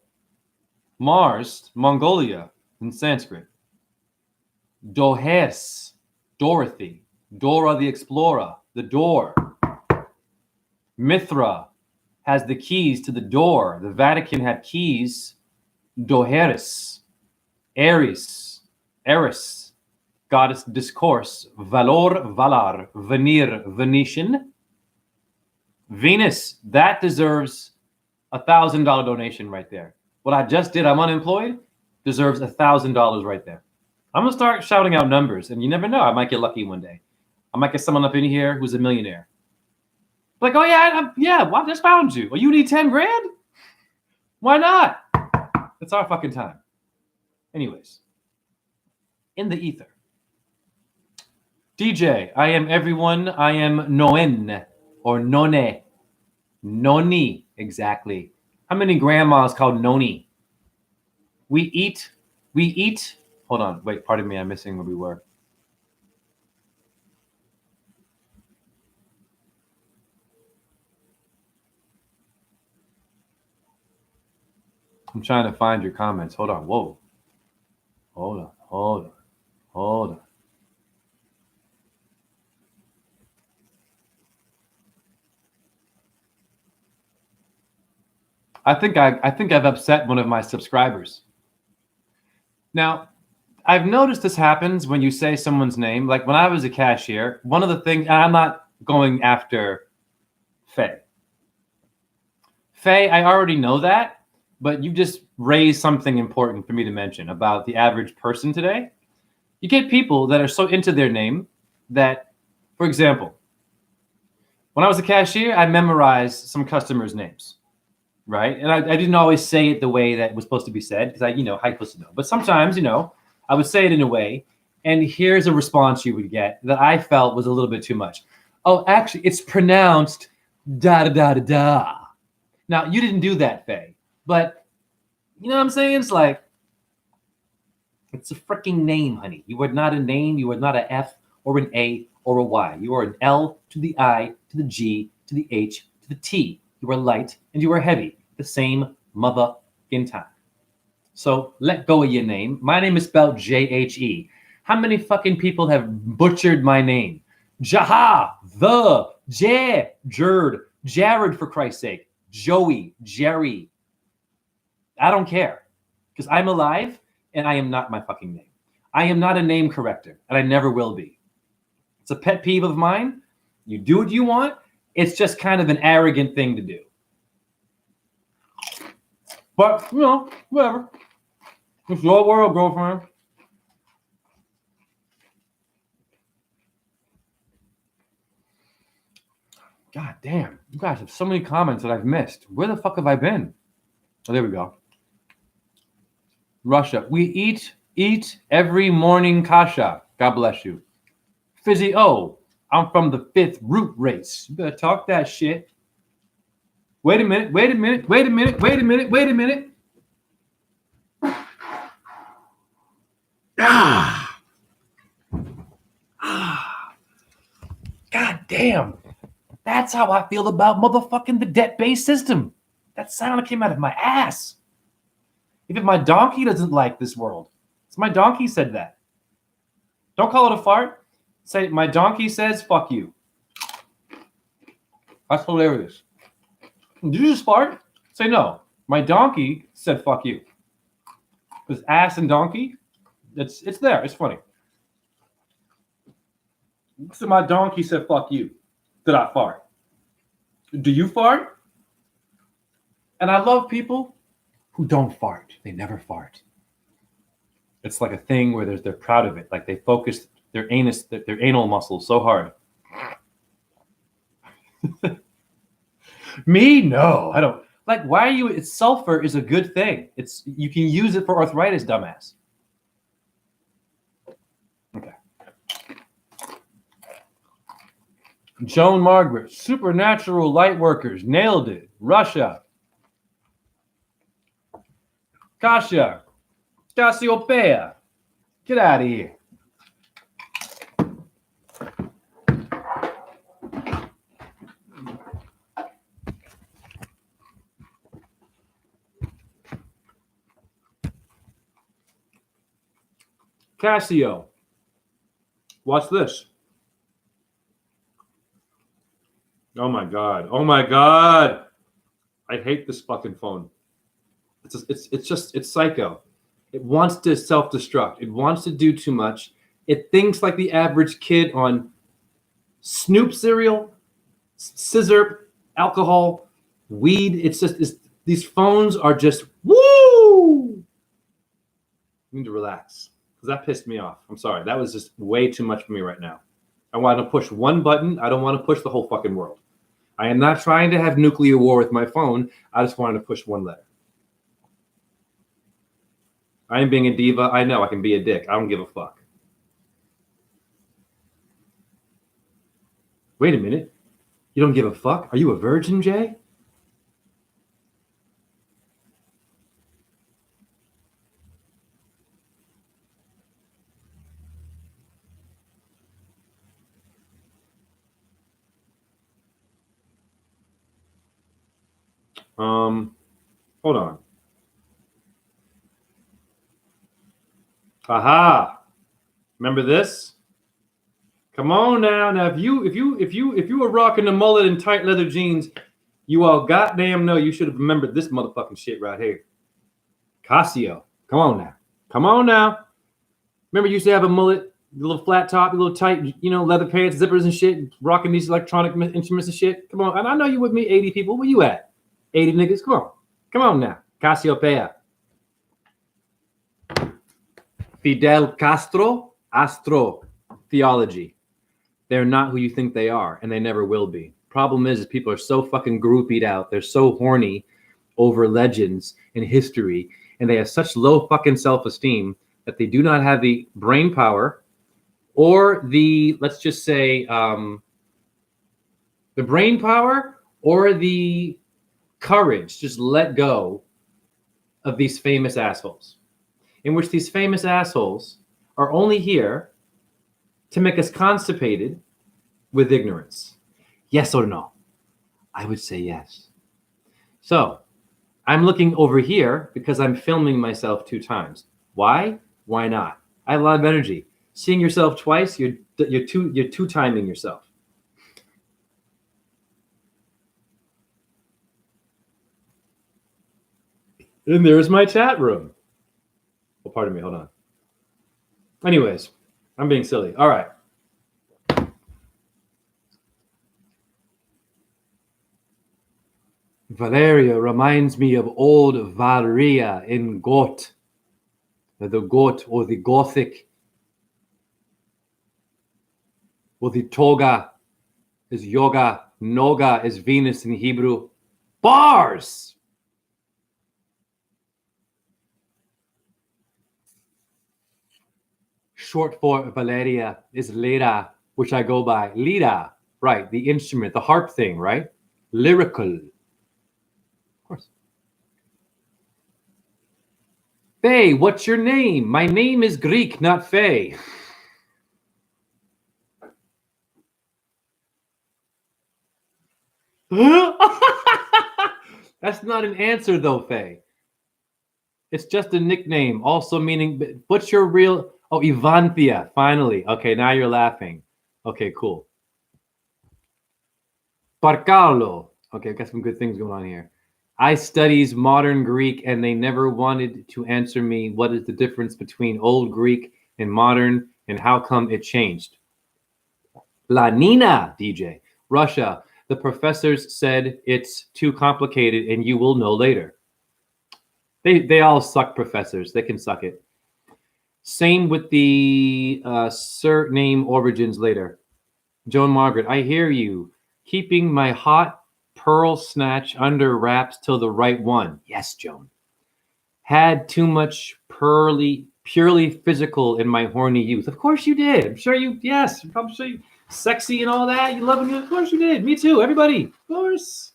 Mars. Mongolia in Sanskrit. Dohes. Dorothy. Dora the Explorer. The door. Mithra has the keys to the door. The Vatican had keys. Doheris. Ares. Eris. Goddess discourse. Valor. Valar. Venir. Venetian. Venus. That deserves $1,000 donation right there. What I just did, I'm unemployed, deserves $1,000 right there. I'm going to start shouting out numbers, and you never know. I might get lucky one day. I might get someone up in here who's a millionaire. Like, oh, yeah, well, I just found you. Well, you need 10 grand? Why not? It's our fucking time. Anyways, in the ether. DJ, I am everyone. I am Noen or None. Noni, exactly. How many grandmas called Noni? We eat. Hold on, wait, pardon me, I'm missing where we were. I'm trying to find your comments. Hold on, whoa. Hold on. I think I've upset one of my subscribers. Now, I've noticed this happens when you say someone's name. Like when I was a cashier, one of the things, and I'm not going after Faye. Faye, I already know that, but you just raised something important for me to mention about the average person today. You get people that are so into their name that, for example, when I was a cashier, I memorized some customers' names, right? And I didn't always say it the way that was supposed to be said because how you supposed to know? But sometimes, I would say it in a way And here's a response you would get that I felt was a little bit too much. Oh, actually, it's pronounced da da da da da. Now, you didn't do that, Faye, but you know what I'm saying? It's like, it's a freaking name, honey. You are not a name. You are not an F or an A or a Y. You are an L to the I to the G to the H to the T. You are light and you are heavy. The same motherfucking time. So let go of your name. My name is spelled J-H-E. How many fucking people have butchered my name? Jaha, the, J, Jerd, Jared, for Christ's sake, Joey, Jerry. I don't care because I'm alive and I am not my fucking name. I am not a name corrector and I never will be. It's a pet peeve of mine. You do what you want. It's just kind of an arrogant thing to do. But, you know, whatever. It's your world, girlfriend. God damn. You guys have so many comments that I've missed. Where the fuck have I been? Oh, there we go. Russia. We eat every morning, Kasha. God bless you. Fizzy O. I'm from the 5th root race. You better talk that shit. Wait a minute. God damn. That's how I feel about motherfucking the debt-based system. That sound came out of my ass. Even my donkey doesn't like this world. So my donkey said that. Don't call it a fart. Say, my donkey says, fuck you. That's hilarious. Did you just fart? Say no. My donkey said, fuck you. Because ass and donkey, it's there. It's funny. So my donkey said, fuck you. Did I fart? Do you fart? And I love people who don't fart. They never fart. It's like a thing where they're proud of it. Like they focus their anal muscles so hard. Me? No, I don't. Like, why are you? It's sulfur is a good thing. You can use it for arthritis, dumbass. Okay. Joan Margaret, supernatural light workers, nailed it. Russia. Kasia, Cassiopeia, get out of here. Casio, what's this? Oh my god! Oh my god! I hate this fucking phone. It's psycho. It wants to self-destruct. It wants to do too much. It thinks like the average kid on Snoop cereal, scissor, alcohol, weed. These phones are just woo. You need to relax because that pissed me off. I'm sorry. That was just way too much for me right now. I want to push one button. I don't want to push the whole fucking world. I am not trying to have nuclear war with my phone. I just wanted to push one letter. I am being a diva. I know I can be a dick. I don't give a fuck. Wait a minute. You don't give a fuck? Are you a virgin, Jay? Hold on. Aha! Remember this? Come on now. Now, if you were rocking the mullet and tight leather jeans, you all goddamn know you should have remembered this motherfucking shit right here. Casio. Come on now. Come on now. Remember you used to have a mullet, a little flat top, a little tight, leather pants, zippers and shit, rocking these electronic instruments and shit. Come on. And I know you with me, 80 people. Where you at? 80 niggas. Come on. Come on now. Cassiopeia. Fidel Castro, Astro theology. They're not who you think they are, and they never will be. Problem is people are so fucking groupied out. They're so horny over legends and history, and they have such low fucking self-esteem that they do not have the brain power or the, let's just say, the brain power or the courage, just let go of these famous assholes, in which these famous assholes are only here to make us constipated with ignorance. Yes or no? I would say yes. So I'm looking over here because I'm filming myself 2 times. Why? Why not? I have a lot of energy. Seeing yourself twice, you're two timing yourself. And there's my chat room. Oh, pardon me. Hold on. Anyways, I'm being silly. All right. Valeria reminds me of old Valria in Goth. The Goth or the Gothic or the Toga is yoga. Noga is Venus in Hebrew. Bars! Short for Valeria is Lira, which I go by. Lira, right, the instrument, the harp thing, right? Lyrical. Of course. Faye, what's your name? My name is Greek, not Faye. That's not an answer, though, Faye. It's just a nickname, also meaning, what's your real... Oh, Ivanthia, finally. Okay, now you're laughing. Okay, cool. Parcalo. Okay, got some good things going on here. I studies modern Greek, and they never wanted to answer me what is the difference between old Greek and modern, and how come it changed. La Nina, DJ. Russia. The professors said it's too complicated, and you will know later. They all suck, professors. They can suck it. Same with the surname origins later. Joan Margaret, I hear you. Keeping my hot pearl snatch under wraps till the right one. Yes, Joan. Had too much purely physical in my horny youth. Of course you did. I'm sure you, yes. I'm sure you, sexy and all that. You love it. Of course you did. Me too. Everybody. Of course.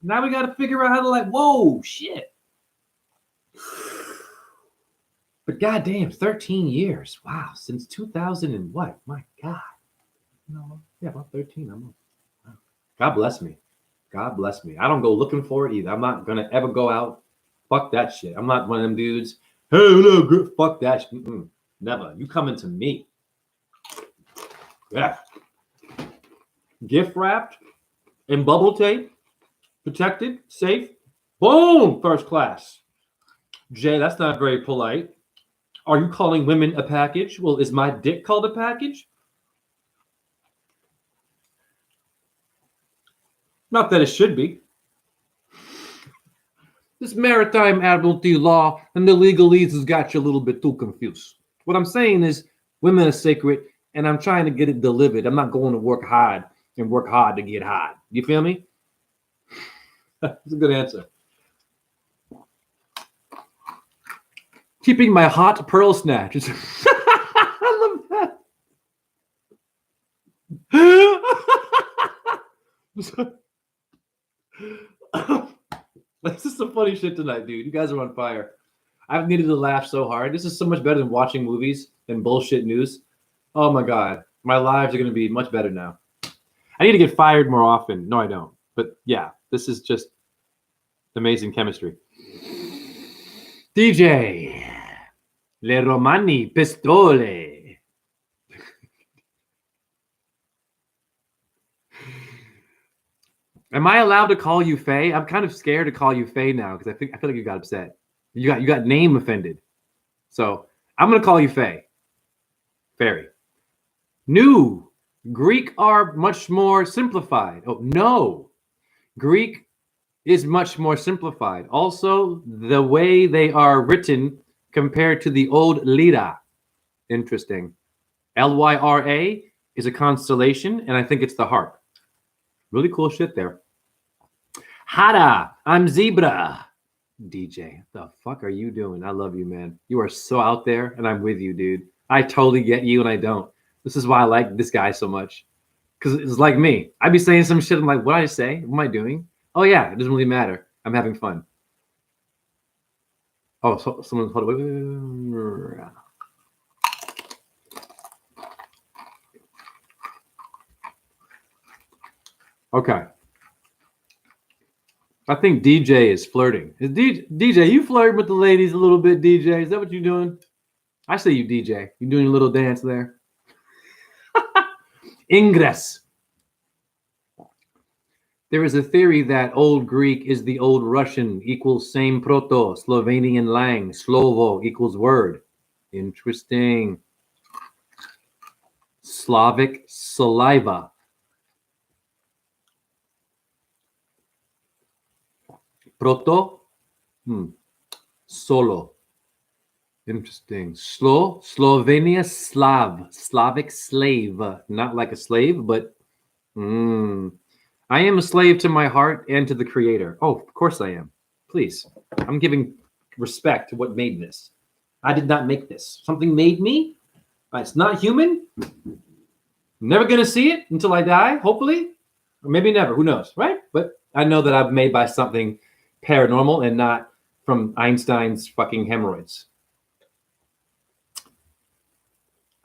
Now we got to figure out how to like, whoa, shit. But goddamn, 13 years. Wow, since 2000 and what? My God. No, yeah, about 13. Wow. God bless me. God bless me. I don't go looking for it either. I'm not gonna ever go out. Fuck that shit. I'm not one of them dudes. Hey, no, fuck that shit. Never. You coming to me. Yeah. Gift wrapped in bubble tape, protected, safe. Boom, first class. Jay, that's not very polite. Are you calling women a package? Well, is my dick called a package? Not that it should be. This maritime admiralty law and the legalese has got you a little bit too confused. What I'm saying is women are sacred, and I'm trying to get it delivered. I'm not going to work hard to get hard. You feel me? That's a good answer. Keeping my hot pearl snatch. I love that. This is some funny shit tonight, dude. You guys are on fire. I've needed to laugh so hard. This is so much better than watching movies and bullshit news. Oh my God. My lives are going to be much better now. I need to get fired more often. No, I don't. But yeah, this is just amazing chemistry. DJ. Le Romani Pistole. Am I allowed to call you Faye? I'm kind of scared to call you Faye now because I feel like you got upset. You got name offended. So I'm gonna call you Faye. Fairy. New. Greek are much more simplified. Oh no. Greek is much more simplified. Also, the way they are written compared to the old Lyra. Interesting. Lyra is a constellation, and I think it's the harp. Really cool shit there. Hada, I'm Zebra. DJ, what the fuck are you doing? I love you, man. You are so out there, and I'm with you, dude. I totally get you, and I don't. This is why I like this guy so much. Because it's like me. I'd be saying some shit. I'm like, what did I say? What am I doing? Oh, yeah, it doesn't really matter. I'm having fun. Oh, so someone's. Hold on, wait. Okay. I think DJ is flirting. Is DJ, you flirting with the ladies a little bit, DJ? Is that what you're doing? I say you, DJ. You doing a little dance there? Ingress. There is a theory that Old Greek is the Old Russian equals same proto, Slovenian lang, Slovo equals word. Interesting. Slavic saliva. Proto, solo. Interesting. Slovenia, Slavic slave. Not like a slave, but I am a slave to my heart and to the creator. Oh, of course I am. Please. I'm giving respect to what made this. I did not make this. Something made me. It's not human. I'm never going to see it until I die, hopefully. Or maybe never. Who knows, right? But I know that I'm made by something paranormal and not from Einstein's fucking hemorrhoids.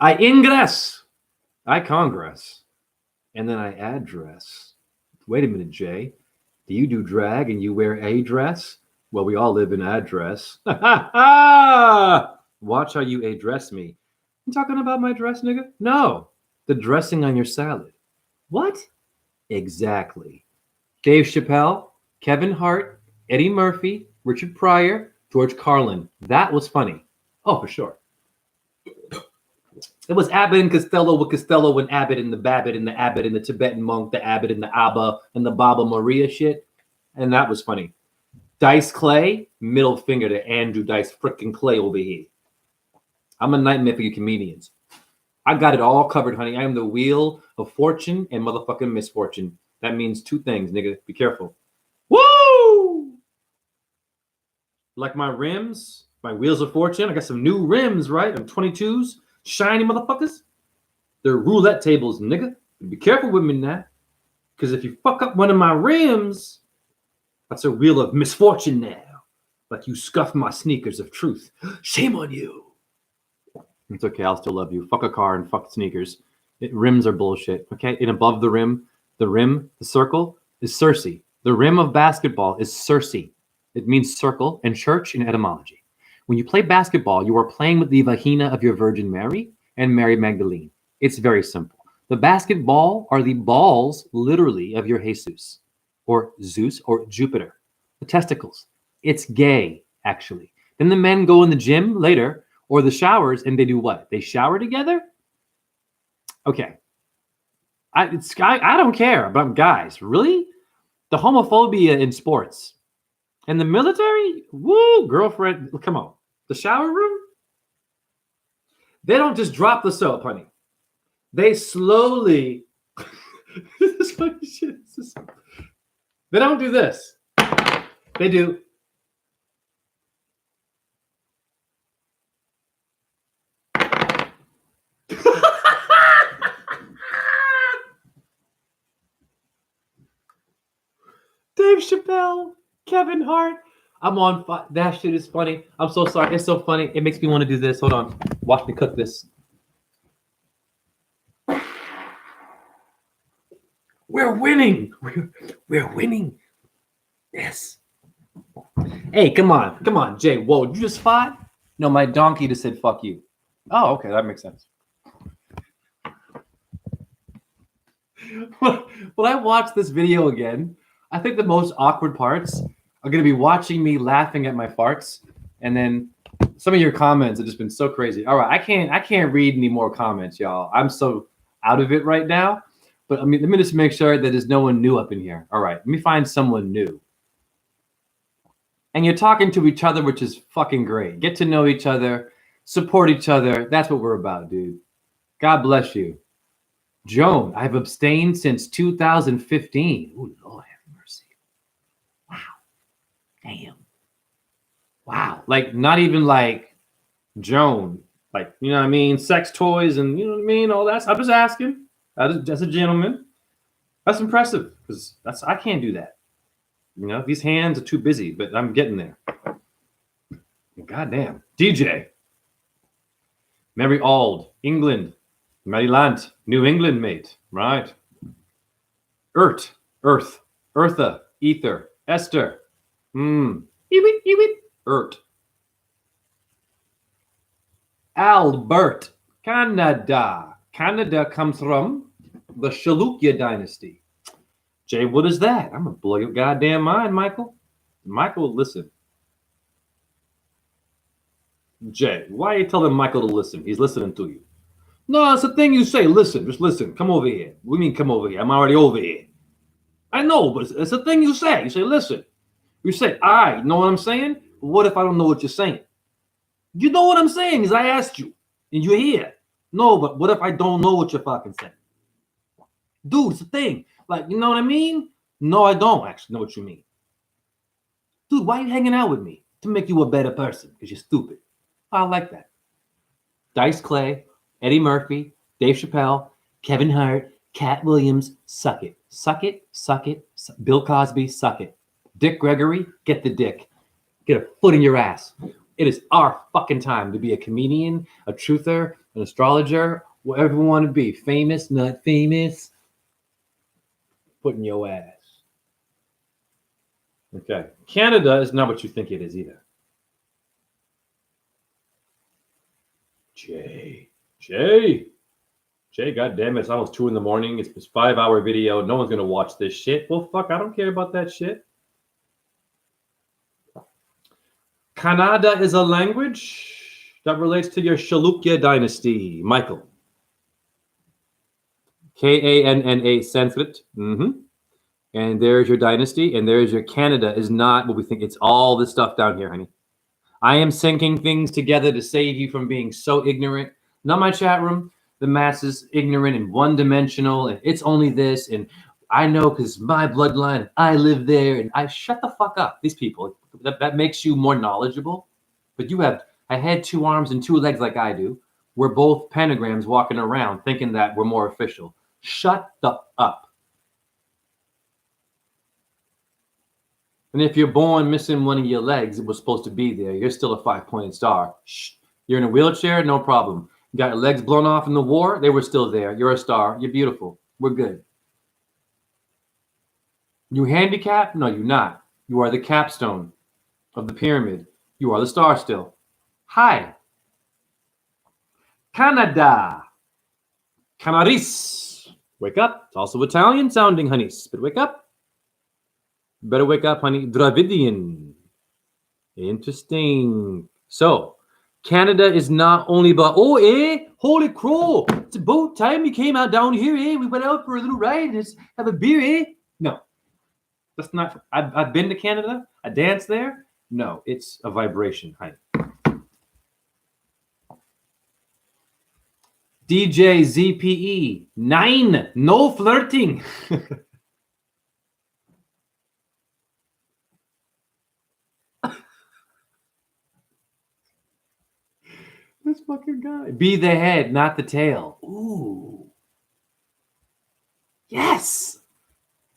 I ingress. I congress. And then I address. Wait a minute, Jay. Do you do drag and you wear a dress? Well, we all live in address. Watch how you address me. You talking about my dress, nigga? No. The dressing on your salad. What? Exactly. Dave Chappelle, Kevin Hart, Eddie Murphy, Richard Pryor, George Carlin. That was funny. Oh, for sure. It was Abbott and Costello with Costello and Abbott and the Babbitt and the Abbott and the Tibetan monk, the Abbott and the Abba and the Baba Maria shit. And that was funny. Dice Clay, middle finger to Andrew Dice frickin' Clay over here. I'm a nightmare for you comedians. I got it all covered, honey. I am the wheel of fortune and motherfucking misfortune. That means two things, nigga. Be careful. Woo! Like my rims, my wheels of fortune. I got some new rims, right? I'm 22s. Shiny motherfuckers. They're roulette tables, nigga. Be careful with me now. Because if you fuck up one of my rims, that's a wheel of misfortune now. Like you scuffed my sneakers of truth. Shame on you. It's okay. I'll still love you. Fuck a car and fuck sneakers. Rims are bullshit. Okay. And above the rim, the circle is Circe. The rim of basketball is Circe. It means circle and church in etymology. When you play basketball, you are playing with the vagina of your Virgin Mary and Mary Magdalene. It's very simple. The basketball are the balls, literally, of your Jesus, or Zeus, or Jupiter. The testicles. It's gay, actually. Then the men go in the gym later, or the showers, and they do what? They shower together? Okay. I don't care about guys. Really? The homophobia in sports. And the military? Woo, girlfriend. Come on. The shower room? They don't just drop the soap, honey. They slowly. This is funny shit. They don't do this. They do. Dave Chappelle, Kevin Hart. I'm on. That shit is funny. I'm so sorry. It's so funny. It makes me want to do this. Hold on. Watch me cook this. We're winning. We're winning. Yes. Hey, come on. Come on, Jay. Whoa, did you just fight? No, my donkey just said fuck you. Oh, okay. That makes sense. When I watch this video again, I think the most awkward parts are going to be watching me laughing at my farts, and then some of your comments have just been so crazy. All right, I can't read any more comments, y'all. I'm so out of it right now. But I mean, let me just make sure that there's no one new up in here. All right, let me find someone new. And you're talking to each other, which is fucking great. Get to know each other, support each other. That's what we're about, dude. God bless you. Joan, I've abstained since 2015. Ooh, Lord have mercy. Wow. Damn. Wow. Like, not even like Joan. Like, you know what I mean? Sex toys and, you know what I mean? All that. I'm just asking. As a gentleman. That's impressive because I can't do that. You know, these hands are too busy, but I'm getting there. Goddamn. DJ. Mary Auld, England. Maryland, New England, mate. Right. Earth, Eartha, Ether, Esther. Ewit, Ert. Albert, Canada. Canada comes from the Chalukya dynasty. Jay, what is that? I'm gonna blow your goddamn mind, Michael. Michael, listen. Jay, why are you telling Michael to listen? He's listening to you. No, it's a thing you say. Listen, just listen. Come over here. What do you mean come over here? I'm already over here. I know, but it's a thing you say. You say, listen. You say, I know what I'm saying? But what if I don't know what you're saying? You know what I'm saying is I asked you, and you're here. No, but what if I don't know what you're fucking saying? Dude, it's a thing. Like, you know what I mean? No, I don't actually know what you mean. Dude, why are you hanging out with me? To make you a better person, because you're stupid. I like that. Dice Clay, Eddie Murphy, Dave Chappelle, Kevin Hart, Cat Williams, suck it. Suck it, suck it. Bill Cosby, suck it. Dick Gregory, get the dick. Get a foot in your ass. It is our fucking time to be a comedian, a truther, an astrologer, whatever you want to be. Famous, not famous. Put in your ass. Okay. Canada is not what you think it is either. Jay, God damn it. It's almost 2 a.m. It's this 5-hour video. No one's going to watch this shit. Well, fuck, I don't care about that shit. Kannada is a language that relates to your Chalukya dynasty. Michael. Kanna, Sanskrit. And there's your dynasty, and there's your Canada is not what we think. It's all this stuff down here, honey. I am syncing things together to save you from being so ignorant. Not my chat room. The masses ignorant and one-dimensional, and it's only this, and I know because my bloodline, I live there, and I shut the fuck up. These people, that makes you more knowledgeable. But you have a head, 2 arms, and 2 legs like I do. We're both pentagrams walking around thinking that we're more official. Shut the up. And if you're born missing one of your legs, it was supposed to be there. You're still a 5-pointed star. Shh. You're in a wheelchair, no problem. You got your legs blown off in the war, they were still there. You're a star. You're beautiful. We're good. You handicapped? No, you're not. You are the capstone of the pyramid. You are the star still. Hi. Canada. Canaris. Wake up. It's also Italian sounding, honeys. But wake up. Better wake up, honey. Dravidian. Interesting. So, Canada is not only about, holy crow. It's about time you came out down here, We went out for a little ride and just have a beer, No. That's not, I've been to Canada. I danced there. No, it's a vibration, honey. DJ ZPE. 9. No flirting. This fucking guy. Be the head, not the tail. Ooh. Yes.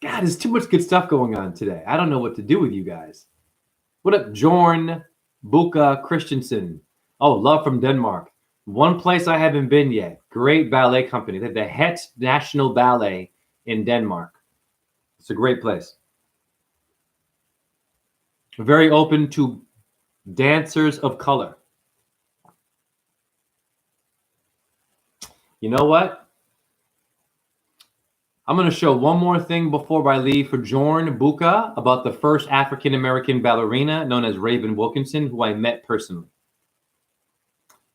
God, there's too much good stuff going on today. I don't know what to do with you guys. What up, Jorn Buka Christensen? Oh, love from Denmark. One place I haven't been yet. Great ballet company. They have the Het National Ballet in Denmark. It's a great place. Very open to dancers of color. You know what? I'm going to show one more thing before I leave for Jorn Buka about the first African-American ballerina known as Raven Wilkinson, who I met personally.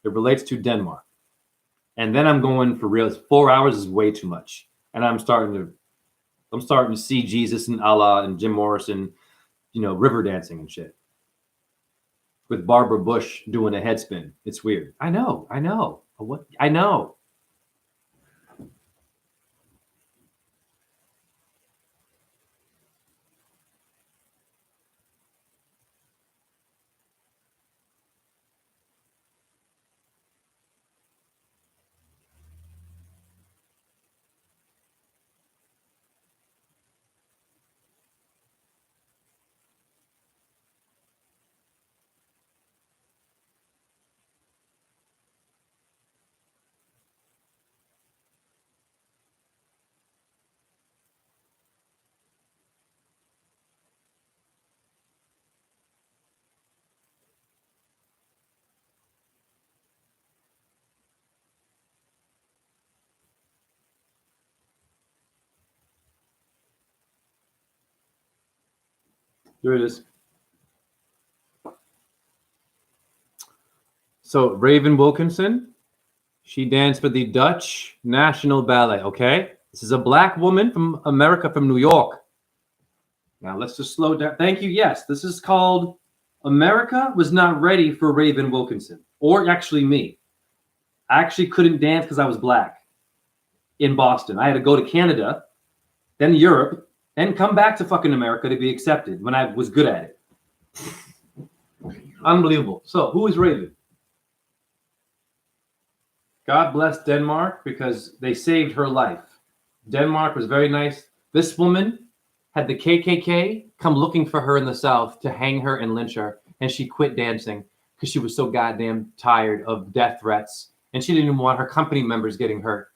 It relates to Denmark. And then I'm going for real. 4 hours is way too much. And I'm starting to see Jesus and Allah and Jim Morrison, river dancing and shit. With Barbara Bush doing a head spin. It's weird. I know. What? I know. Here it is. So Raven Wilkinson, she danced for the Dutch National Ballet. Okay, this is a black woman from America, from New York. Now let's just slow down. Thank you. Yes, this is called America was not ready for Raven Wilkinson, or actually me. I actually couldn't dance because I was black in Boston. I had to go to Canada, then Europe, then come back to fucking America to be accepted when I was good at it. Unbelievable. So who is Raven? God bless Denmark because they saved her life. Denmark was very nice. This woman had the KKK come looking for her in the South to hang her and lynch her, and she quit dancing because she was so goddamn tired of death threats, and she didn't even want her company members getting hurt.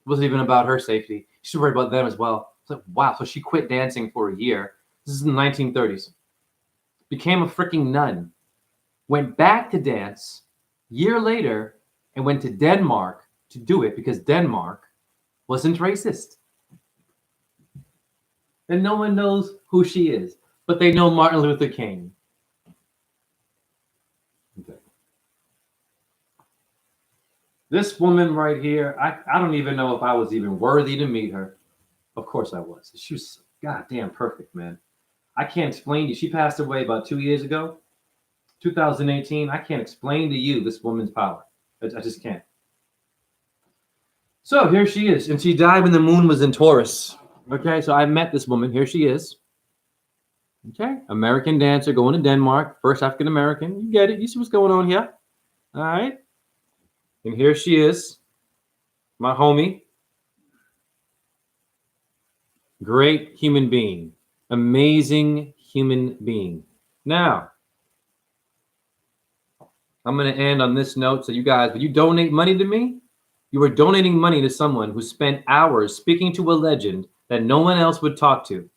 It wasn't even about her safety. She was worried about them as well. It's like, wow. So she quit dancing for a year. This is in the 1930s. Became a freaking nun. Went back to dance a year later and went to Denmark to do it because Denmark wasn't racist. And no one knows who she is, but they know Martin Luther King. Okay. This woman right here, I don't even know if I was even worthy to meet her. Of course I was. She was goddamn perfect, man. I can't explain to you. She passed away about 2 years ago, 2018. I can't explain to you this woman's power. I just can't. So here she is. And she died when the moon was in Taurus. Okay, so I met this woman. Here she is. Okay, American dancer going to Denmark. First African American. You get it. You see what's going on here. All right. And here she is. My homie. Great human being. Amazing human being. Now, I'm going to end on this note. So you guys, when you donate money to me, you are donating money to someone who spent hours speaking to a legend that no one else would talk to.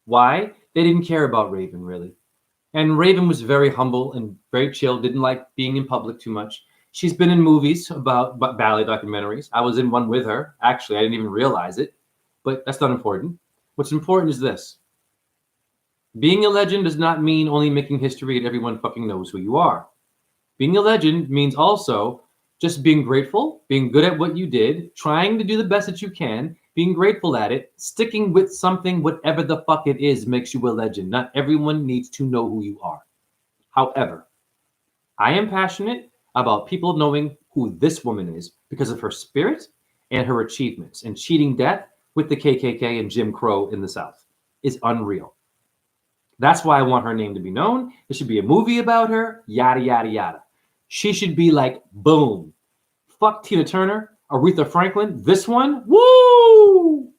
Why? They didn't care about Raven, really. And Raven was very humble and very chill, didn't like being in public too much. She's been in movies about ballet documentaries. I was in one with her. Actually, I didn't even realize it, but that's not important. What's important is this. Being a legend does not mean only making history and everyone fucking knows who you are. Being a legend means also just being grateful, being good at what you did, trying to do the best that you can, being grateful at it, sticking with something, whatever the fuck it is, makes you a legend. Not everyone needs to know who you are. However, I am passionate about people knowing who this woman is because of her spirit and her achievements. And cheating death with the KKK and Jim Crow in the South is unreal. That's why I want her name to be known. There should be a movie about her, yada, yada, yada. She should be like, boom. Fuck Tina Turner, Aretha Franklin. This one, woo!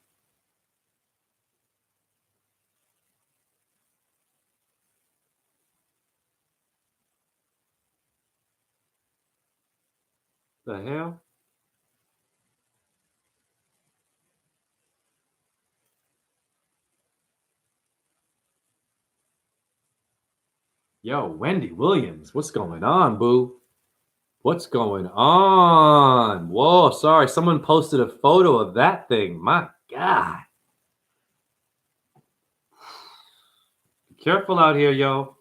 The hell? Yo, Wendy Williams, what's going on, boo? What's going on? Whoa, sorry. Someone posted a photo of that thing. My God. Be careful out here, yo.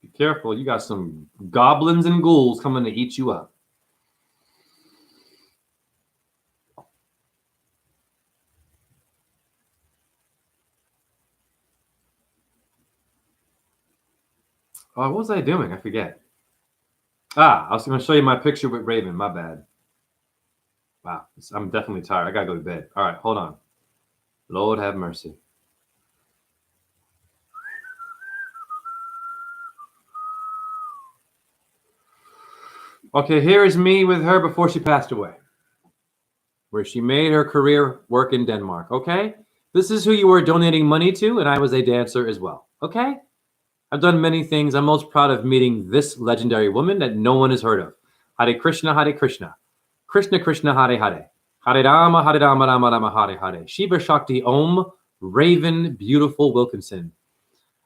Be careful. You got some goblins and ghouls coming to eat you up. Oh, what was I doing? I forget. I was going to show you my picture with Raven. My bad. Wow. I'm definitely tired. I got to go to bed. All right. Hold on. Lord have mercy. Okay. Here is me with her before she passed away, where she made her career work in Denmark. Okay. This is who you were donating money to. And I was a dancer as well. Okay. I've done many things. I'm most proud of meeting this legendary woman that no one has heard of. Hare Krishna, Hare Krishna. Krishna, Krishna, Hare Hare. Hare Rama, Rama Rama, Hare Hare. Shiva Shakti Om, Raven Beautiful Wilkinson.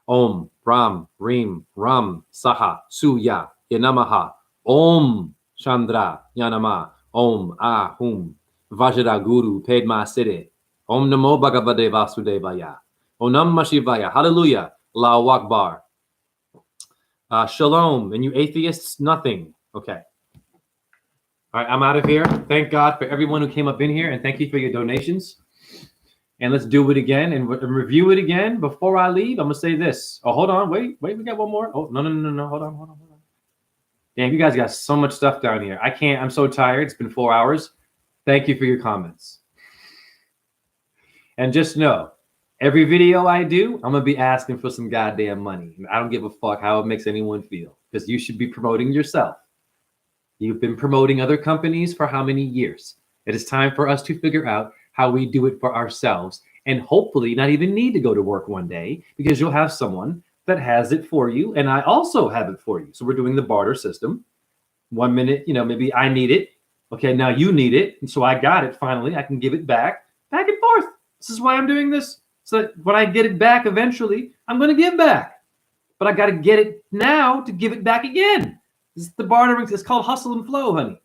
Om, Ram, Reem, Ram, Saha, Suya, Yanamaha. Om, Chandra, Yanama. Om, Ahum. Vajra Guru, Pedma Siddhi. Om Namo Bhagavate Vasudevaya. Om Namah Shivaya. Hallelujah. Allahu Akbar. Shalom. And you atheists, nothing. Okay. All right, I'm out of here. Thank God for everyone who came up in here, and thank you for your donations. And let's do it again and review it again. Before I leave, I'm going to say this. Oh, hold on. Wait. We got one more. Oh, no. Hold on. Damn, you guys got so much stuff down here. I can't. I'm so tired. It's been 4 hours. Thank you for your comments. And just know, every video I do, I'm going to be asking for some goddamn money. I don't give a fuck how it makes anyone feel, because you should be promoting yourself. You've been promoting other companies for how many years? It is time for us to figure out how we do it for ourselves, and hopefully not even need to go to work one day, because you'll have someone that has it for you, and I also have it for you. So we're doing the barter system. 1 minute, maybe I need it. Okay, now you need it. And so I got it finally. I can give it back and forth. This is why I'm doing this. So that when I get it back eventually, I'm going to give back. But I got to get it now to give it back again. This is the bartering. It's called hustle and flow, honey.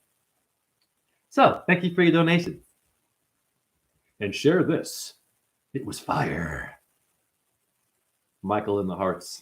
So thank you for your donation. And share this. It was fire. Michael in the hearts.